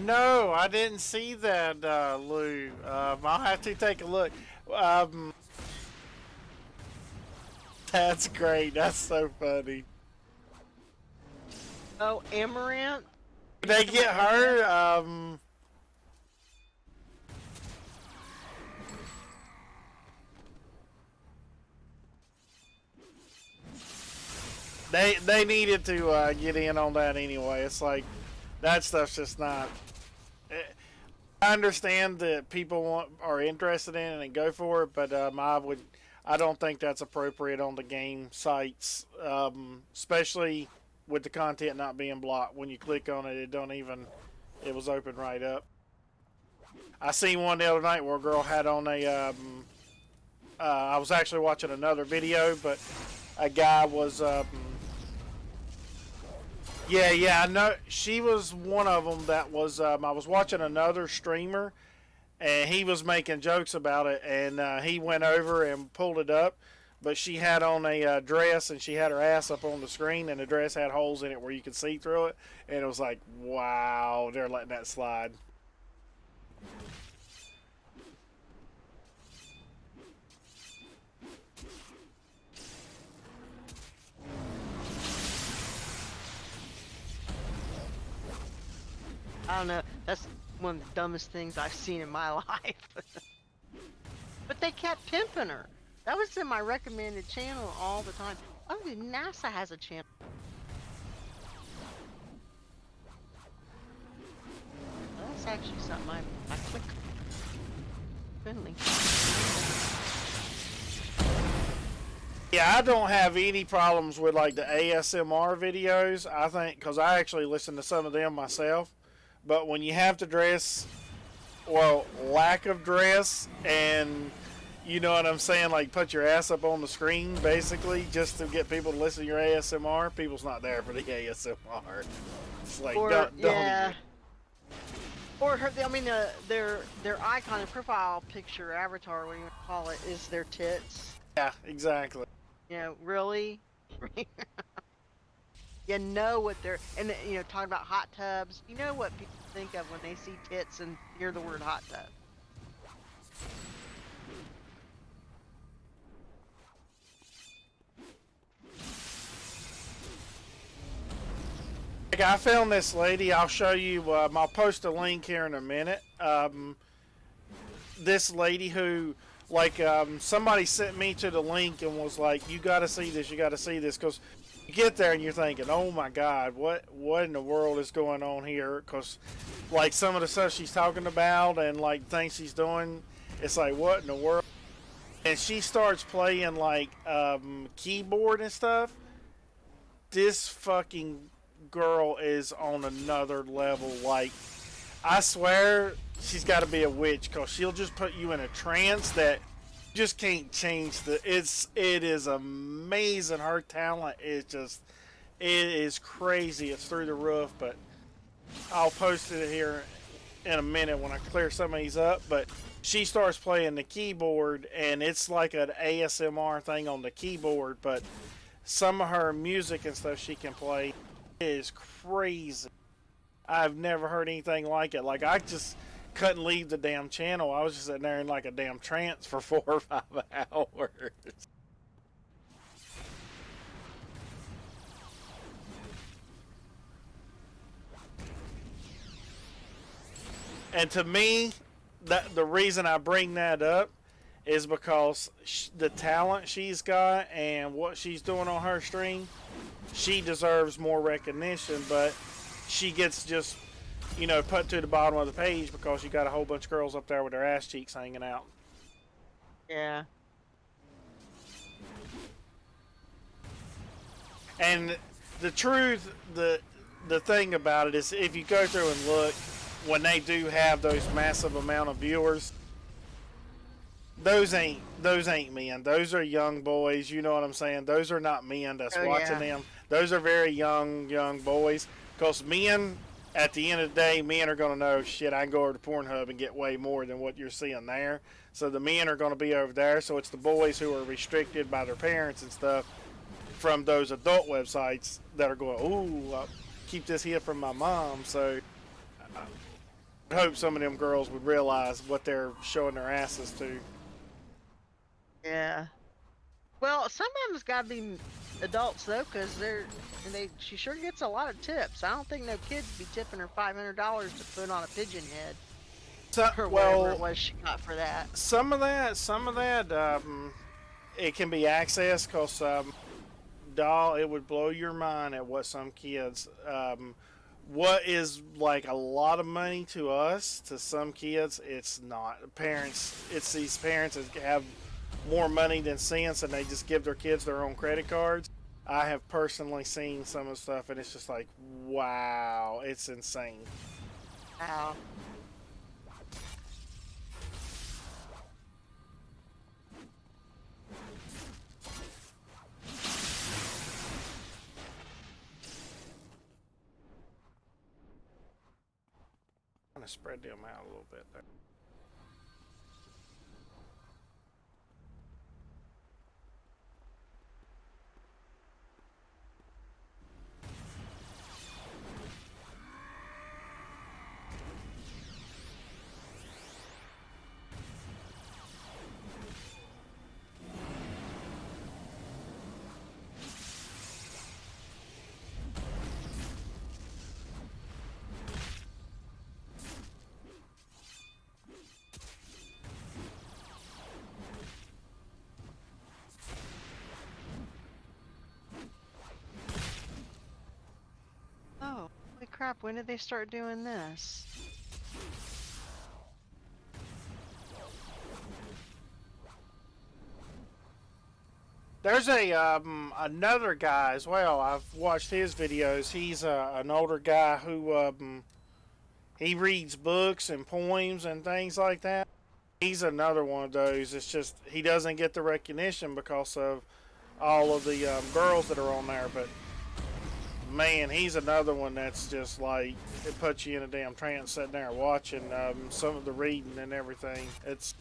No, I didn't see that, Lou. I'll have to take a look. Um, that's great. That's so funny. Oh, Amaranth? Did they get her? They needed to get in on that anyway. It's like that stuff's just not. I understand that people are interested in it and go for it, but I don't think that's appropriate on the game sites, especially with the content not being blocked. When you click on it, it was open right up. I seen one the other night where a girl had on a. I was actually watching another video, but a guy was. Yeah, I know. She was one of them that was. I was watching another streamer, and he was making jokes about it, and he went over and pulled it up, but she had on a dress, and she had her ass up on the screen, and the dress had holes in it where you could see through it, and it was like, wow, they're letting that slide. I don't know. That's one of the dumbest things I've seen in my life. But they kept pimping her. That was in my recommended channel all the time. Oh, NASA has a channel. That's actually something I click. Finley. Yeah, I don't have any problems with like the ASMR videos. I think because I actually listen to some of them myself. But when you have to dress, well, lack of dress, and you know what I'm saying, like put your ass up on the screen basically just to get people to listen to your ASMR, people's not there for the ASMR. It's like Or don't yeah. even. Or her, I mean, their icon and profile picture, avatar, what do you call it, is their tits. Yeah, exactly. You know, really? You know what they're, and you know, talking about hot tubs, you know what people think of when they see tits and hear the word hot tub. Like, I found this lady. I'll show you. I'll post a link here in a minute. This lady who, like, somebody sent me to the link and was like, "You got to see this. You got to see this," because you get there and you're thinking, "Oh my God, what in the world is going on here?" Because, like, some of the stuff she's talking about and like things she's doing, it's like, what in the world? And she starts playing like keyboard and stuff. This fucking girl is on another level. Like, I swear she's got to be a witch because she'll just put you in a trance that you just can't change. It is amazing. Her talent is just, it is crazy. It's through the roof. But I'll post it here in a minute when I clear some of these up. But she starts playing the keyboard and it's like an ASMR thing on the keyboard. But some of her music and stuff she can play is crazy. I've never heard anything like it. Like, I just couldn't leave the damn channel. I was just sitting there in like a damn trance for 4 or 5 hours. And to me, the reason I bring that up is because the talent she's got and what she's doing on her stream, she deserves more recognition, but she gets just, you know, put to the bottom of the page because you got a whole bunch of girls up there with their ass cheeks hanging out. Yeah. And the truth, the thing about it is, if you go through and look, when they do have those massive amount of viewers, those ain't men. Those are young boys. You know what I'm saying? Those are not men that's watching them. Those are very young boys. Because men, at the end of the day, men are going to know, shit, I can go over to Pornhub and get way more than what you're seeing there. So the men are going to be over there. So it's the boys who are restricted by their parents and stuff from those adult websites that are going, ooh, I'll keep this here from my mom. So I hope some of them girls would realize what they're showing their asses to. Yeah. Well, some of them's got to be adults though, because she sure gets a lot of tips. I don't think no kids be tipping her $500 to put on a pigeon head. So, Or well, whatever it was she got for that. Some of that, it can be accessed because, doll, it would blow your mind at what some kids, what is like a lot of money to us, to some kids, it's not. Parents, it's these parents that have more money than sense and they just give their kids their own credit cards. I have personally seen some of the stuff and it's just like, wow, it's insane. Wow. I'm gonna spread them out a little bit there. Oh, holy crap, when did they start doing this? There's a another guy as well. I've watched his videos. He's an older guy who he reads books and poems and things like that. He's another one of those. It's just he doesn't get the recognition because of all of the girls that are on there. But man, he's another one that's just like it puts you in a damn trance sitting there watching some of the reading and everything. It's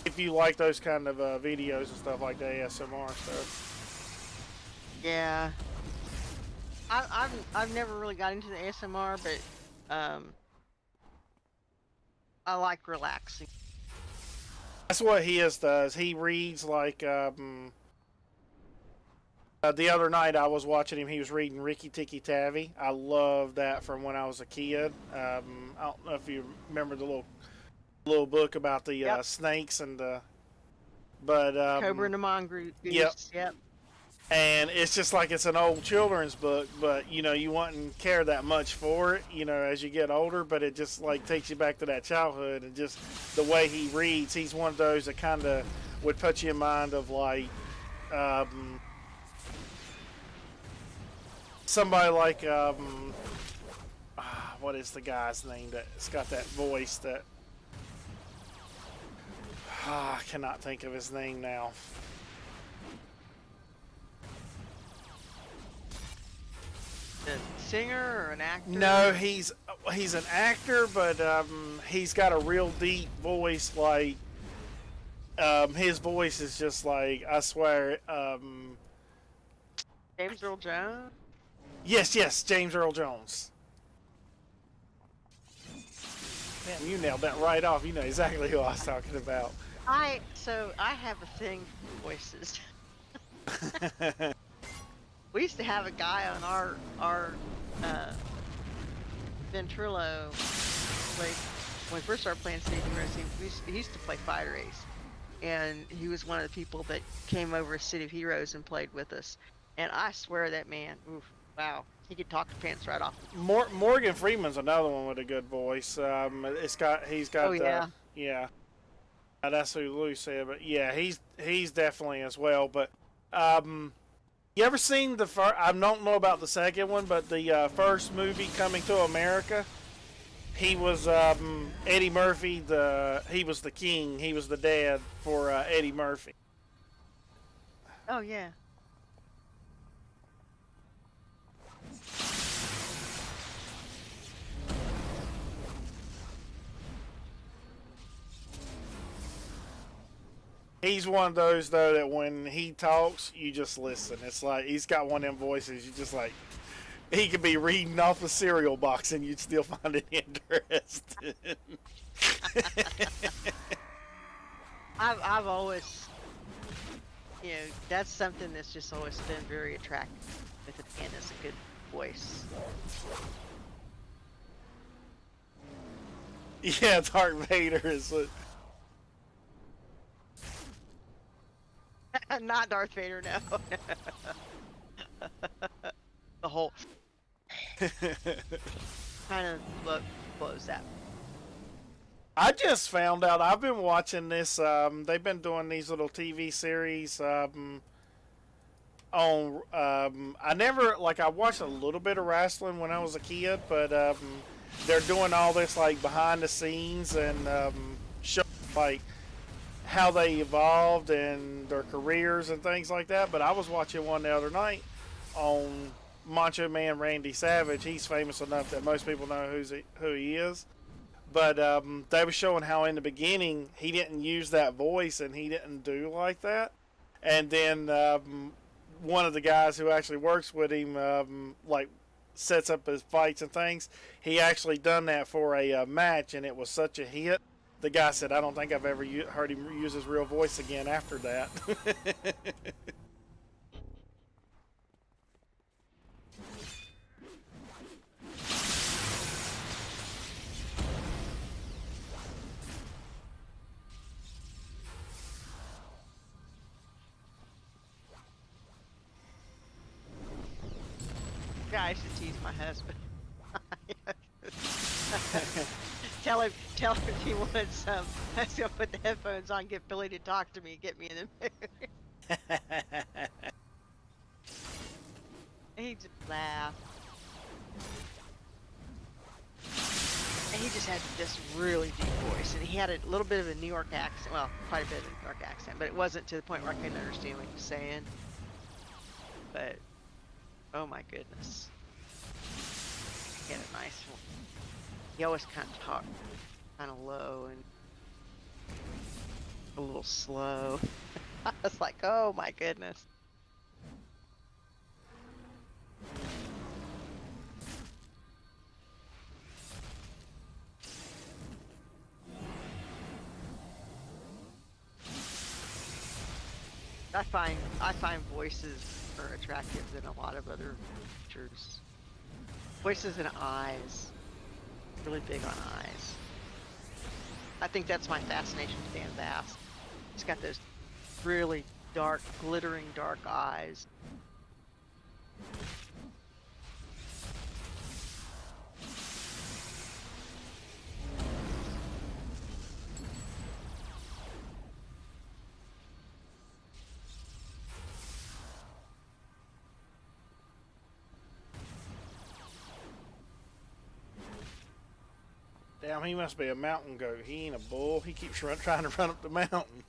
if you like those kind of videos and stuff like the ASMR stuff. Yeah. I've never really got into the ASMR, but I like relaxing. That's what his does. He reads like the other night I was watching him. He was reading Ricky Tikki Tavi. I love that from when I was a kid. I don't know if you remember the little book about the snakes and the Cobra and the Mongoose. Yep. And it's just like it's an old children's book, but you know you wouldn't care that much for it, you know, as you get older. But it just like takes you back to that childhood, and just the way he reads. He's one of those that kind of would put you in mind of like somebody like what is the guy's name that's got that voice that I cannot think of his name now. A singer or an actor? No, he's an actor, but he's got a real deep voice. Like his voice is just like I swear. James Earl Jones. Yes, James Earl Jones. Damn, you nailed that right off. You know exactly who I was talking about. I have a thing for voices. We used to have a guy on our Ventrilo, like when we first started playing City of Heroes. He used to play Fighter Ace, and he was one of the people that came over to City of Heroes and played with us. And I swear that man, oof, wow, he could talk the pants right off. Morgan Freeman's another one with a good voice. He's got. Oh yeah. Yeah. That's who Lou said, but yeah, he's definitely as well. But you ever seen the first? I don't know about the second one, but the first movie, Coming to America. He was Eddie Murphy. He was the king. He was the dad for Eddie Murphy. Oh yeah. He's one of those though that when he talks, you just listen. It's like he's got one of them voices. You just like he could be reading off a cereal box and you'd still find it interesting. I've always, you know, that's something that's just always been very attractive with it, and it's a good voice. Yeah, Darth Vader is what. Not Darth Vader, no. The whole kind of blows that. I just found out. I've been watching this. They've been doing these little TV series on. I never I watched a little bit of wrestling when I was a kid, but they're doing all this like behind the scenes and show like how they evolved and their careers and things like that. But I was watching one the other night on Macho Man Randy Savage. He's famous enough that most people know who he is. But they were showing how in the beginning he didn't use that voice and he didn't do like that. And then one of the guys who actually works with him like sets up his fights and things. He actually done that for a match, and it was such a hit. The guy said, I don't think I've ever heard him use his real voice again after that. Yeah, I used to tease my husband. Tell him if he wants some. I was gonna put the headphones on, get Billy to talk to me, get me in the mood. And he just laughed. And he just had this really deep voice, and he had a little bit of a New York accent. Well, quite a bit of a New York accent, but it wasn't to the point where I couldn't understand what he was saying. But, oh my goodness. He had a nice one. He always kind of talked kind of low and a little slow. I was like, oh my goodness. I find voices are attractive than a lot of other features. Voices and eyes. Really big on eyes. I think that's my fascination with Dan Bass. He's got those really dark, glittering dark eyes. Damn, he must be a mountain goat. He ain't a bull. He keeps trying to run up the mountain.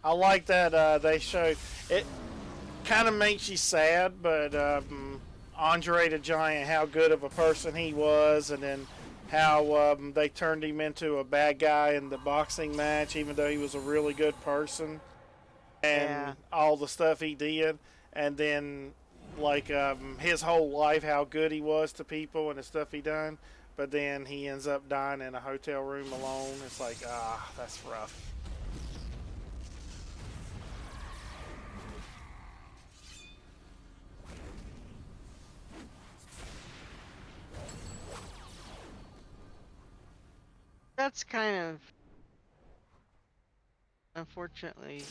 I like that they show it. Kind of makes you sad, but Andre the Giant, how good of a person he was, and then how they turned him into a bad guy in the boxing match, even though he was a really good person, and all the stuff he did, and then like his whole life, how good he was to people and the stuff he done, but then he ends up dying in a hotel room alone. It's like, that's rough. That's kind of, unfortunately,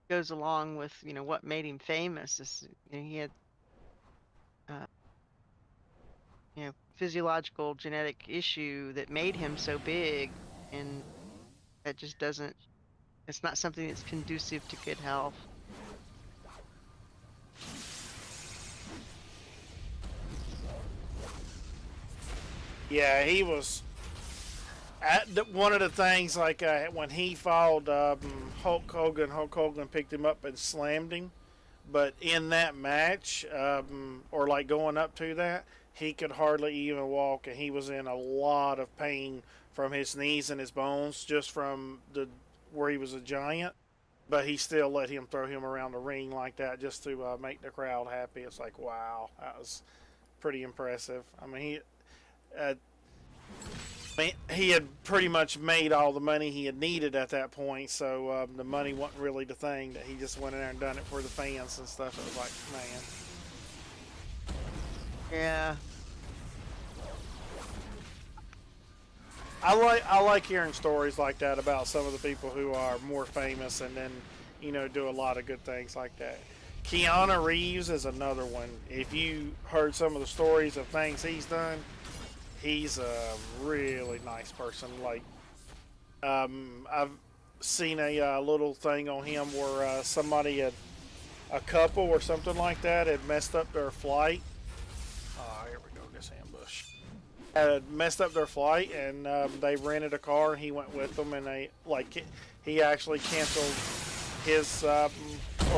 goes along with, you know, what made him famous. Is, you know, he had, you know, physiological genetic issue that made him so big, and that just doesn't, it's not something that's conducive to good health. Yeah, he was. One of the things, like when he fought Hulk Hogan picked him up and slammed him. But in that match, or like going up to that, he could hardly even walk, and he was in a lot of pain from his knees and his bones, just from where he was a giant. But he still let him throw him around the ring like that just to make the crowd happy. It's like, wow, that was pretty impressive. I mean, he had pretty much made all the money he had needed at that point, so the money wasn't really the thing. That he just went in there and done it for the fans and stuff. It was like, man. Yeah. I like hearing stories like that about some of the people who are more famous and then, you know, do a lot of good things like that. Keanu Reeves is another one. If you heard some of the stories of things he's done, he's a really nice person. Like, I've seen a little thing on him where somebody had, a couple or something like that, had messed up their flight. Oh, here we go, this ambush. Had messed up their flight, and they rented a car, and he went with them, and he actually canceled his, or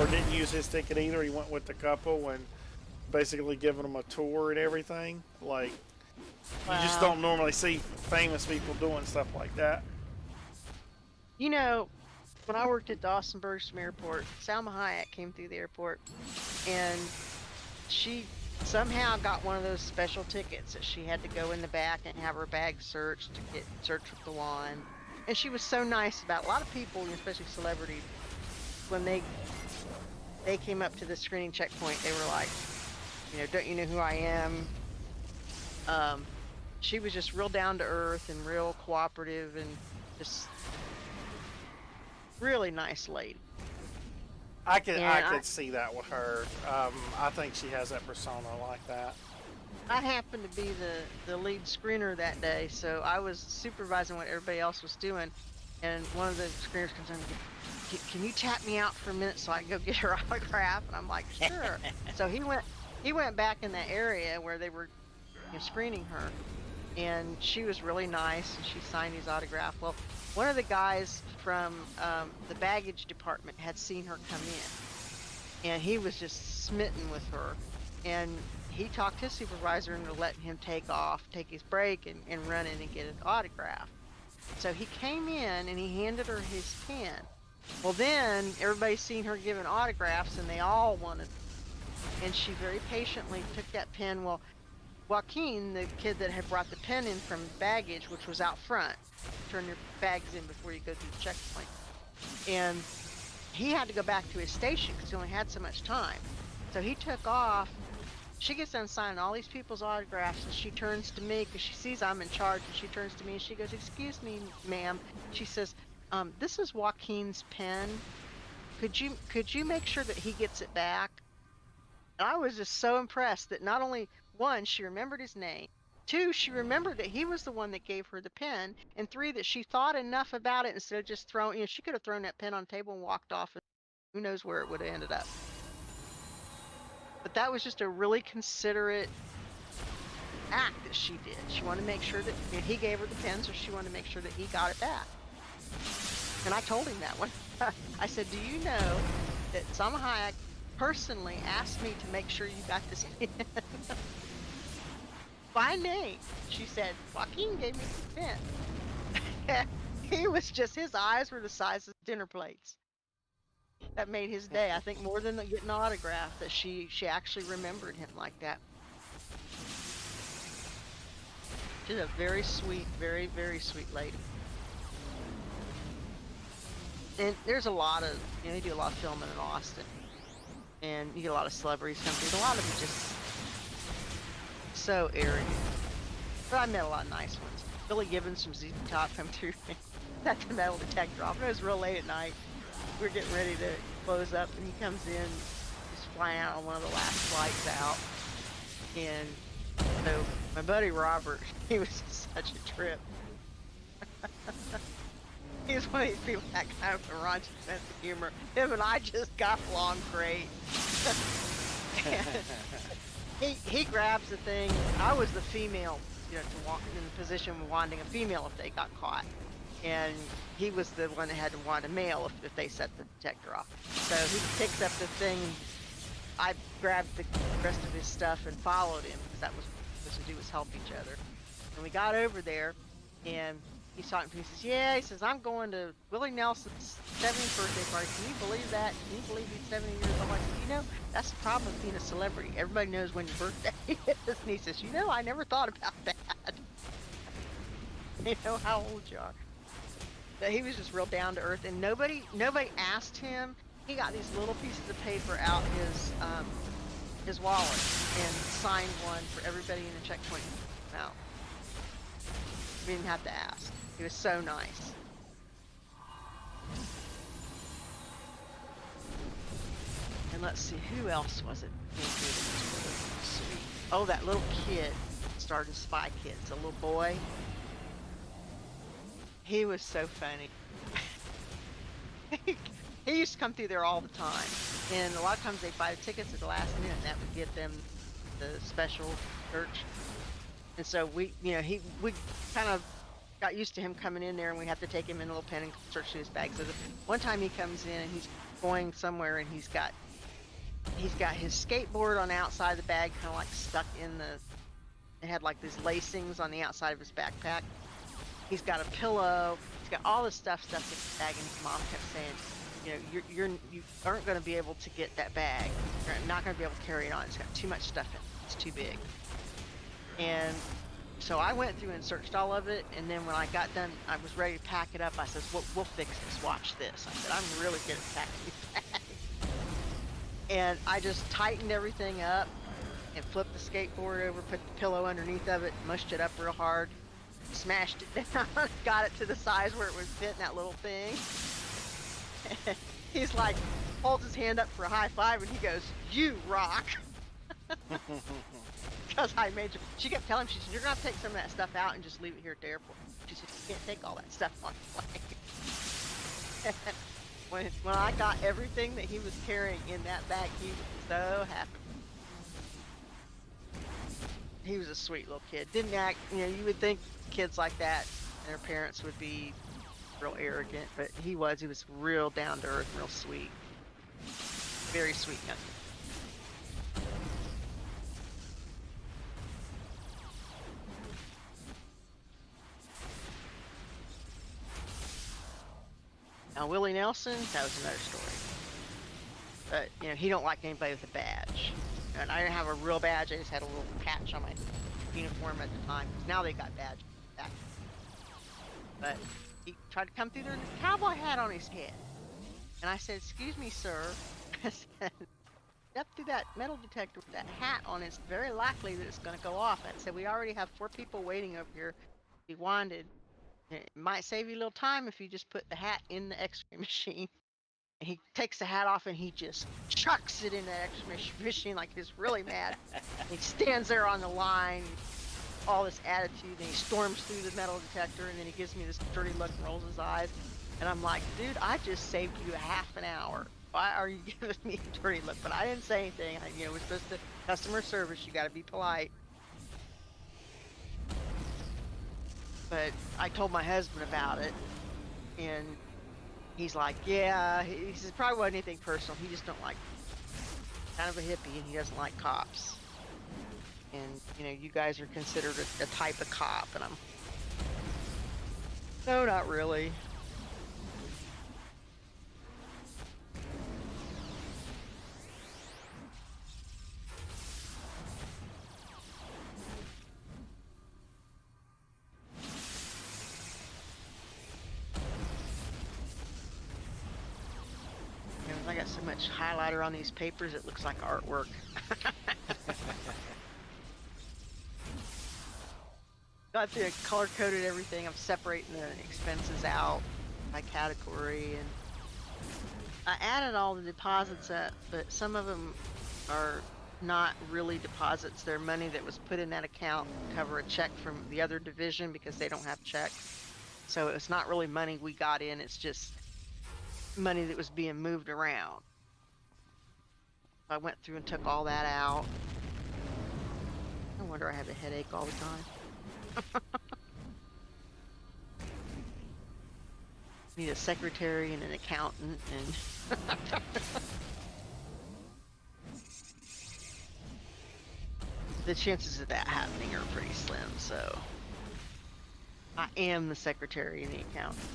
didn't use his ticket either. He went with the couple and basically giving them a tour and everything. Like, wow. You just don't normally see famous people doing stuff like that. You know, when I worked at Dawsonburg Airport, Salma Hayek came through the airport, and she somehow got one of those special tickets that she had to go in the back and have her bag searched to get searched with the wand. And she was so nice about it. A lot of people, especially celebrities, when they came up to the screening checkpoint, they were like, you know, don't you know who I am? She was just real down to earth and real cooperative, and just Really nice lady. I could And see that with her. I think she has that persona like that. I happened to be the lead screener that day, so I was supervising what everybody else was doing. And one of the screeners comes in and goes, can you tap me out for a minute so I can go get her autograph? And I'm like, sure. So he went back in that area where they were screening her, and she was really nice, and she signed his autograph. Well, one of the guys from the baggage department had seen her come in, and he was just smitten with her, and he talked his supervisor into letting him take his break and run in and get an autograph. So he came in and he handed her his pen. Well, then everybody's seen her giving autographs, and they all wanted, and she very patiently took that pen. Well, Joaquin, the kid that had brought the pen in from baggage, which was out front, turn your bags in before you go through the checkpoint, and he had to go back to his station because he only had so much time. So he took off. She gets done signing all these people's autographs, and she turns to me because she sees I'm in charge, and she turns to me and she goes, "Excuse me, ma'am." She says, "This is Joaquin's pen. Could you make sure that he gets it back?" And I was just so impressed that not only, one, she remembered his name, two, she remembered that he was the one that gave her the pen, and three, that she thought enough about it instead of just throwing, she could have thrown that pen on the table and walked off, and who knows where it would have ended up. But that was just a really considerate act that she did. She wanted to make sure that he gave her the pen, so she wanted to make sure that he got it back. And I told him that one. I said, "Do you know that Salma Hayek personally asked me to make sure you got this pen?" By name. She said, "Joaquin gave me the pen." He was just, his eyes were the size of dinner plates. That made his day. I think more than getting an autograph, that she actually remembered him like that. She's a very sweet, very, very sweet lady. And there's a lot of, they do a lot of filming in Austin. And you get a lot of celebrities come through. A lot of them just so arrogant. But I met a lot of nice ones. Billy Gibbons from ZZ Top come through at the metal detector off. It was real late at night. We were getting ready to close up, and he comes in, he's flying out on one of the last flights out. And so my buddy Robert, he was such a trip. He was one of these people that kind of a raunchy sense of humor. Him and I just got along great. He grabs the thing. I was the female, to walk in the position of wanting a female if they got caught. And he was the one that had to want a male if they set the detector off. So he picks up the thing. I grabbed the rest of his stuff and followed him, because that was what we were supposed to do, was help each other. And we got over there, and he's talking to me. He says, "Yeah," he says, "I'm going to Willie Nelson's 70th birthday party. Can you believe that? Can you believe he's 70 years old?" I said, "That's the problem with being a celebrity. Everybody knows when your birthday is." And he says, "I never thought about that." You know how old you are. But he was just real down to earth, and nobody asked him. He got these little pieces of paper out his wallet and signed one for everybody in the checkpoint out. We didn't have to ask. He was so nice. And let's see, who else was it? Sweet. Oh, that little kid started Spy Kids, a little boy. He was so funny. He used to come through there all the time, and a lot of times they'd buy the tickets at the last minute, and that would get them the special church. And so we kind of got used to him coming in there, and we have to take him in a little pen and search through his bag. So one time he comes in and he's going somewhere, and he's got his skateboard on the outside of the bag, kind of like stuck in it had like these lacings on the outside of his backpack. He's got a pillow. He's got all this stuff stuffed in his bag, and his mom kept saying, you aren't going to be able to get that bag. You're not going to be able to carry it on. It's got too much stuff in it. It's too big. And so I went through and searched all of it, and then when I got done, I was ready to pack it up. I said, we'll fix this. Watch this. I said, I'm really good at packing these bags. And I just tightened everything up and flipped the skateboard over, put the pillow underneath of it, mushed it up real hard, smashed it down, got it to the size where it would fit in that little thing. He's like, holds his hand up for a high five, and he goes, "You rock." Because I made you. She kept telling him, she said, "You're gonna have to take some of that stuff out and just leave it here at the airport." She said, "You can't take all that stuff on the plane." when I got everything that he was carrying in that bag, he was so happy. He was a sweet little kid. Didn't act, you would think kids like that, their parents would be real arrogant, but he was real down to earth, real sweet. Very sweet young man. Now Willie Nelson, that was another story. But he don't like anybody with a badge. And I didn't have a real badge, I just had a little patch on my uniform at the time. Now they got badges back. But he tried to come through there with a cowboy hat on his head. And I said, "Excuse me, sir." I said, "Step through that metal detector with that hat on, it's very likely that it's going to go off." I said, "We already have 4 people waiting over here if you wanted. It might save you a little time if you just put the hat in the x-ray machine." And he takes the hat off and he just chucks it in the x-ray machine like he's really mad. He stands there on the line, all this attitude, and he storms through the metal detector, and then he gives me this dirty look and rolls his eyes. And I'm like, "Dude, I just saved you a half an hour. Why are you giving me a dirty look?" But I didn't say anything. We're supposed to customer service. You got to be polite. But I told my husband about it, and he's like, "Yeah." He says, "Probably wasn't anything personal. He just don't like, kind of a hippie, and he doesn't like cops. And you guys are considered a type of cop." And I'm, "No, not really." I got so much highlighter on these papers, it looks like artwork. Got through color-coded everything. I'm separating the expenses out by category, and I added all the deposits up, but some of them are not really deposits. They're money that was put in that account to cover a check from the other division because they don't have checks. So it's not really money we got in, it's just money that was being moved around. I went through and took all that out. No wonder I have a headache all the time. Need a secretary and an accountant and the chances of that happening are pretty slim, so I am the secretary and the accountant.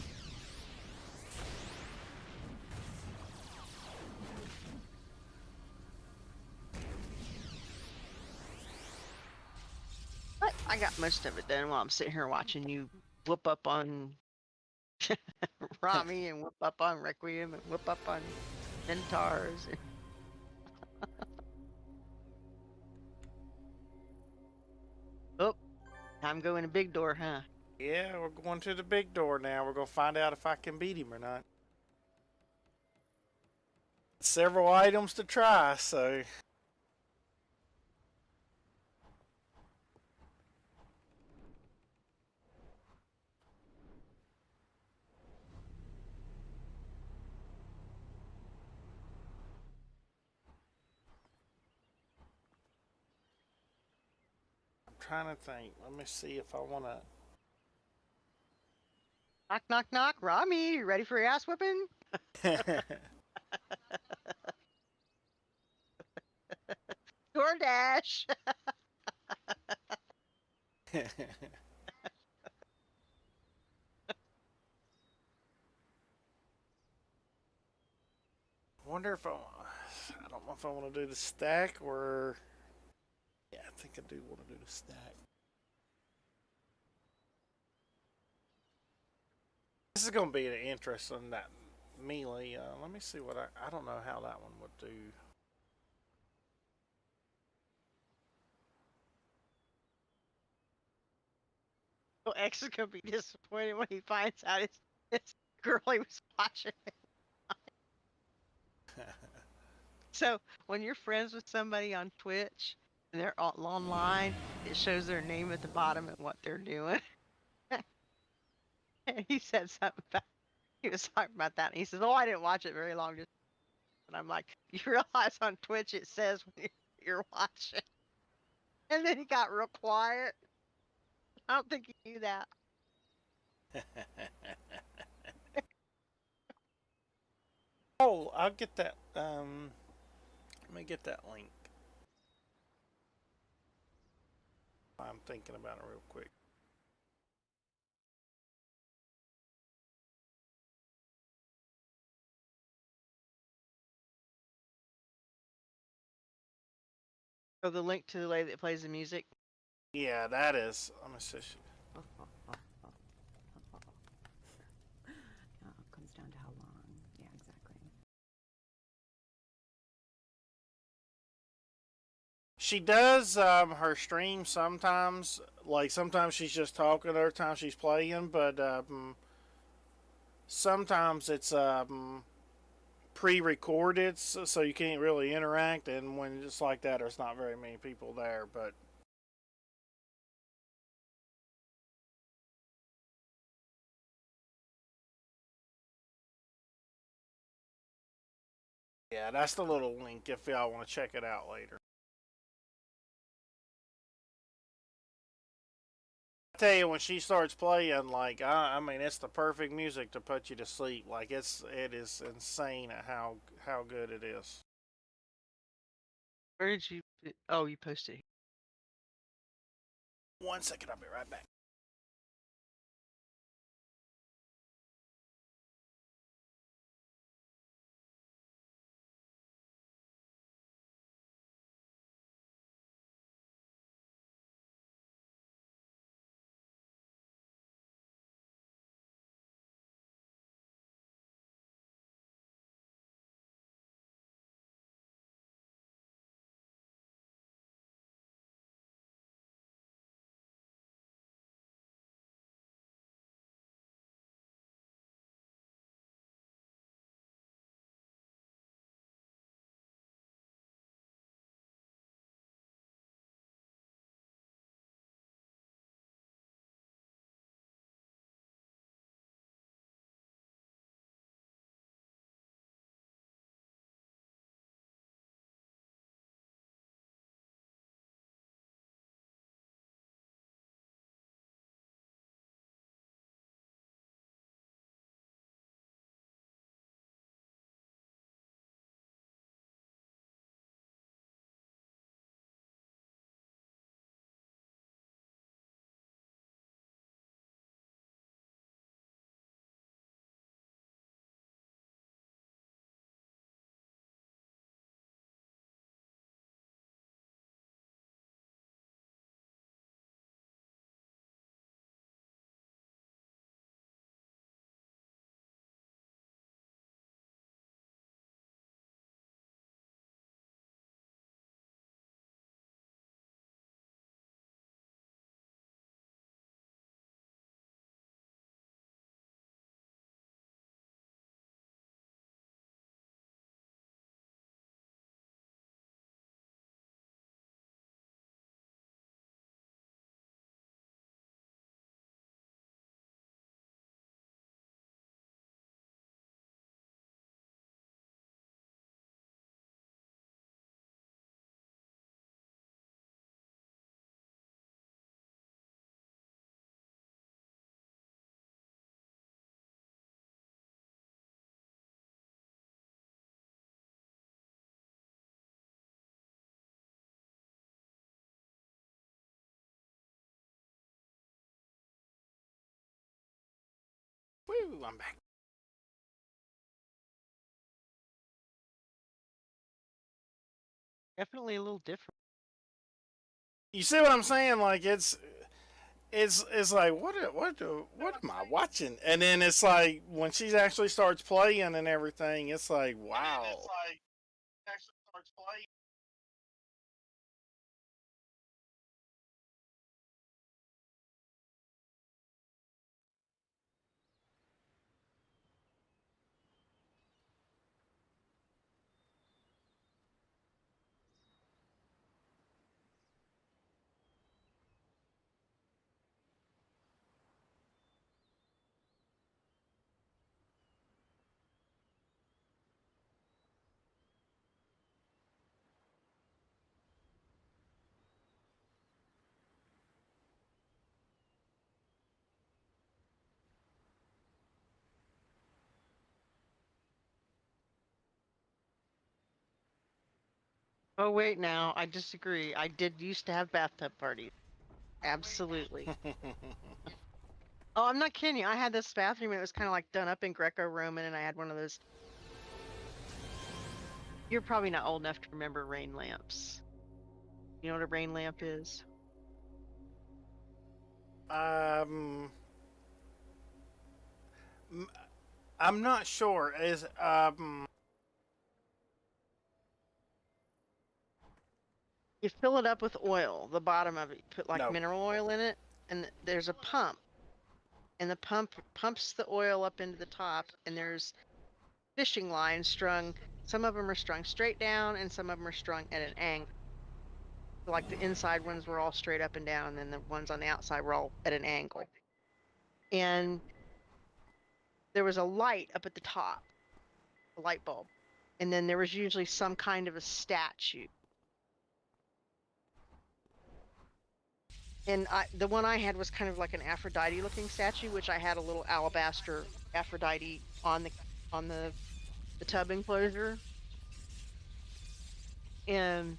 But I got most of it done while I'm sitting here watching you whoop up on Rami and whoop up on Requiem and whoop up on Centaurs. Oh, I'm going to big door, huh? Yeah, we're going to the big door now. We're going to find out if I can beat him or not. Several items to try, so... I'm trying to think. Let me see if I want to... Knock, knock, knock. Rami, you ready for your ass whipping? DoorDash. wonder if I don't know if I want to do the stack or... Yeah, I think I do want to do the stack. This is going to be an interesting, that melee. Let me see what I don't know how that one would do. Well, X is gonna be disappointed when he finds out it's girl he was watching. So when you're friends with somebody on Twitch and they're online, it shows their name at the bottom and what they're doing. And he said something about he was talking about that. And he says, "Oh, I didn't watch it very long." Just and I'm like, "You realize on Twitch it says when you're watching?" And then he got real quiet. I don't think he knew that. Oh, I'll get that. Let me get that link. I'm thinking about it real quick. Oh, the link to the lady that plays the music. Yeah, that is. Let me see. Comes down to how long. Yeah, exactly. She does her stream sometimes. Like sometimes she's just talking, other times she's playing. But sometimes it's pre-recorded, so you can't really interact. And when it's like that, there's not very many people there. But yeah, that's the little link if y'all want to check it out later. I tell you, when she starts playing, like I mean, it's the perfect music to put you to sleep. Like it is insane at how good it is. Where did you? Oh, you posted it. 1 second, I'll be right back. Woo, I'm back. Definitely a little different. You see what I'm saying? Like it's like what am I watching? And then it's like when she actually starts playing and everything, it's like wow. And it's like actually starts playing. Oh wait, now I disagree. I did used to have bathtub parties. Absolutely. Oh, I'm not kidding you. I had this bathroom. It was kind of like done up in Greco-Roman, and I had one of those. You're probably not old enough to remember rain lamps. You know what a rain lamp is? Um, I'm not sure. Is You fill it up with oil. The bottom of it, you put like no. mineral oil in it, and there's a pump, and the pump pumps the oil up into the top, and there's fishing lines strung. Some of them are strung straight down, and some of them are strung at an angle. Like the inside ones were all straight up and down, and then the ones on the outside were all at an angle. And there was a light up at the top, a light bulb, and then there was usually some kind of a statue. And the one I had was kind of like an Aphrodite looking statue, which I had a little alabaster Aphrodite on the tub enclosure. And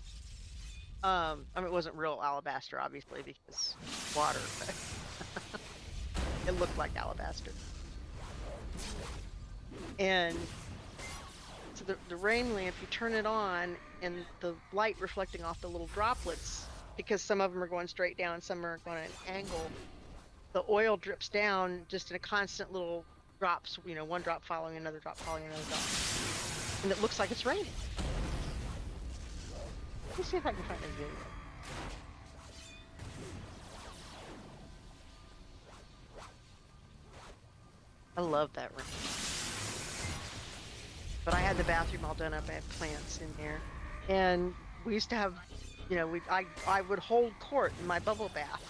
I mean, it wasn't real alabaster, obviously, because water, but it looked like alabaster. And so the rain lamp, you turn it on, and the light reflecting off the little droplets, because some of them are going straight down and some are going at an angle, the oil drips down just in a constant little drops, you know, one drop following another drop following another drop. And it looks like it's raining. Let me see if I can find a video. I love that rain. But I had the bathroom all done up. I had plants in there. And we used to have, you know, I would hold court in my bubble bath.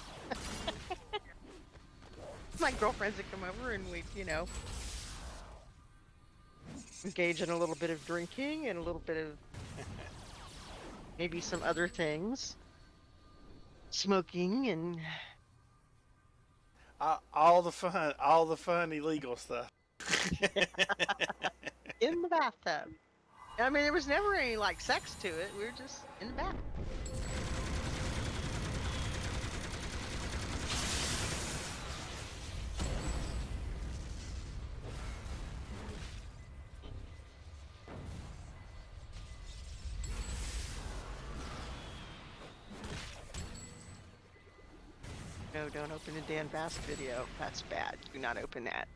My girlfriends would come over and we'd, you know, engage in a little bit of drinking and a little bit of maybe some other things. Smoking and All the fun illegal stuff. in the bathtub. I mean, there was never any like sex to it. We were just in the bath. No, don't open the Dan Bass video. That's bad. Do not open that.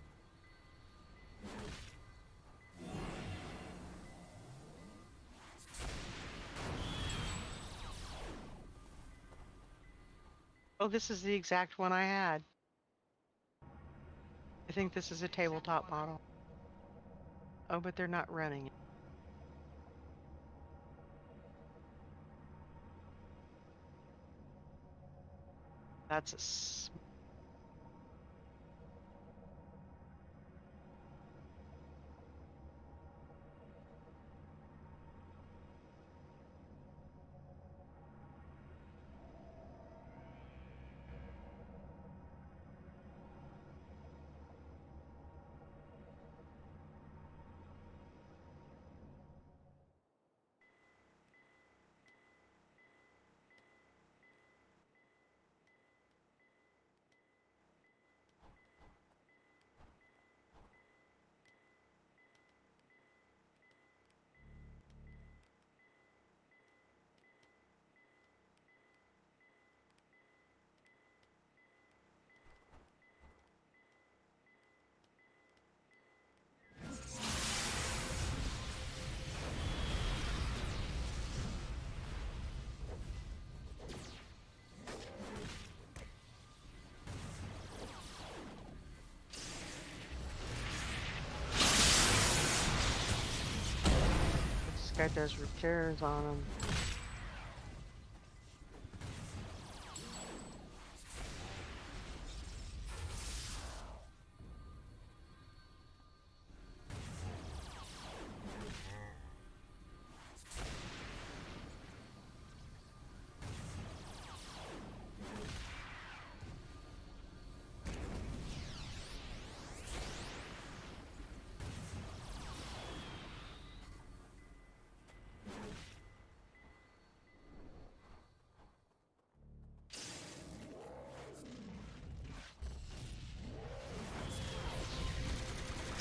Oh, this is the exact one I had. I think this is a tabletop model. Oh, but they're not running it. That's a this guy does repairs on them.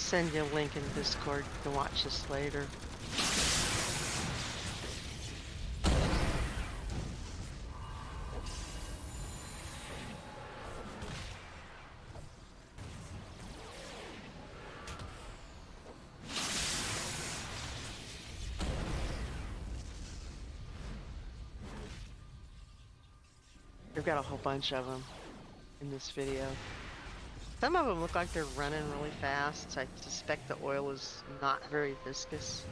send you a link in Discord. You can watch this later. We've got a whole bunch of them in this video. Some of them look like they're running really fast, so I suspect the oil is not very viscous.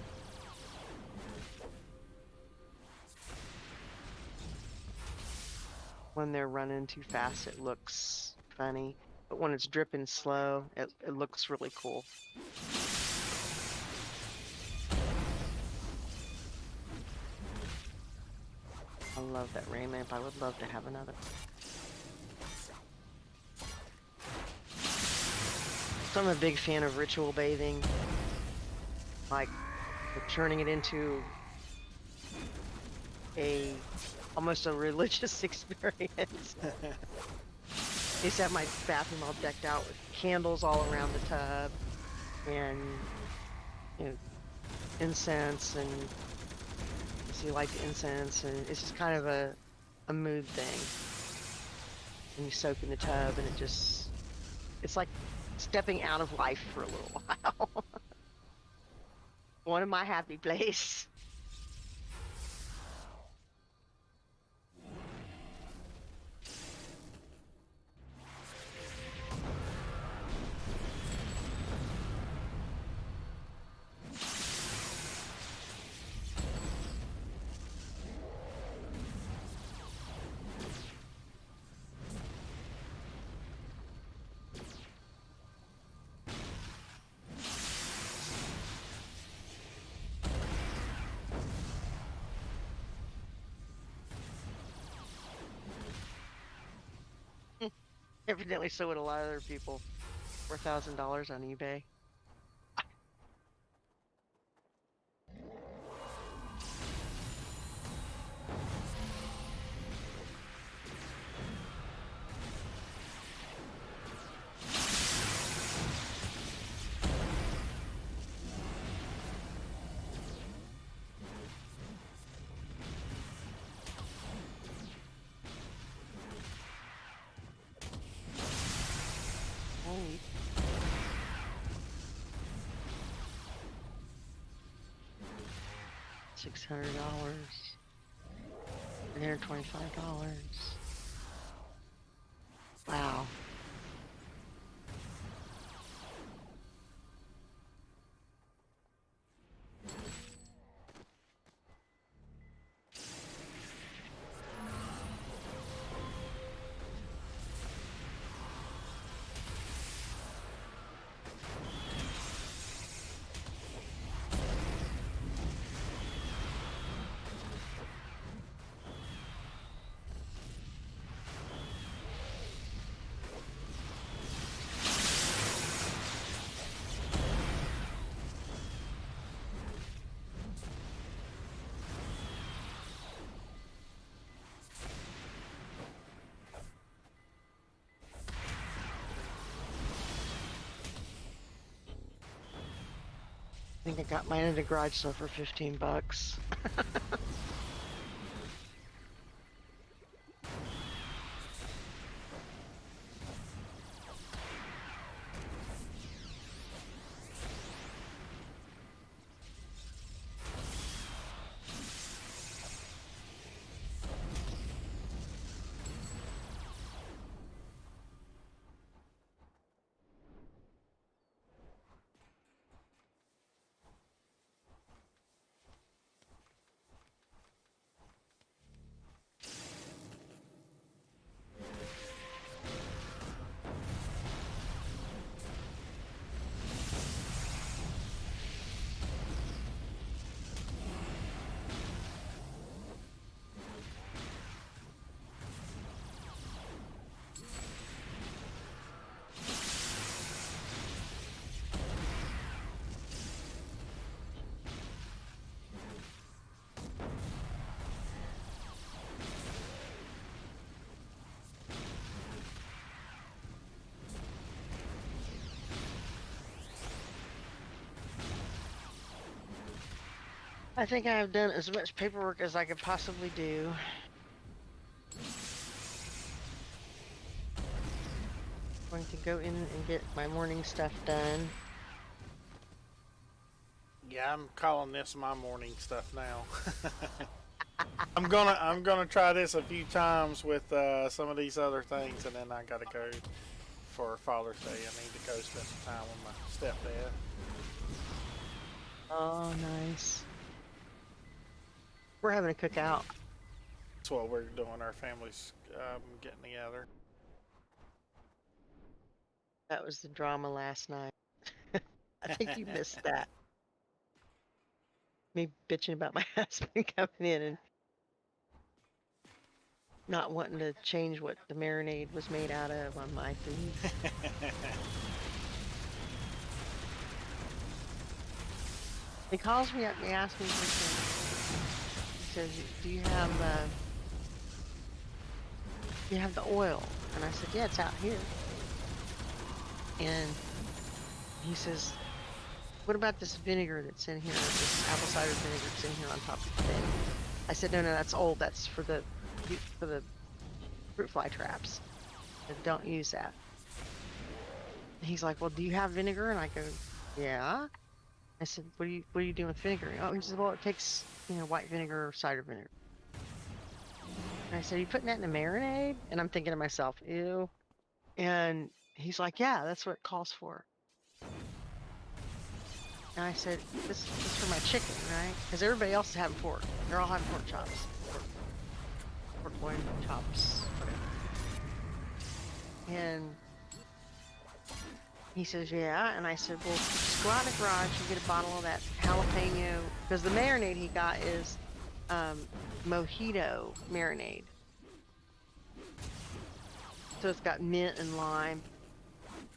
When they're running too fast, it looks funny, but when it's dripping slow, it looks really cool. I love that rain lamp. I would love to have another. So I'm a big fan of ritual bathing, like turning it into almost a religious experience. I used to have my bathroom all decked out with candles all around the tub, and incense, and so you light the incense, and it's just kind of a mood thing. And you soak in the tub, and it's like stepping out of life for a little while. One of my happy place. Evidently, so would a lot of other people. $4,000 on eBay. Holy. $600. $325. Wow. I think I got mine at a garage sale for $15. I think I have done as much paperwork as I could possibly do. Going to go in and get my morning stuff done. Yeah, I'm calling this my morning stuff now. I'm gonna try this a few times with some of these other things, and then I gotta go for Father's Day. I need to go spend some time with my stepdad. Oh, nice. We're having a cookout. That's what we're doing. Our family's getting together. That was the drama last night. I think you missed that. Me bitching about my husband coming in and not wanting to change what the marinade was made out of on my food. He calls me up and he asks me for he says, do you have the oil? And I said, yeah, it's out here. And he says, what about this vinegar that's in here, this apple cider vinegar that's in here on top of the thing? I said, no, that's old. That's for the fruit fly traps. I said, don't use that. And he's like, well, do you have vinegar? And I go, yeah. I said, what are you doing with vinegar? Oh, he says, well, it takes, white vinegar or cider vinegar. And I said, are you putting that in a marinade? And I'm thinking to myself, ew. And he's like, yeah, that's what it calls for. And I said, this is for my chicken, right? Because everybody else is having pork. They're all having pork chops. Pork loin chops, whatever. And he says, yeah. And I said, well, just go out in the garage and get a bottle of that jalapeno. Because the marinade he got is mojito marinade. So it's got mint and lime.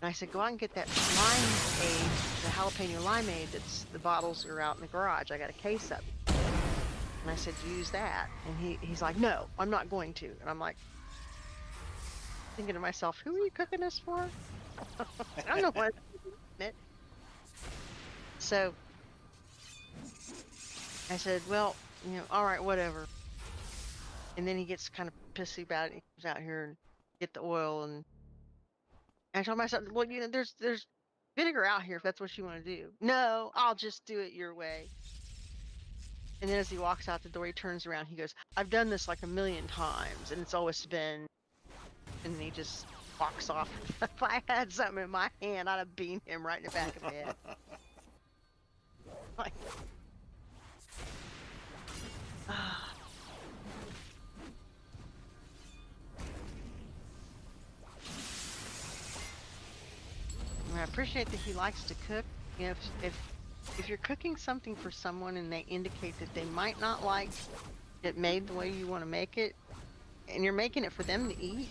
And I said, go out and get that limeade, the jalapeno limeade. The bottles are out in the garage. I got a case of it. And I said, use that. And he's like, no, I'm not going to. And I'm like, thinking to myself, who are you cooking this for? I don't know what. So I said, well, all right, whatever. And then he gets kind of pissy about it. He comes out here and get the oil, and I told myself, well, there's vinegar out here if that's what you want to do. No, I'll just do it your way. And then as he walks out the door, he turns around. He goes, I've done this like 1,000,000 times, and it's always been. And then he just walks off. If I had something in my hand, I'd have beamed him right in the back of the head. Like, I appreciate that he likes to cook. If you're cooking something for someone and they indicate that they might not like it made the way you want to make it, and you're making it for them to eat,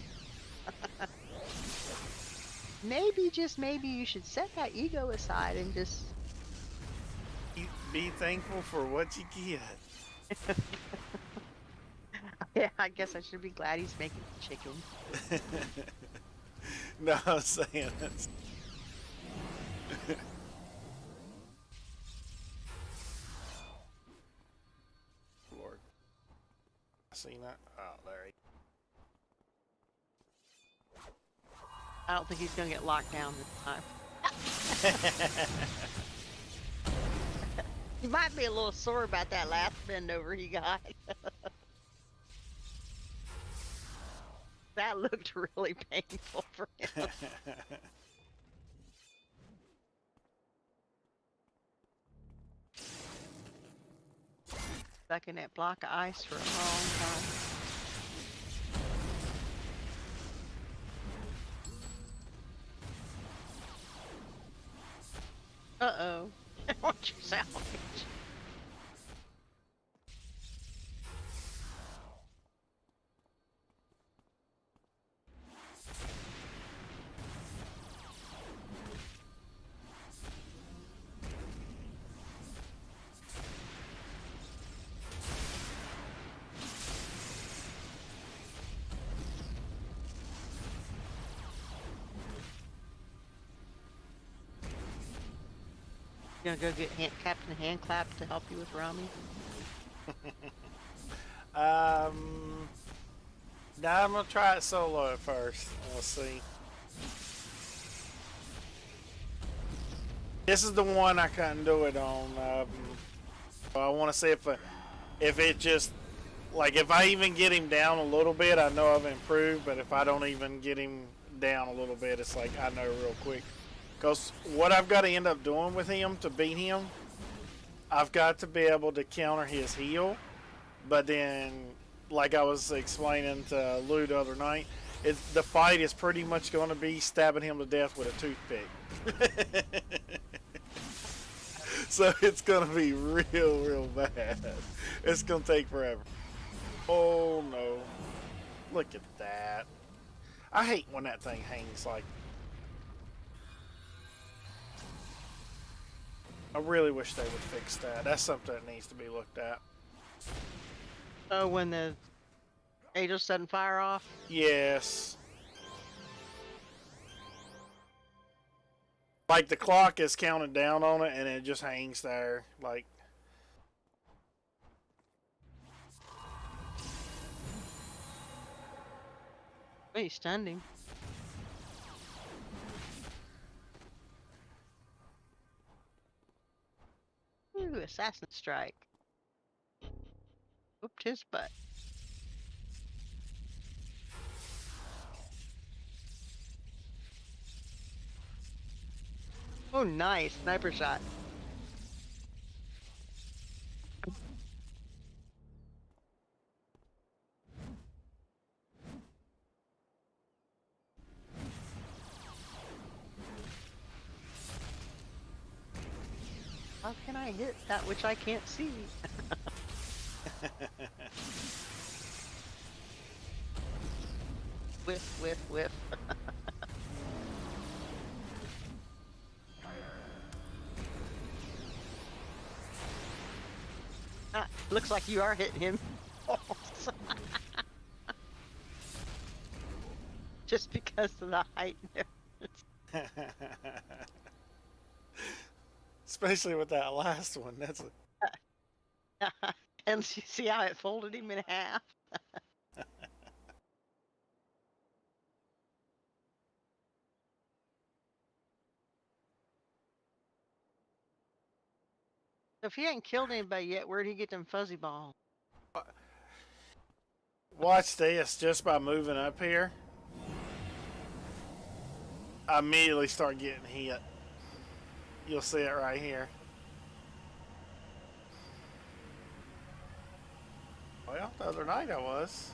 maybe, just maybe, you should set that ego aside and just Be thankful for what you get. Yeah, I guess I should be glad he's making chicken. No, I'm saying that's. Lord. I seen that? Oh, there he. I don't think he's gonna get locked down this time. He might be a little sore about that last bend over he got. That looked really painful for him. Stuck in that block of ice for a long time. Uh-oh. Watch yourself. You gonna go get Captain Handclap to help you with Rami? No, I'm gonna try it solo at first. We'll see. This is the one I couldn't do it on. I want to see if it just like if I even get him down a little bit, I know I've improved. But if I don't even get him down a little bit, it's like I know real quick. Because what I've got to end up doing with him to beat him, I've got to be able to counter his heal. But then, like I was explaining to Lou the other night, the fight is pretty much going to be stabbing him to death with a toothpick. So it's going to be real bad. It's going to take forever. Oh no. Look at that. I hate when that thing hangs like. I really wish they would fix that. That's something that needs to be looked at. Oh, when the angel's setting fire off? Yes. Like the clock is counting down on it and it just hangs there. Like. Wait, he stunned him. Ooh, assassin strike. Whooped his butt. Oh, nice. Sniper shot. How can I hit that which I can't see? Whiff, whiff, whiff. Looks like you are hitting him. Just because of the height difference. Especially with that last one. That's a... And you see how it folded him in half? If he ain't killed anybody yet, where'd he get them fuzzy balls? Watch this. Just by moving up here, I immediately start getting hit. You'll see it right here. Well, the other night I was.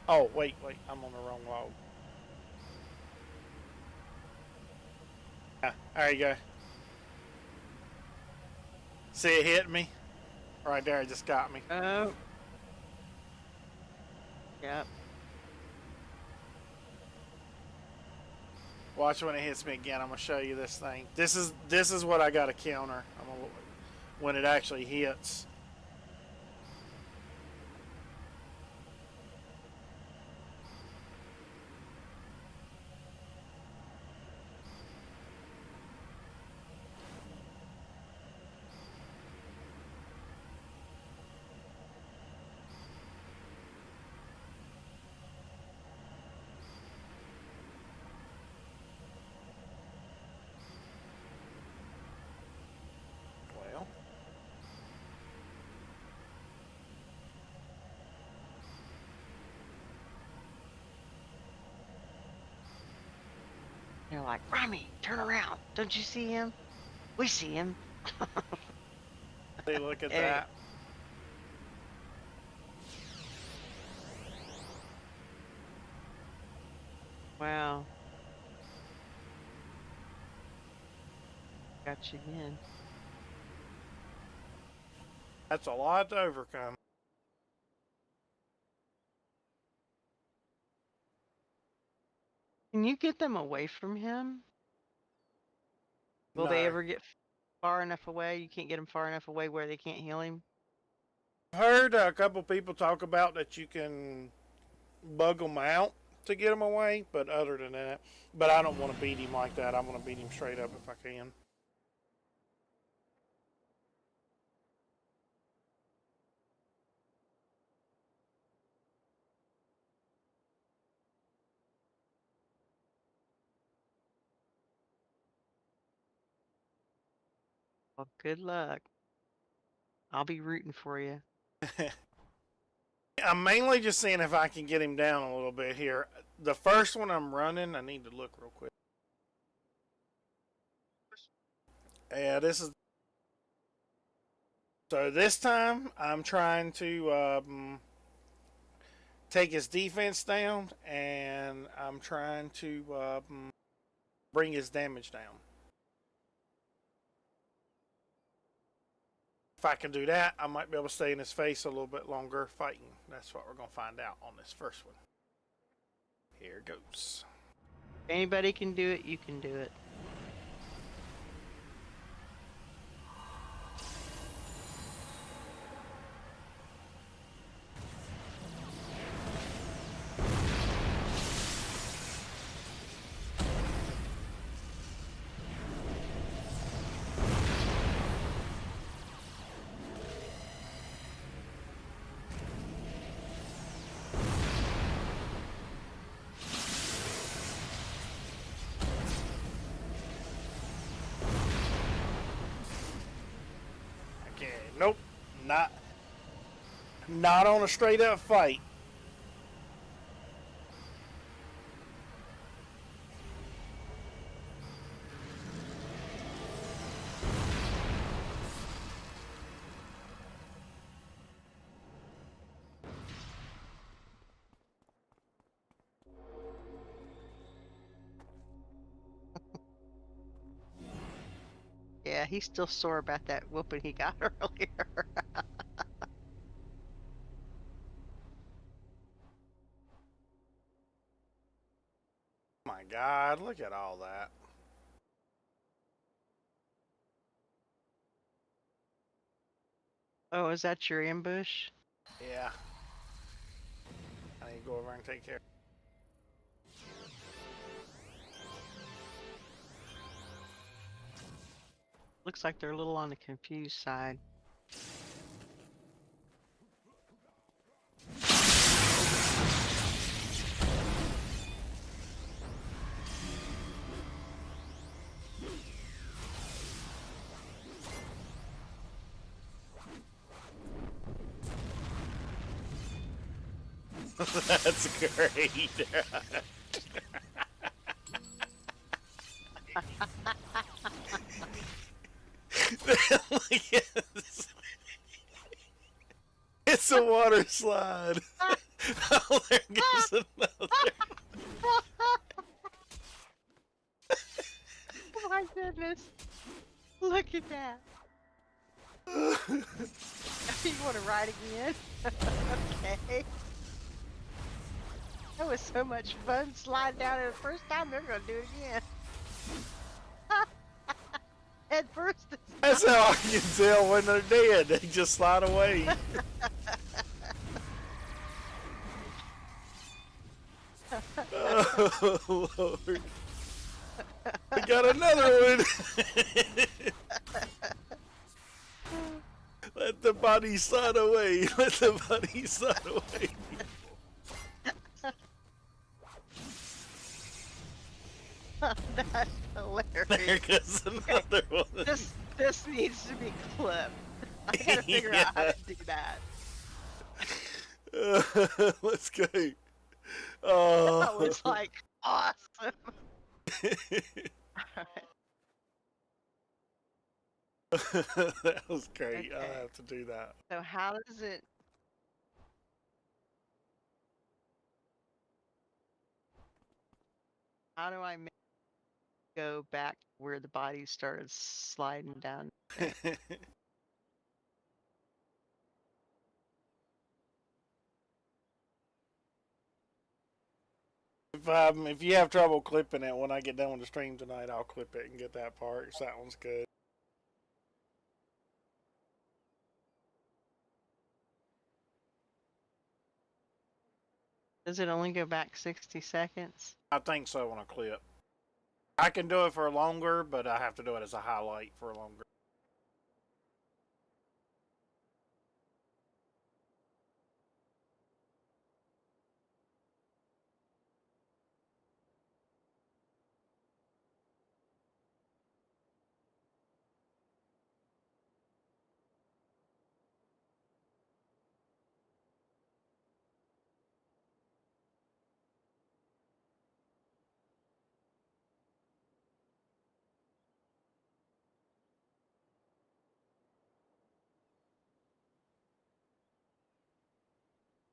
Oh, wait, I'm on the wrong log. Yeah, there you go. See it hit me? Right there, it just got me. Oh. Yep. Watch when it hits me again. I'm gonna show you this thing. This is what I got to counter. When it actually hits. Well. They're like, Rami, turn around. Don't you see him? We see him. Hey, look at Hey. that. Wow. Got you again. That's a lot to overcome. Can you get them away from him? Will they No. ever get far enough away? You can't get them far enough away where they can't heal him? I've heard a couple people talk about that you can bug them out to get them away, but other than that, but I don't want to beat him like that. I want to beat him straight up if I can. Well, good luck. I'll be rooting for you. I'm mainly just seeing if I can get him down a little bit here. The first one I'm running, I need to look real quick. Yeah, this is. So this time I'm trying to take his defense down, and I'm trying to bring his damage down. If I can do that, I might be able to stay in his face a little bit longer fighting. That's what we're going to find out on this first one. Here goes. If anybody can do it, you can do it. Okay, nope, not on a straight up fight. Yeah, he's still sore about that whooping he got earlier. My God, look at all that. Oh, is that your ambush? Yeah. I need to go over and take care. Looks like they're a little on the confused side. That's great. Look at this. It's a water slide. Oh, there goes another. Oh my goodness. Look at that. You want to ride again? Okay. That was so much fun sliding down it the first time. They're going to do it again. Head first. That's how I can tell when they're dead. They just slide away. Oh, Lord. We got another one. Let the body slide away. Let the body slide away. That's hilarious. There goes another one. This needs to be clipped. I gotta figure out how to do that. Let's go. Oh. That was like awesome. That was great. Okay. I'll have to do that. So how does it? How do I go back where the body started sliding down? If you have trouble clipping it, when I get done with the stream tonight, I'll clip it and get that part, 'cause that one's good. Does it only go back 60 seconds? I think so on a clip. I can do it for longer, but I have to do it as a highlight for longer.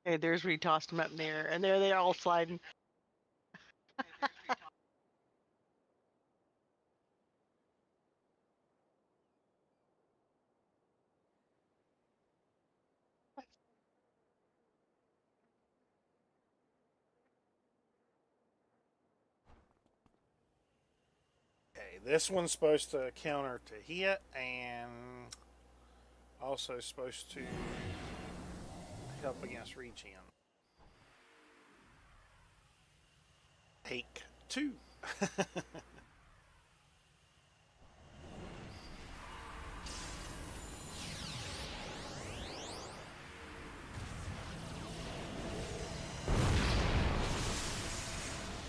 Hey, there's where he tossed them up in there, and there they're all sliding. Okay, this one's supposed to counter to hit and also supposed to help against regen. Take 2.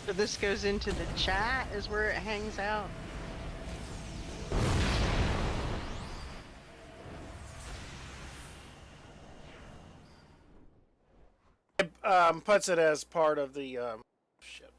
So this goes into the chat, is where it hangs out. It puts it as part of the shit.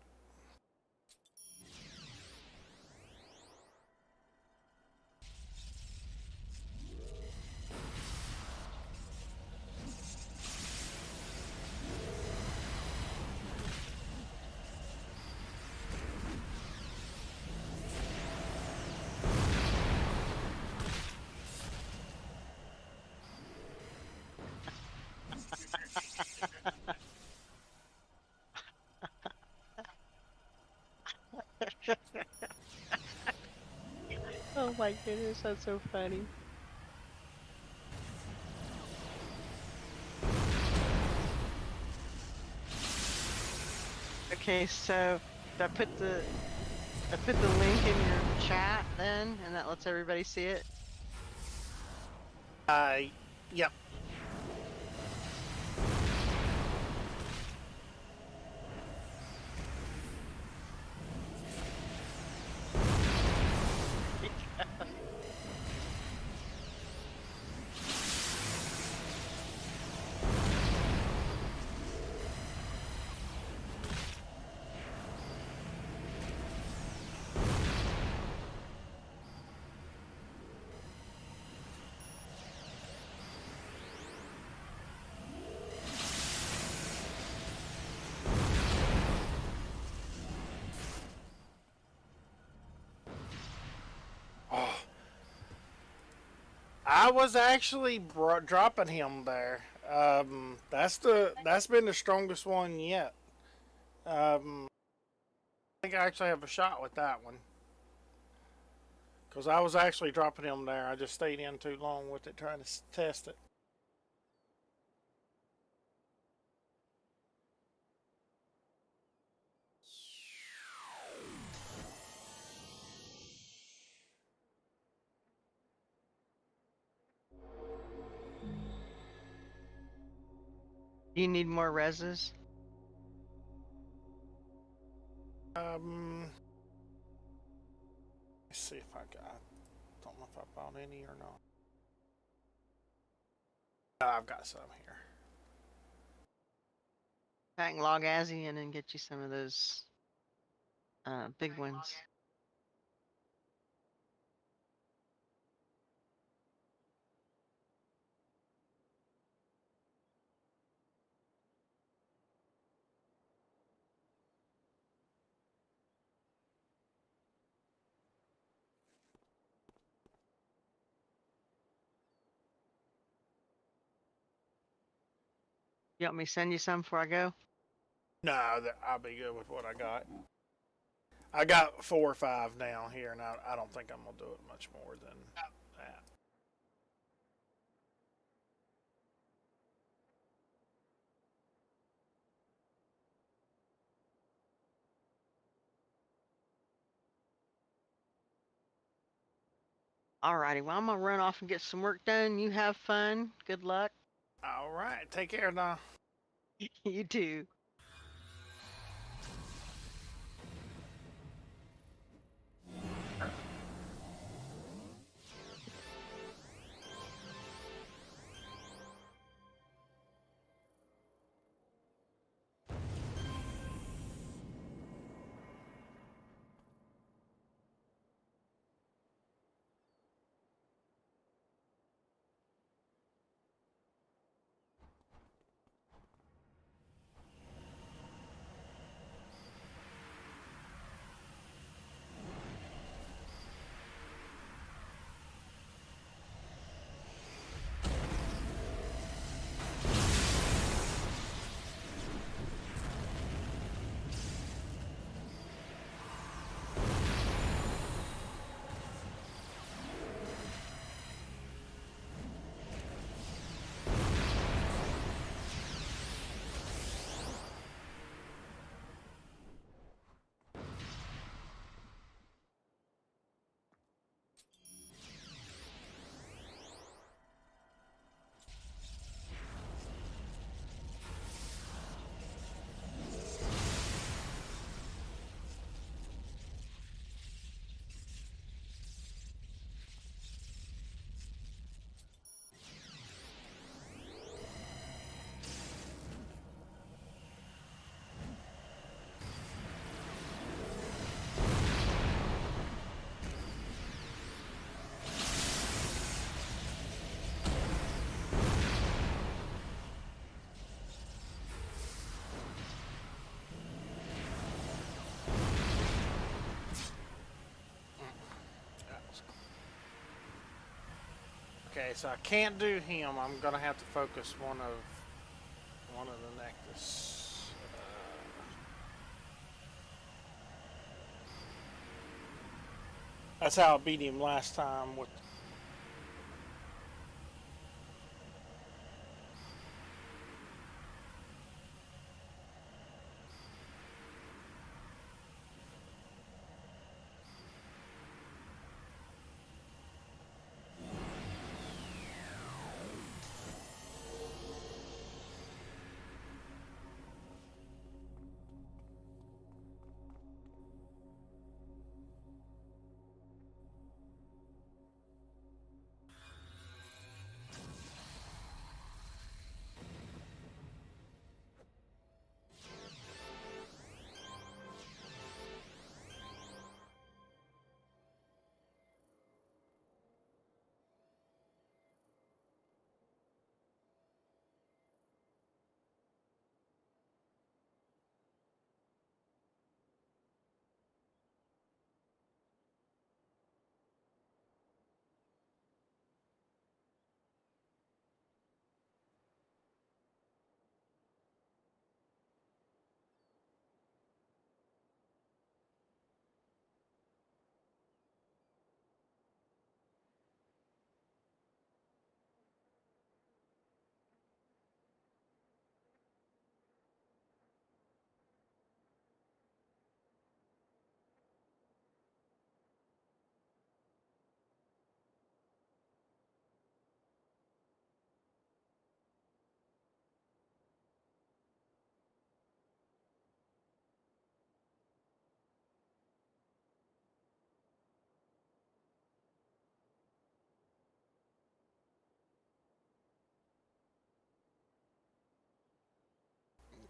Oh my goodness, that's so funny. Okay, so I put the link in your chat then, and that lets everybody see it. Yep. Oh, I was actually dropping him there. That's been the strongest one yet. I think I actually have a shot with that one. Because I was actually dropping him there. I just stayed in too long with it trying to test it. Do you need more reses? Let's see if I got. Don't know if I bought any or not. I've got some here. I can log Azzy in and get you some of those big ones. You want me to send you some before I go? No, I'll be good with what I got. I got 4 or 5 down here, and I don't think I'm gonna do it much more than that. Alrighty, well I'm gonna run off and get some work done. You have fun. Good luck. All right, take care now. You too. Okay, so I can't do him. I'm gonna have to focus one of the nectus. That's how I beat him last time with.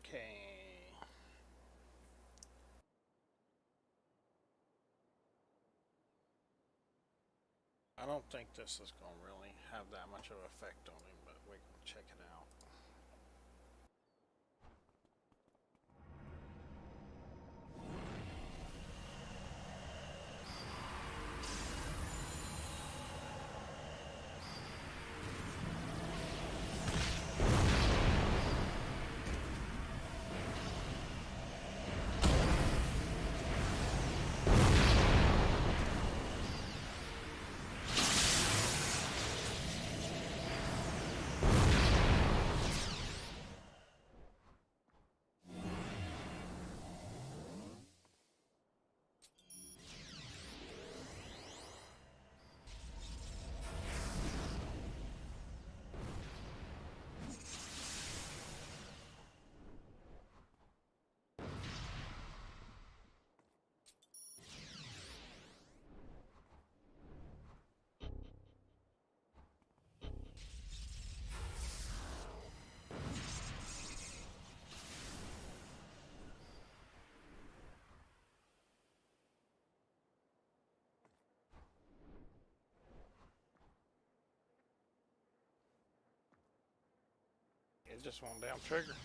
Okay. I don't think this is gonna really have that much of an effect on him, but we can check it out. It just won't damn trigger.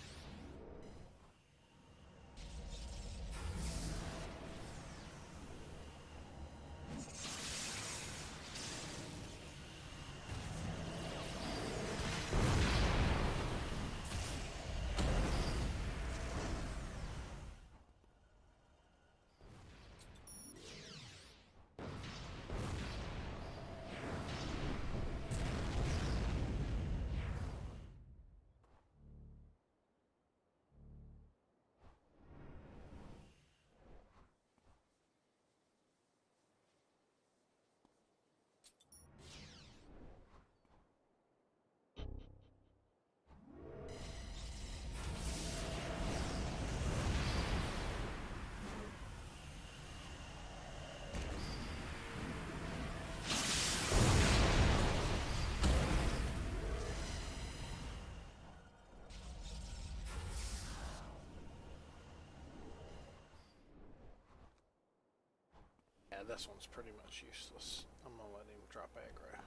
Yeah, this one's pretty much useless. I'm gonna let him drop aggro.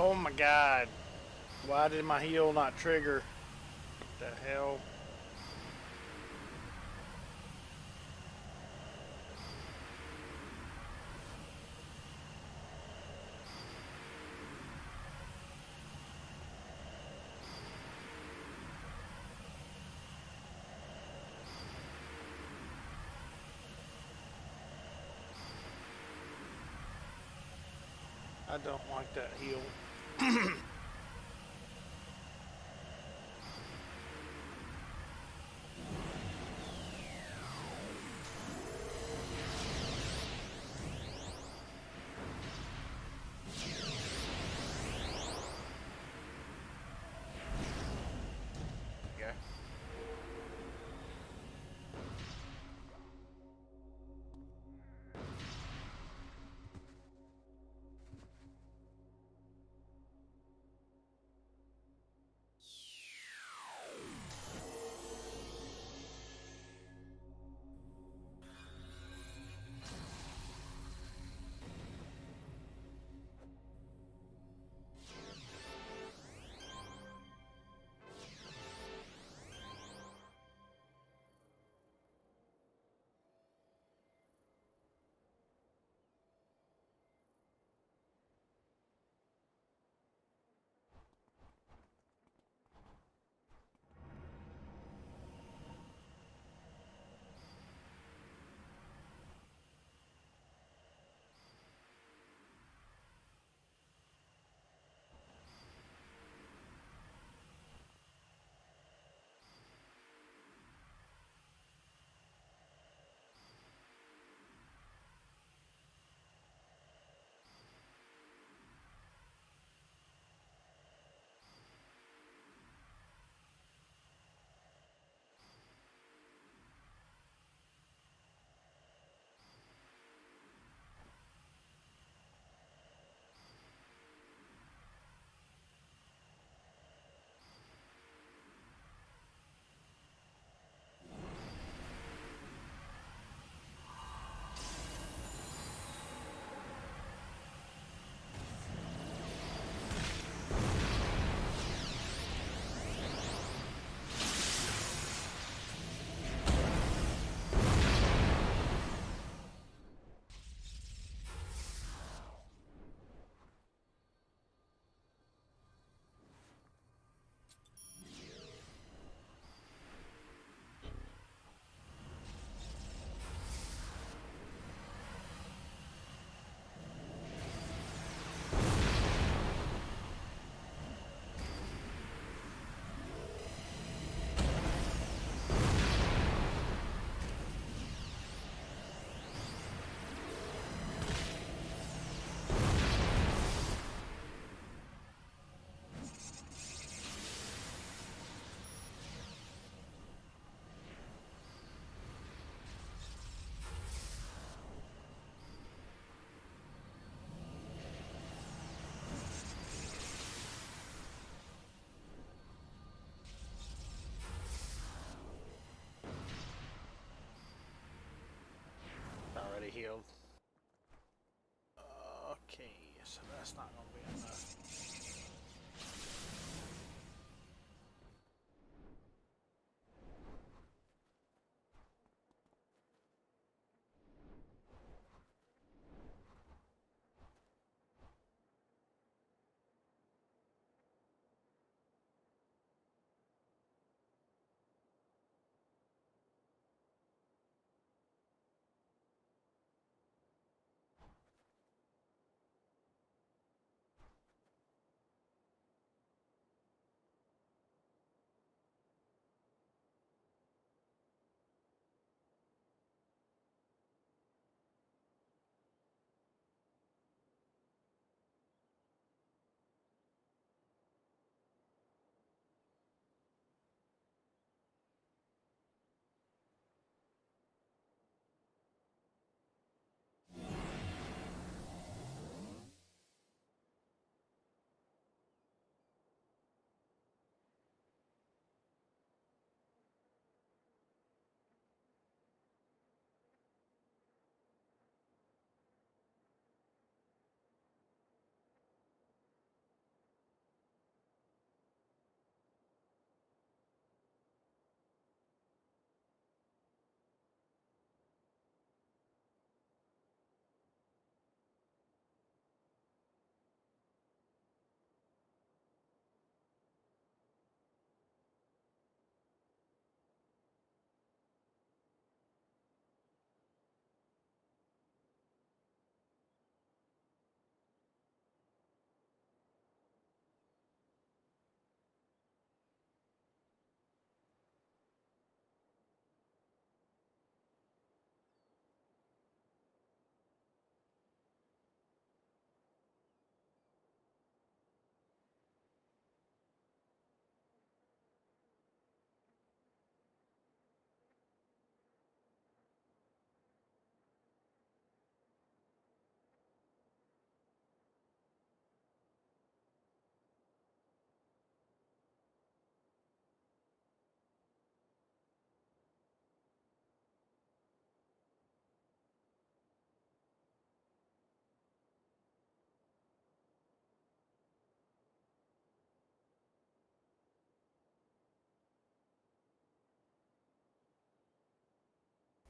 Oh my god. Why did my heal not trigger? What the hell? I don't like that heal. Yeah.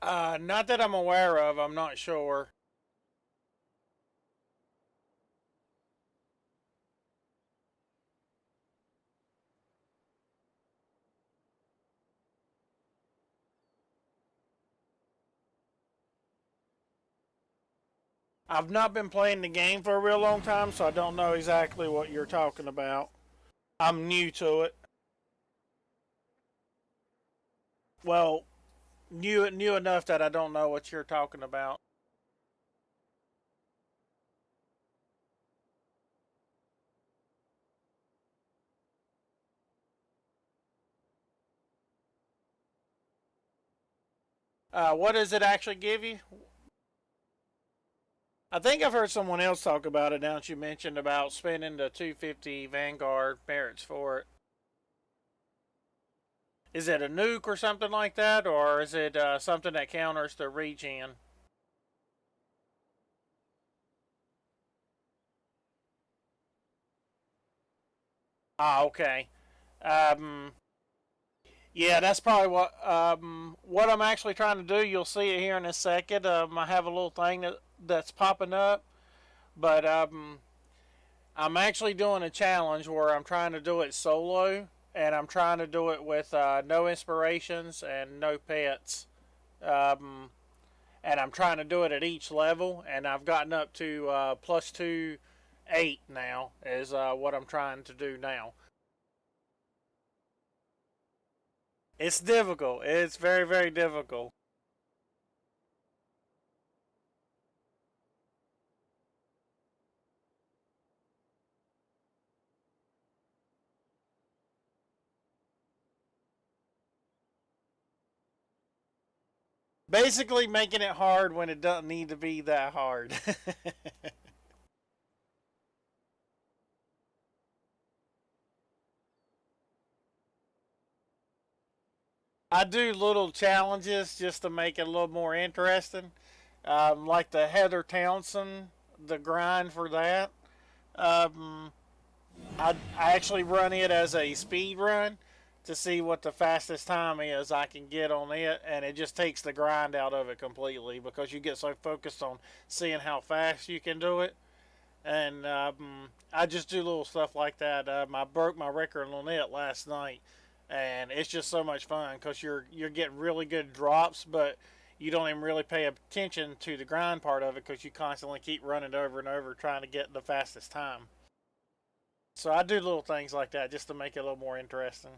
Not that I'm aware of. I'm not sure. I've not been playing the game for a real long time, so I don't know exactly what you're talking about. I'm new to it. Well, new enough that I don't know what you're talking about. What does it actually give you? I think I've heard someone else talk about it now that you mentioned about spending the 250 Vanguard merits for it. Is it a nuke or something like that, or is it something that counters the regen? Ah, okay. Um, yeah, that's probably what I'm actually trying to do. You'll see it here in a second. I have a little thing that's popping up, but I'm actually doing a challenge where I'm trying to do it solo, and I'm trying to do it with no inspirations and no pets. Um, and I'm trying to do it at each level, and I've gotten up to +2 8 now. Is what I'm trying to do now. It's difficult. It's very, very difficult. Basically, making it hard when it doesn't need to be that hard. I do little challenges just to make it a little more interesting. Like the Heather Townsend, the grind for that. Um, I actually run it as a speed run to see what the fastest time is I can get on it, and it just takes the grind out of it completely because you get so focused on seeing how fast you can do it. And I just do little stuff like that. I broke my record on it last night, and it's just so much fun because you're getting really good drops, but you don't even really pay attention to the grind part of it because you constantly keep running over and over trying to get the fastest time. So I do little things like that just to make it a little more interesting.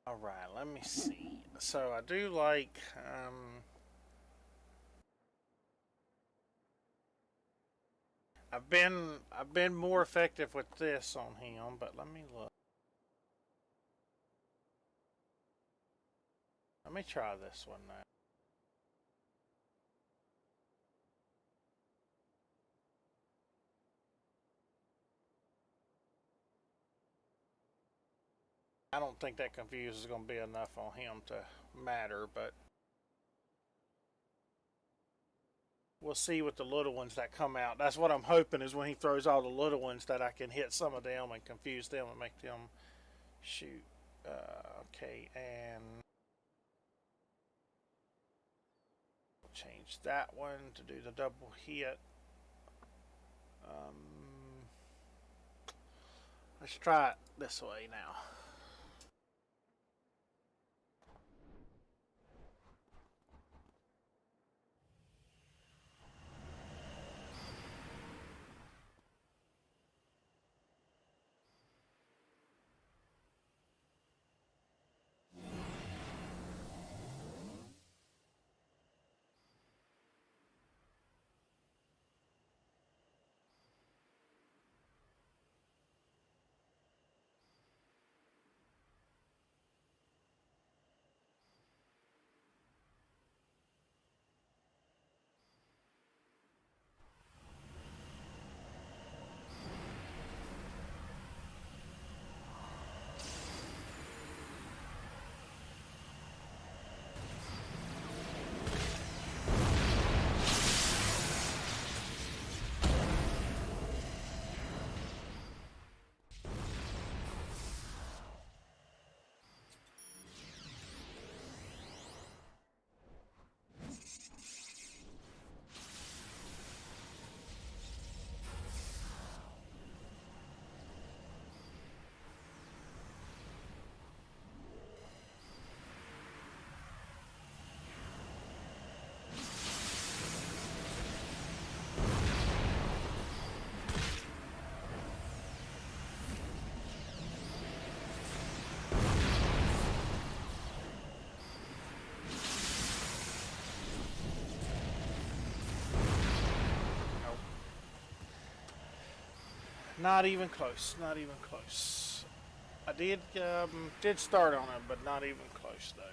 All right, let me see. So I do like I've been more effective with this on him, but let me look. Let me try this one now. I don't think that confuse is going to be enough on him to matter, but we'll see with the little ones that come out. That's what I'm hoping, is when he throws all the little ones that I can hit some of them and confuse them and make them shoot. Okay, and we'll change that one to do the double hit. Let's try it this way now. Not even close. Not even close. I did start on it, but not even close though.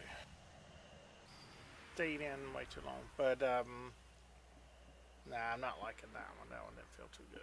Stayed in way too long. But nah, I'm not liking that one. That one didn't feel too good.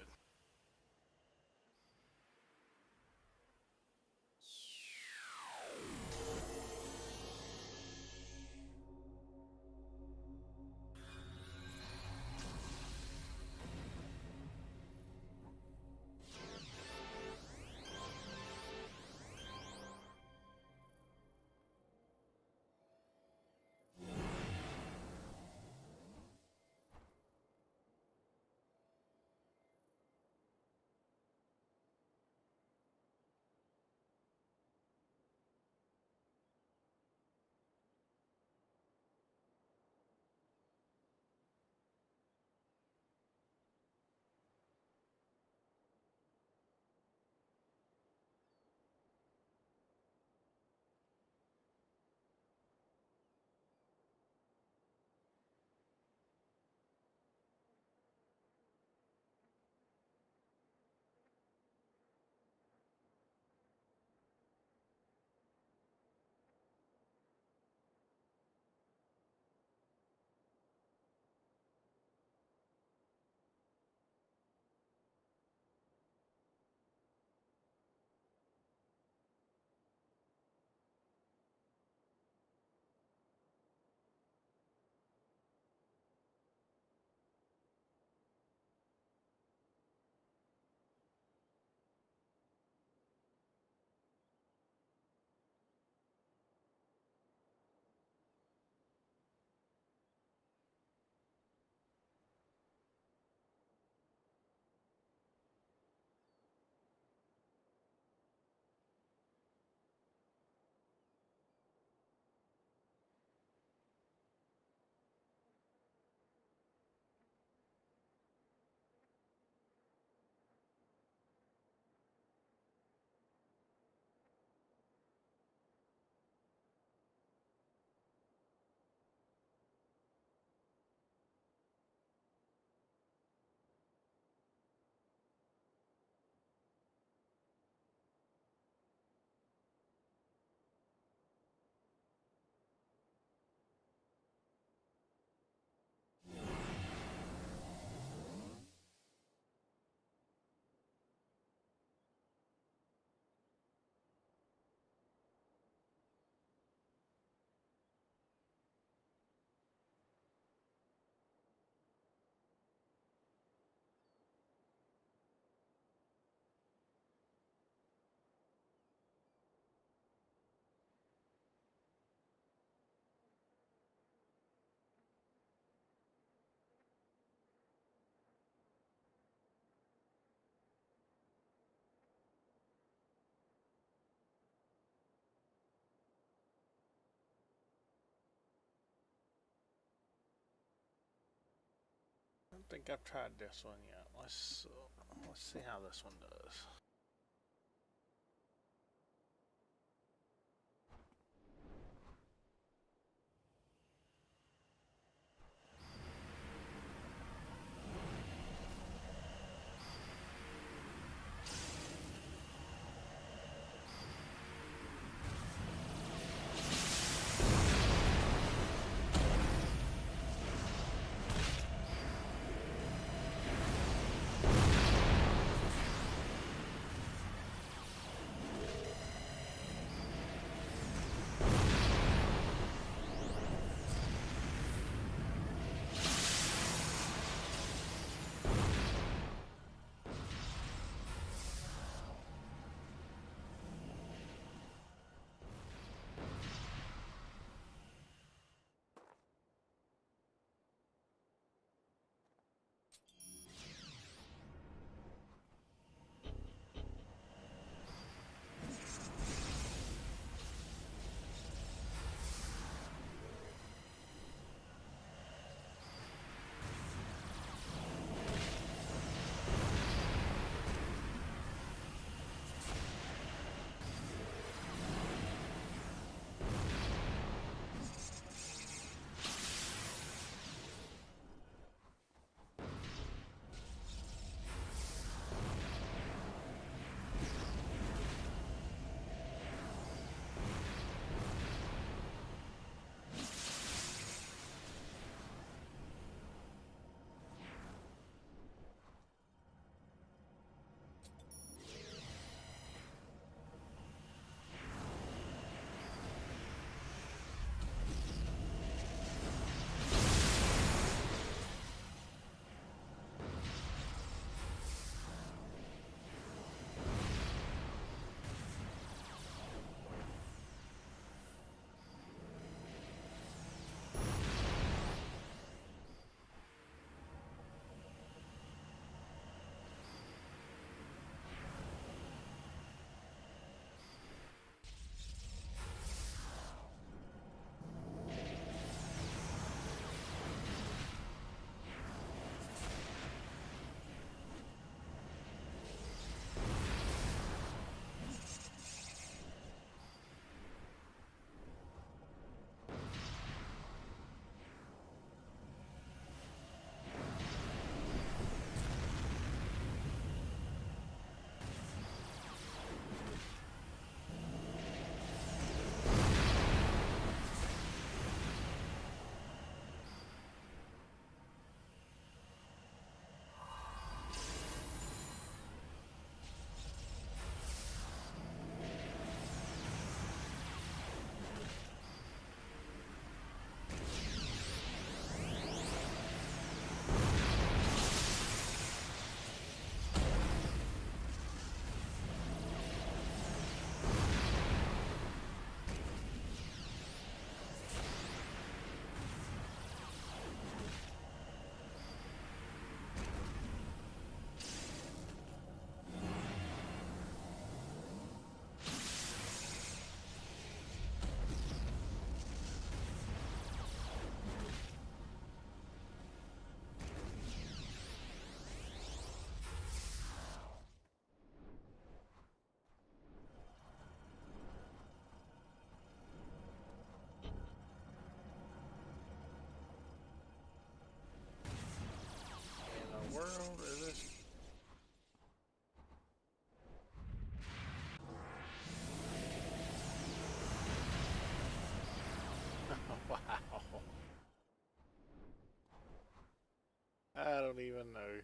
think I've tried this one yet. Let's see how this one does. World is this? Wow. I don't even know.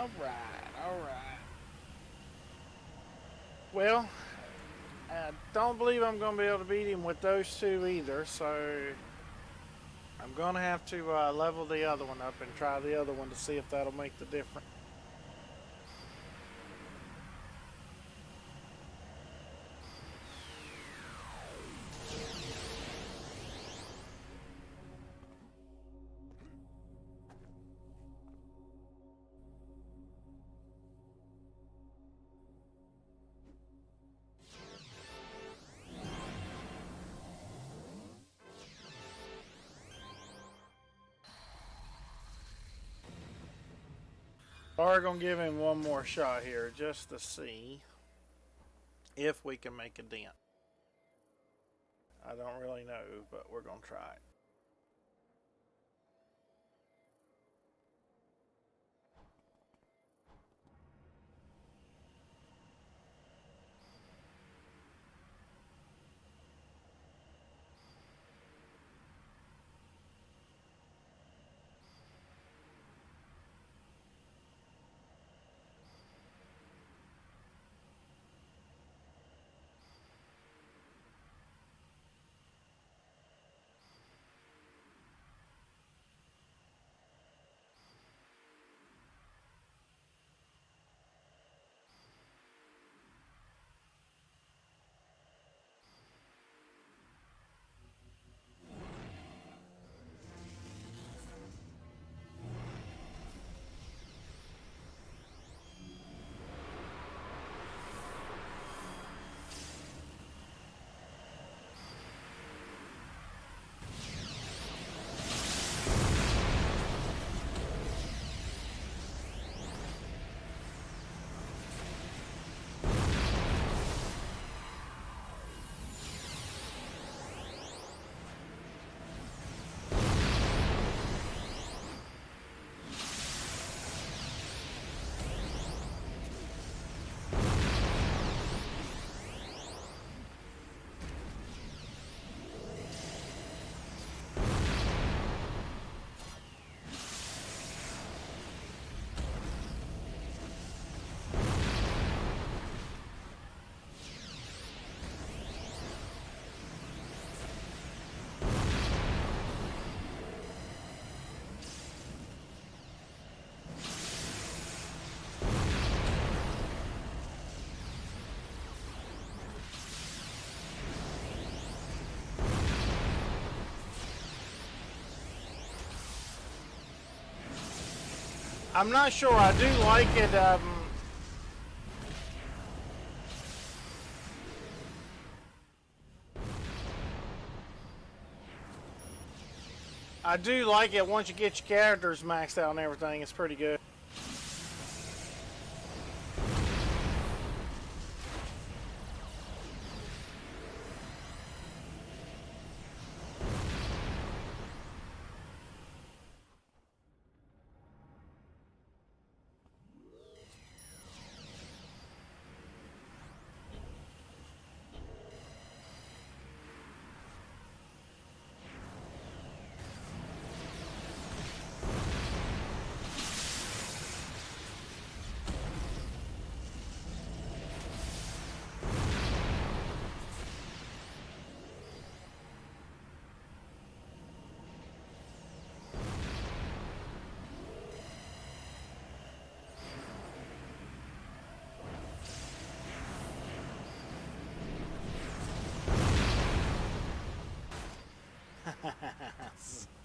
All right, all right. Well, I don't believe I'm going to be able to beat him with those two either, so I'm going to have to level the other one up and try the other one to see if that'll make the difference. We're going to give him one more shot here just to see if we can make a dent. I don't really know, but we're going to try it. I'm not sure. I do like it. I do like it once you get your characters maxed out and everything. It's pretty good.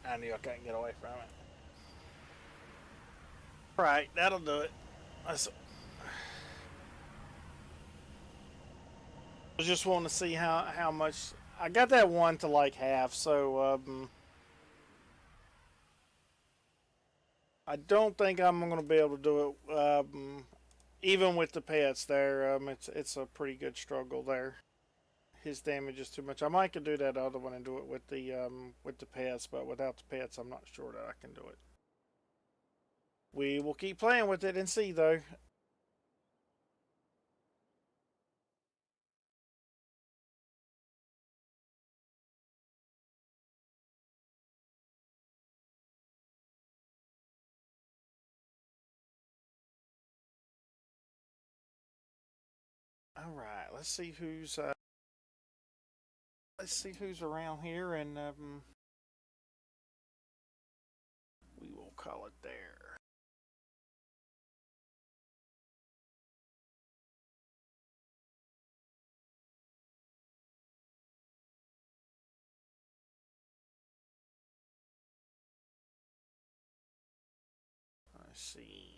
I knew I couldn't get away from it. Right, that'll do it. I just want to see how much I got that one to like half, so I don't think I'm gonna be able to do it. Even with the pets there, it's a pretty good struggle there. His damage is too much. I might could do that other one and do it with the pets, but without the pets, I'm not sure that I can do it. We will keep playing with it and see though. All right, let's see who's around here, and we will call it there. Let's see.